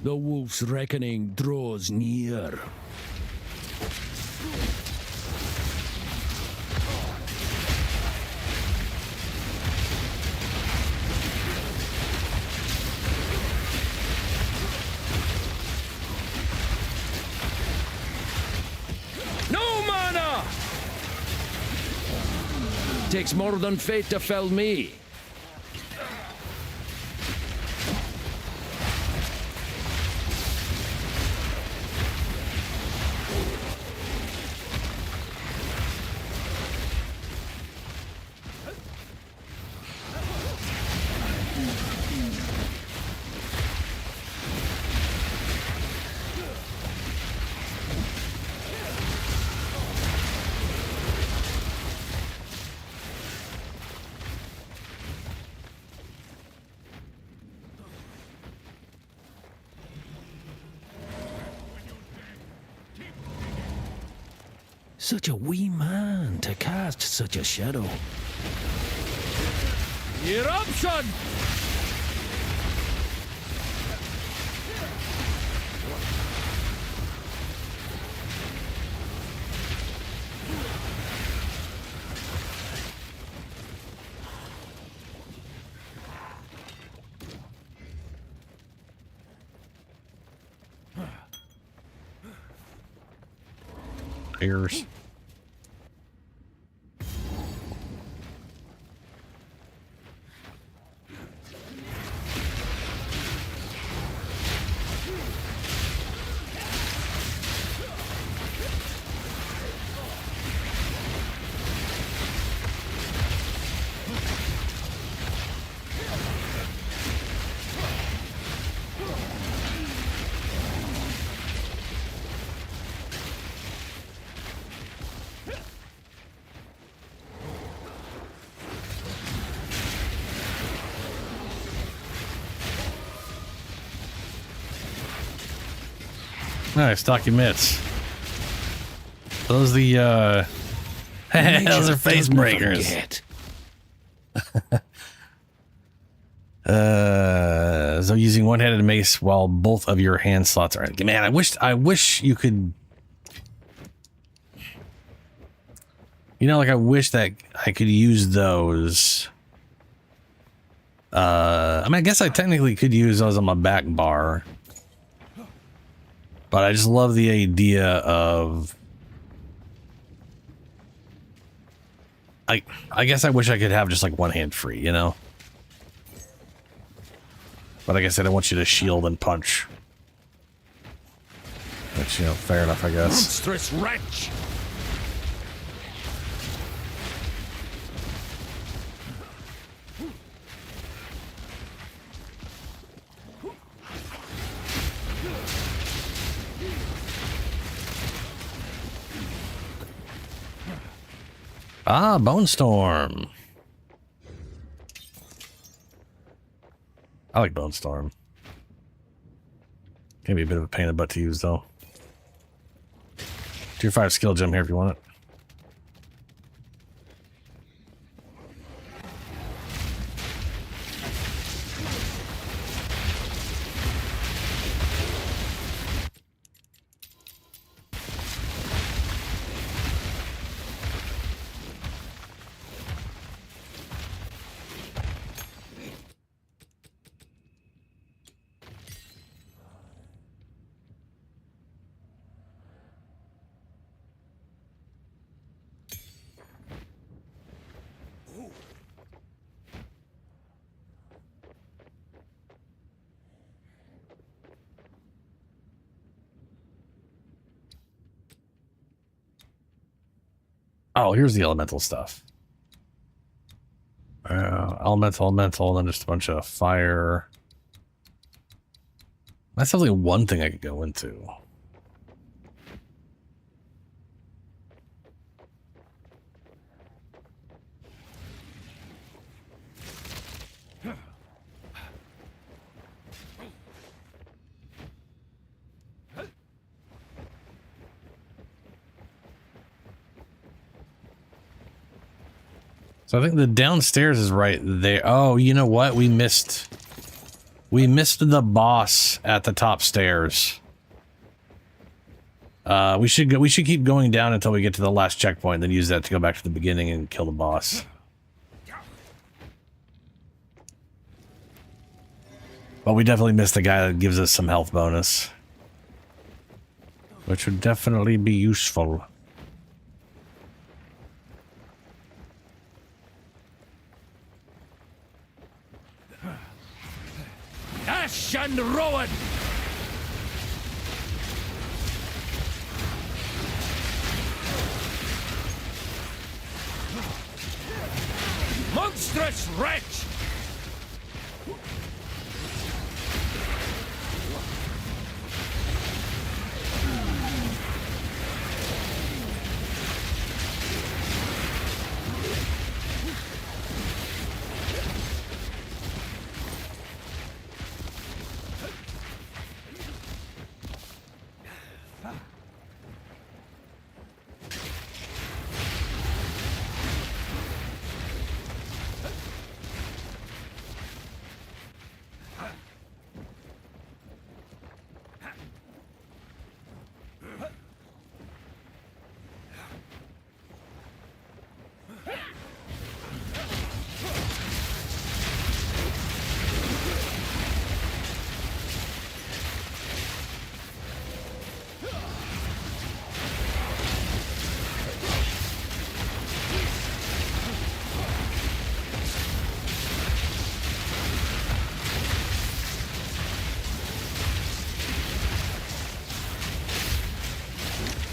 S13: The wolf's reckoning draws near. No mana! Takes more than fate to fell me. Such a wee man to cast such a shadow. Eruption!
S3: Ears. Nice, stocky mitts. Those the those are face breakers. So using one-handed mace while both of your hand slots are empty. Man, I wish you could. You know, like I wish that I could use those. I mean, I guess I technically could use those on my back bar. But I just love the idea of... I guess I wish I could have just like one hand free, you know? But like I said, I want you to shield and punch. Which, you know, fair enough, I guess.
S13: Monstrous wretch!
S3: Ah, Bone Storm. I like Bone Storm. Can be a bit of a pain in the butt to use, though. Tier 5 skill gem here if you want it. Oh, here's the elemental stuff. Elemental, and then just a bunch of fire. That's definitely one thing I could go into. So I think the downstairs is right there. Oh, you know what? We missed the boss at the top stairs. We should keep going down until we get to the last checkpoint, then use that to go back to the beginning and kill the boss. But we definitely missed the guy that gives us some health bonus, which would definitely be useful.
S9: Ash and Rowan! Monstrous wretch!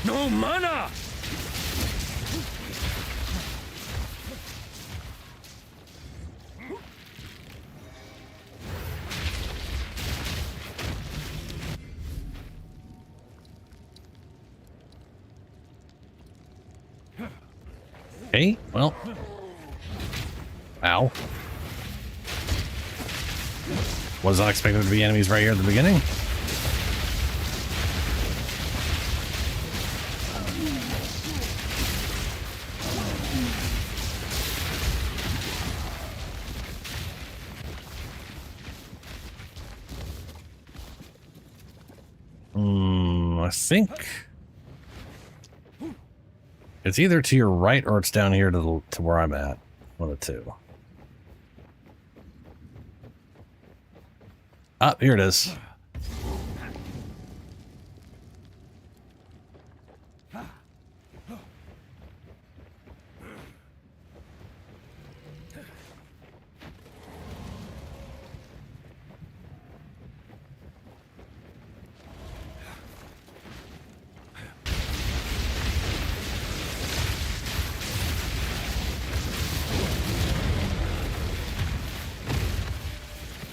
S9: No mana!
S3: Okay, well. Ow. Was not expecting to be enemies right here at the beginning. I think it's either to your right or it's down here to where I'm at. One of the two. Ah, here it is.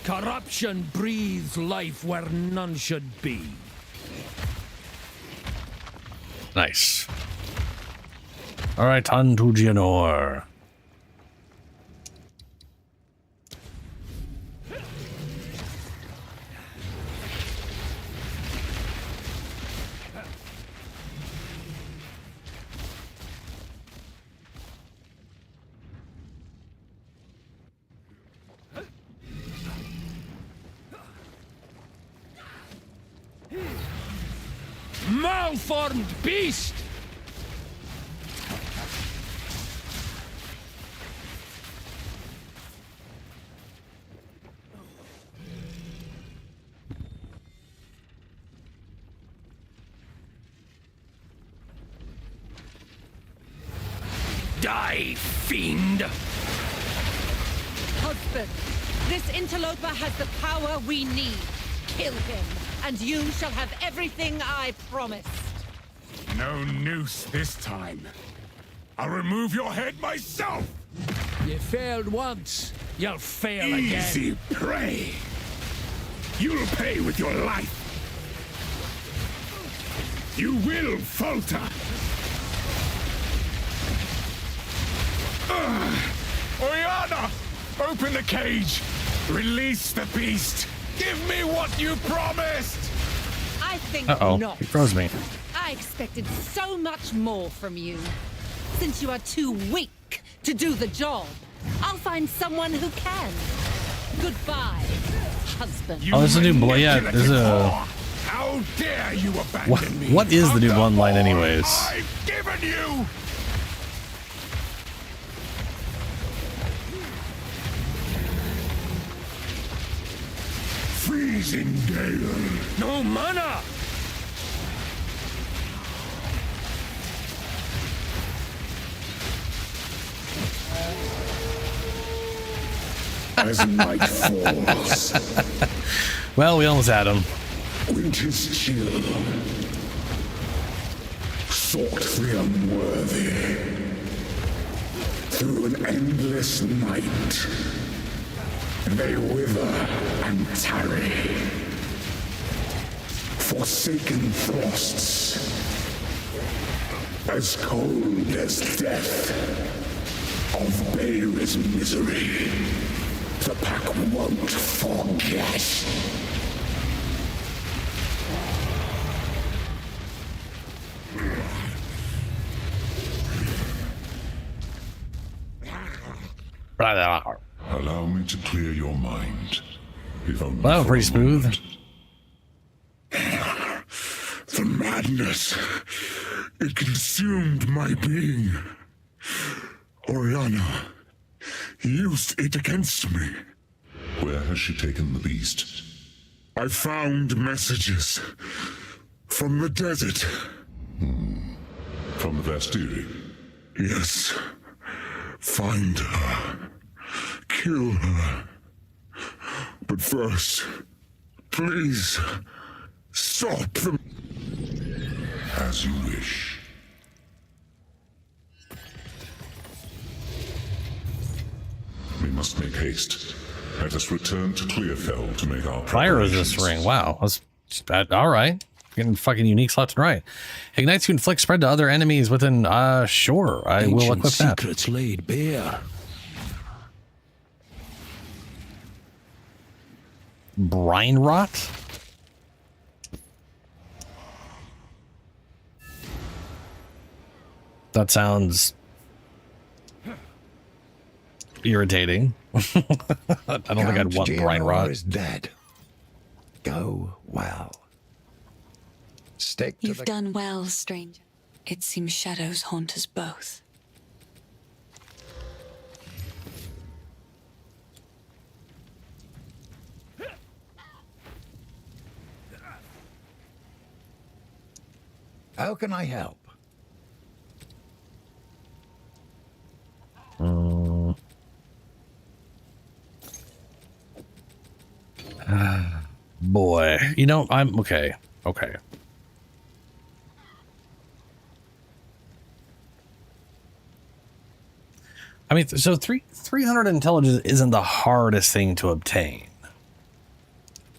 S9: Corruption breathes life where none should be.
S3: Nice. All right, on to Gianor.
S9: Malformed beast! Die, fiend!
S17: Husband, this interloper has the power we need. Kill him, and you shall have everything I promised.
S12: No noose this time. I'll remove your head myself!
S9: You failed once, you'll fail again.
S12: Easy prey! You'll pay with your life! You will falter! Oyana! Open the cage! Release the beast! Give me what you promised!
S17: I think
S3: Uh-oh,
S17: not.
S3: he froze me.
S17: I expected so much more from you. Since you are too weak to do the job. I'll find someone who can. Goodbye, husband.
S3: Oh, there's a new blood. Yeah, there's a.
S10: How dare you abandon me?
S3: What is the new bloodline, anyways?
S10: I've given you. Freezing gale.
S9: No mana!
S10: As night falls.
S3: Well, we almost had him.
S10: Winter's chill. Sought the unworthy. Through an endless night. They wither and tarry. Forsaken frosts. As cold as death. Of Baer's misery. The pack won't forget.
S16: Allow me to clear your mind. If only
S3: Well,
S16: for
S3: pretty
S16: a
S3: smooth.
S16: moment.
S10: The madness. It consumed my being. Oriana used it against me.
S16: Where has she taken the beast?
S10: I found messages from the desert.
S16: From the Vastiri?
S10: Yes. Find her. Kill her. But first, please, stop them.
S16: As you wish. We must make haste. Let us return to Clearfell to make our
S3: Fire resist ring. Wow. That's bad. All right. Getting fucking unique left and right. Ignites to inflict spread to other enemies within. Sure. I will equip that.
S13: Secrets laid bare.
S3: Brine rot? That sounds irritating. I don't think I'd want brine rot.
S10: Is dead. Go well. Stick to
S14: You've done well, stranger. It seems shadows haunt us both.
S10: How can I help?
S3: Boy, you know, I'm okay. Okay. I mean, so 300 intelligence isn't the hardest thing to obtain.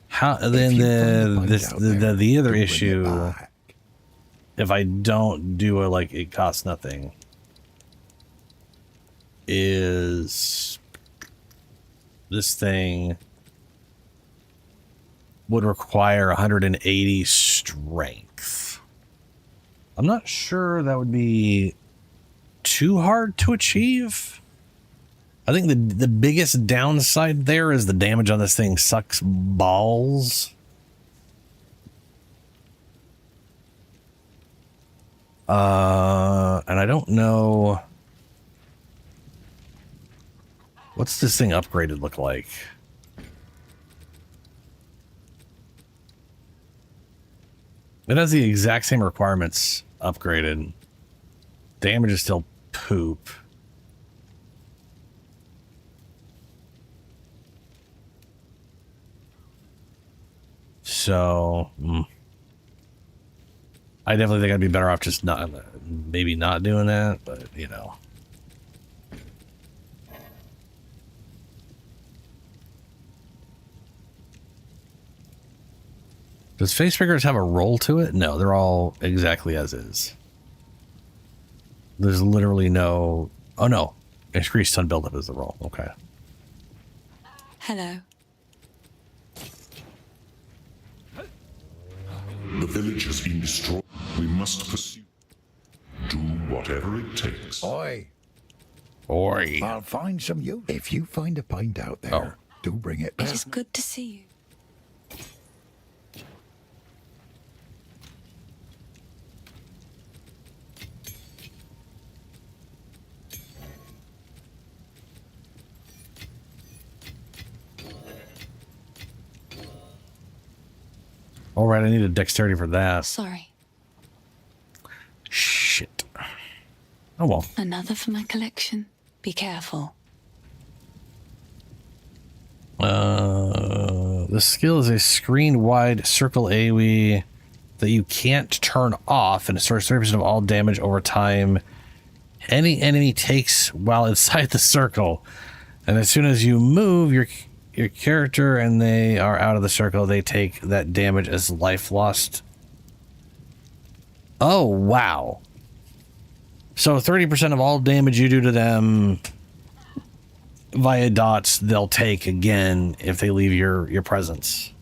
S3: How then the other issue, if I don't do it, like it costs nothing, is this thing would require 180 strength. I'm not sure that would be too hard to achieve. I think the biggest downside there is the damage on this thing sucks balls. And I don't know. What's this thing upgraded look like? It has the exact same requirements upgraded. Damage is still poop. So, I definitely think I'd be better off just maybe not doing that, but you know. Does facebreakers have a roll to it? No, they're all exactly as is. There's literally no... Oh, no. Increased stun buildup is the roll. Okay.
S14: Hello.
S16: The village has been destroyed. We must pursue. Do whatever it takes.
S10: Oi.
S3: Boy.
S10: I'll find some use. If you find a pint out there, do bring it back.
S14: It is good to see you.
S3: All right, I need a dexterity for that.
S14: Sorry.
S3: Shit. Oh well.
S14: Another for my collection. Be careful.
S3: The skill is a screen-wide circle AoE that you can't turn off, and it stores 30% of all damage over time any enemy takes while inside the circle. And as soon as you move your character and they are out of the circle, they take that damage as life lost. Oh, wow. So 30% of all damage you do to them via dots, they'll take again if they leave your presence.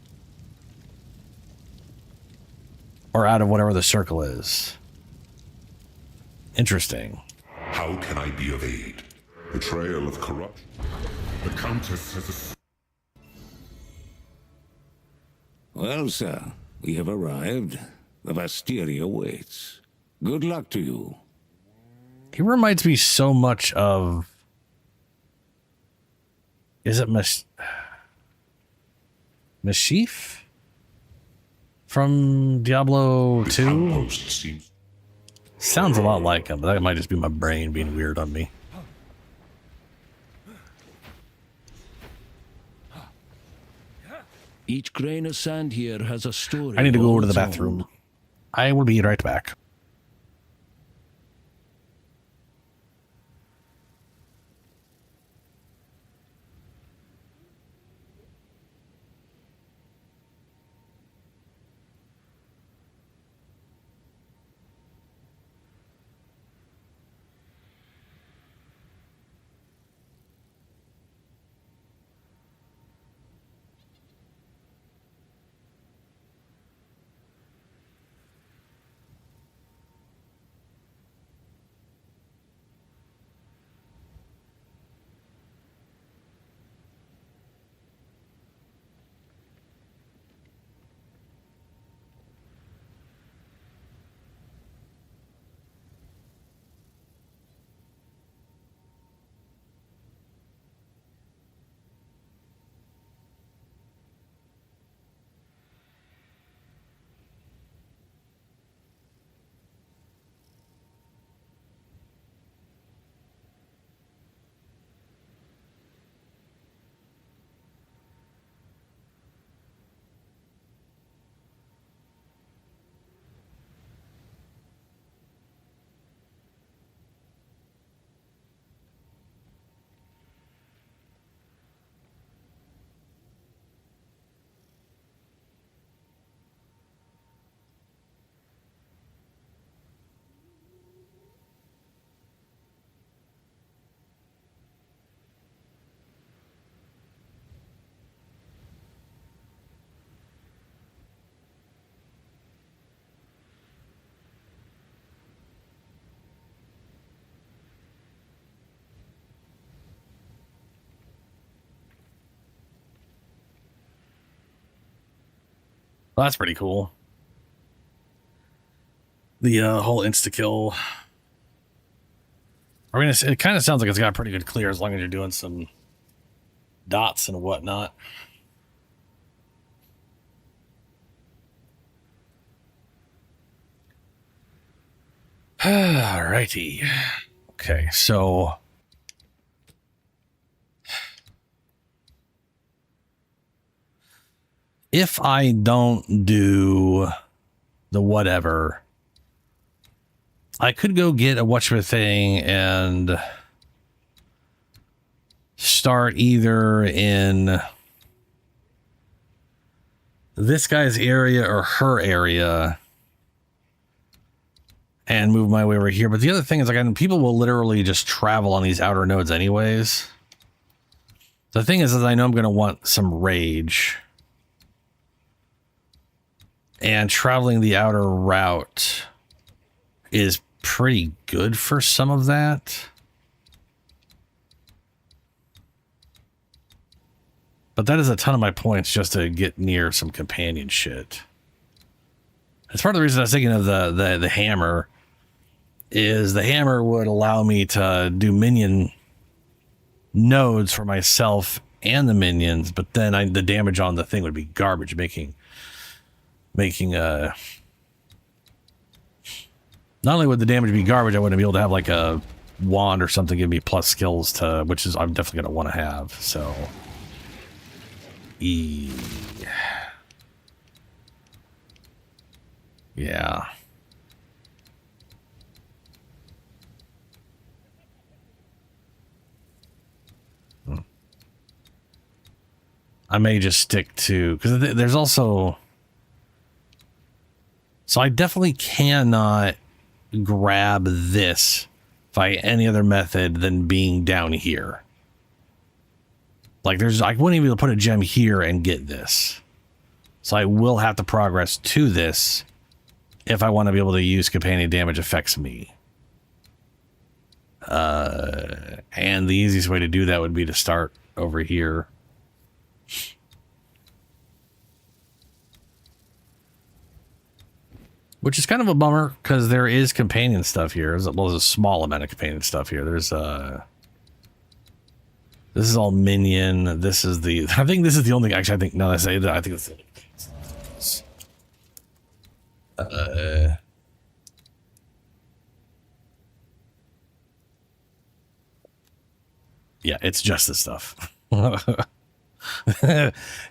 S3: Or out of whatever the circle is. Interesting.
S16: How can I be of aid? Betrayal of corruption. The Countess has
S18: Well, sir, we have arrived. The Vasteria waits. Good luck to you.
S3: He reminds me so much of... Is it Mashif? From Diablo 2? Sounds a lot like him, but that might just be my brain being weird on me.
S13: Each grain of sand here has a story.
S3: I need to go
S13: of
S3: over to the
S13: its own.
S3: bathroom. I will be right back. Well, that's pretty cool. The whole insta-kill. I mean, it kind of sounds like it's got a pretty good clear as long as you're doing some dots and whatnot. Alrighty. Okay, so... if I don't do the whatever, I could go get a thing and start either in this guy's area or her area and move my way over here. But the other thing is, like, people will literally just travel on these outer nodes anyways. The thing is I know I'm going to want some rage. And traveling the outer route is pretty good for some of that. But that is a ton of my points just to get near some companion shit. That's part of the reason I was thinking of the hammer. Is the hammer would allow me to do minion nodes for myself and the minions, but then the damage on the thing would be garbage, making not only would the damage be garbage, I wouldn't be able to have like a wand or something give me plus skills to, which is I'm definitely gonna want to have. So yeah. I may just stick to, because there's also, so I definitely cannot grab this by any other method than being down here. Like I wouldn't even be able to put a gem here and get this. So I will have to progress to this if I want to be able to use companion damage affects me. And the easiest way to do that would be to start over here. Which is kind of a bummer, because there is companion stuff here. There's a small amount of companion stuff here. There's this is all minion. This is I think this is the only, actually I think, now that I say that, I think it's yeah, it's just this stuff.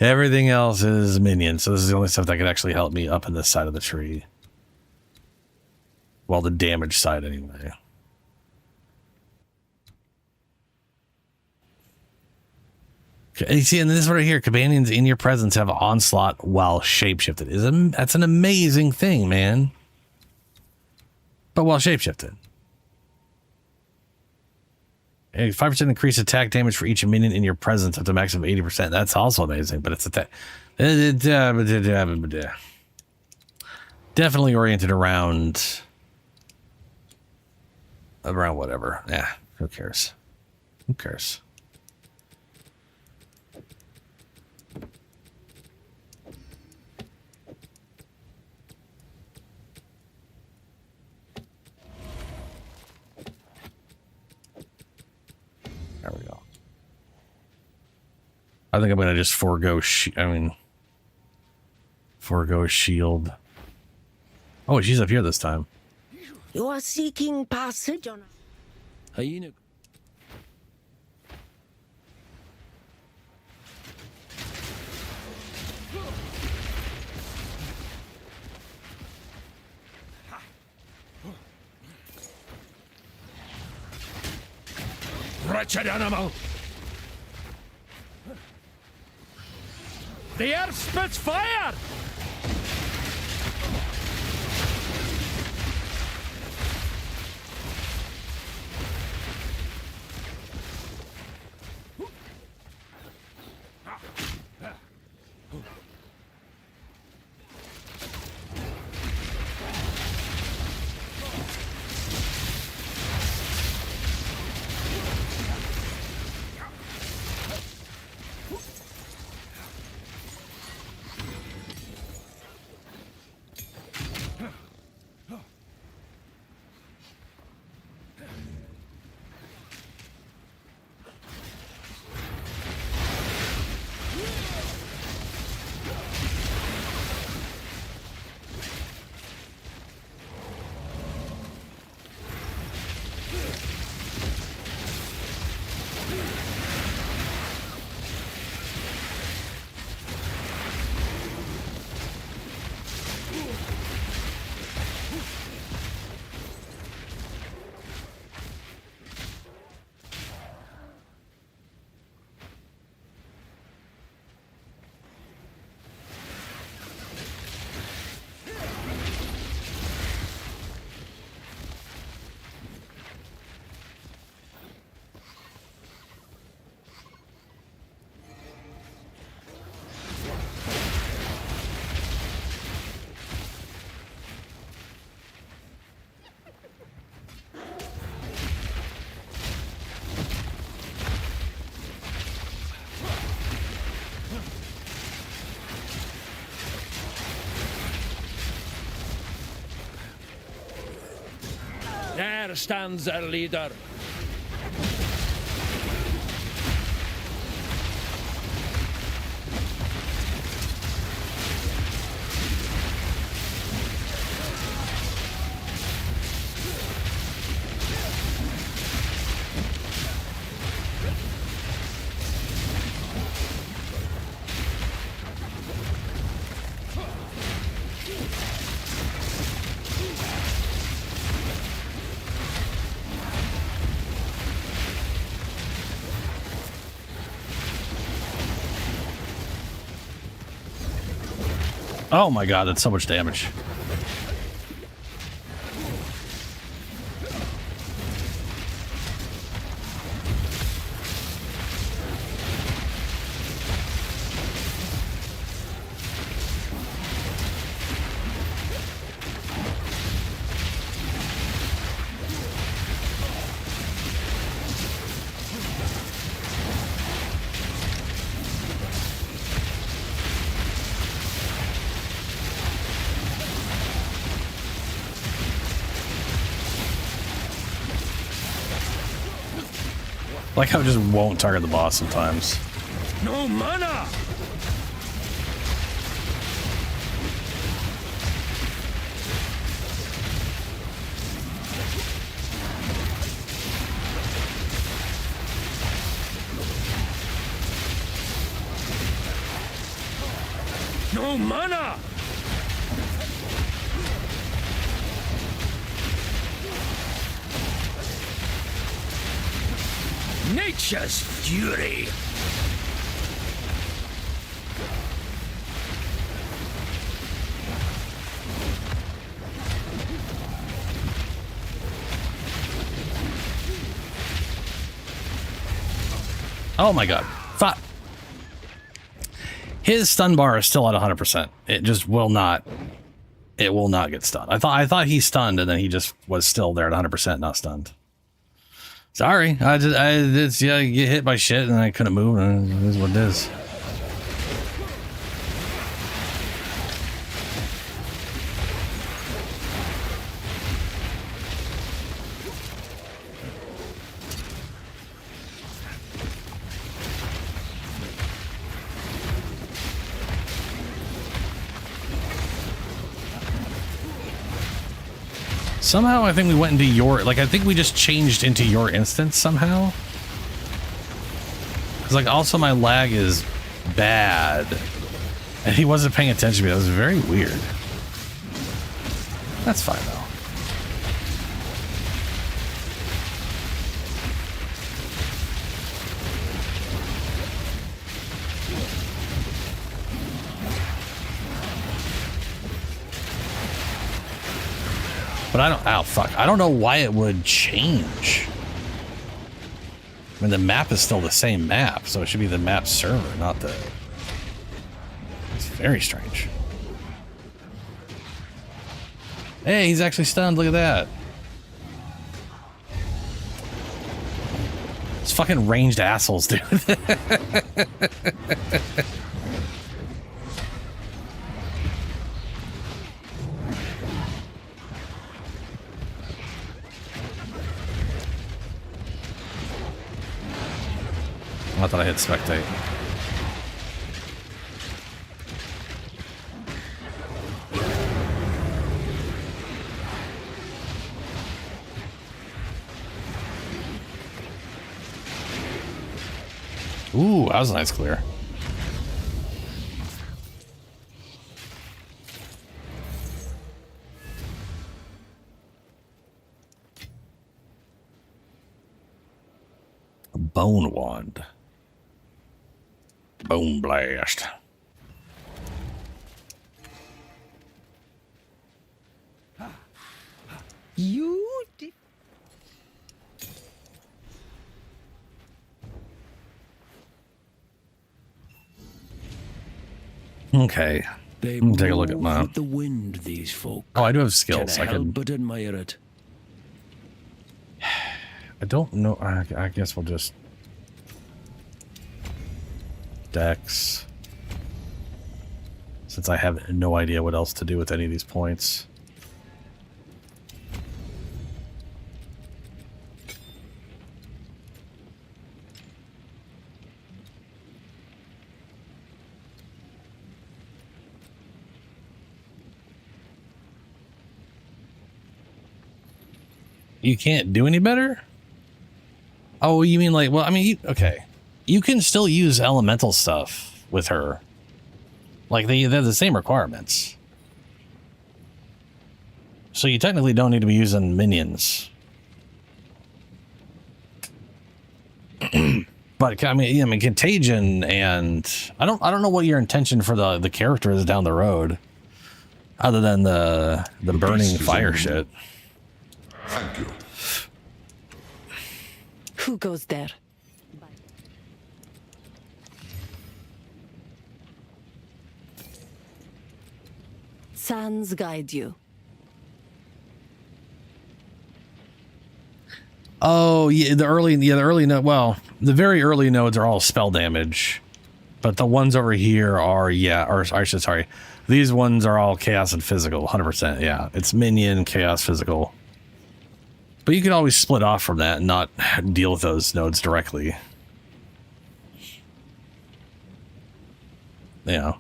S3: Everything else is minion, so this is the only stuff that could actually help me up in this side of the tree. Well, the damage side anyway. Okay, and you see, and this right here, companions in your presence have onslaught while shapeshifted. That's an amazing thing, man. But while shapeshifted. 5% increased attack damage for each minion in your presence up to a max of 80%. That's also amazing, but it's definitely oriented around whatever. Yeah, who cares? Who cares? There we go. I think I'm gonna just forego shield. Oh, she's up here this time.
S7: You are seeking passage on...
S13: Hyena.
S23: Wretched animal! The earth spits fire!
S13: There stands our leader.
S3: Oh my god, that's so much damage. Like how it just won't target the boss sometimes.
S13: No mana! No mana! Nature's fury!
S3: Oh my god. Fuck. His stun bar is still at 100%. It just will not. It will not get stunned. I thought he stunned and then he just was still there at 100%, not stunned. Sorry, I get hit by shit and I couldn't move, and it is what it is. Somehow I think we went into your, like, I think we just changed into your instance somehow. Because, like, also my lag is bad. And he wasn't paying attention to me. That was very weird. That's fine, though. But I don't, oh fuck, I don't know why it would change. I mean, the map is still the same map, so it should be the map server, not the... It's very strange. Hey, he's actually stunned, look at that. It's fucking ranged assholes, dude. I thought I hit spectate. Ooh, that was a nice clear. A bone wand. Bone blast.
S9: You did.
S3: Okay.
S13: They
S3: Let me take a look at
S13: move
S3: my...
S13: with the wind, these folk.
S3: Oh, I do have skills.
S13: Can't
S3: I
S13: help
S3: can...
S13: but admire it.
S3: I don't know. I guess we'll just... Dex. Since I have no idea what else to do with any of these points. You can't do any better? Oh, you mean like, well, I mean, okay. You can still use elemental stuff with her. Like, they have the same requirements. So you technically don't need to be using minions. But I mean, Contagion, and I don't know what your intention for the character is down the road, other than the burning fire shit.
S16: Thank you.
S17: Who goes there? Sans guide you.
S3: Oh yeah, the early node. Well, the very early nodes are all spell damage, but the ones over here are sorry, these ones are all chaos and physical. 100%. Yeah, it's minion, chaos, physical. But you can always split off from that and not deal with those nodes directly. Yeah.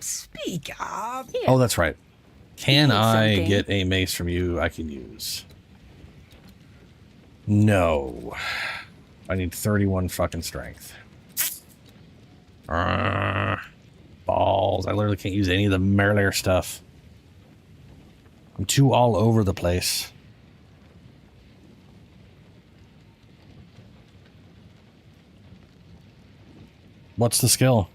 S17: Speak up.
S3: Oh, that's right. Can I
S17: something.
S3: get a mace from you I can use? No. I need 31 fucking strength. Balls. I literally can't use any of the Merlair stuff. I'm too all over the place. What's the skill?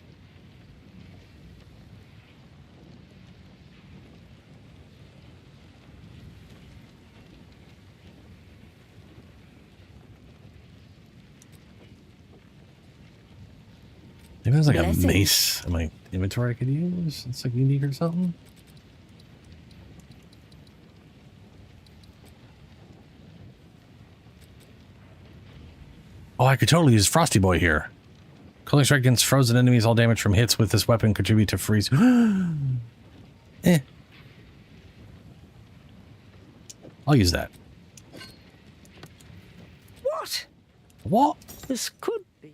S3: Maybe there's like
S17: Blessings.
S3: a mace in my inventory I could use. It's like unique or something. Oh, I could totally use Frosty Boy here. Calling strike against frozen enemies. All damage from hits with this weapon contribute to freeze. Eh. I'll use that.
S17: What?
S3: What?
S17: This could be.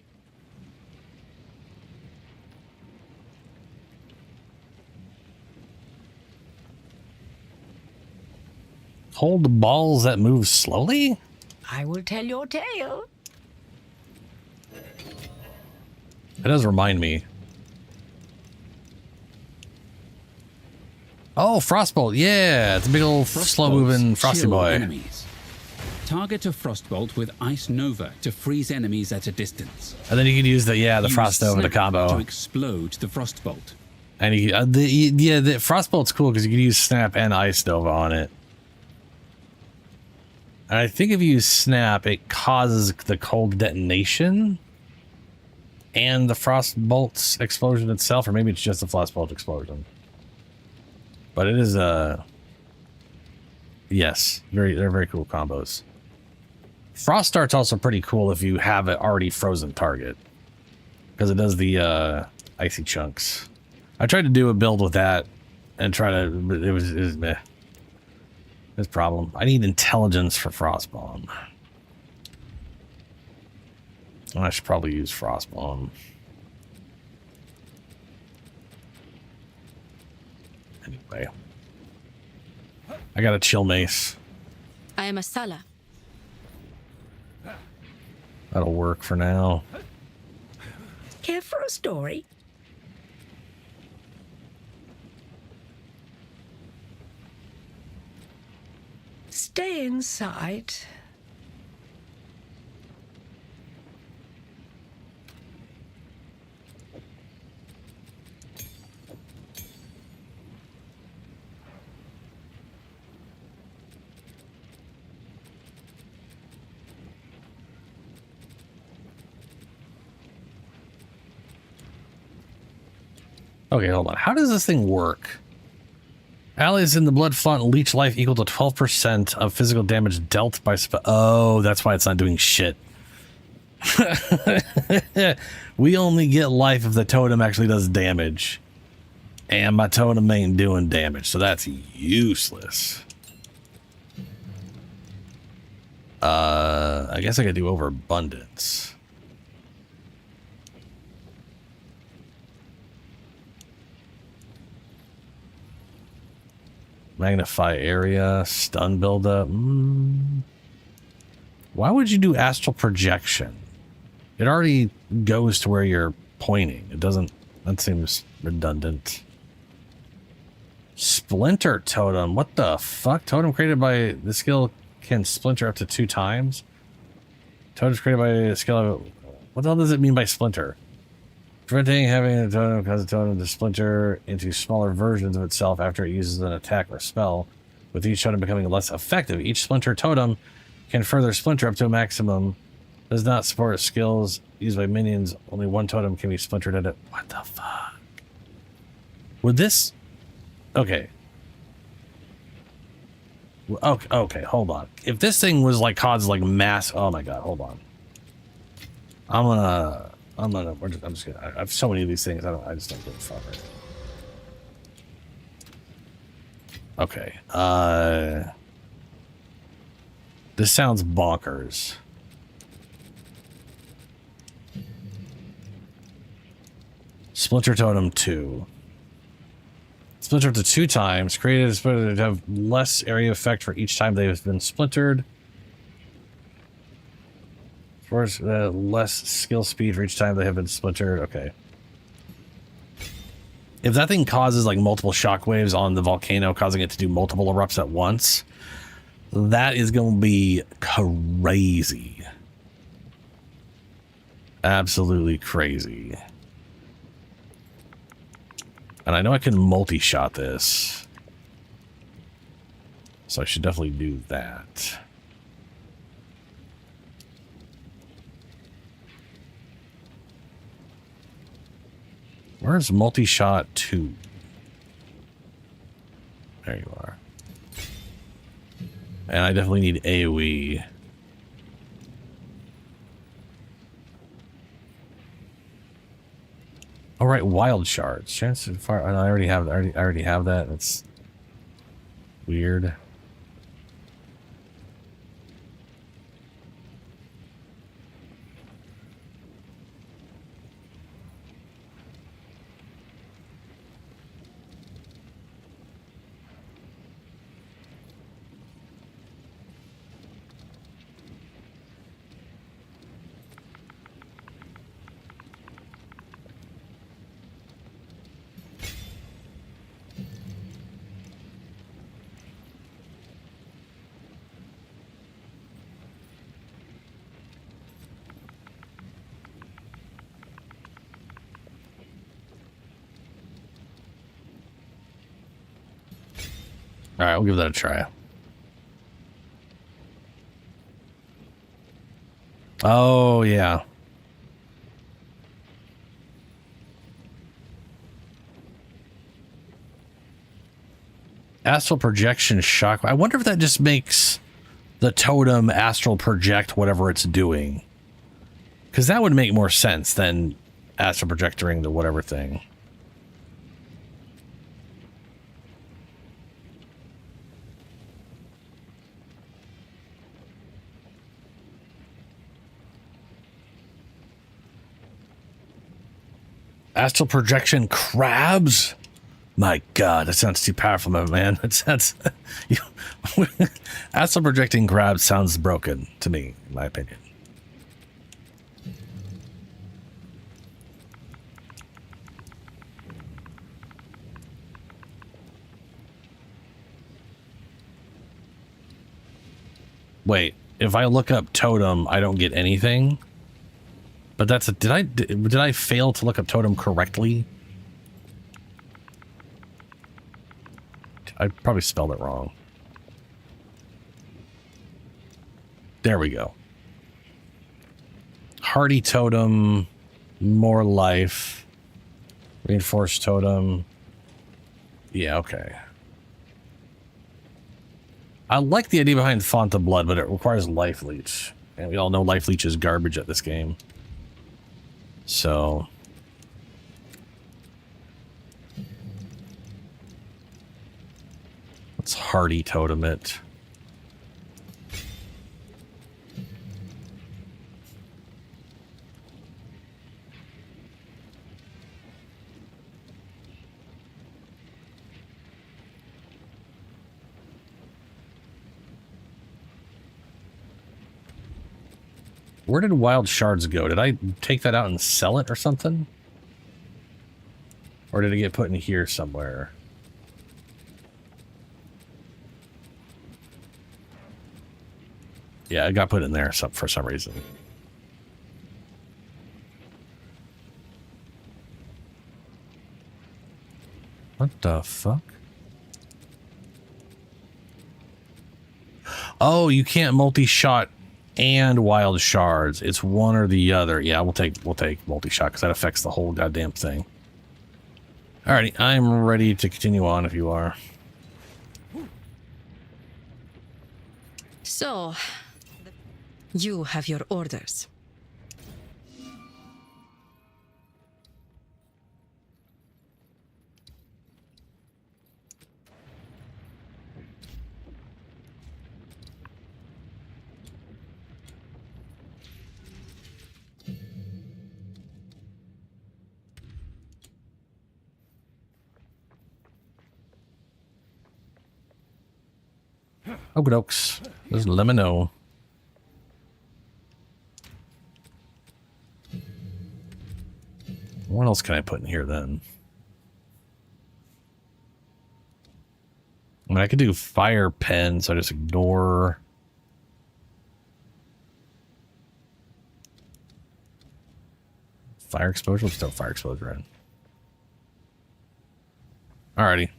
S3: Hold the balls that move slowly?
S17: I will tell your tale.
S3: It does remind me. Oh, Frostbolt. Yeah, it's a big old slow-moving Frosty
S15: chill
S3: Boy.
S15: Enemies. Target a Frostbolt with Ice Nova to freeze enemies at a distance.
S3: And then you can use the
S15: Use
S3: Frost Nova to
S15: Snap
S3: combo.
S15: to explode the Frostbolt.
S3: And the Frostbolt's cool because you can use Snap and Ice Nova on it. And I think if you use Snap, it causes the cold detonation and the Frostbolt's explosion itself, or maybe it's just the Frostbolt explosion. But it is yes, they're very cool combos. Frost Dart's also pretty cool if you have an already frozen target, because it does the icy chunks. I tried to do a build with that and it was meh. This problem. I need intelligence for Frostbomb. I should probably use Frostbomb. Anyway. I got a chill mace.
S14: I am a Sala.
S3: That'll work for now.
S17: Care for a story? Stay inside.
S3: Okay, hold on. How does this thing work? Allies in the blood font leech life equal to 12% of physical damage dealt by oh, that's why it's not doing shit. We only get life if the totem actually does damage. And my totem ain't doing damage, so that's useless. I guess I could do overabundance. Magnify area, stun buildup. Why would you do astral projection? It already goes to where you're pointing. It doesn't, that seems redundant. Splinter totem. What the fuck? Totem created by the skill can splinter up to 2 times. Totems created by the skill of, what the hell does it mean by splinter? Preventing having a totem causes a totem to splinter into smaller versions of itself after it uses an attack or spell, with each totem becoming less effective. Each splinter totem can further splinter up to a maximum. Does not support skills used by minions. Only 1 totem can be splintered at it. What the fuck? Would this... Okay. Okay, hold on. If this thing was like causes like mass... Oh my god, hold on. I'm just gonna, I have so many of these things, I just don't give a fuck right now. Okay, this sounds bonkers. Splinter Totem 2. Splinter up to 2 times. Created a splinter to have less area effect for each time they have been splintered. First, less skill speed for each time they have been splintered. Okay. If that thing causes like multiple shockwaves on the volcano, causing it to do multiple erupts at once, that is going to be crazy. Absolutely crazy. And I know I can multi-shot this, so I should definitely do that. Where's multi-shot 2? There you are. And I definitely need AoE. All right, wild shards. Chance to fire. I already have. I already have that. That's weird. All right, we'll give that a try. Oh, yeah. Astral projection shock. I wonder if that just makes the totem astral project whatever it's doing. Because that would make more sense than astral projecting the whatever thing. Astral projection crabs? My god, that sounds too powerful, man. That sounds... Astral projecting crabs sounds broken to me, in my opinion. Wait, if I look up totem, I don't get anything? But that's a, did I fail to look up totem correctly? I probably spelled it wrong. There we go. Hardy totem, more life, reinforced totem. Yeah, okay. I like the idea behind Font of Blood, but it requires life leech. And we all know life leech is garbage at this game. So let's hardy totem it. Where did wild shards go? Did I take that out and sell it or something? Or did it get put in here somewhere? Yeah, it got put in there for some reason. What the fuck? Oh, you can't multi-shot and wild shards. It's one or the other. Yeah, we'll take multi-shot because that affects the whole goddamn thing. Alrighty, I'm ready to continue on if you are.
S1: So, you have your orders.
S3: Okie dokes. Just let me know. What else can I put in here then? I mean, I could do fire pen, so I just ignore. Fire exposure? Let's throw fire exposure in. Alrighty.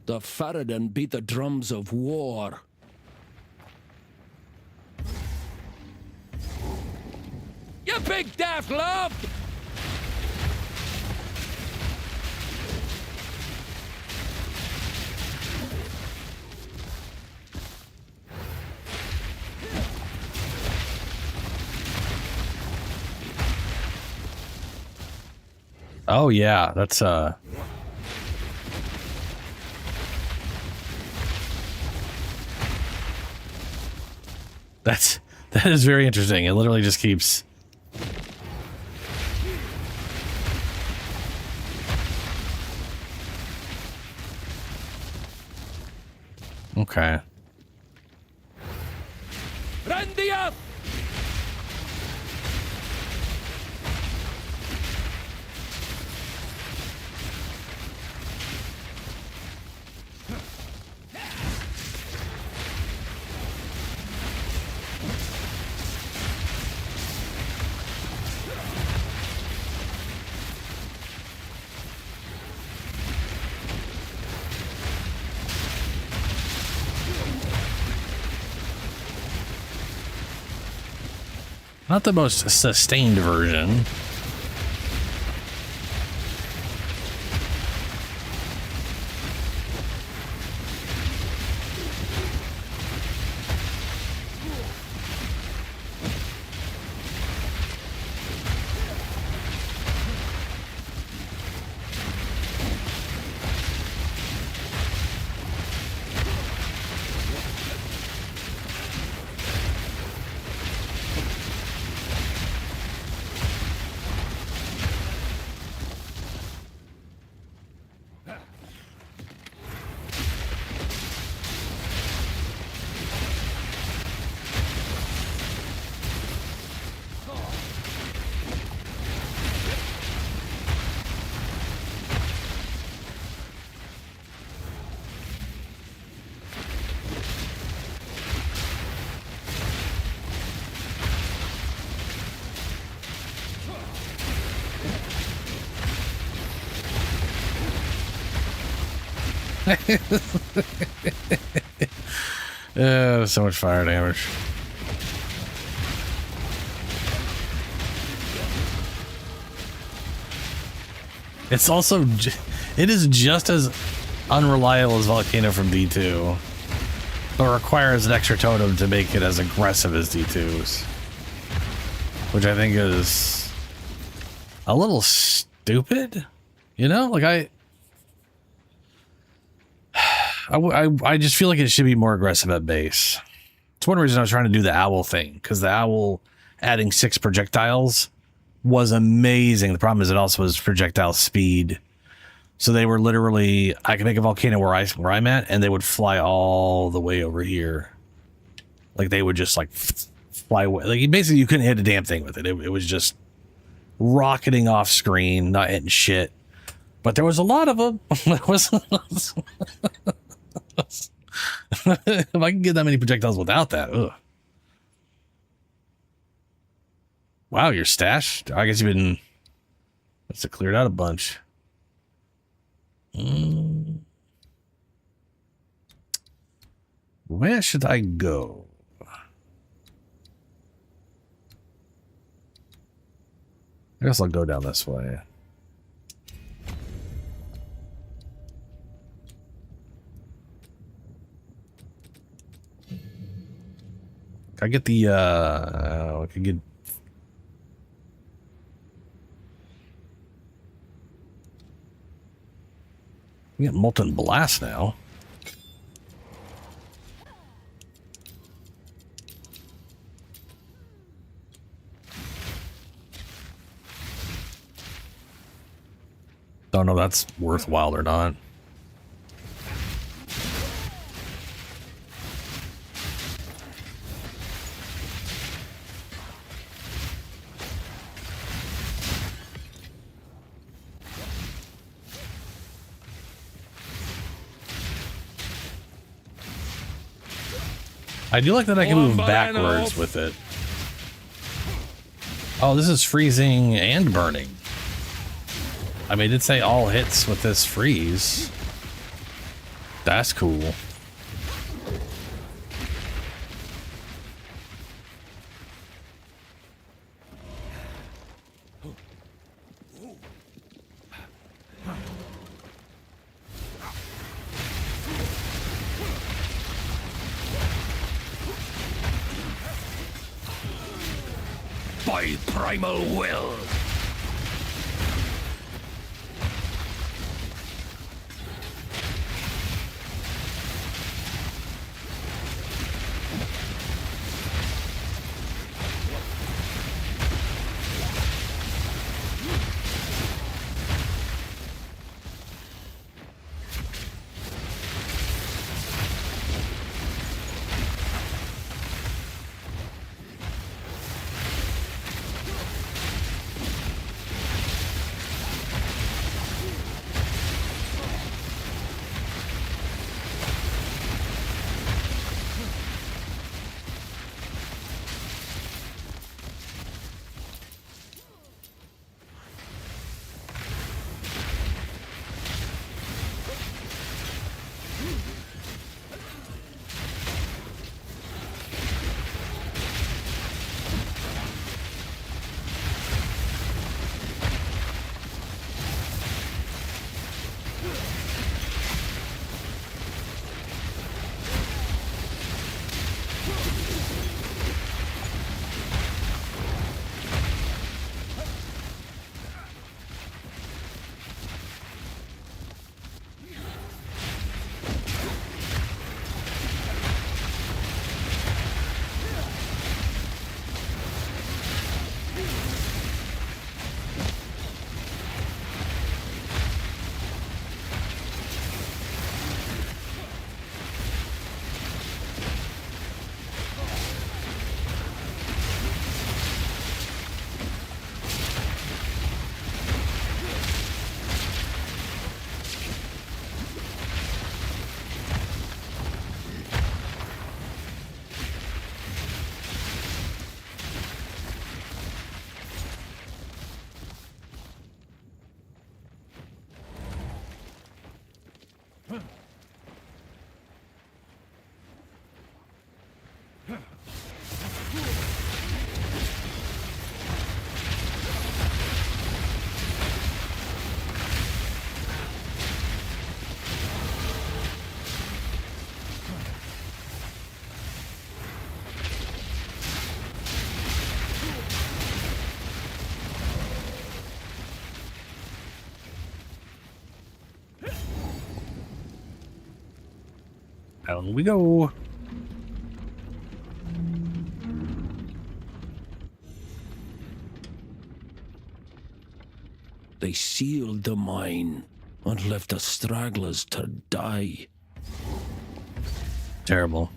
S13: The Faradin beat the drums of war. You big daft love!
S3: Oh yeah, that's that is very interesting. It literally just keeps. Okay.
S13: Ready up!
S3: Not the most sustained version. So much fire damage. It's also, it is just as unreliable as Volcano from D2, but requires an extra totem to make it as aggressive as D2's, which I think is a little stupid, you know? Like I just feel like it should be more aggressive at base. It's one reason I was trying to do the owl thing, because the owl adding 6 projectiles was amazing. The problem is it also was projectile speed. So they were literally, I could make a volcano where I'm at, and they would fly all the way over here. Like they would just like fly away. Like basically you couldn't hit a damn thing with it. It was just rocketing off screen, not hitting shit. But there was a lot of them. If I can get that many projectiles without that, ugh. Wow, your stash? I guess you've been... Must have cleared out a bunch. Where should I go? I guess I'll go down this way. I get the I could get Molten Blast now. Don't know if that's worthwhile or not. I do like that I can move backwards with it. Oh, this is freezing and burning. I mean, it did say all hits with this freeze. That's cool.
S10: By primal will.
S3: Down we go.
S13: They sealed the mine and left the stragglers to die.
S3: Terrible.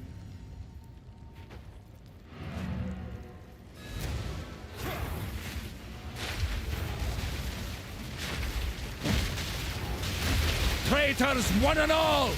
S9: Traitors, one and all!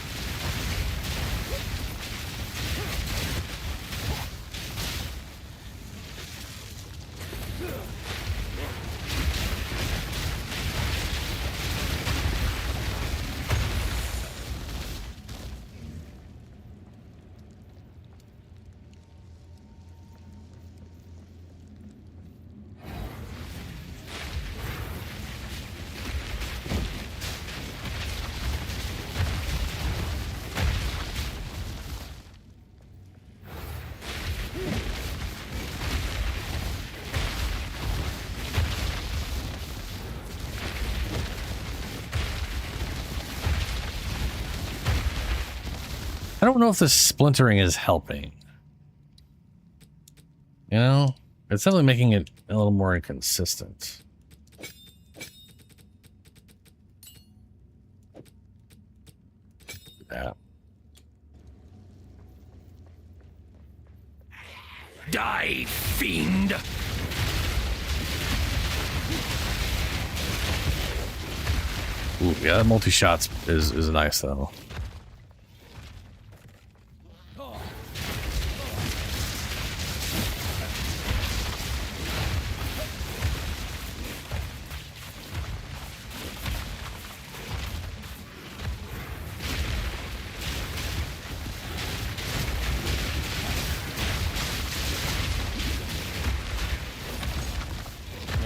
S3: I don't know if this splintering is helping. You know, it's definitely making it a little more inconsistent. Yeah.
S9: Die, fiend!
S3: Ooh, yeah, that multi-shots is nice though.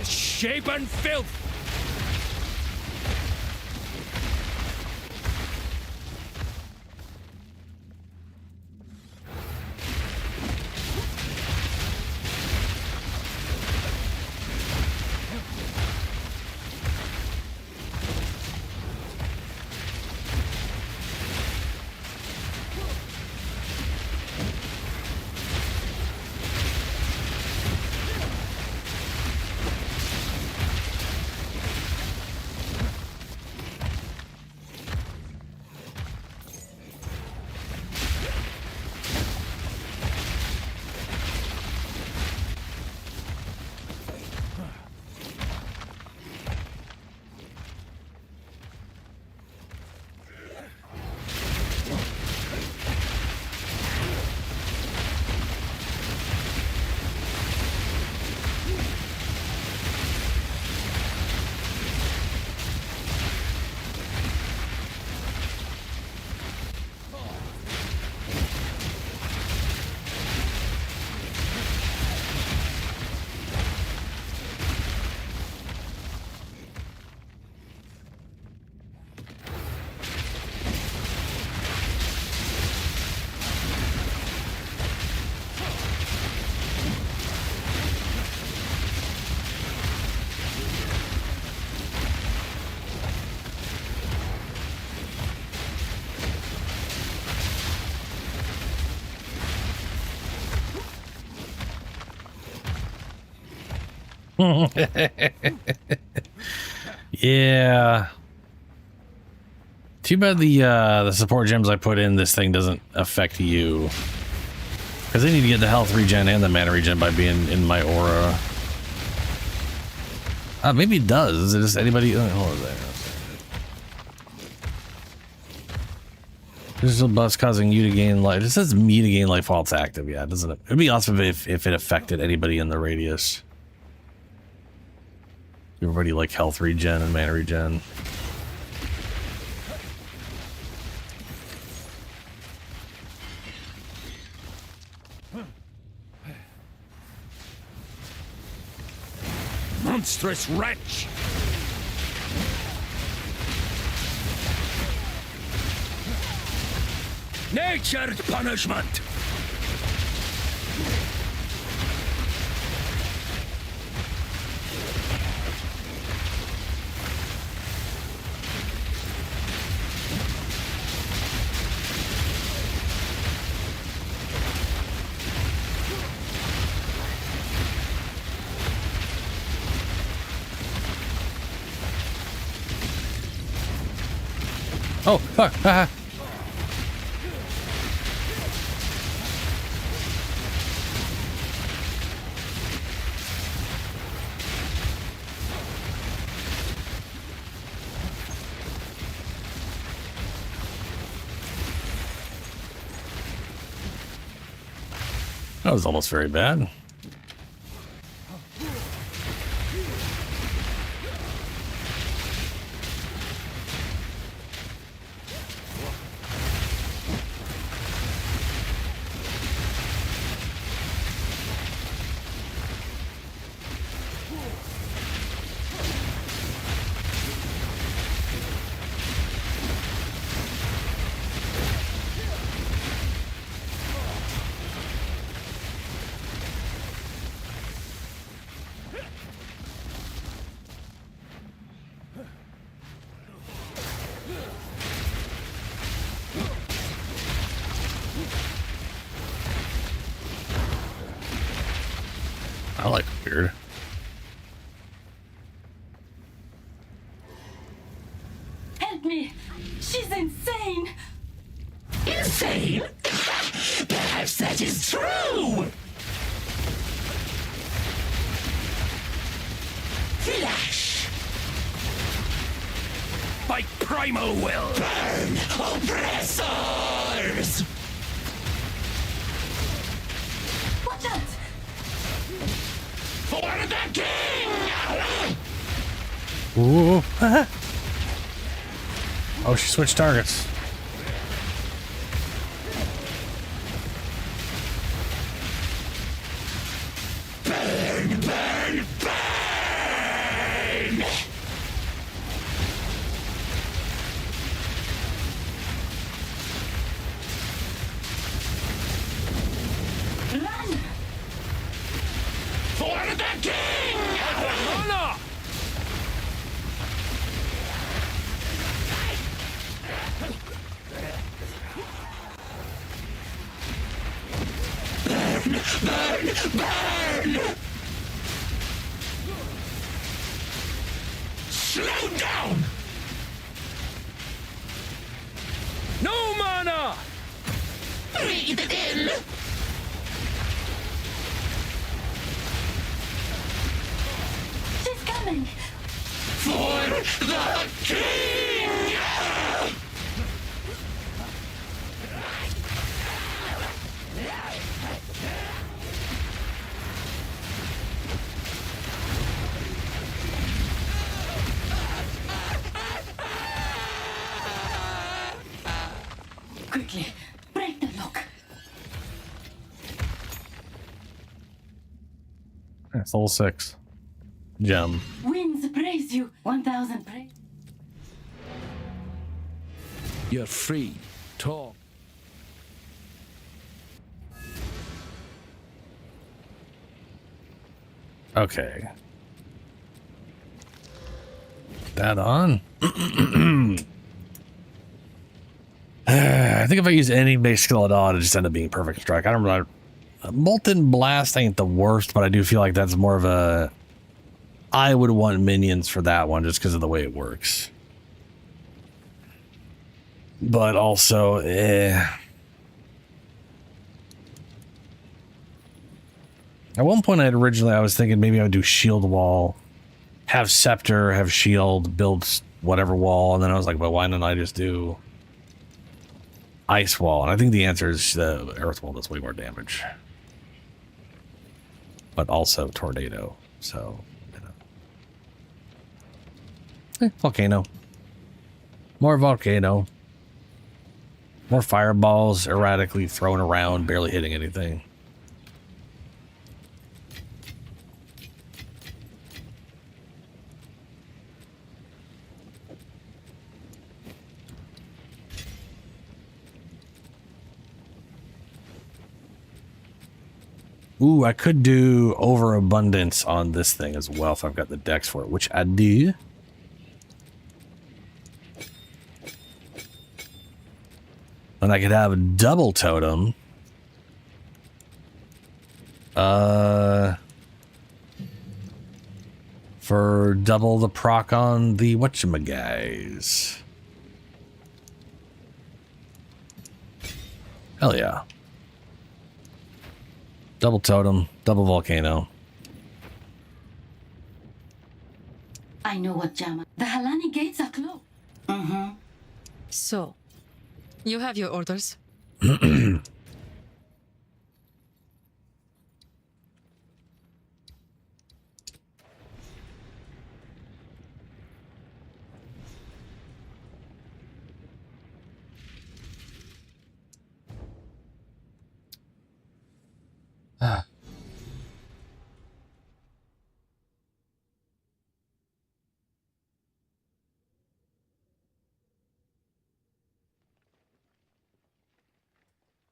S9: Shapen filth!
S3: Yeah. Too bad the support gems I put in this thing doesn't affect you. Because I need to get the health regen and the mana regen by being in my aura. Maybe it does. Is it just anybody? Oh, hold on there. Digital buffs causing you to gain life. It says me to gain life while it's active. Yeah, doesn't it? It'd be awesome if it affected anybody in the radius. Everybody like health regen and mana regen.
S9: Monstrous wretch! Nature's punishment!
S3: Oh, fuck. Ah. That was almost very bad. I like weird.
S7: Help me! She's insane! Insane? Perhaps that is true! Flash!
S9: By primal will!
S7: Burn, oppressors! Watch out! For the king!
S3: Ooh. Oh, she switched targets.
S7: Burn, burn, burn! Run! For the king!
S9: Honor!
S7: Burn, burn, burn! Slow down!
S9: No mana!
S7: Breathe it in! She's coming! For the king! Quickly, break the lock.
S3: That's level 6. Gem.
S7: Winds praise you. 1,000 praise.
S13: You're free. Talk.
S3: Okay. That on. I think if I use any base skill at all, it just end up being perfect strike. I don't remember. Molten Blast ain't the worst, but I do feel like that's more of a. I would want minions for that one just because of the way it works. But also, At one point, I was thinking maybe I would do shield wall, have scepter, have shield, build whatever wall, and then I was like, well, why don't I just do ice wall? And I think the answer is the earth wall does way more damage, but also tornado. So, volcano, more volcano, more fireballs erratically thrown around, barely hitting anything. Ooh, I could do overabundance on this thing as well if I've got the dex for it, which I do. And I could have a double totem. For double the proc on the whatchamaguys. Hell yeah. Double totem, double volcano.
S7: I know what Jama. The Halani gates are closed.
S1: So, you have your orders?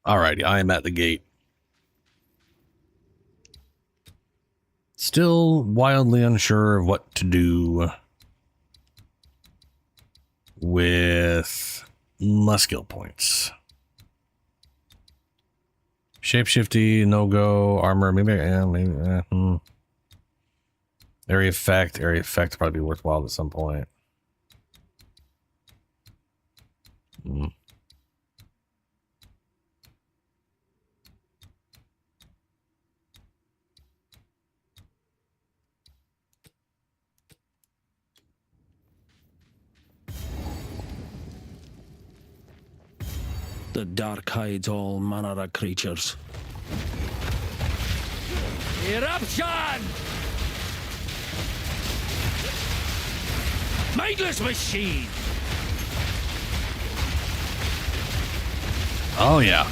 S3: Alrighty, I am at the gate. Still wildly unsure of what to do with my skill points. Shapeshifty, no-go, armor, maybe. Area effect would probably be worthwhile at some point.
S13: The dark hides all manner of creatures.
S9: Eruption! Mindless machine!
S3: Oh yeah.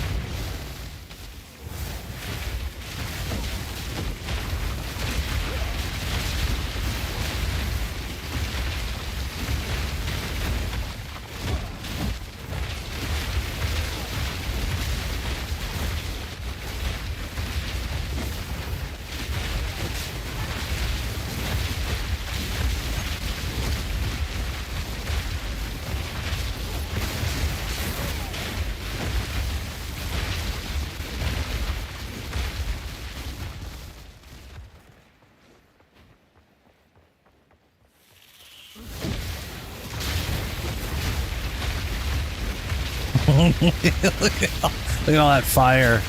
S3: Look at all that fire.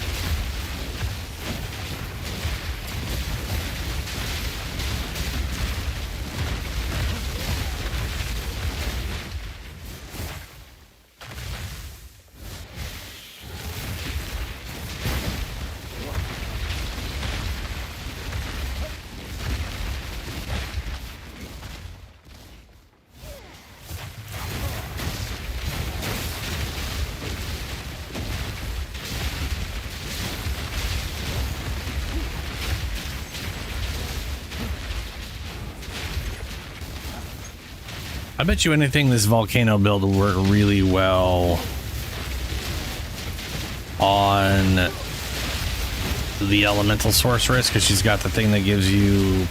S3: I bet you anything this volcano build will work really well on the elemental sorceress, because she's got the thing that gives you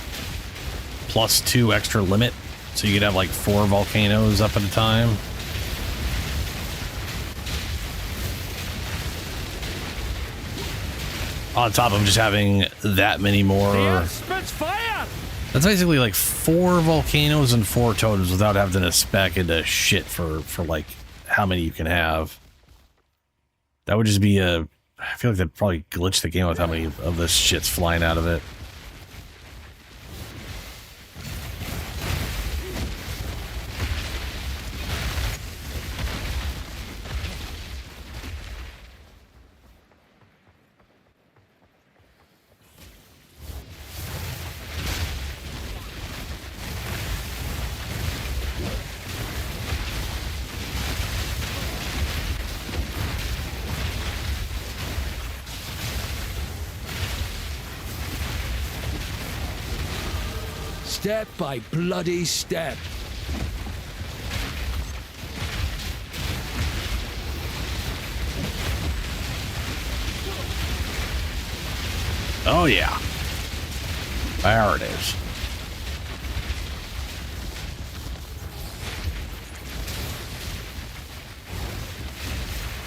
S3: +2 extra limit, so you could have like 4 volcanoes up at a time. On top of just having that many more. That's basically like 4 volcanoes and 4 totems without having to spec into shit for like how many you can have. That would just be a... I feel like that'd probably glitch the game with how many of this shit's flying out of it.
S9: Step by bloody step.
S3: Oh yeah. There it is.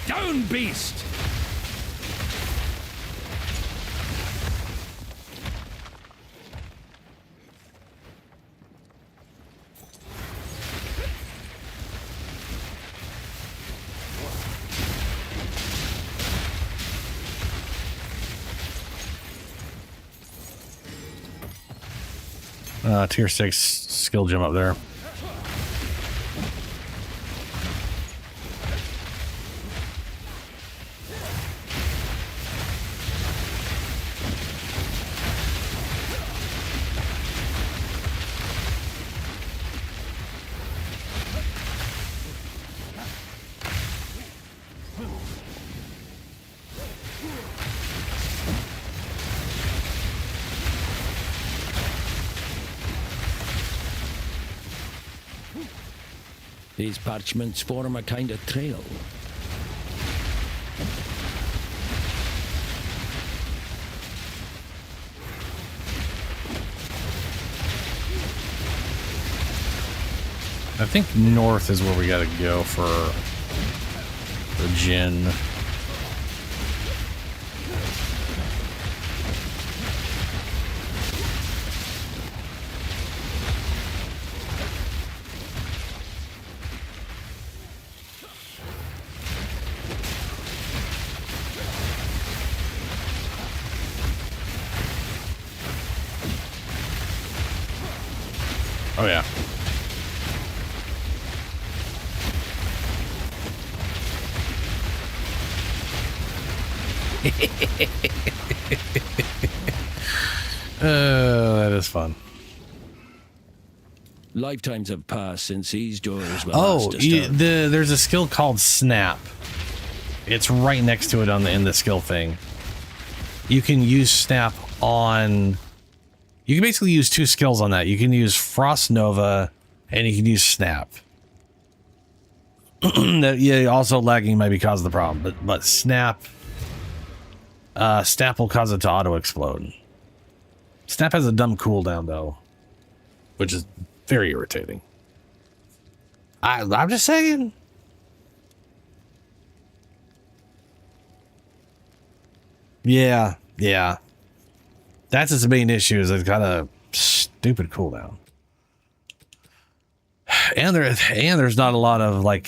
S9: Down, beast!
S3: Tier 6 skill gem up there.
S13: These parchments form a kind of trail.
S3: I think north is where we gotta go for the Jinn. Oh yeah. That is fun.
S13: Lifetimes have passed since these doors were
S3: Oh,
S13: last disturbed.
S3: there's a skill called Snap. It's right next to it in the skill thing. You can use Snap on... You can basically use two skills on that. You can use Frost Nova, and you can use Snap. Yeah, also lagging might be cause of the problem, but Snap... Snap will cause it to auto-explode. Snap has a dumb cooldown, though, which is very irritating. I'm just saying. Yeah. That's its main issue, is it's got a stupid cooldown. And there's not a lot of, like,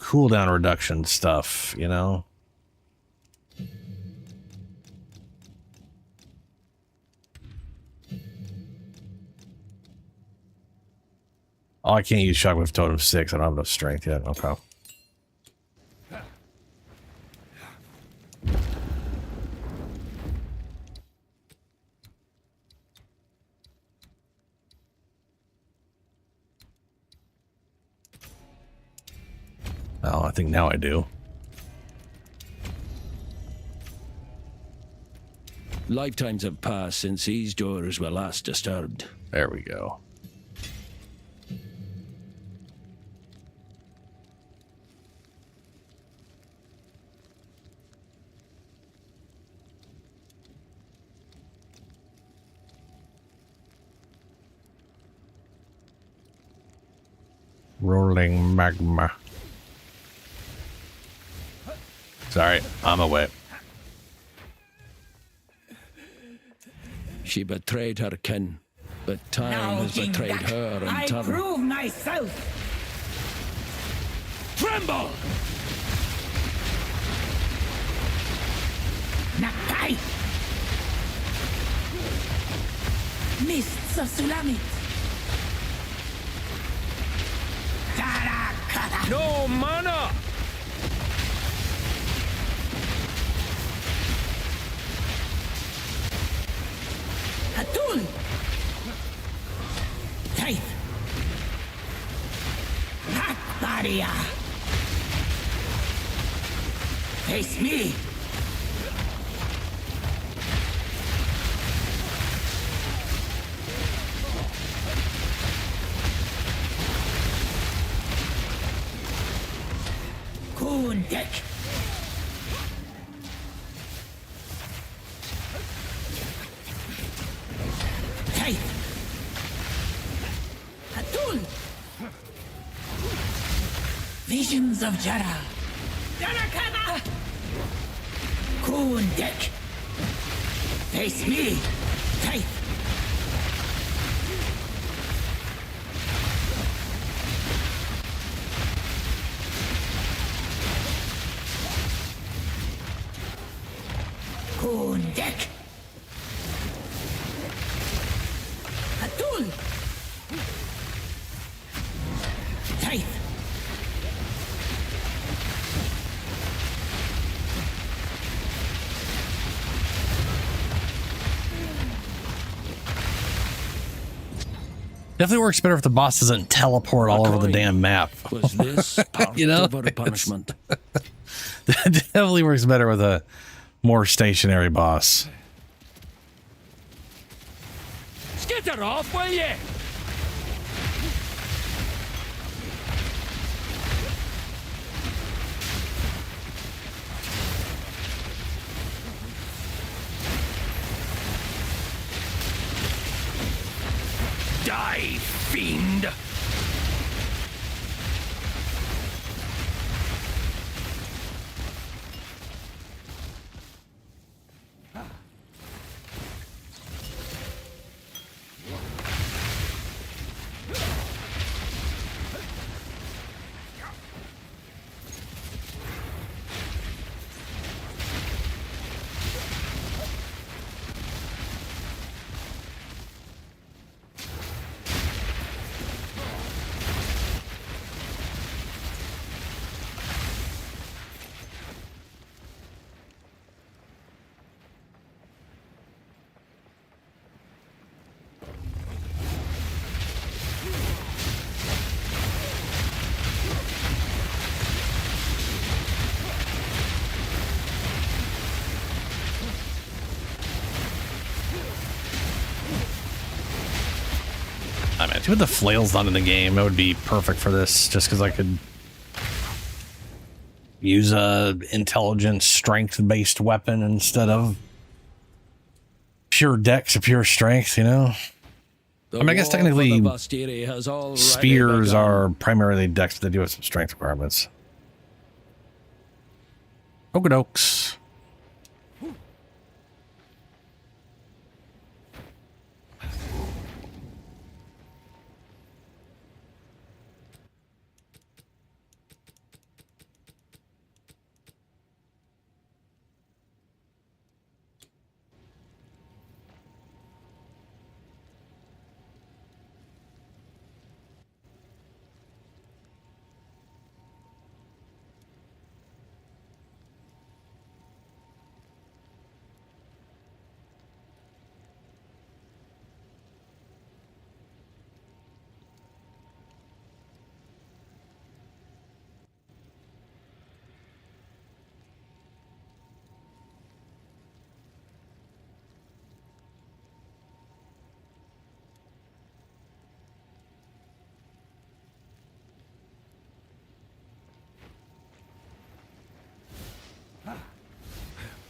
S3: cooldown reduction stuff, you know? Oh, I can't use Shockwave Totem 6. I don't have enough strength yet. Okay. Oh, I think now I do.
S13: Lifetimes have passed since these doors were last disturbed.
S3: There we go. Rolling magma. Sorry, I'm away.
S13: She betrayed her kin, but time has betrayed her in
S7: I
S13: turn.
S7: prove myself.
S13: Tremble!
S7: Nakai! Mists of Sulamit! Karakara!
S12: No mana!
S7: Atul! Taith! Hakbaria! Face me! Kundek! Taith! Atul! Visions of Jara! Jarakana! Kundek! Face me! Taith! deck. Atul. Taith.
S3: Definitely works better if the boss doesn't teleport all over the damn map.
S13: Was this part
S3: You know?
S13: of our punishment?
S3: Definitely works better with a more stationary boss.
S13: Skitter off, will ye? Die, fiend!
S3: I mean, with the flail's not in the game, it would be perfect for this, just because I could use a intelligence strength-based weapon instead of pure dex or pure strength, you know? I mean, I guess technically spears are primarily dex, but they do have some strength requirements. Okadokes.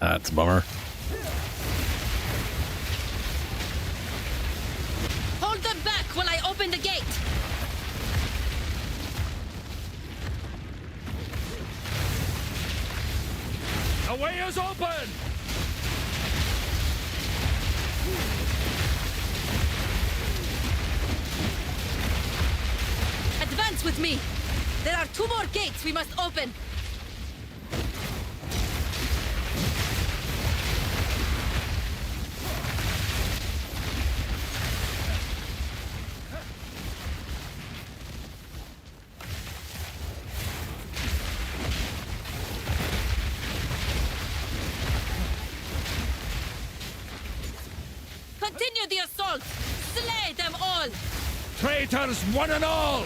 S3: That's a bummer.
S17: Hold them back while I open the gate!
S13: The way is open!
S17: Advance with me! There are 2 more gates we must open! Continue the assault! Slay them all!
S13: Traitors, one and all!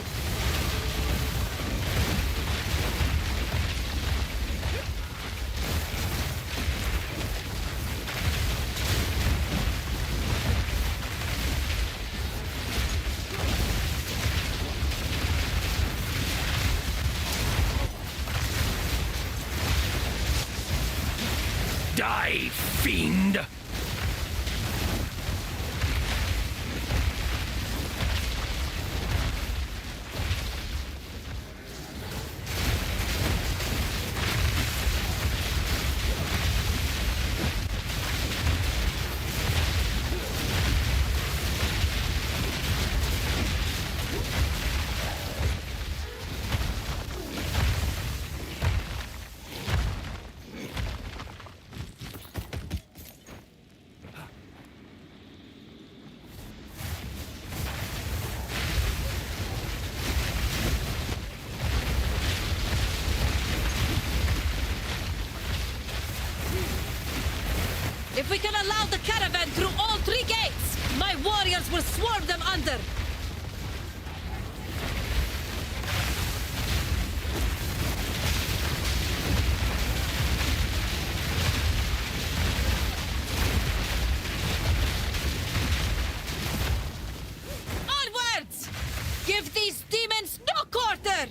S13: Die, fiend!
S17: If we can allow the caravan through all 3 gates, my warriors will swarm them under. Onwards! Give these demons no quarter!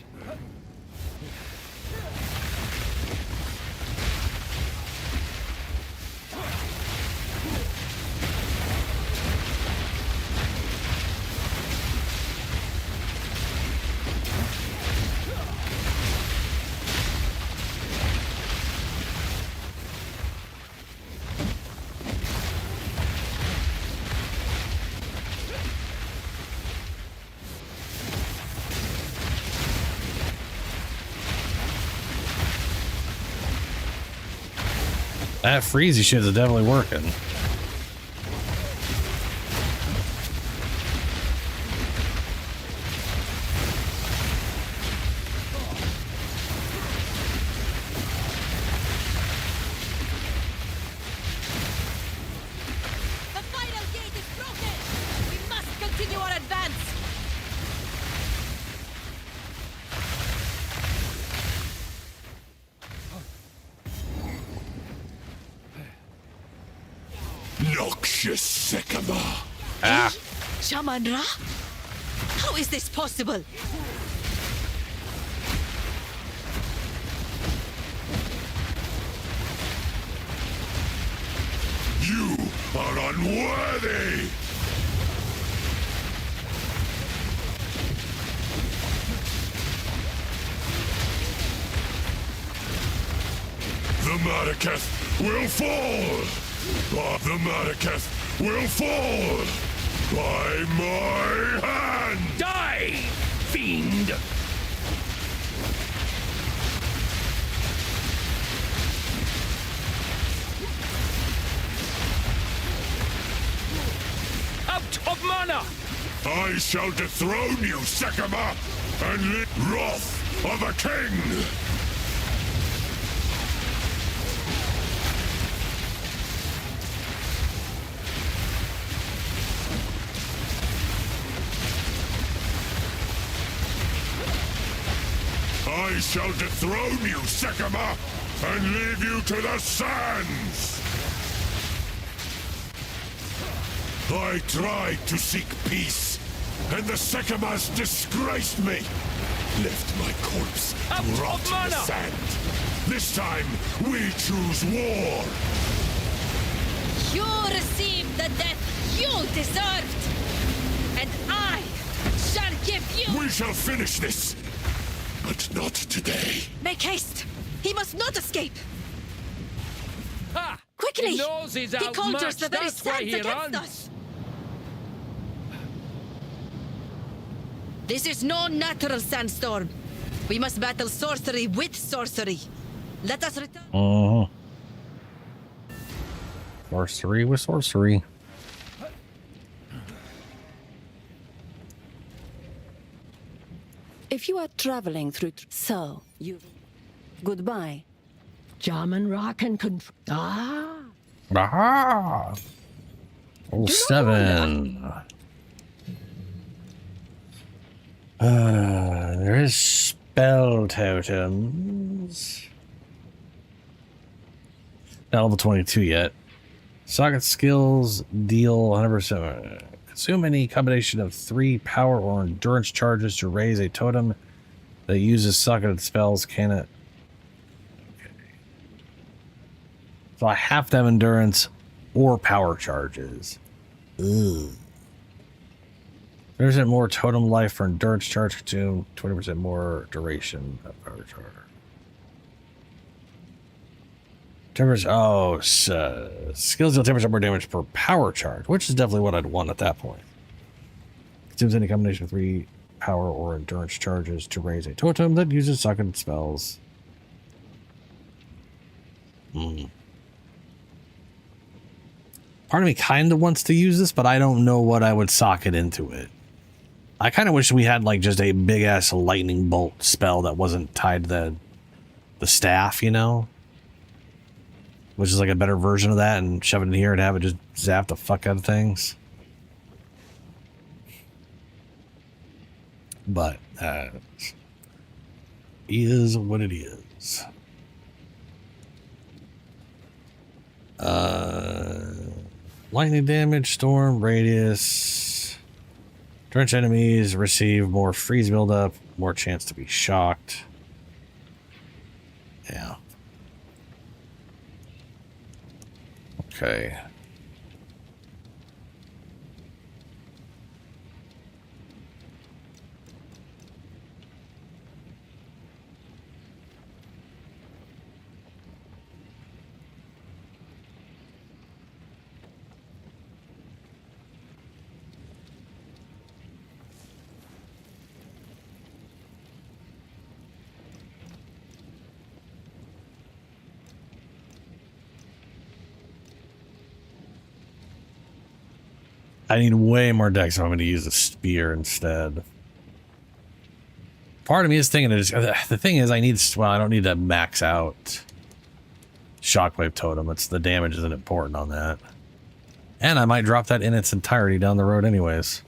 S3: That freezy shit is definitely working.
S17: The final gate is broken! We must continue our advance!
S8: Noxious Sycamore!
S3: Ah.
S17: Shaman Ra? How is this possible?
S8: You are unworthy! The Madaketh will fall! But the Madaketh will fall! By my hand!
S9: Die, fiend! Out of mana!
S8: I shall dethrone you, Sycamore, and live wrath of a king! I shall dethrone you, Sycamore, and leave you to the sands! I tried to seek peace, and the Sycamores disgraced me. Left my corpse to rot in the sand. This time, we choose war.
S17: You received the death you deserved! And I shall give you...
S8: We shall finish this, but not today.
S17: Make haste! He must not escape!
S9: Ha!
S17: Quickly!
S9: He knows he's
S17: He conjures
S9: outmatched,
S17: the very
S9: that's why
S17: sands
S9: he
S17: against
S9: runs.
S17: us! This is no natural sandstorm. We must battle sorcery with sorcery. Let us return.
S3: Sorcery with sorcery.
S4: If you are traveling through... So, you... Goodbye.
S7: Shaman Ra can control... Ah!
S3: Aha! Oh, 7. There is spell totems. Not level 22 yet. Socket skills deal 100%. Consume any combination of 3 power or endurance charges to raise a totem that uses socketed spells. Can it? Okay. So I have to have endurance or power charges. Ugh. 30% more totem life for endurance charge consumed, 20% more duration of power charge. 10%, oh, so skills deal 10% more damage per power charge, which is definitely what I'd want at that point. Consumes any combination of 3 power or endurance charges to raise a totem that uses socketed spells. Part of me kind of wants to use this, but I don't know what I would socket into it. I kind of wish we had like just a big ass lightning bolt spell that wasn't tied to the staff, you know? which is like a better version of that, and shove it in here and have it just zap the fuck out of things. But is what it is. Lightning damage, storm, radius. Drench enemies receive more freeze buildup, more chance to be shocked. Yeah. Okay. I need way more decks if I'm going to use a spear instead. Part of me is thinking, the thing is, I don't need to max out Shockwave Totem. It's the damage isn't important on that. And I might drop that in its entirety down the road anyways.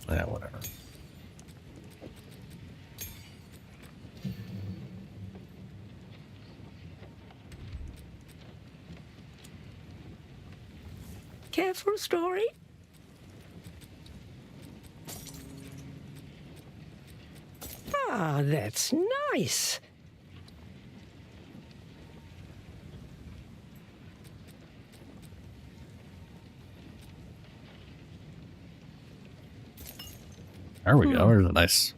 S3: Yeah, whatever.
S7: Careful, Story. Ah, that's nice.
S3: There we go. There's a nice.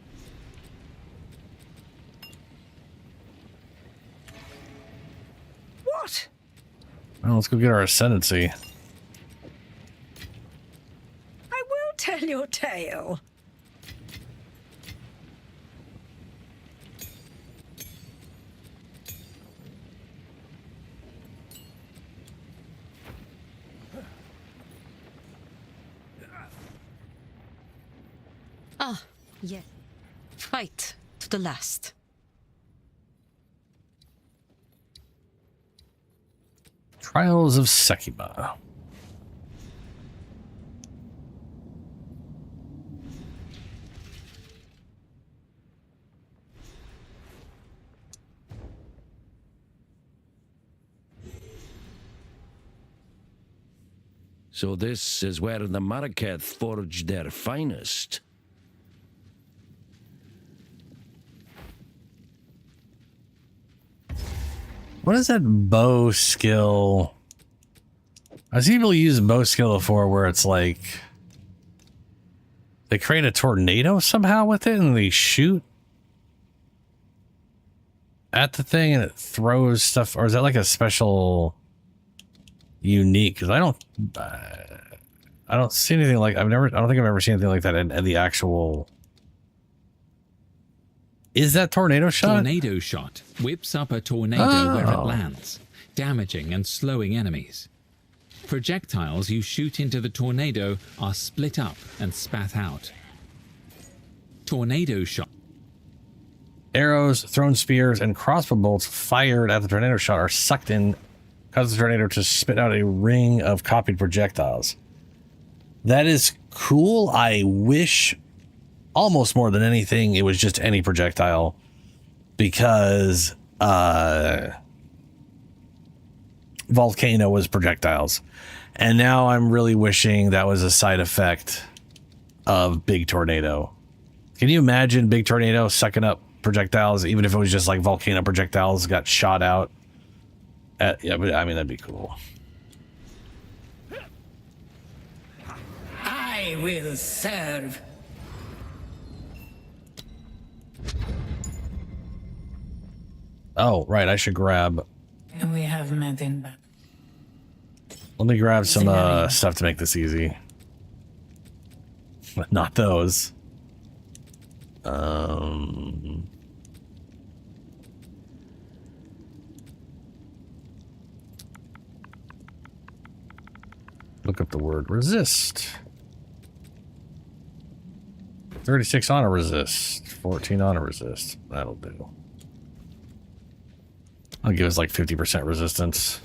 S7: What?
S3: Well, let's go get our ascendancy.
S7: I will tell your tale.
S1: Ah, yes. Fight to the last.
S3: Trials of Sekima.
S13: So this is where the Maraketh forged their finest.
S3: What is that bow skill? I've seen people use bow skill before where it's like they create a tornado somehow with it and they shoot at the thing and it throws stuff, or is that like a special unique? Because I don't see anything like I don't think I've ever seen anything like that in the actual. Is that tornado shot?
S15: Tornado shot whips up a tornado where it lands, damaging and slowing enemies. Projectiles you shoot into the tornado are split up and spat out. Tornado shot.
S3: Arrows, thrown spears, and crossbow bolts fired at the tornado shot are sucked in, cause the tornado to spit out a ring of copied projectiles. That is cool. I wish almost more than anything it was just any projectile, because Volcano was projectiles, and now I'm really wishing that was a side effect of Big Tornado. Can you imagine Big Tornado sucking up projectiles, even if it was just like Volcano projectiles got shot out at, yeah, but I mean that'd be cool.
S7: I will serve.
S3: Oh, right, I should grab.
S7: We have met in battle.
S3: Let me grab some stuff to make this easy. Not those. Look up the word resist. 36 auto resist, 14 auto resist. That'll do. I'll give us like 50% resistance.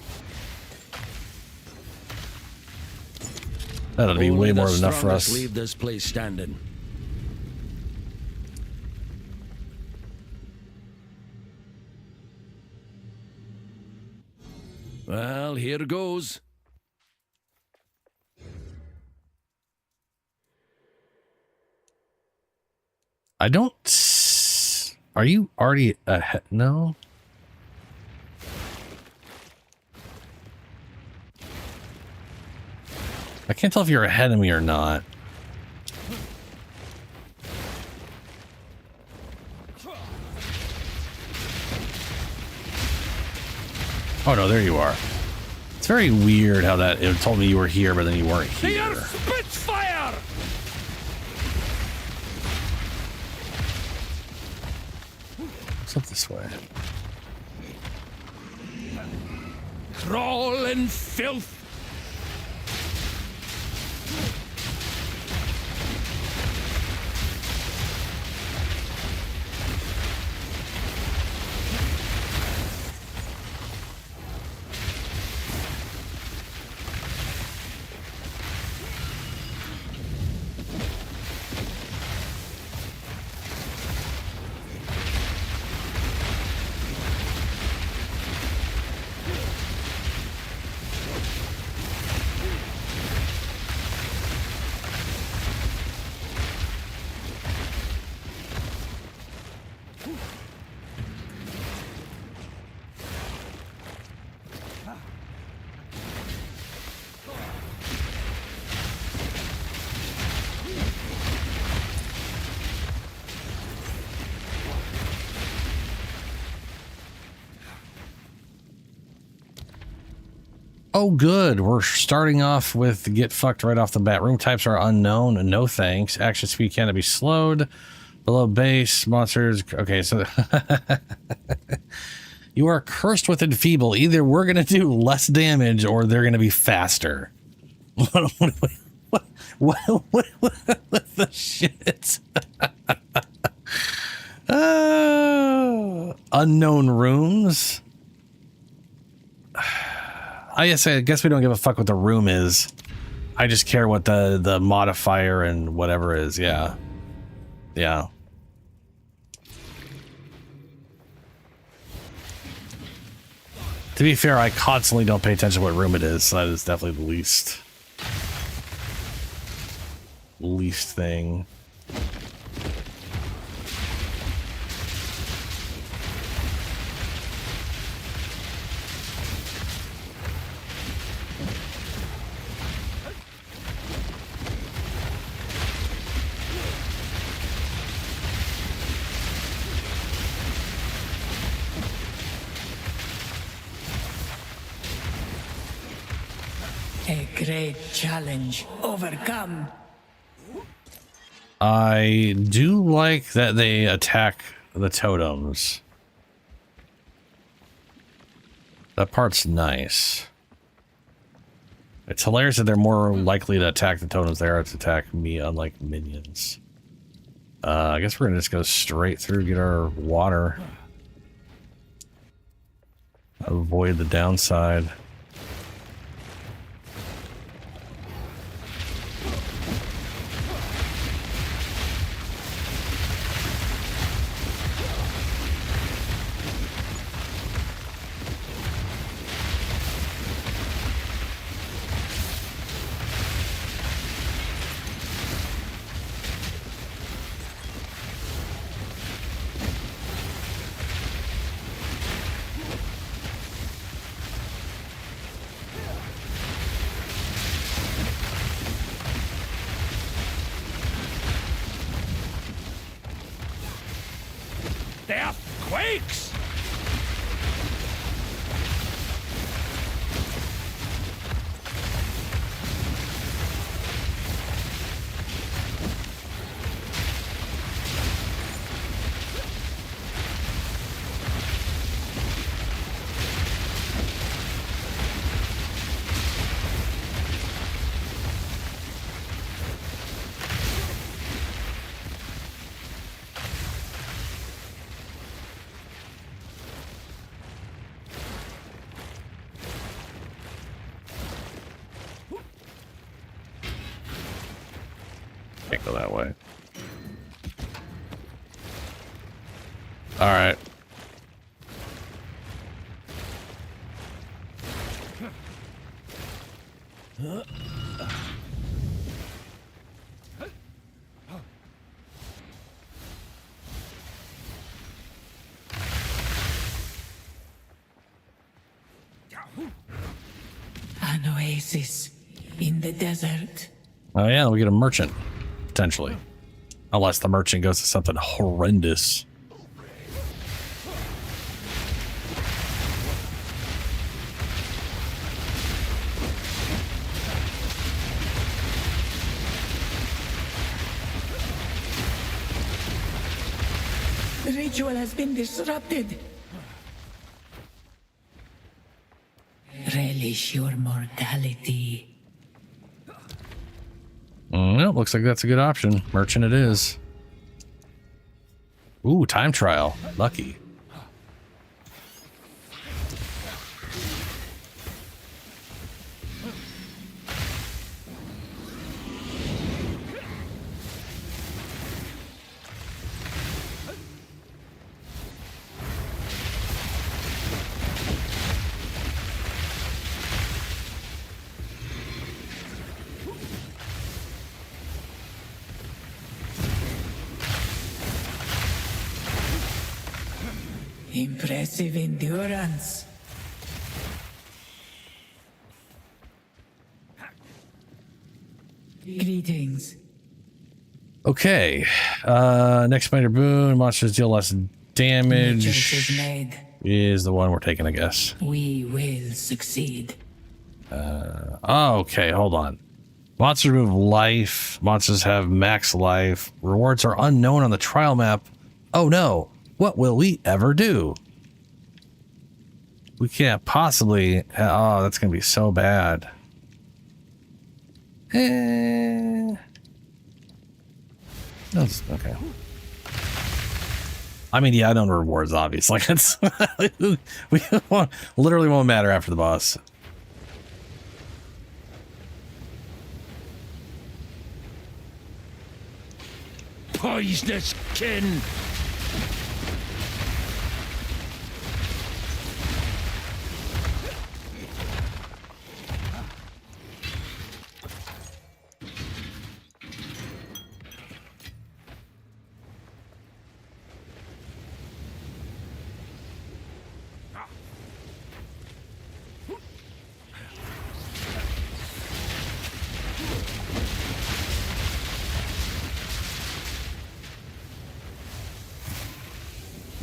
S3: That'll be way more than enough for us.
S13: Leave this place standing. Well, here goes.
S3: I don't... Are you already ahead? No? I can't tell if you're ahead of me or not. Oh no, there you are. It's very weird how that it told me you were here, but then you weren't here.
S9: They are Spitfire!
S3: What's up this way?
S9: Crawl in filth.
S3: Oh, good. We're starting off with get fucked right off the bat. Room types are unknown. No thanks. Action speed cannot be slowed. Below base, monsters. Okay, so you are cursed with enfeeble. Either we're going to do less damage or they're going to be faster. What the shit? Unknown rooms. I guess we don't give a fuck what the room is. I just care what the modifier and whatever is. Yeah. Yeah. To be fair, I constantly don't pay attention to what room it is. So that is definitely the least thing.
S7: A great challenge overcome.
S3: I do like that they attack the totems. That part's nice. It's hilarious that they're more likely to attack the totems they are to attack me, unlike minions. I guess we're gonna just go straight through, get our water. Avoid the downside.
S9: They are quakes!
S3: Can't go that way. All right.
S2: An oasis in the desert.
S3: Oh yeah, we get a merchant, potentially. Unless the merchant goes to something horrendous.
S2: The ritual has been disrupted. Relish your mortality.
S3: Well, looks like that's a good option. Merchant it is. Ooh, time trial. Lucky.
S2: Impressive endurance. Greetings.
S3: Okay. Next minor boon. Monsters deal less damage.
S2: Choices made.
S3: Is the one we're taking, I guess.
S2: We will succeed.
S3: Okay, hold on. Monsters remove life. Monsters have max life. Rewards are unknown on the trial map. Oh no. What will we ever do? We can't possibly... Oh, that's going to be so bad. That's okay. I mean, yeah, I know the rewards, obviously. Like, it's literally won't matter after the boss.
S13: Poisonous kin!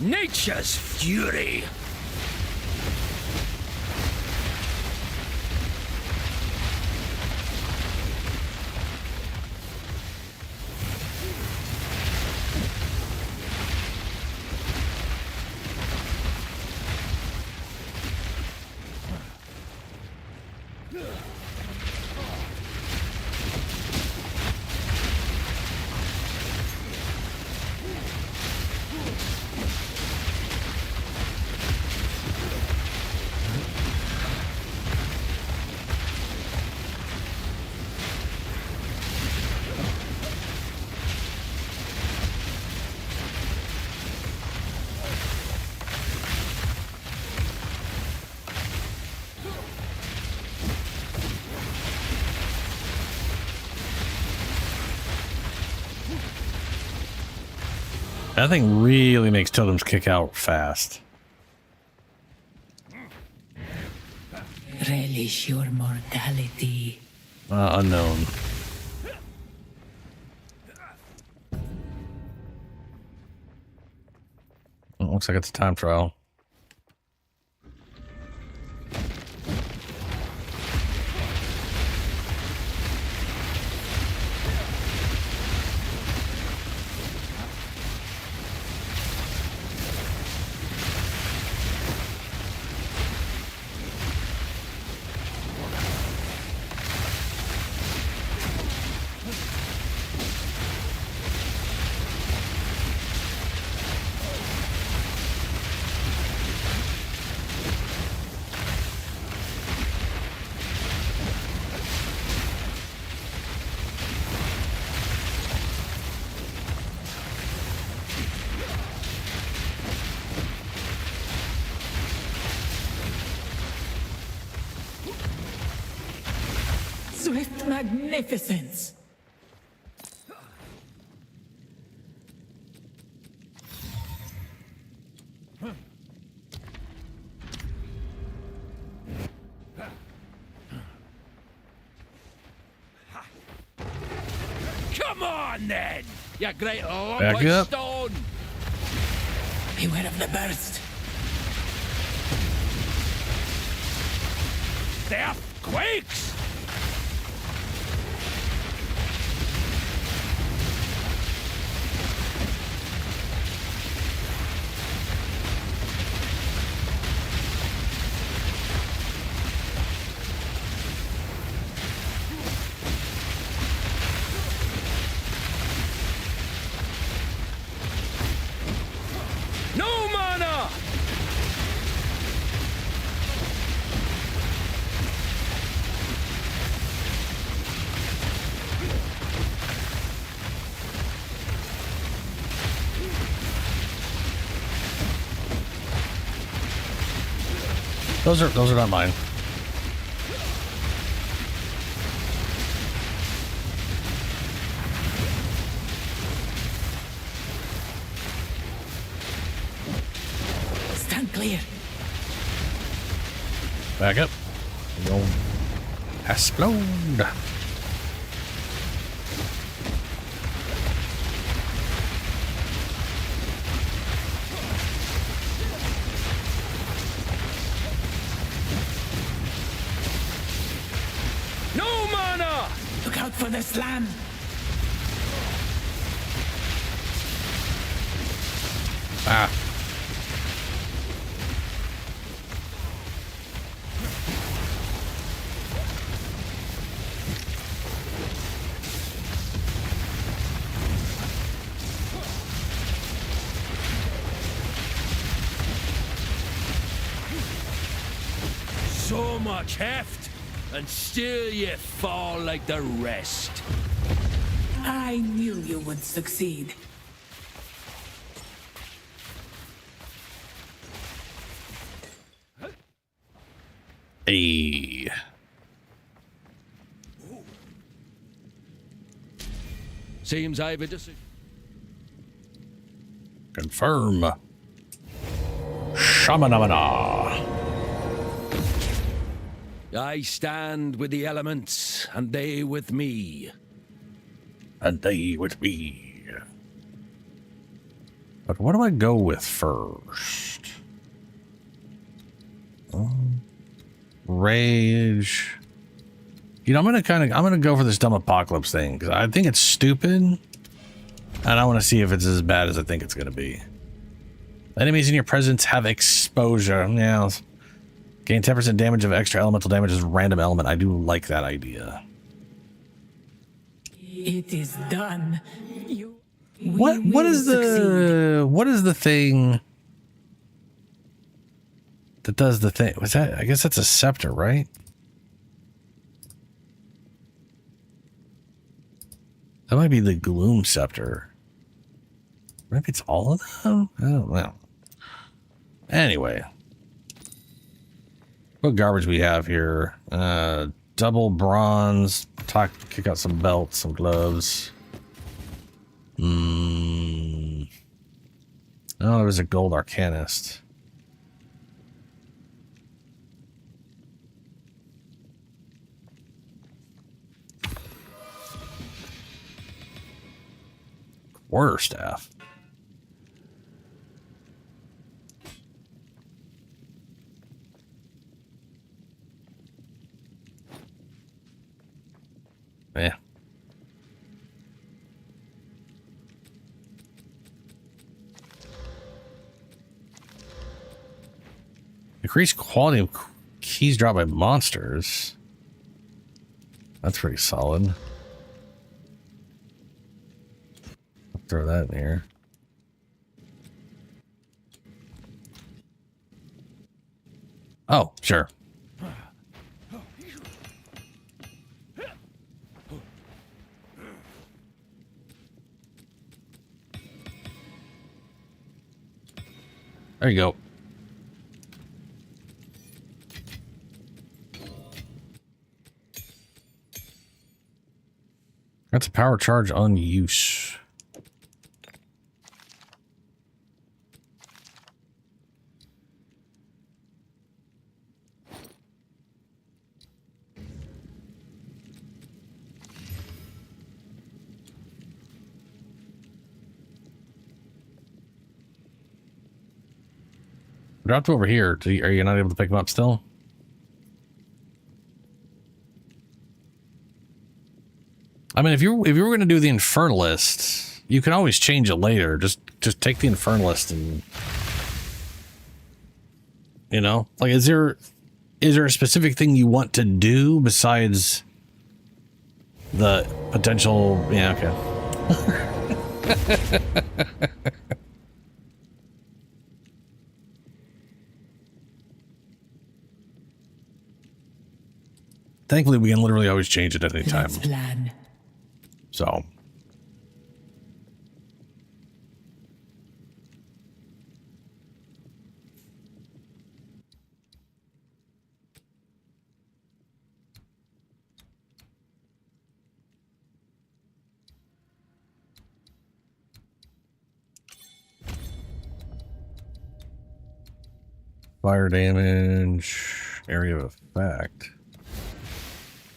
S13: Nature's fury!
S3: That thing really makes totems kick out fast.
S2: Relish your mortality.
S3: Unknown. Looks like it's a time trial.
S19: magnificence.
S9: Come on, then! You great lump
S3: Back
S9: of
S3: up.
S9: stone!
S19: Beware of the burst.
S9: The earthquakes! No mana!
S3: Those are not mine.
S19: Stand clear.
S3: Back up. Go. Explode.
S9: No mana!
S19: Look out for the slam.
S3: Ah.
S9: So much heft, and still you fall like the rest.
S19: I knew you would succeed.
S3: Hey.
S9: Seems I've a decision.
S3: Confirm. Shamanamana.
S9: I stand with the elements, and they with me.
S3: And they with me. But what do I go with first? Rage. You know, I'm gonna go for this dumb apocalypse thing because I think it's stupid, and I want to see if it's as bad as I think it's gonna be. Enemies in your presence have exposure. Yeah. Gain 10% damage of extra elemental damage as a random element. I do like that idea.
S19: It is done.
S3: What is the thing that does the thing? Was that? I guess that's a scepter, right? That might be the Gloom Scepter. Maybe it's all of them? I don't know. Anyway. What garbage we have here? Double bronze. Kick out some belts, some gloves. Oh, there was a gold arcanist. Quarterstaff. Yeah. Increased quality of keys dropped by monsters. That's pretty solid. I'll throw that in here. Oh, sure. There you go. That's a power charge on use. Dropped over here. Are you not able to pick them up still? I mean, if you were going to do the Infernalist, you can always change it later. Just take the Infernalist and, you know, like, is there a specific thing you want to do besides the potential? Yeah, okay. Thankfully, we can literally always change it at any time.
S19: Plan.
S3: So. Fire damage, area of effect.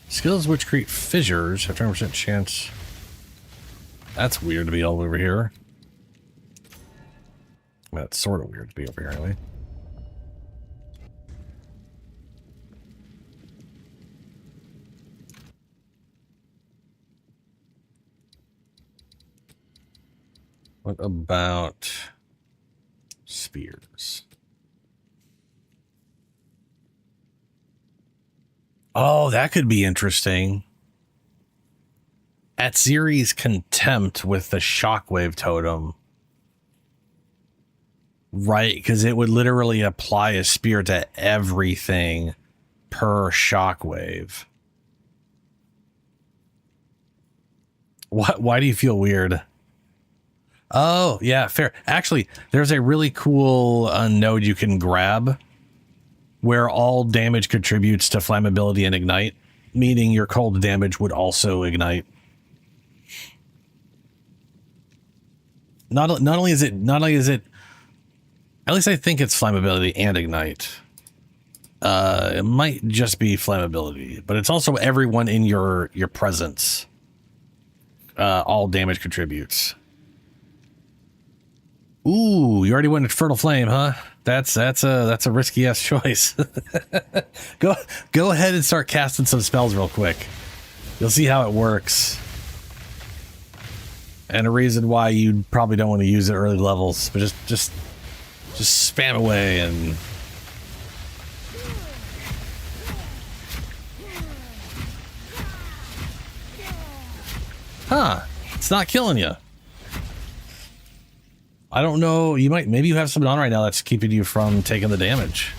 S3: Skills which create fissures have 20% chance. That's weird to be all over here. That's sort of weird to be over here, anyway. What about spears? Oh, that could be interesting. At Ziri's Contempt with the Shockwave Totem. Right, because it would literally apply a spear to everything per Shockwave. Why do you feel weird? Oh, yeah, fair. Actually, there's a really cool node you can grab where all damage contributes to flammability and ignite, meaning your cold damage would also ignite. Not only is it, at least I think it's flammability and ignite. It might just be flammability, but it's also everyone in your presence. All damage contributes. Ooh, you already went Infernal Flame, huh? That's a risky ass choice. Go ahead and start casting some spells real quick. You'll see how it works. And a reason why you probably don't want to use it early levels, but just spam away and it's not killing you. I don't know. Maybe you have something on right now that's keeping you from taking the damage.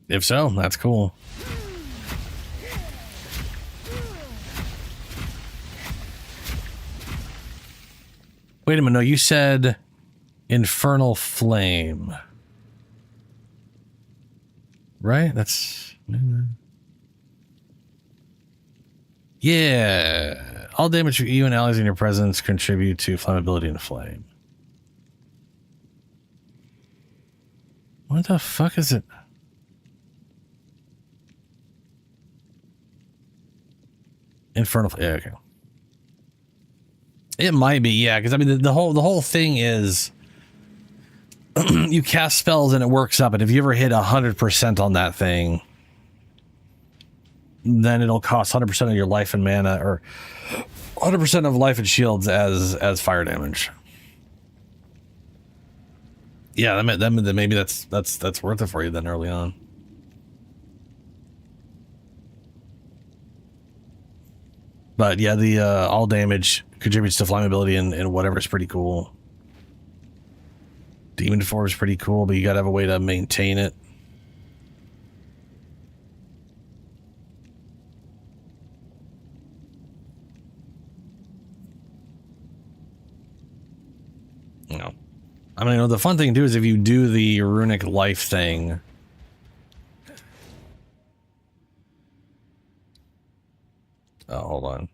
S3: If so, that's cool. Wait a minute. No, you said Infernal Flame. Right? That's... Yeah. All damage you and allies in your presence contribute to flammability and flame. What the fuck is it? Infernal... Yeah, okay. It might be, yeah, because I mean the whole thing is you cast spells and it works up, and if you ever hit 100% on that thing, then it'll cost 100% of your life and mana, or 100% of life and shields as fire damage. Yeah, that maybe that's worth it for you then early on. But yeah, the all damage contributes to flammability and whatever is pretty cool. Demon Form is pretty cool, but you gotta have a way to maintain it. No. I mean, the fun thing to do is if you do the runic life thing. Oh, hold on.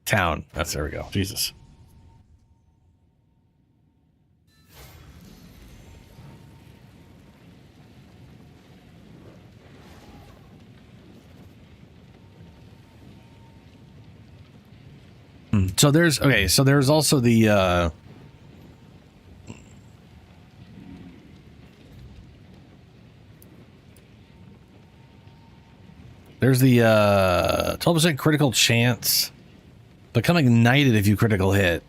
S3: Town. There we go. Jesus. So there's so there's also the there's the 12% critical chance become ignited if you critical hit,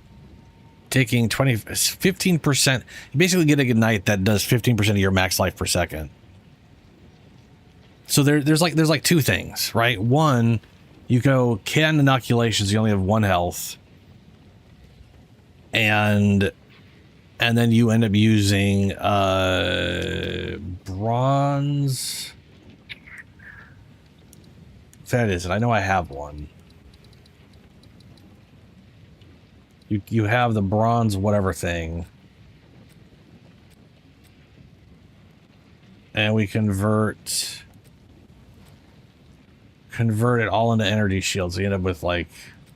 S3: taking 15%. You basically get a ignite that does 15% of your max life per second. So there's like two things, right? One, you go can inoculations, you only have 1 health. And then you end up using bronze. That is it. I know I have one. You have the bronze whatever thing. And we convert it all into energy shields. So you end up with like,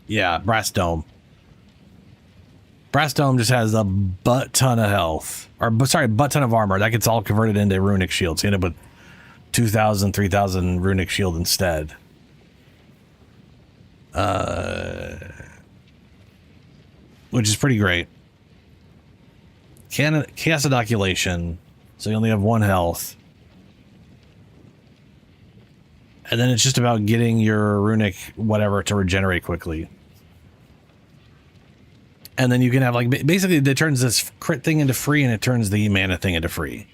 S3: yeah, brass dome. Brass dome just has a butt ton of health, or sorry, butt ton of armor. That gets all converted into runic shields. You end up with 2,000, 3,000 runic shield instead. Which is pretty great. Chaos inoculation, so you only have 1 health. And then it's just about getting your runic whatever to regenerate quickly. And then you can have like, basically it turns this crit thing into free and it turns the mana thing into free.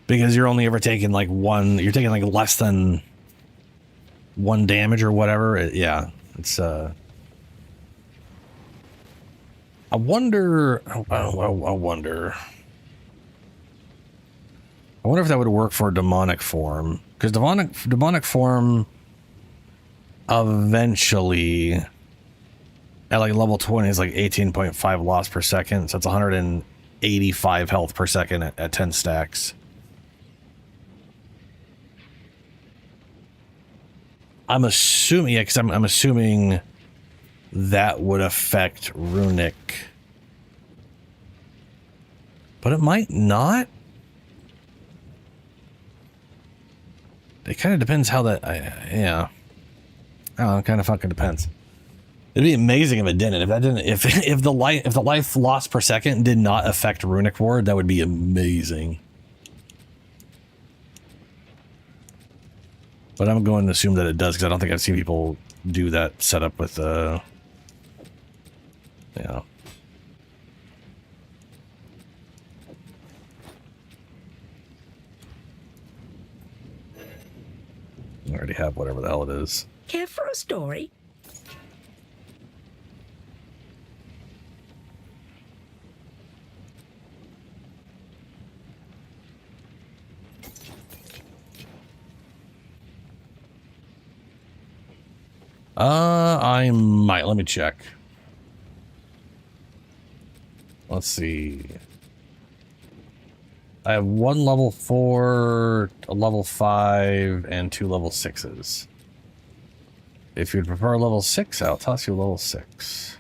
S3: Because you're only ever taking like you're taking like less than 1 damage or whatever. Yeah, it's, I wonder if that would work for demonic form. Because demonic form eventually at like level 20 is like 18.5 loss per second. So it's 185 health per second at 10 stacks. I'm assuming, yeah, because I'm assuming that would affect runic. But it might not. It kind of depends how that, yeah. I don't know, it kind of fucking depends. It'd be amazing if it didn't. If that didn't, if the life loss per second did not affect runic ward, that would be amazing. But I'm going to assume that it does because I don't think I've seen people do that setup with yeah. I already have whatever the hell it is.
S7: Care for a story?
S3: I might. Let me check. Let's see. I have 1 level 4, a level 5, and 2 level 6s. If you'd prefer level 6, I'll toss you level 6.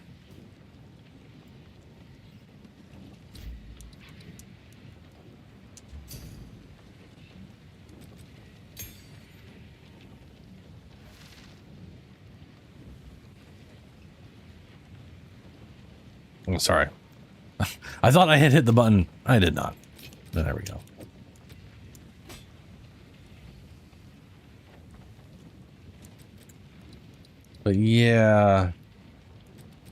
S3: I'm sorry. I thought I had hit the button. I did not. There we go. But yeah,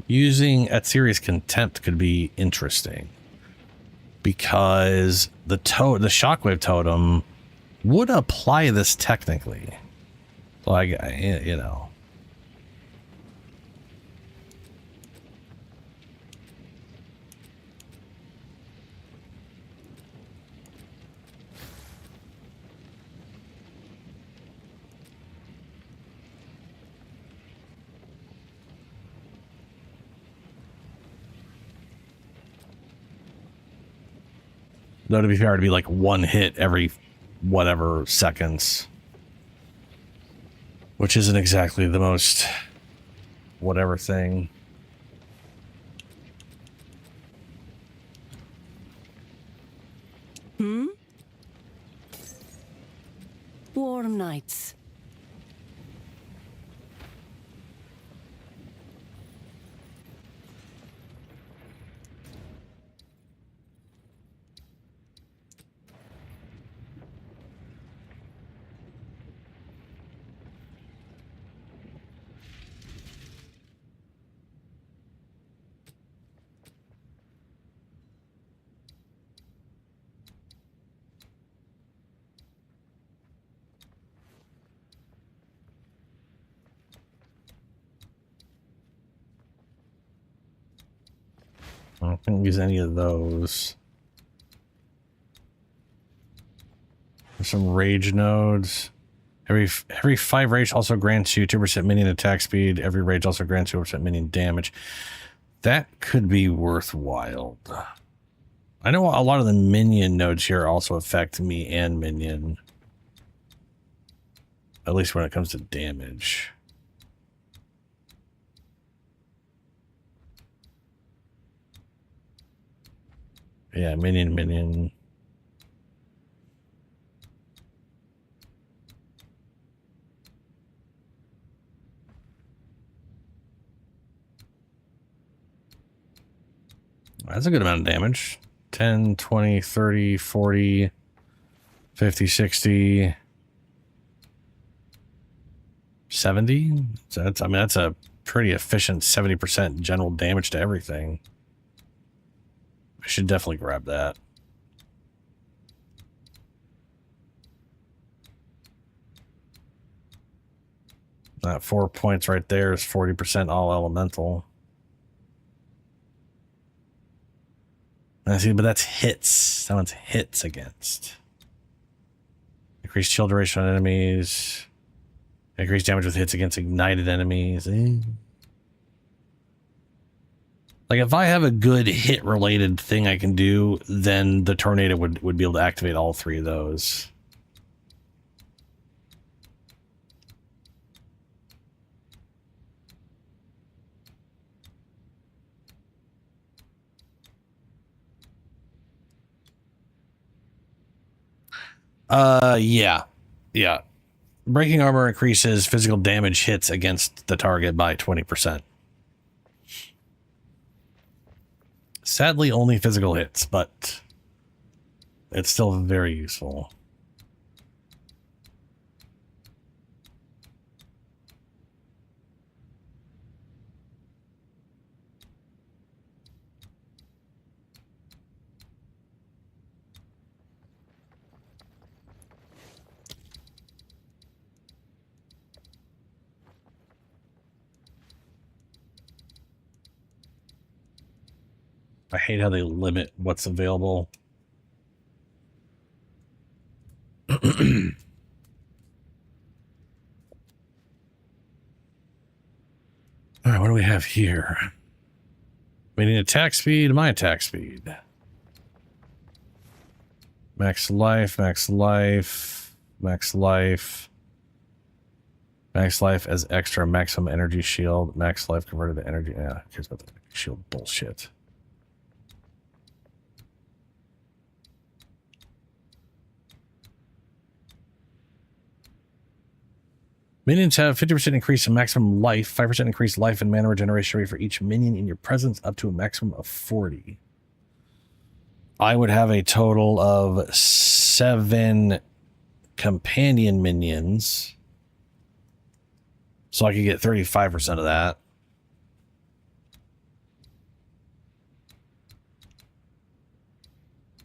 S3: using Atziri's Contempt could be interesting because the shockwave totem would apply this technically. Like, you know. Though to be fair, it'd be like one hit every whatever seconds. Which isn't exactly the most whatever thing.
S4: Warm nights.
S3: I don't think use any of those. There's some rage nodes. Every 5 rage also grants you 2% minion attack speed. Every rage also grants you 2% minion damage. That could be worthwhile. I know a lot of the minion nodes here also affect me and minion. At least when it comes to damage. Yeah, minion. That's a good amount of damage. 10, 20, 30, 40, 50, 60, 70. So that's, I mean, that's a pretty efficient 70% general damage to everything. I should definitely grab that. That 4 points right there is 40% all elemental. I see, but that's hits. That one's hits against. Increased shield duration on enemies. Increased damage with hits against ignited enemies. Like, if I have a good hit-related thing I can do, then the tornado would be able to activate all 3 of those. Yeah. Breaking armor increases physical damage hits against the target by 20%. Sadly, only physical hits, but it's still very useful. I hate how they limit what's available. All right, what do we have here? We need attack speed, my attack speed. Max life, max life, max life. Max life as extra, maximum energy shield, max life converted to energy. Yeah, who cares about the shield bullshit. Minions have 50% increase in maximum life, 5% increased life and mana regeneration rate for each minion in your presence, up to a maximum of 40. I would have a total of 7 companion minions. So I could get 35% of that.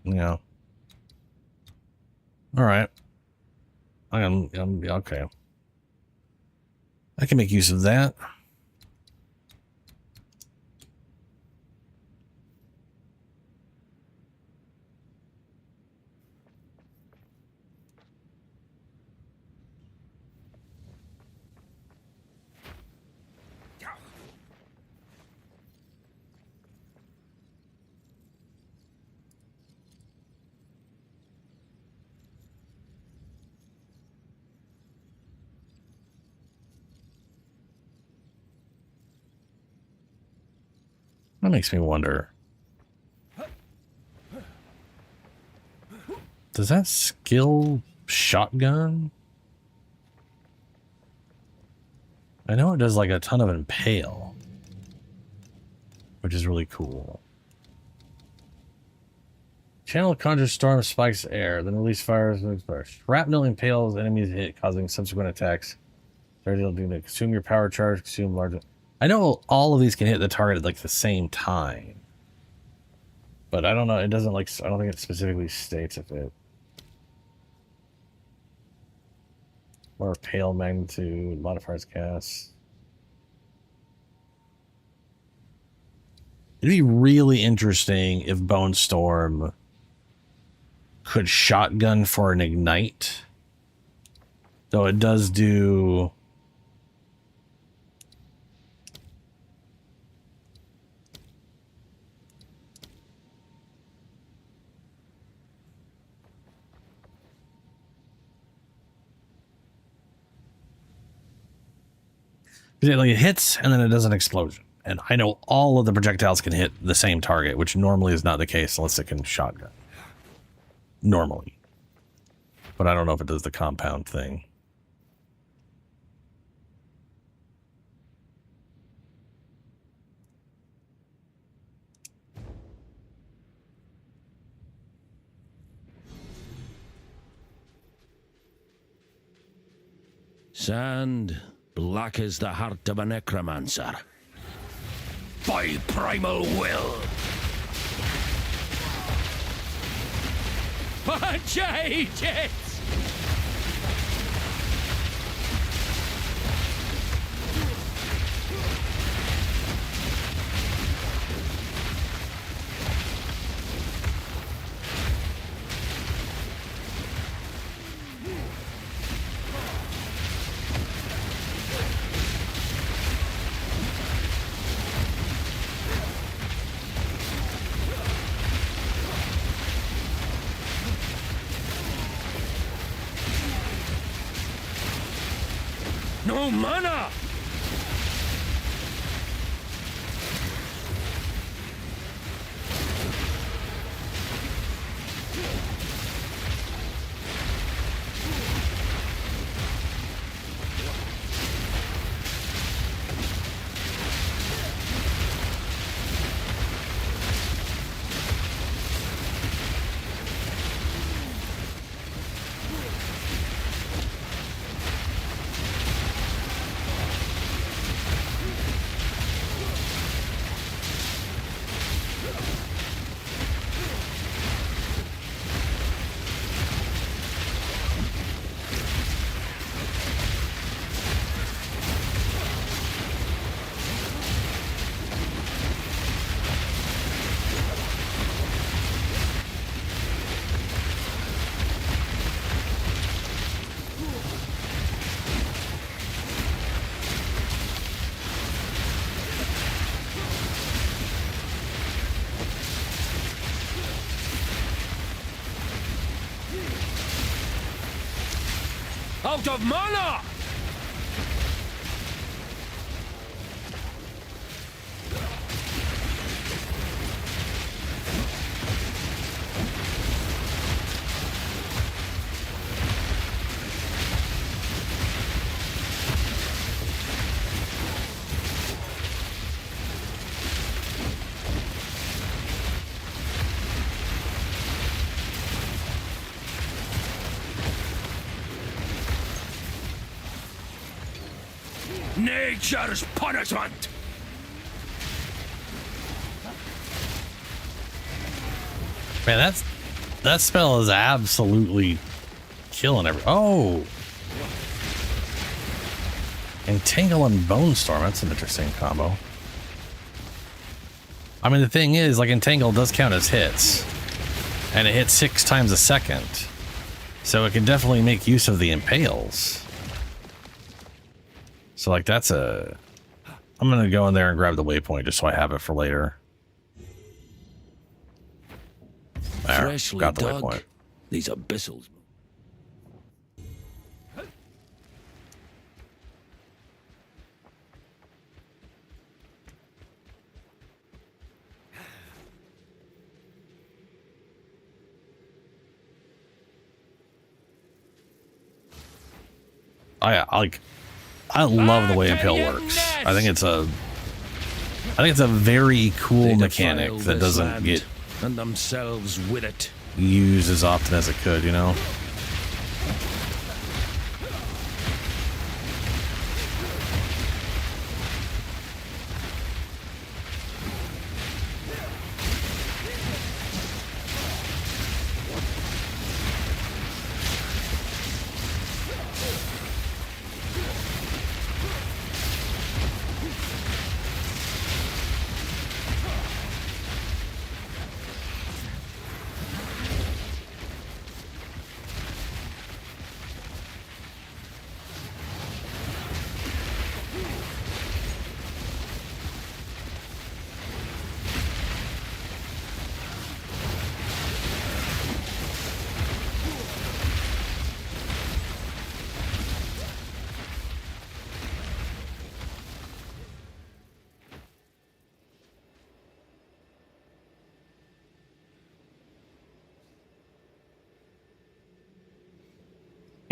S3: Yeah. All right. Okay. I can make use of that. That makes me wonder. Does that skill shotgun? I know it does like a ton of impale, which is really cool. Channel conjures storm, spikes air, then release fires and explodes. Shrapnel impales enemies hit, causing subsequent attacks. They'll do to consume your power charge, consume large. I know all of these can hit the target at like the same time, but I don't know. It doesn't like. I don't think it specifically states if it. More pale magnitude, modifiers cast. It'd be really interesting if Bone Storm could shotgun for an ignite. Though it does do... It hits and then it does an explosion. And I know all of the projectiles can hit the same target, which normally is not the case unless it can shotgun. Normally. But I don't know if it does the compound thing.
S13: Sand, black as the heart of a necromancer. By primal will! Change it! No mana! Out of mana! Nature's punishment!
S3: Man, that spell is absolutely killing every. Oh, Entangle and Bone Storm. That's an interesting combo. I mean, the thing is, like, Entangle does count as hits, and it hits 6 times a second, so it can definitely make use of the impales. So, like, that's a... I'm going to go in there and grab the waypoint just so I have it for later. There,
S13: Freshly
S3: got the
S13: dug.
S3: waypoint.
S13: These abyssals.
S3: I love the way Impale works. I think it's a very cool mechanic that doesn't get
S13: and themselves with it
S3: used as often as it could, you know.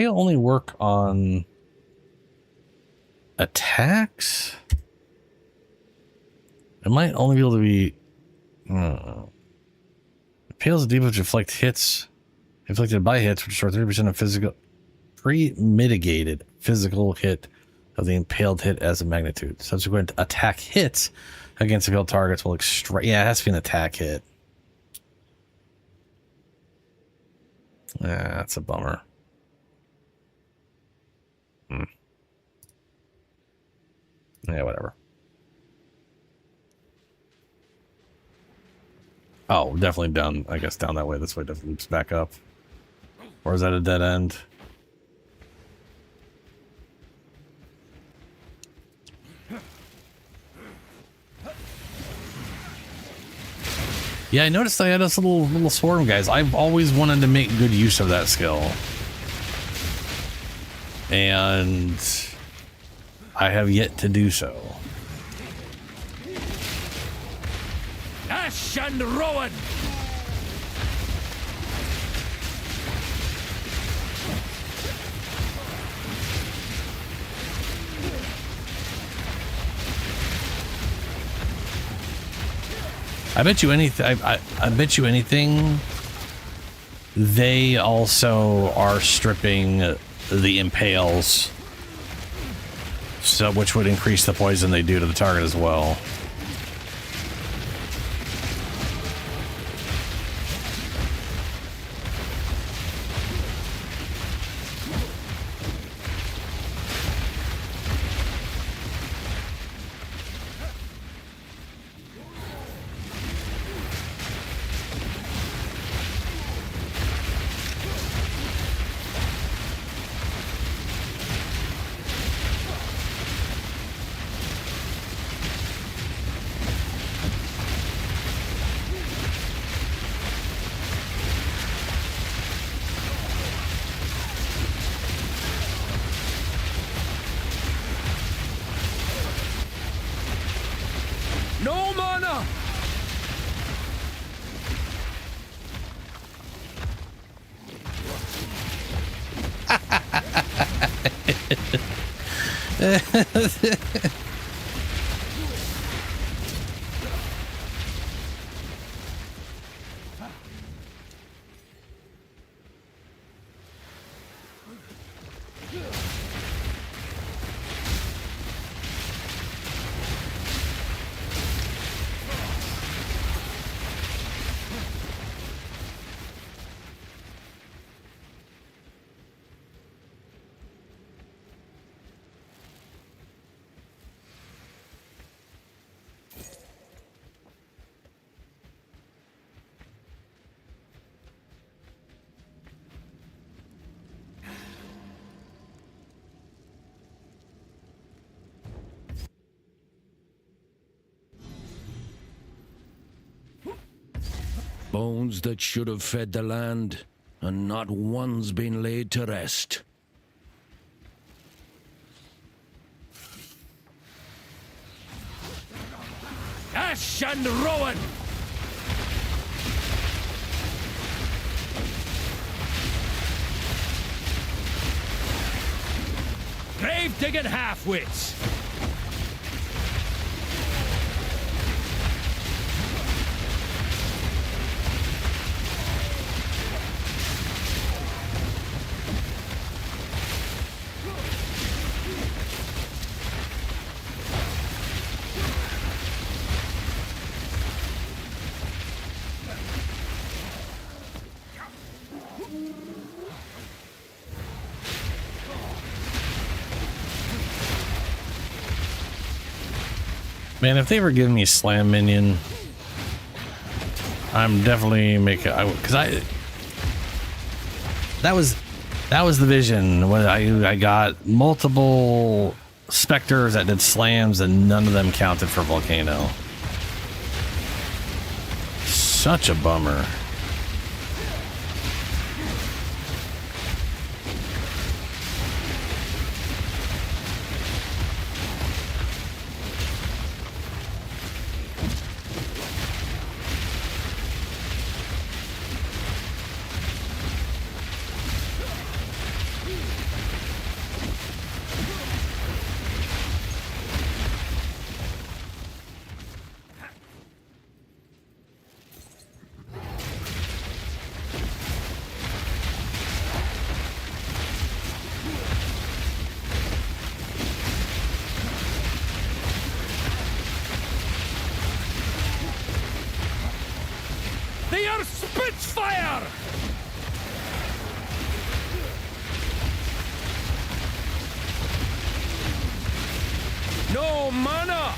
S3: It'll only work on attacks. It might only be able to be. Impale's debuff to inflict hits inflicted by hits, which restore 30% of physical pre-mitigated physical hit of the impaled hit as a magnitude. Subsequent attack hits against impaled targets will extract. Yeah, it has to be an attack hit. That's a bummer. Yeah, whatever. Oh, definitely down. I guess down that way. This way definitely loops back up. Or is that a dead end? Yeah, I noticed I had this little swarm, guys. I've always wanted to make good use of that skill. And I have yet to do so.
S13: Ash and Rowan!
S3: I bet you anything. I bet you anything. They also are stripping the impales, so which would increase the poison they do to the target as well.
S13: No mana! Bones that should have fed the land, and not one's been laid to rest. Ash and Rowan!
S9: digging half-wits.
S3: Man, if they ever give me slam minion, I'm definitely making, because that was the vision when I got multiple specters that did slams and none of them counted for volcano. Such a bummer.
S9: They are Spitfire! No mana!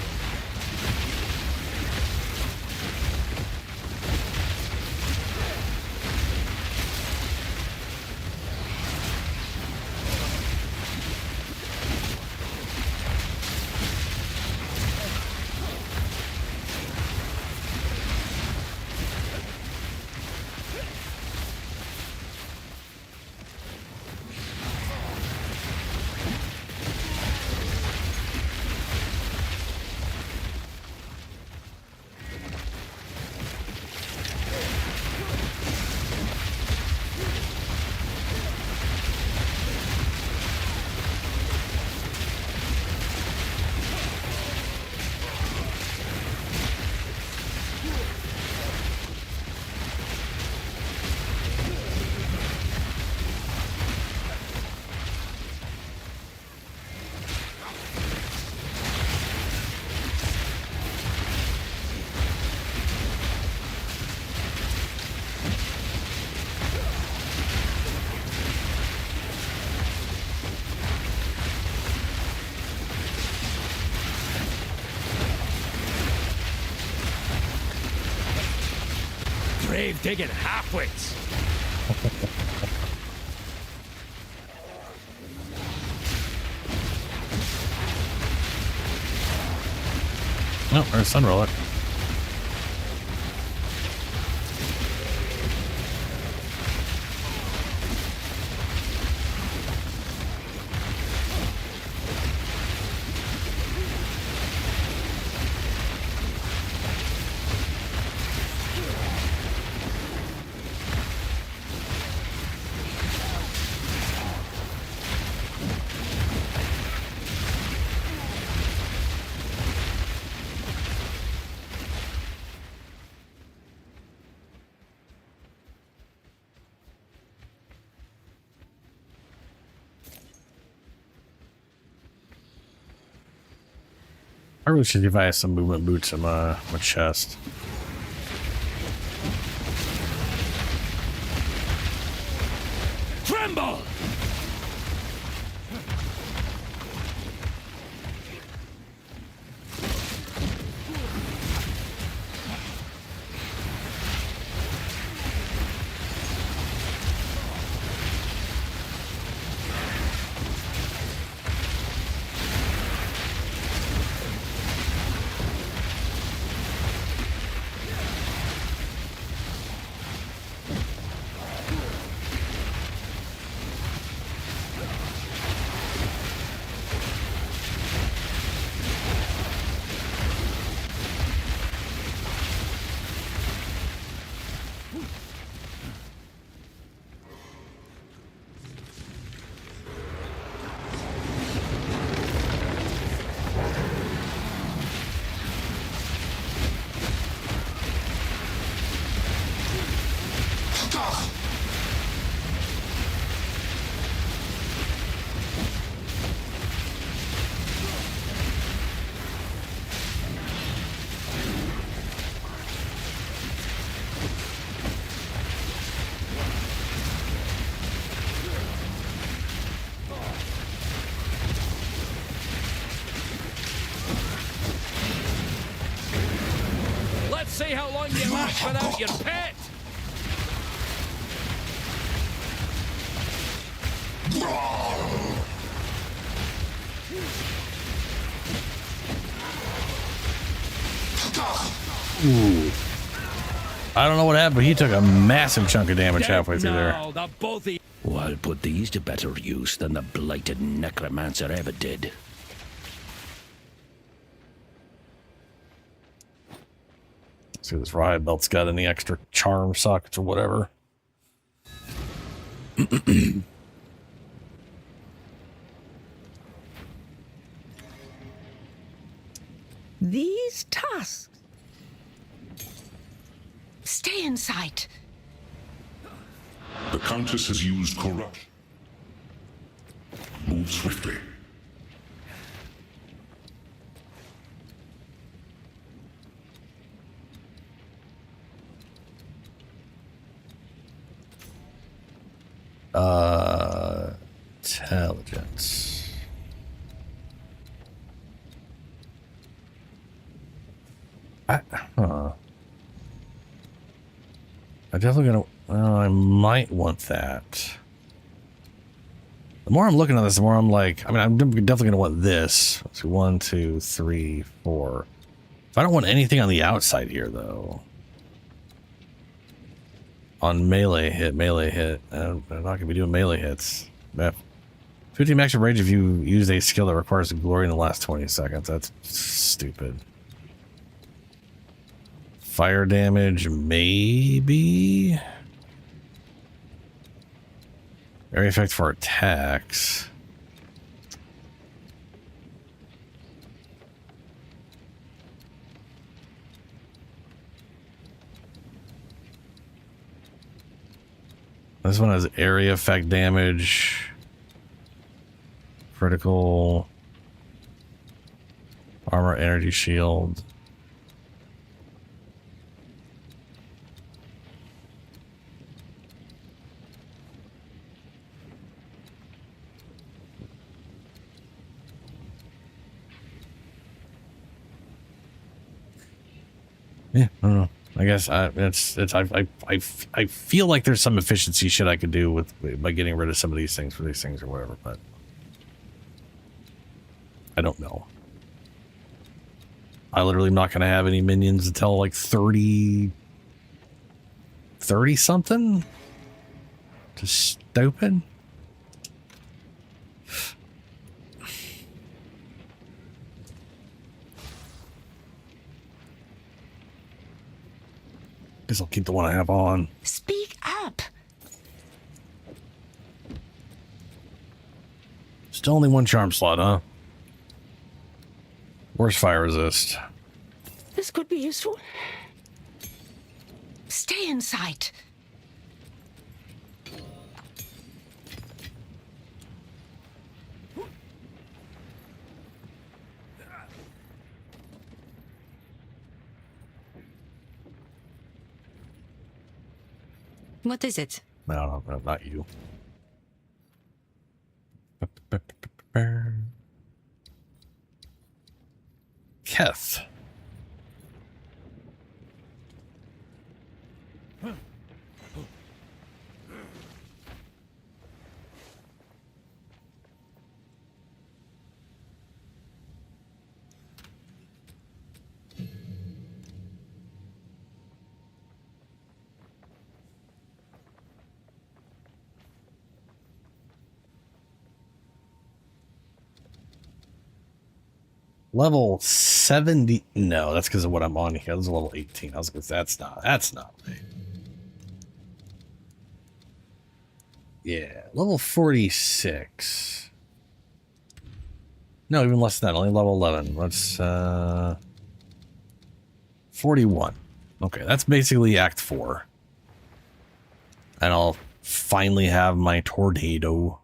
S9: Grave digging halfwits.
S3: Oh, there's Sunroller. I really should devise some movement boots in my chest.
S9: Tremble! see how long you last without your pet.
S3: Ooh. I don't know what happened, but he took a massive chunk of damage halfway through there.
S13: Well, I'll put these to better use than the blighted necromancer ever did.
S3: See if this riot belt's got any extra charm sockets or whatever.
S7: These tasks. Stay in sight.
S16: The Countess has used corruption. Move swiftly.
S3: Intelligence. I definitely gonna. I might want that. The more I'm looking at this, the more I'm like. I mean, I'm definitely gonna want this. So 1, 2, 3, 4. If I don't want anything on the outside here, though. On melee hit. I'm not gonna be doing melee hits. 50 maximum range if you use a skill that requires a glory in the last 20 seconds. That's stupid. Fire damage, maybe. Area effect for attacks. This one has area effect damage, critical, armor, energy shield. Yeah, I don't know. I guess I feel like there's some efficiency shit I could do by getting rid of some of these things for these things or whatever, but I don't know. I literally am not going to have any minions until like 30 something. Just stupid. Guess I'll keep the one I have on.
S7: Speak up.
S3: Still only one charm slot, huh? Where's fire resist?
S7: This could be useful. Stay in sight.
S1: What is it?
S3: No, not you. Keth. Level 70. No, that's because of what I'm on here. That's level 18. I was like, that's not right. Yeah, level 46. No, even less than that. Only level 11. Let's 41. Okay, that's basically Act 4. And I'll finally have my tornado.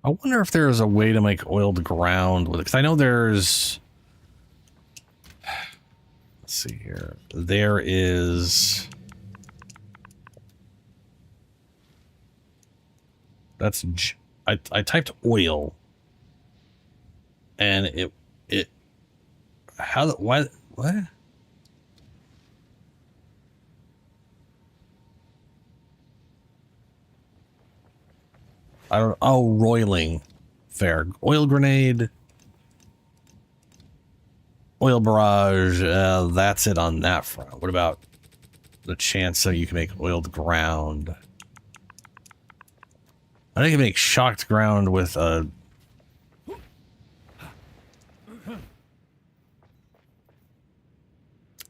S3: I wonder if there's a way to make oiled ground with it, because I know there's... Let's see here. There is... That's... I typed oil And why, what? I don't, oh, roiling. Fair. Oil grenade. Oil barrage. That's it on that front. What about the chance that you can make oiled ground? I think you can make shocked ground with a...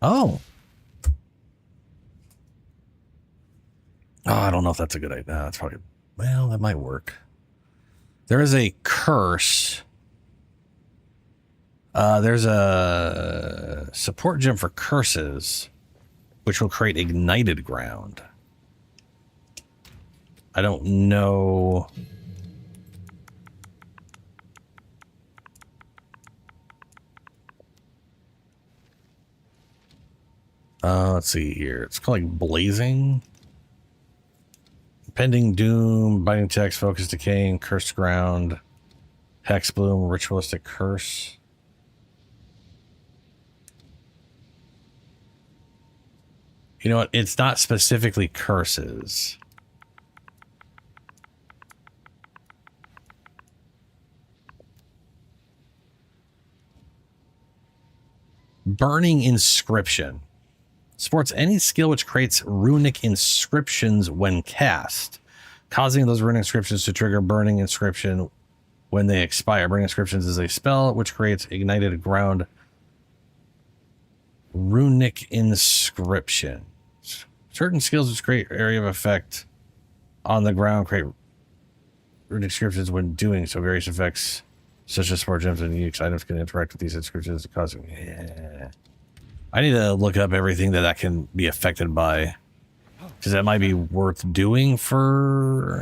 S3: Oh. Oh, I don't know if that's a good idea. That's probably... Well, that might work. There is a curse. There's a support gem for curses, which will create ignited ground. I don't know. Let's see here. It's called like blazing. Pending doom, binding text, focus decaying, cursed ground, hex bloom, ritualistic curse. You know what? It's not specifically curses. Burning inscription. Supports any skill which creates runic inscriptions when cast, causing those runic inscriptions to trigger burning inscription when they expire. Burning inscriptions is a spell which creates ignited ground. Runic inscription. Certain skills which create area of effect on the ground create runic inscriptions when doing so. Various effects such as support gems and unique items can interact with these inscriptions, causing... Yeah. I need to look up everything that can be affected by, because that might be worth doing for,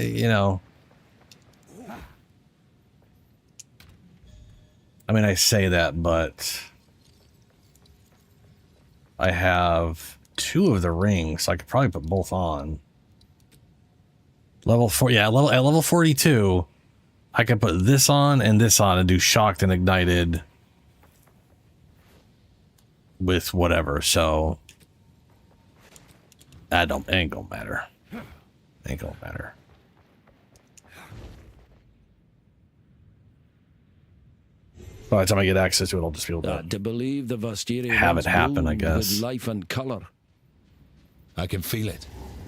S3: you know. I mean, I say that, but I have 2 of the rings, so I could probably put both on. Level 4, yeah, at level 42, I could put this on and do shocked and ignited with whatever, so that ain't gonna matter. Ain't gonna matter. By the time I get access to it, I'll just be able
S13: to believe the Vasteria
S3: have it happen, I guess.
S13: With life and color.
S5: I can feel it.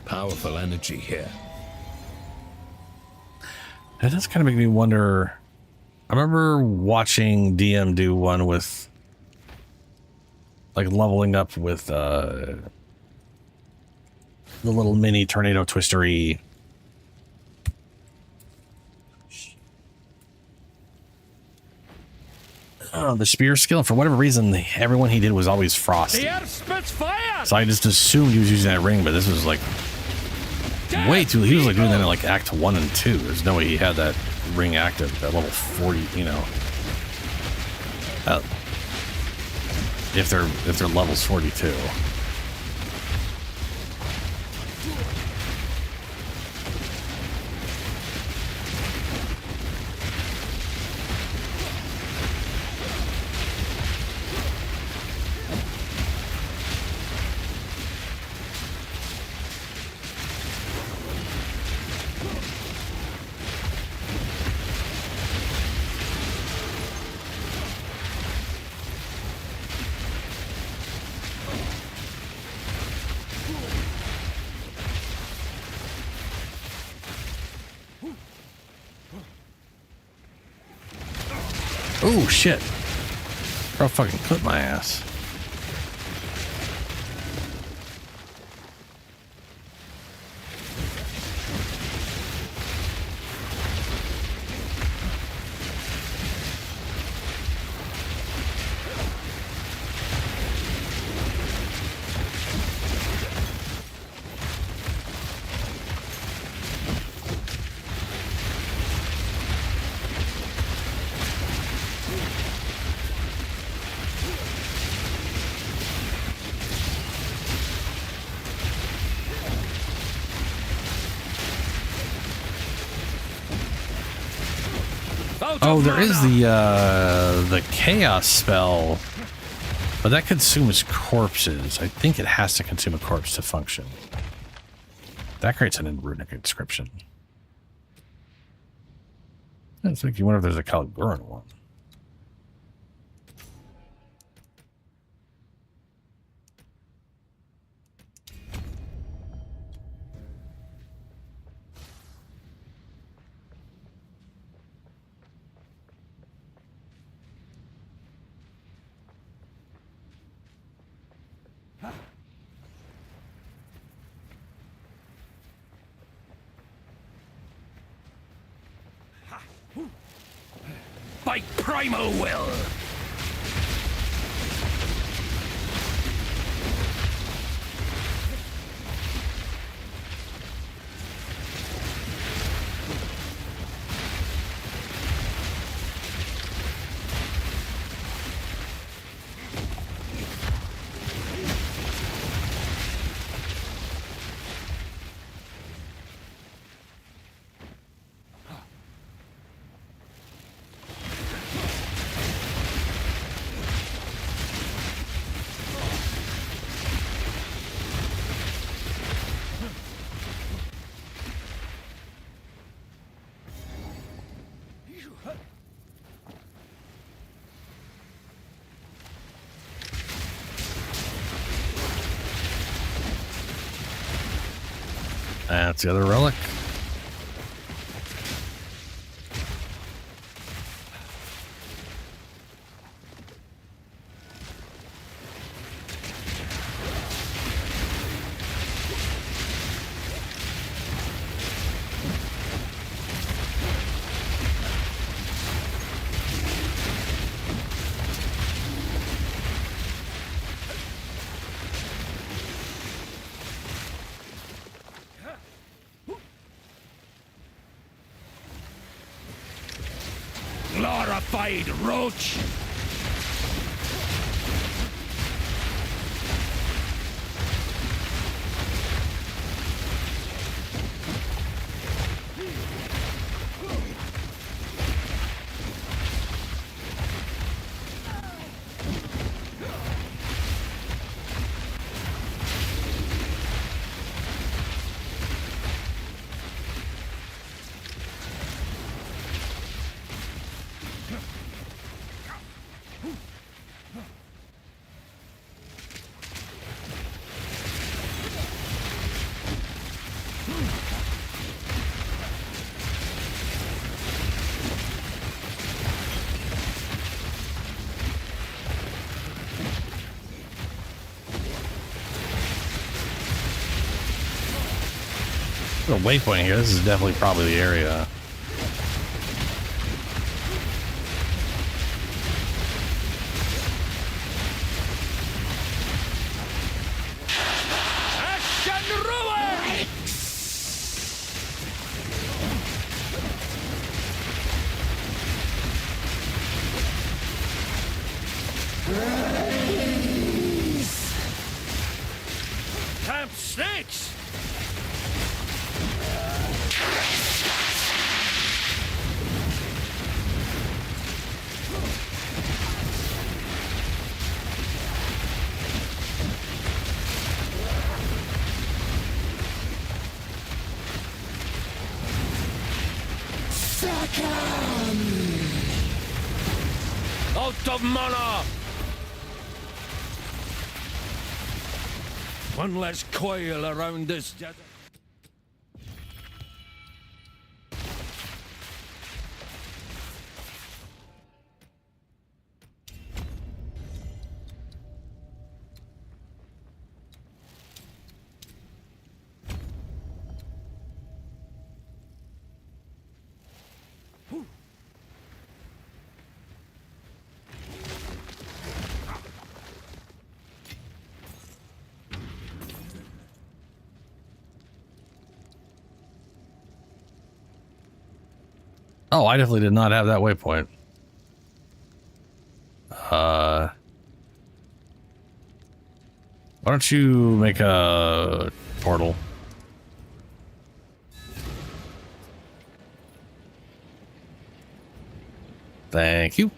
S5: Powerful energy here.
S3: It does kind of make me wonder. I remember watching DM do one with like leveling up with the little mini tornado twistery. The spear skill. For whatever reason, everyone he did was always frosty.
S21: The earth spits fire!
S3: So I just assumed he was using that ring, but this was like way too. He was like doing that in like Act 1 and 2. There's no way he had that ring active at level 40. You know. If they're levels 42. Oh shit. Bro fucking clipped my ass. Oh, there is the chaos spell, but that consumes corpses. I think it has to consume a corpse to function. That creates an runic inscription. It's like you wonder if there's a Kalguran one.
S9: By primal will!
S3: That's the other relic.
S9: Glorified roach!
S3: There's a waypoint here. This is definitely probably the area.
S9: Camp snakes! Out of mana! One less coil around this desert.
S3: Oh, I definitely did not have that waypoint. Why don't you make a portal? Thank you.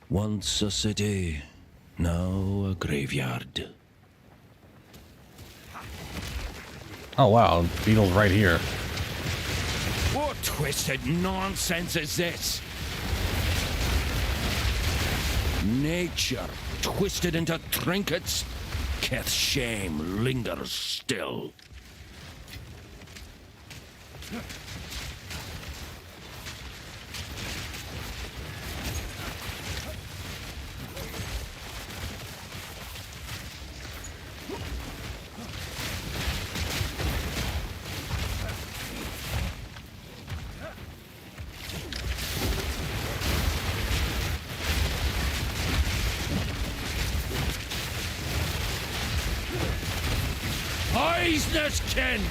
S13: Once a city, now a graveyard.
S3: Oh wow, beetle's right here.
S13: What twisted nonsense is this? Nature twisted into trinkets? Keth shame lingers still. Eisnerskin!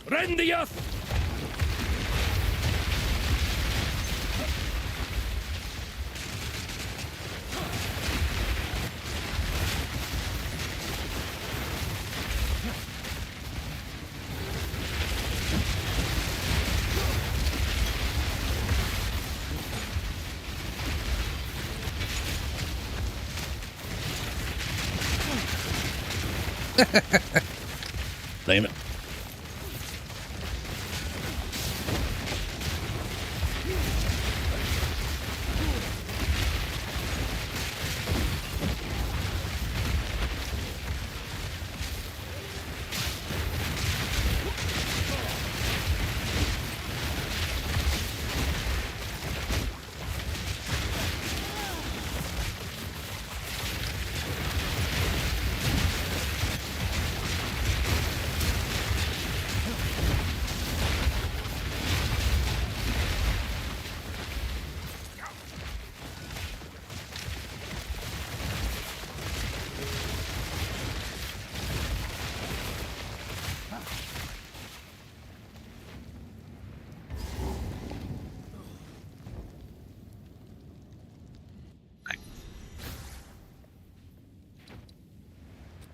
S13: Rend the earth!
S3: Damn it.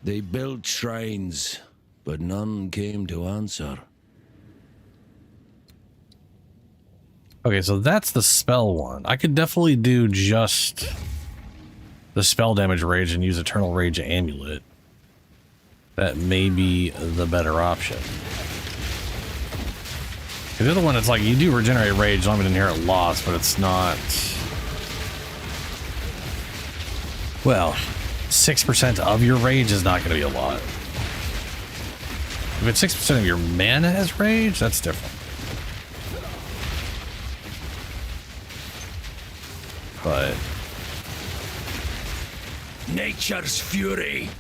S13: They built shrines, but none came to answer.
S3: Okay, so that's the spell one. I could definitely do just the spell damage rage and use Eternal Rage Amulet. That may be the better option. The other one, it's like you do regenerate rage, not an inherent loss, but it's not. Well, 6% of your rage is not going to be a lot. If it's 6% of your mana as rage, that's different. But
S13: Nature's fury.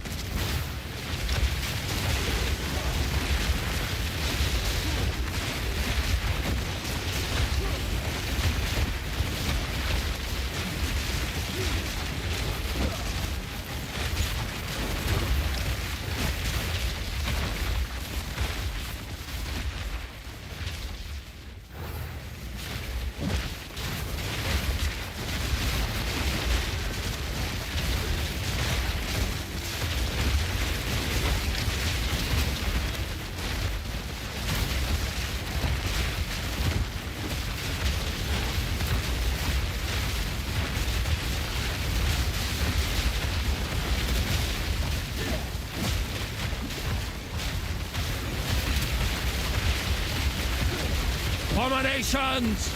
S13: Abominations!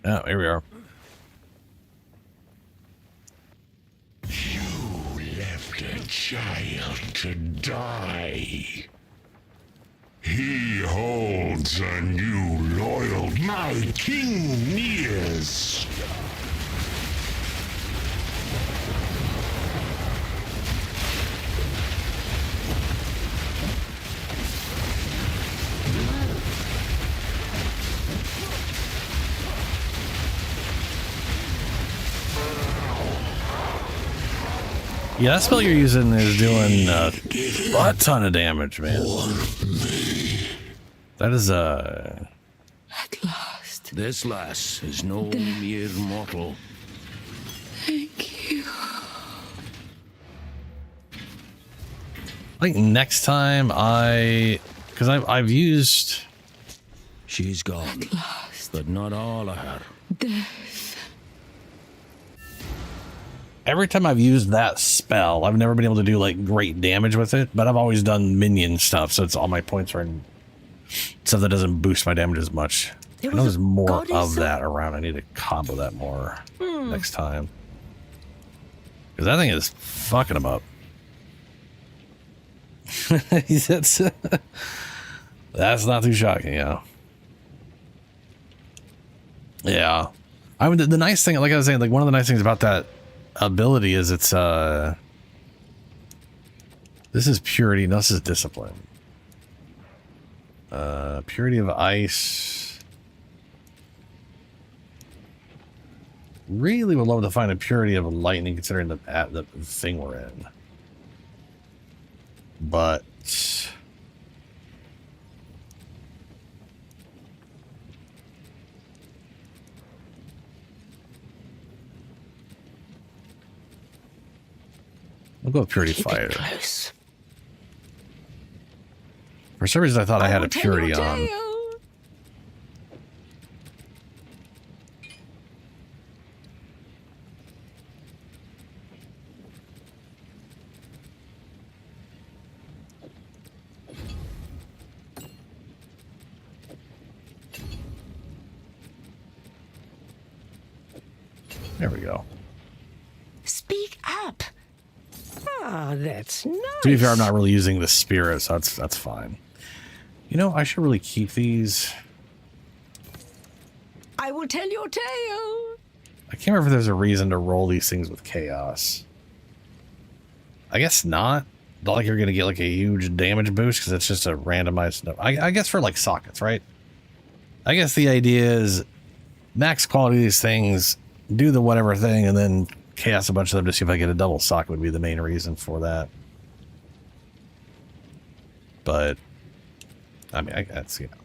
S3: Oh, here we are.
S16: You left a child to die. He holds a new loyal. My king nears.
S3: Yeah, that spell you're using is doing a ton of damage, man. That is
S13: At last. This lass is no mere mortal.
S2: Thank you.
S3: I think next time because I've used.
S13: She's gone, but not all of her.
S2: Death.
S3: Every time I've used that spell, I've never been able to do like great damage with it, but I've always done minion stuff, so it's all my points are in stuff that doesn't boost my damage as much. I know there's more of that around. I need to combo that more next time. Because that thing is fucking them up. That's not too shocking, yeah. Yeah. I mean, the nice thing, like I was saying, like one of the nice things about that ability is it's this is purity, no, this is discipline. Purity of ice. Really would love to find a purity of lightning considering the thing we're in. But I'll go with Purity Fighter.
S2: Close.
S3: For some reason, I thought I had a Purity on. There we go.
S7: Speak up. Ah, that's nice.
S3: To be fair, I'm not really using the spirit, so that's fine. You know, I should really keep these.
S7: I will tell your tale.
S3: I can't remember if there's a reason to roll these things with chaos. I guess not. Not like you're going to get like a huge damage boost because it's just a randomized. I guess for like sockets, right? I guess the idea is max quality of these things, do the whatever thing, and then chaos a bunch of them to see if I get a double socket would be the main reason for that. But I mean, that's, you know.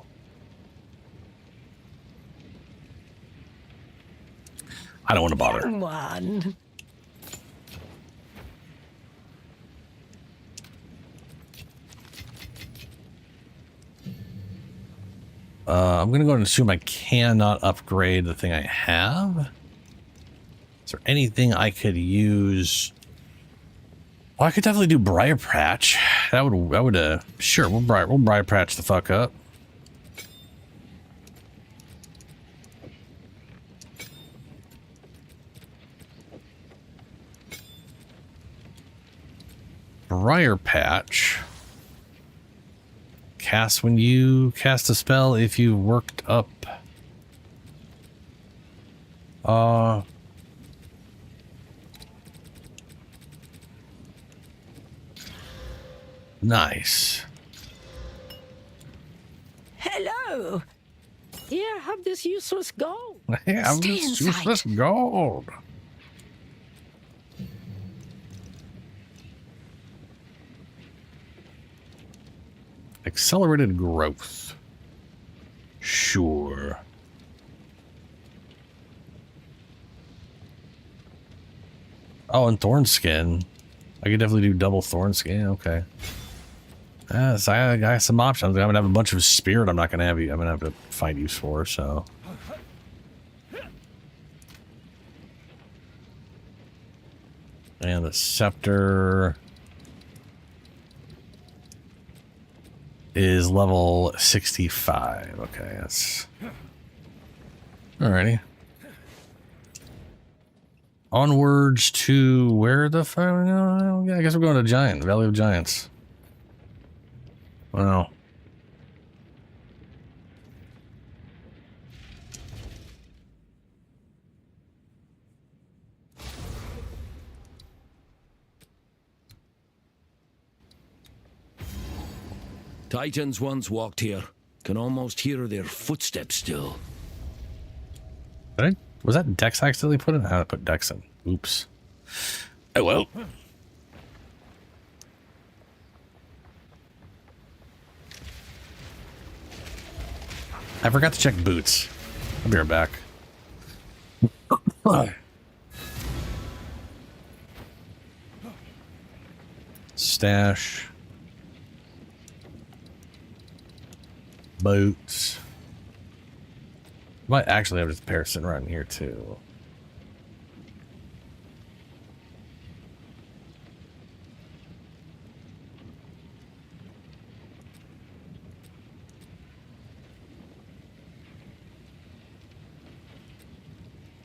S3: I don't want to bother.
S7: Come on.
S3: I'm going to go ahead and assume I cannot upgrade the thing I have. Is there anything I could use? Well, I could definitely do Briar Patch. That would, sure, we'll Briar Patch the fuck up. Briar Patch. Cast when you cast a spell if you worked up. Nice.
S7: Hello. Here, have this useless gold.
S3: Have this useless gold. Accelerated growth. Sure. Oh, and thorn skin. I could definitely do double thorn skin. Okay. So I got some options. I'm gonna have a bunch of spirit. I'm not gonna have you. I'm gonna have to find use for. So. And the scepter is level 65. Okay, that's alrighty. Onwards to where the fuck? Yeah, I guess we're going to Valley of Giants. Wow.
S13: Titans once walked here. Can almost hear their footsteps still.
S3: Was that Dex I accidentally put in? I had to put Dex in. Oops. Oh well. I forgot to check boots. I'll be right back. Stash. Boots. Might actually have this pair sitting right in here too.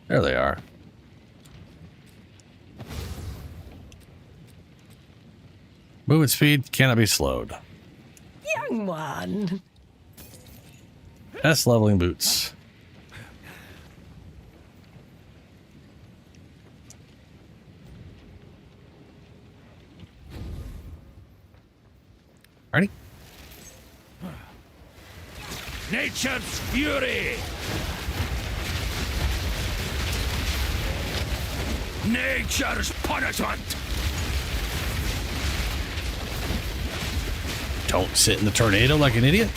S3: There they are. Movement speed cannot be slowed.
S7: Young one.
S3: S leveling boots. Ready?
S12: Nature's fury! Nature's punishment!
S3: Don't sit in the tornado like an idiot.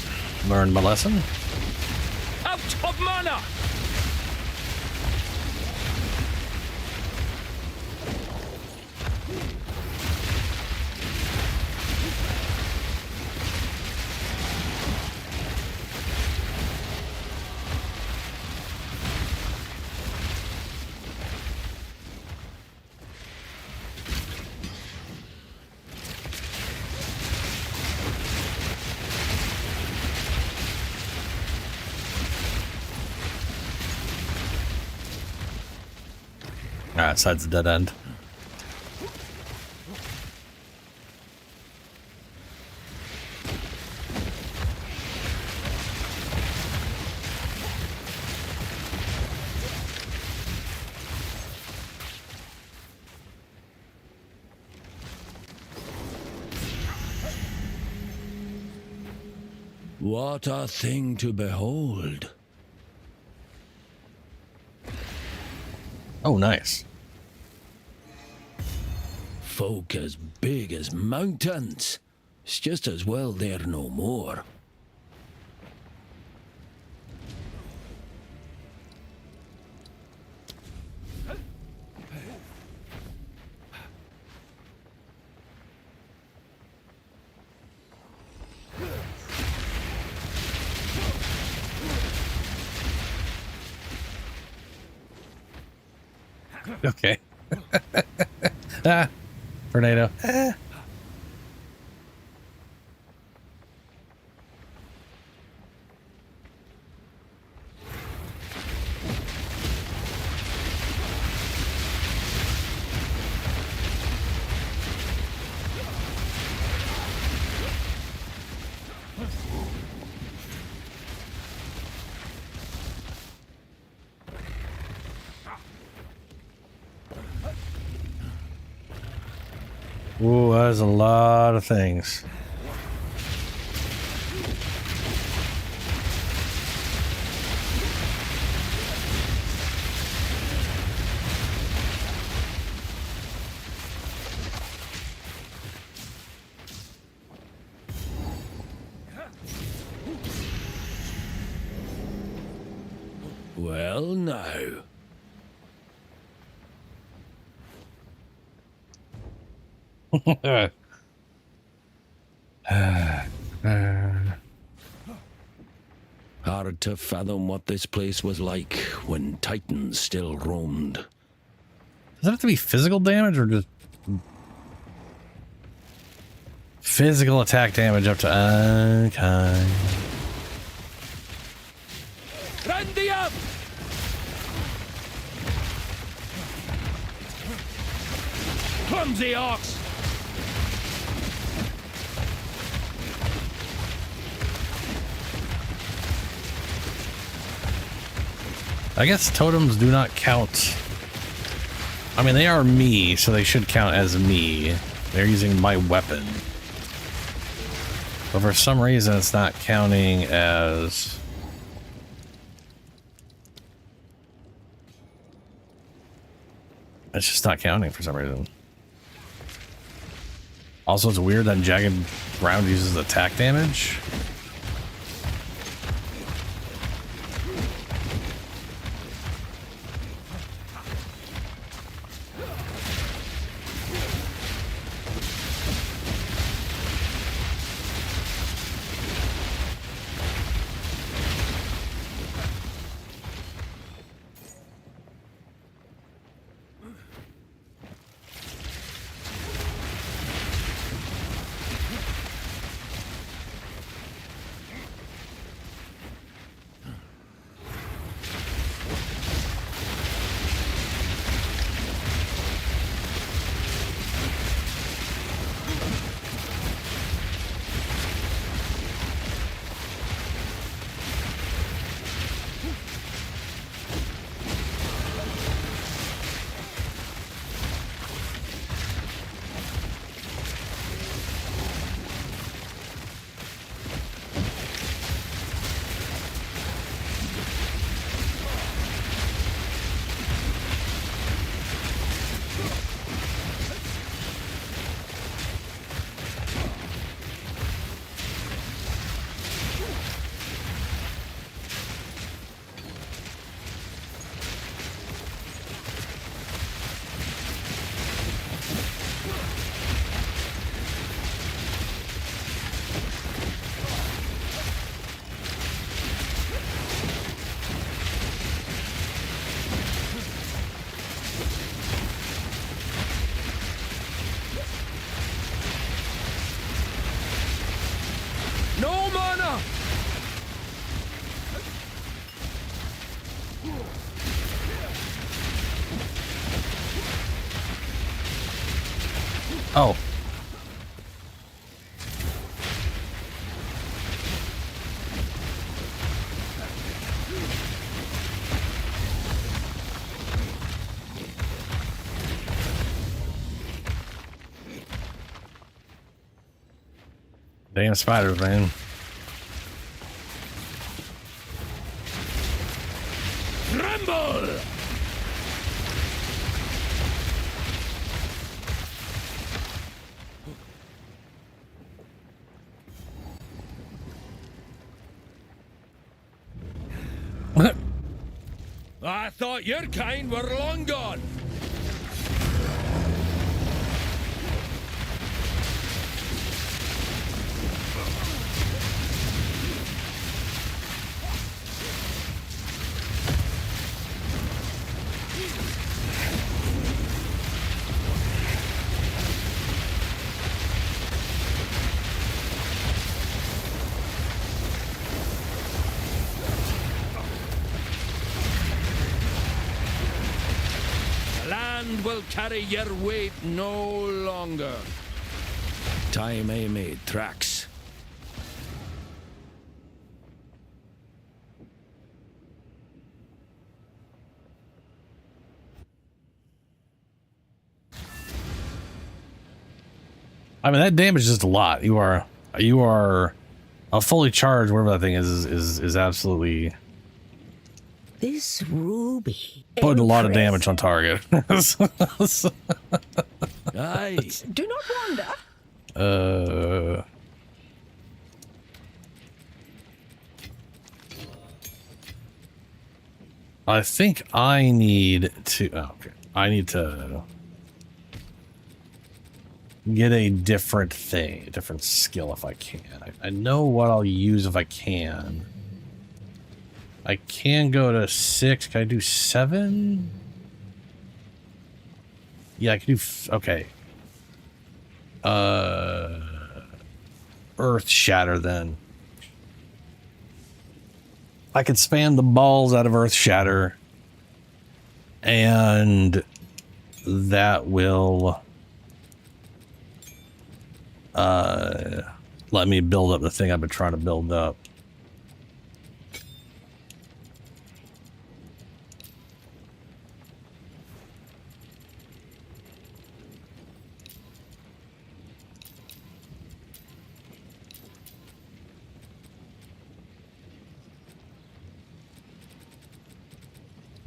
S3: Learned my lesson.
S12: Out of mana!
S3: Alright, side's a dead end.
S13: What a thing to behold.
S3: Oh, nice.
S13: Folk as big as mountains. It's just as well they're no more.
S3: Okay. Ah, tornado. Ah. Ooh, that's a lot of things.
S13: Well, now. Hard to fathom what this place was like when Titans still roamed.
S3: Does it have to be physical damage or just physical attack damage up to okay.
S9: Randy up! Clumsy ox!
S3: I guess totems do not count. I mean, they are me, so they should count as me. They're using my weapon. But for some reason, it's not counting as... It's just not counting for some reason. Also, it's weird that Jagged Ground uses attack damage.
S9: No mana!
S3: Oh. Damn spiders, man.
S9: Tremble! I thought your kind were long gone. Land will carry your weight no longer.
S13: Time I made tracks.
S3: I mean, that damage is just a lot. You are a fully charged, whatever that thing is absolutely
S7: This ruby.
S3: putting a lot of damage on target.
S13: Aye.
S7: Do not wander.
S3: I think I need to. Oh, okay. I need to get a different thing, a different skill if I can. I know what I'll use if I can. I can go to 6. Can I do 7? Yeah, I can do... okay. Earth Shatter then. I could spam the balls out of Earth Shatter. And that will... let me build up the thing I've been trying to build up.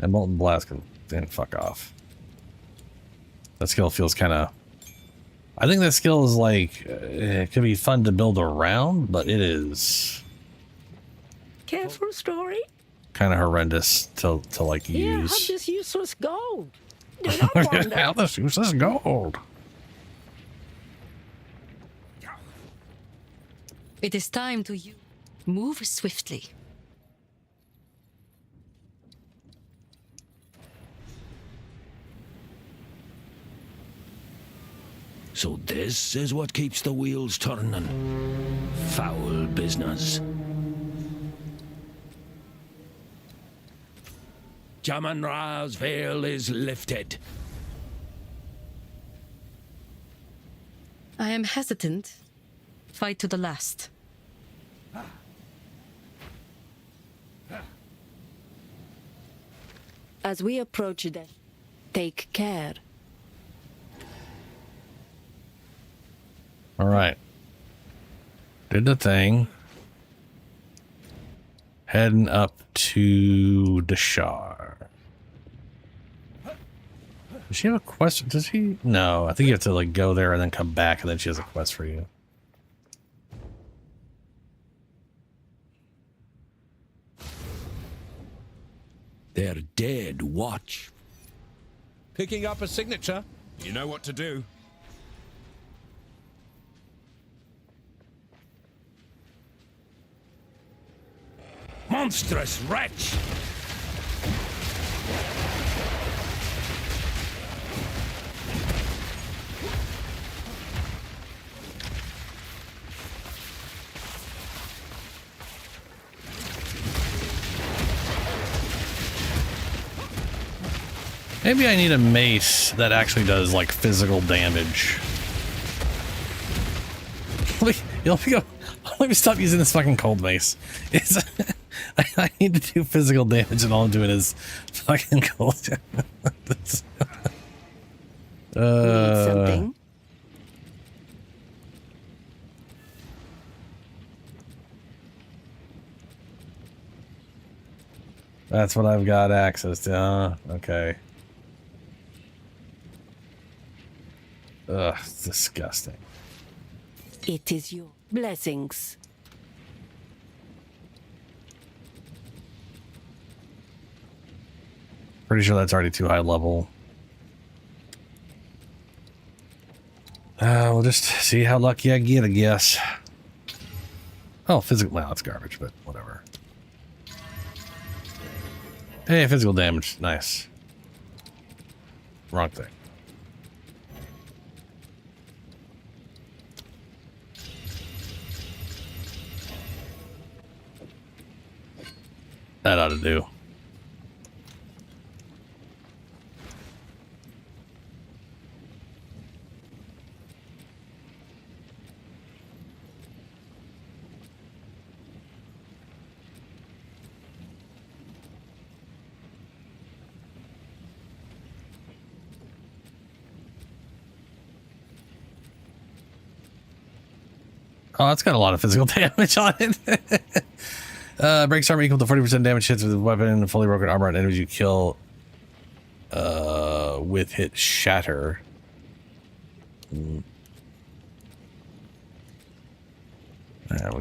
S3: And Molten Blast can fuck off. That skill feels kind of... I think that skill is like... it could be fun to build around, but it is...
S7: Careful, story.
S3: kind of horrendous to like
S7: Yeah,
S3: use.
S7: how this useless gold? Do not wander.
S3: How this useless gold?
S1: It is time to move swiftly.
S13: So this is what keeps the wheels turning. Foul business. Jaman-Ra's veil is lifted.
S1: I am hesitant. Fight to the last.
S4: As we approach death, take care.
S3: All right. Did the thing. Heading up to Dashar. Does she have a quest? Does he? No, I think you have to like go there and then come back, and then she has a quest for you.
S13: They're dead. Watch.
S5: Picking up a signature. You know what to do.
S13: Monstrous wretch!
S3: Maybe I need a mace that actually does like physical damage. Let me stop using this fucking cold mace. It's I need to do physical damage, and all I'm doing is fucking cold.
S4: Need something?
S3: That's what I've got access to. Okay. Ugh, it's disgusting.
S4: It is your blessings.
S3: Pretty sure that's already too high level. We'll just see how lucky I get, I guess. Oh, physical. Well, it's garbage, but whatever. Hey, physical damage. Nice. Wrong thing. That ought to do. Oh, it's got a lot of physical damage on it. Breaks armor equal to 40% damage hits with a weapon, fully broken armor on enemies you kill with hit shatter. We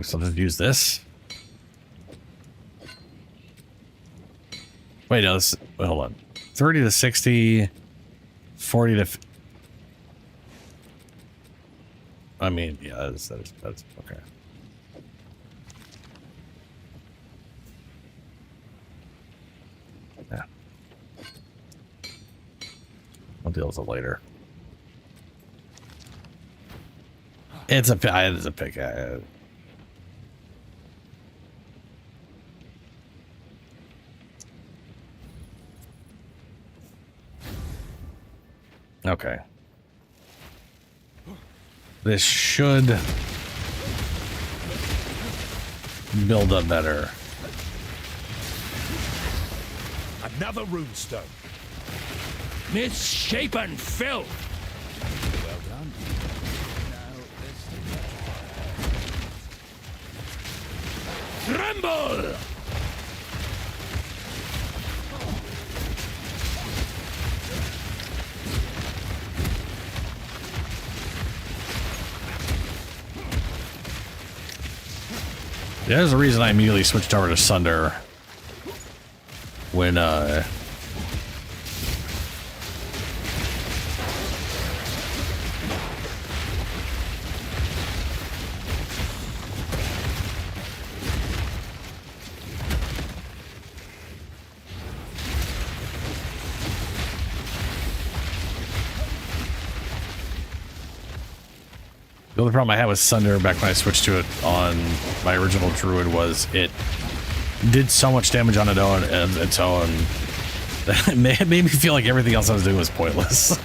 S3: still just use this. Wait, no, this, wait, hold on. 30 to 60, 40 to... I mean, yeah, that's okay. Yeah. I'll deal with it later. It's a pick. Okay. This should build up better.
S10: Another runestone.
S13: Misshapen filth!
S10: Well done.
S13: Tremble!
S3: There's a reason I immediately switched over to Sunder when the only problem I had with Sunder back when I switched to it on my original Druid was it did so much damage on its own that it made me feel like everything else I was doing was pointless.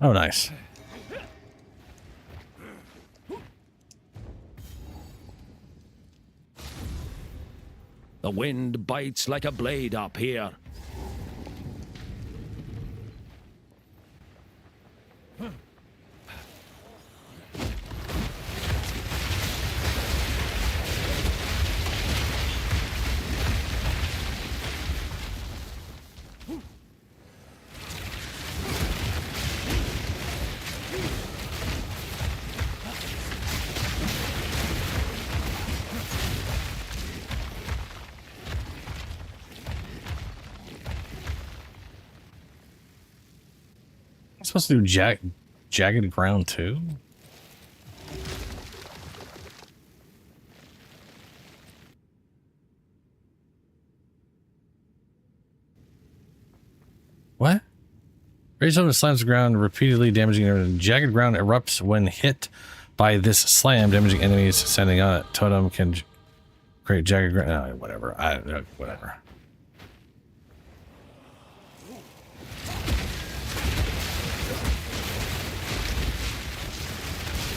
S3: Oh, nice.
S13: The wind bites like a blade up here.
S3: Supposed to do jagged ground too? What? Raise up slams the ground, repeatedly damaging everything. Jagged ground erupts when hit by this slam, damaging enemies. Sending on it. Totem can create jagged ground. No, whatever. Whatever.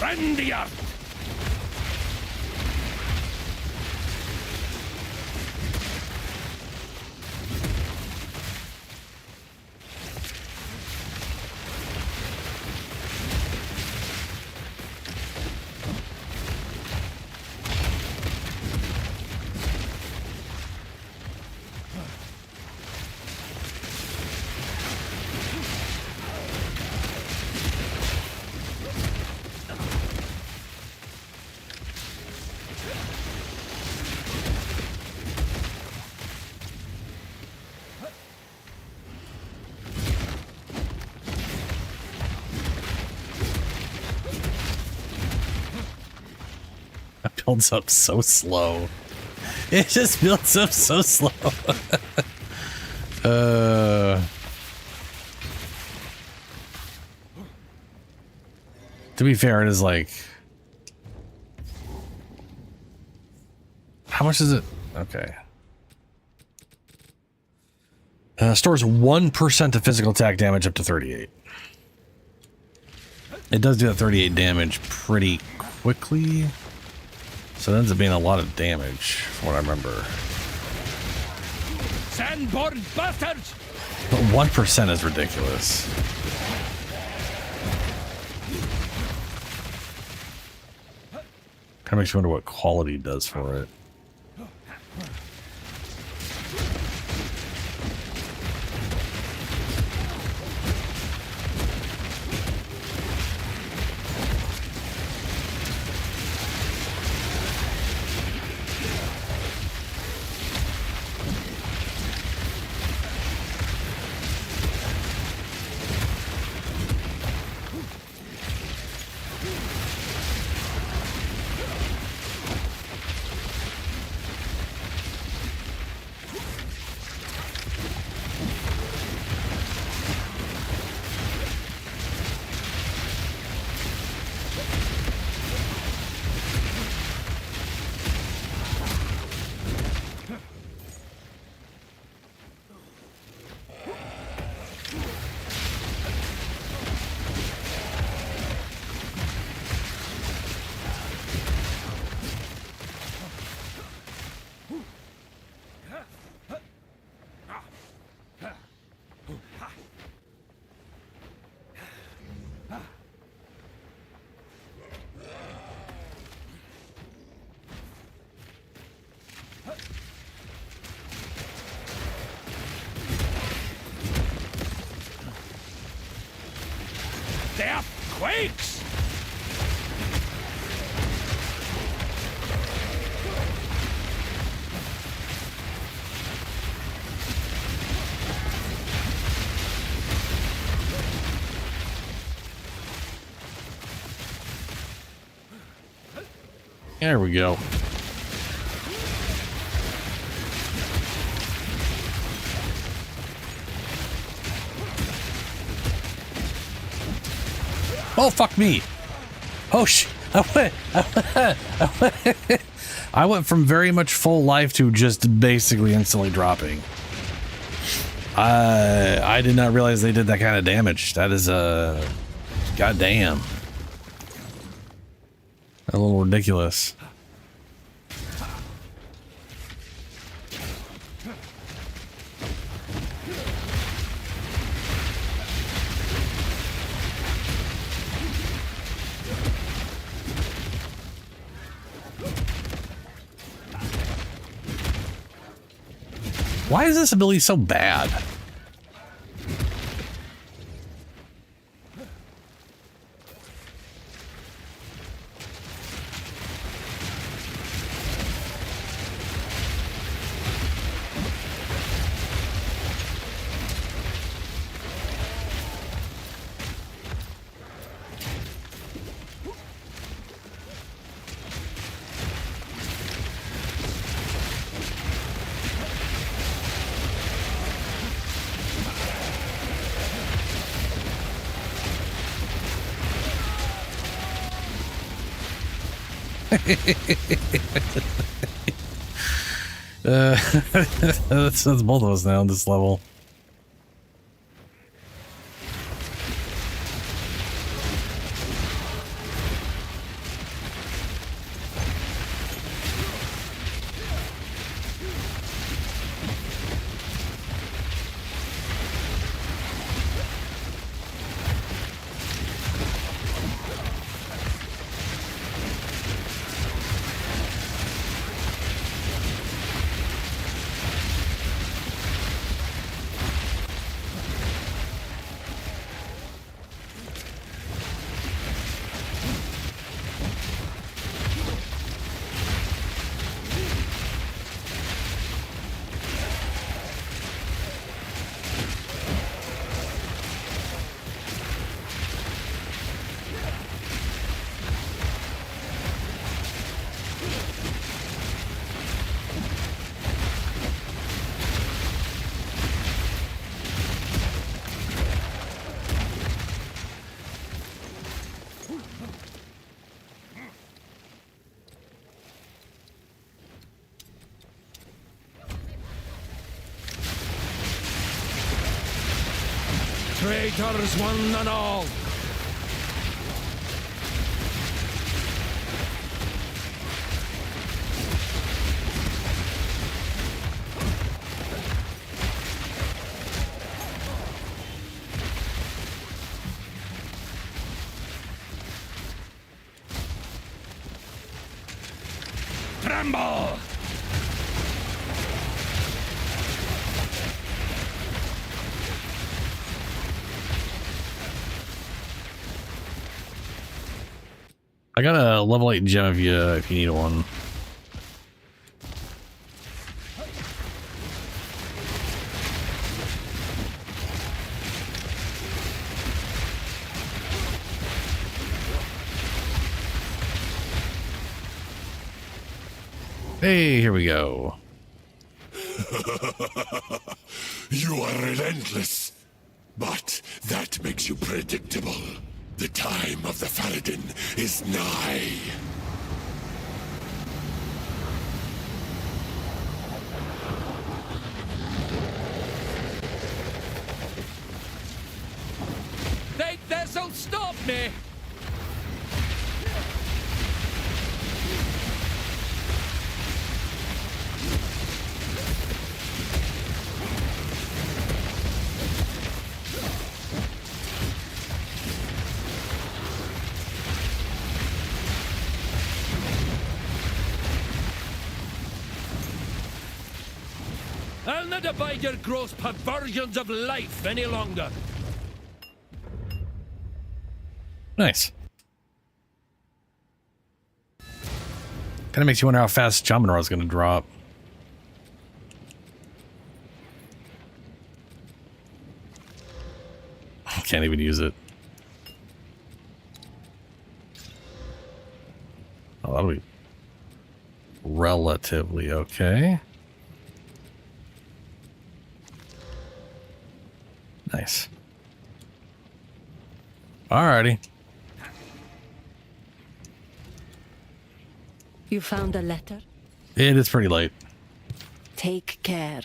S13: Rend the earth!
S3: builds up so slow. It just builds up so slow. To be fair, it is like... How much is it? Okay. Stores 1% of physical attack damage up to 38. It does do that 38 damage pretty quickly. So it ends up being a lot of damage, from what I remember.
S21: Sandborn bastards!
S3: But 1% is ridiculous. Kind of makes me wonder what quality does for it.
S21: There quakes!
S3: There we go. Oh, fuck me. Oh, I went from very much full life to just basically instantly dropping. I did not realize they did that kind of damage. That is, goddamn. A little ridiculous. Why is this ability so bad? That's both of us now on this level.
S23: traitors one and all. Tremble!
S3: I got a level 8 gem if you need one. Hey, here we go.
S16: You are relentless, but that makes you predictable. The time of the Faradin is nigh.
S9: Think this'll stop me? I'll not abide your gross perversions of life any longer.
S3: Nice. Kind of makes you wonder how fast Jomino is going to drop. Can't even use it. Oh, that'll be relatively okay. Nice. Alrighty.
S4: You found a letter?
S3: It is pretty late.
S4: Take care.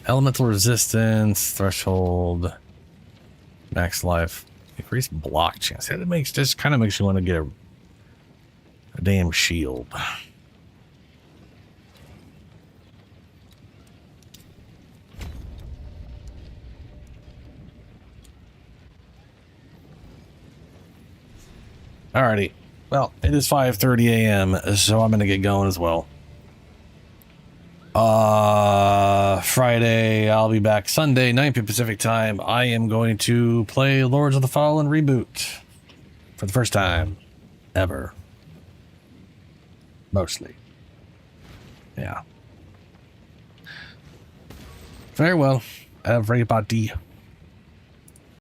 S3: Elemental resistance, threshold, max life, increased block chance. That makes just kind of makes you want to get a damn shield. Alrighty. Well, it is 5:30 a.m., so I'm gonna get going as well. Friday, I'll be back Sunday, 9 p.m. Pacific time. I am going to play Lords of the Fallen Reboot for the first time ever. Mostly. Yeah. Very well. Everybody.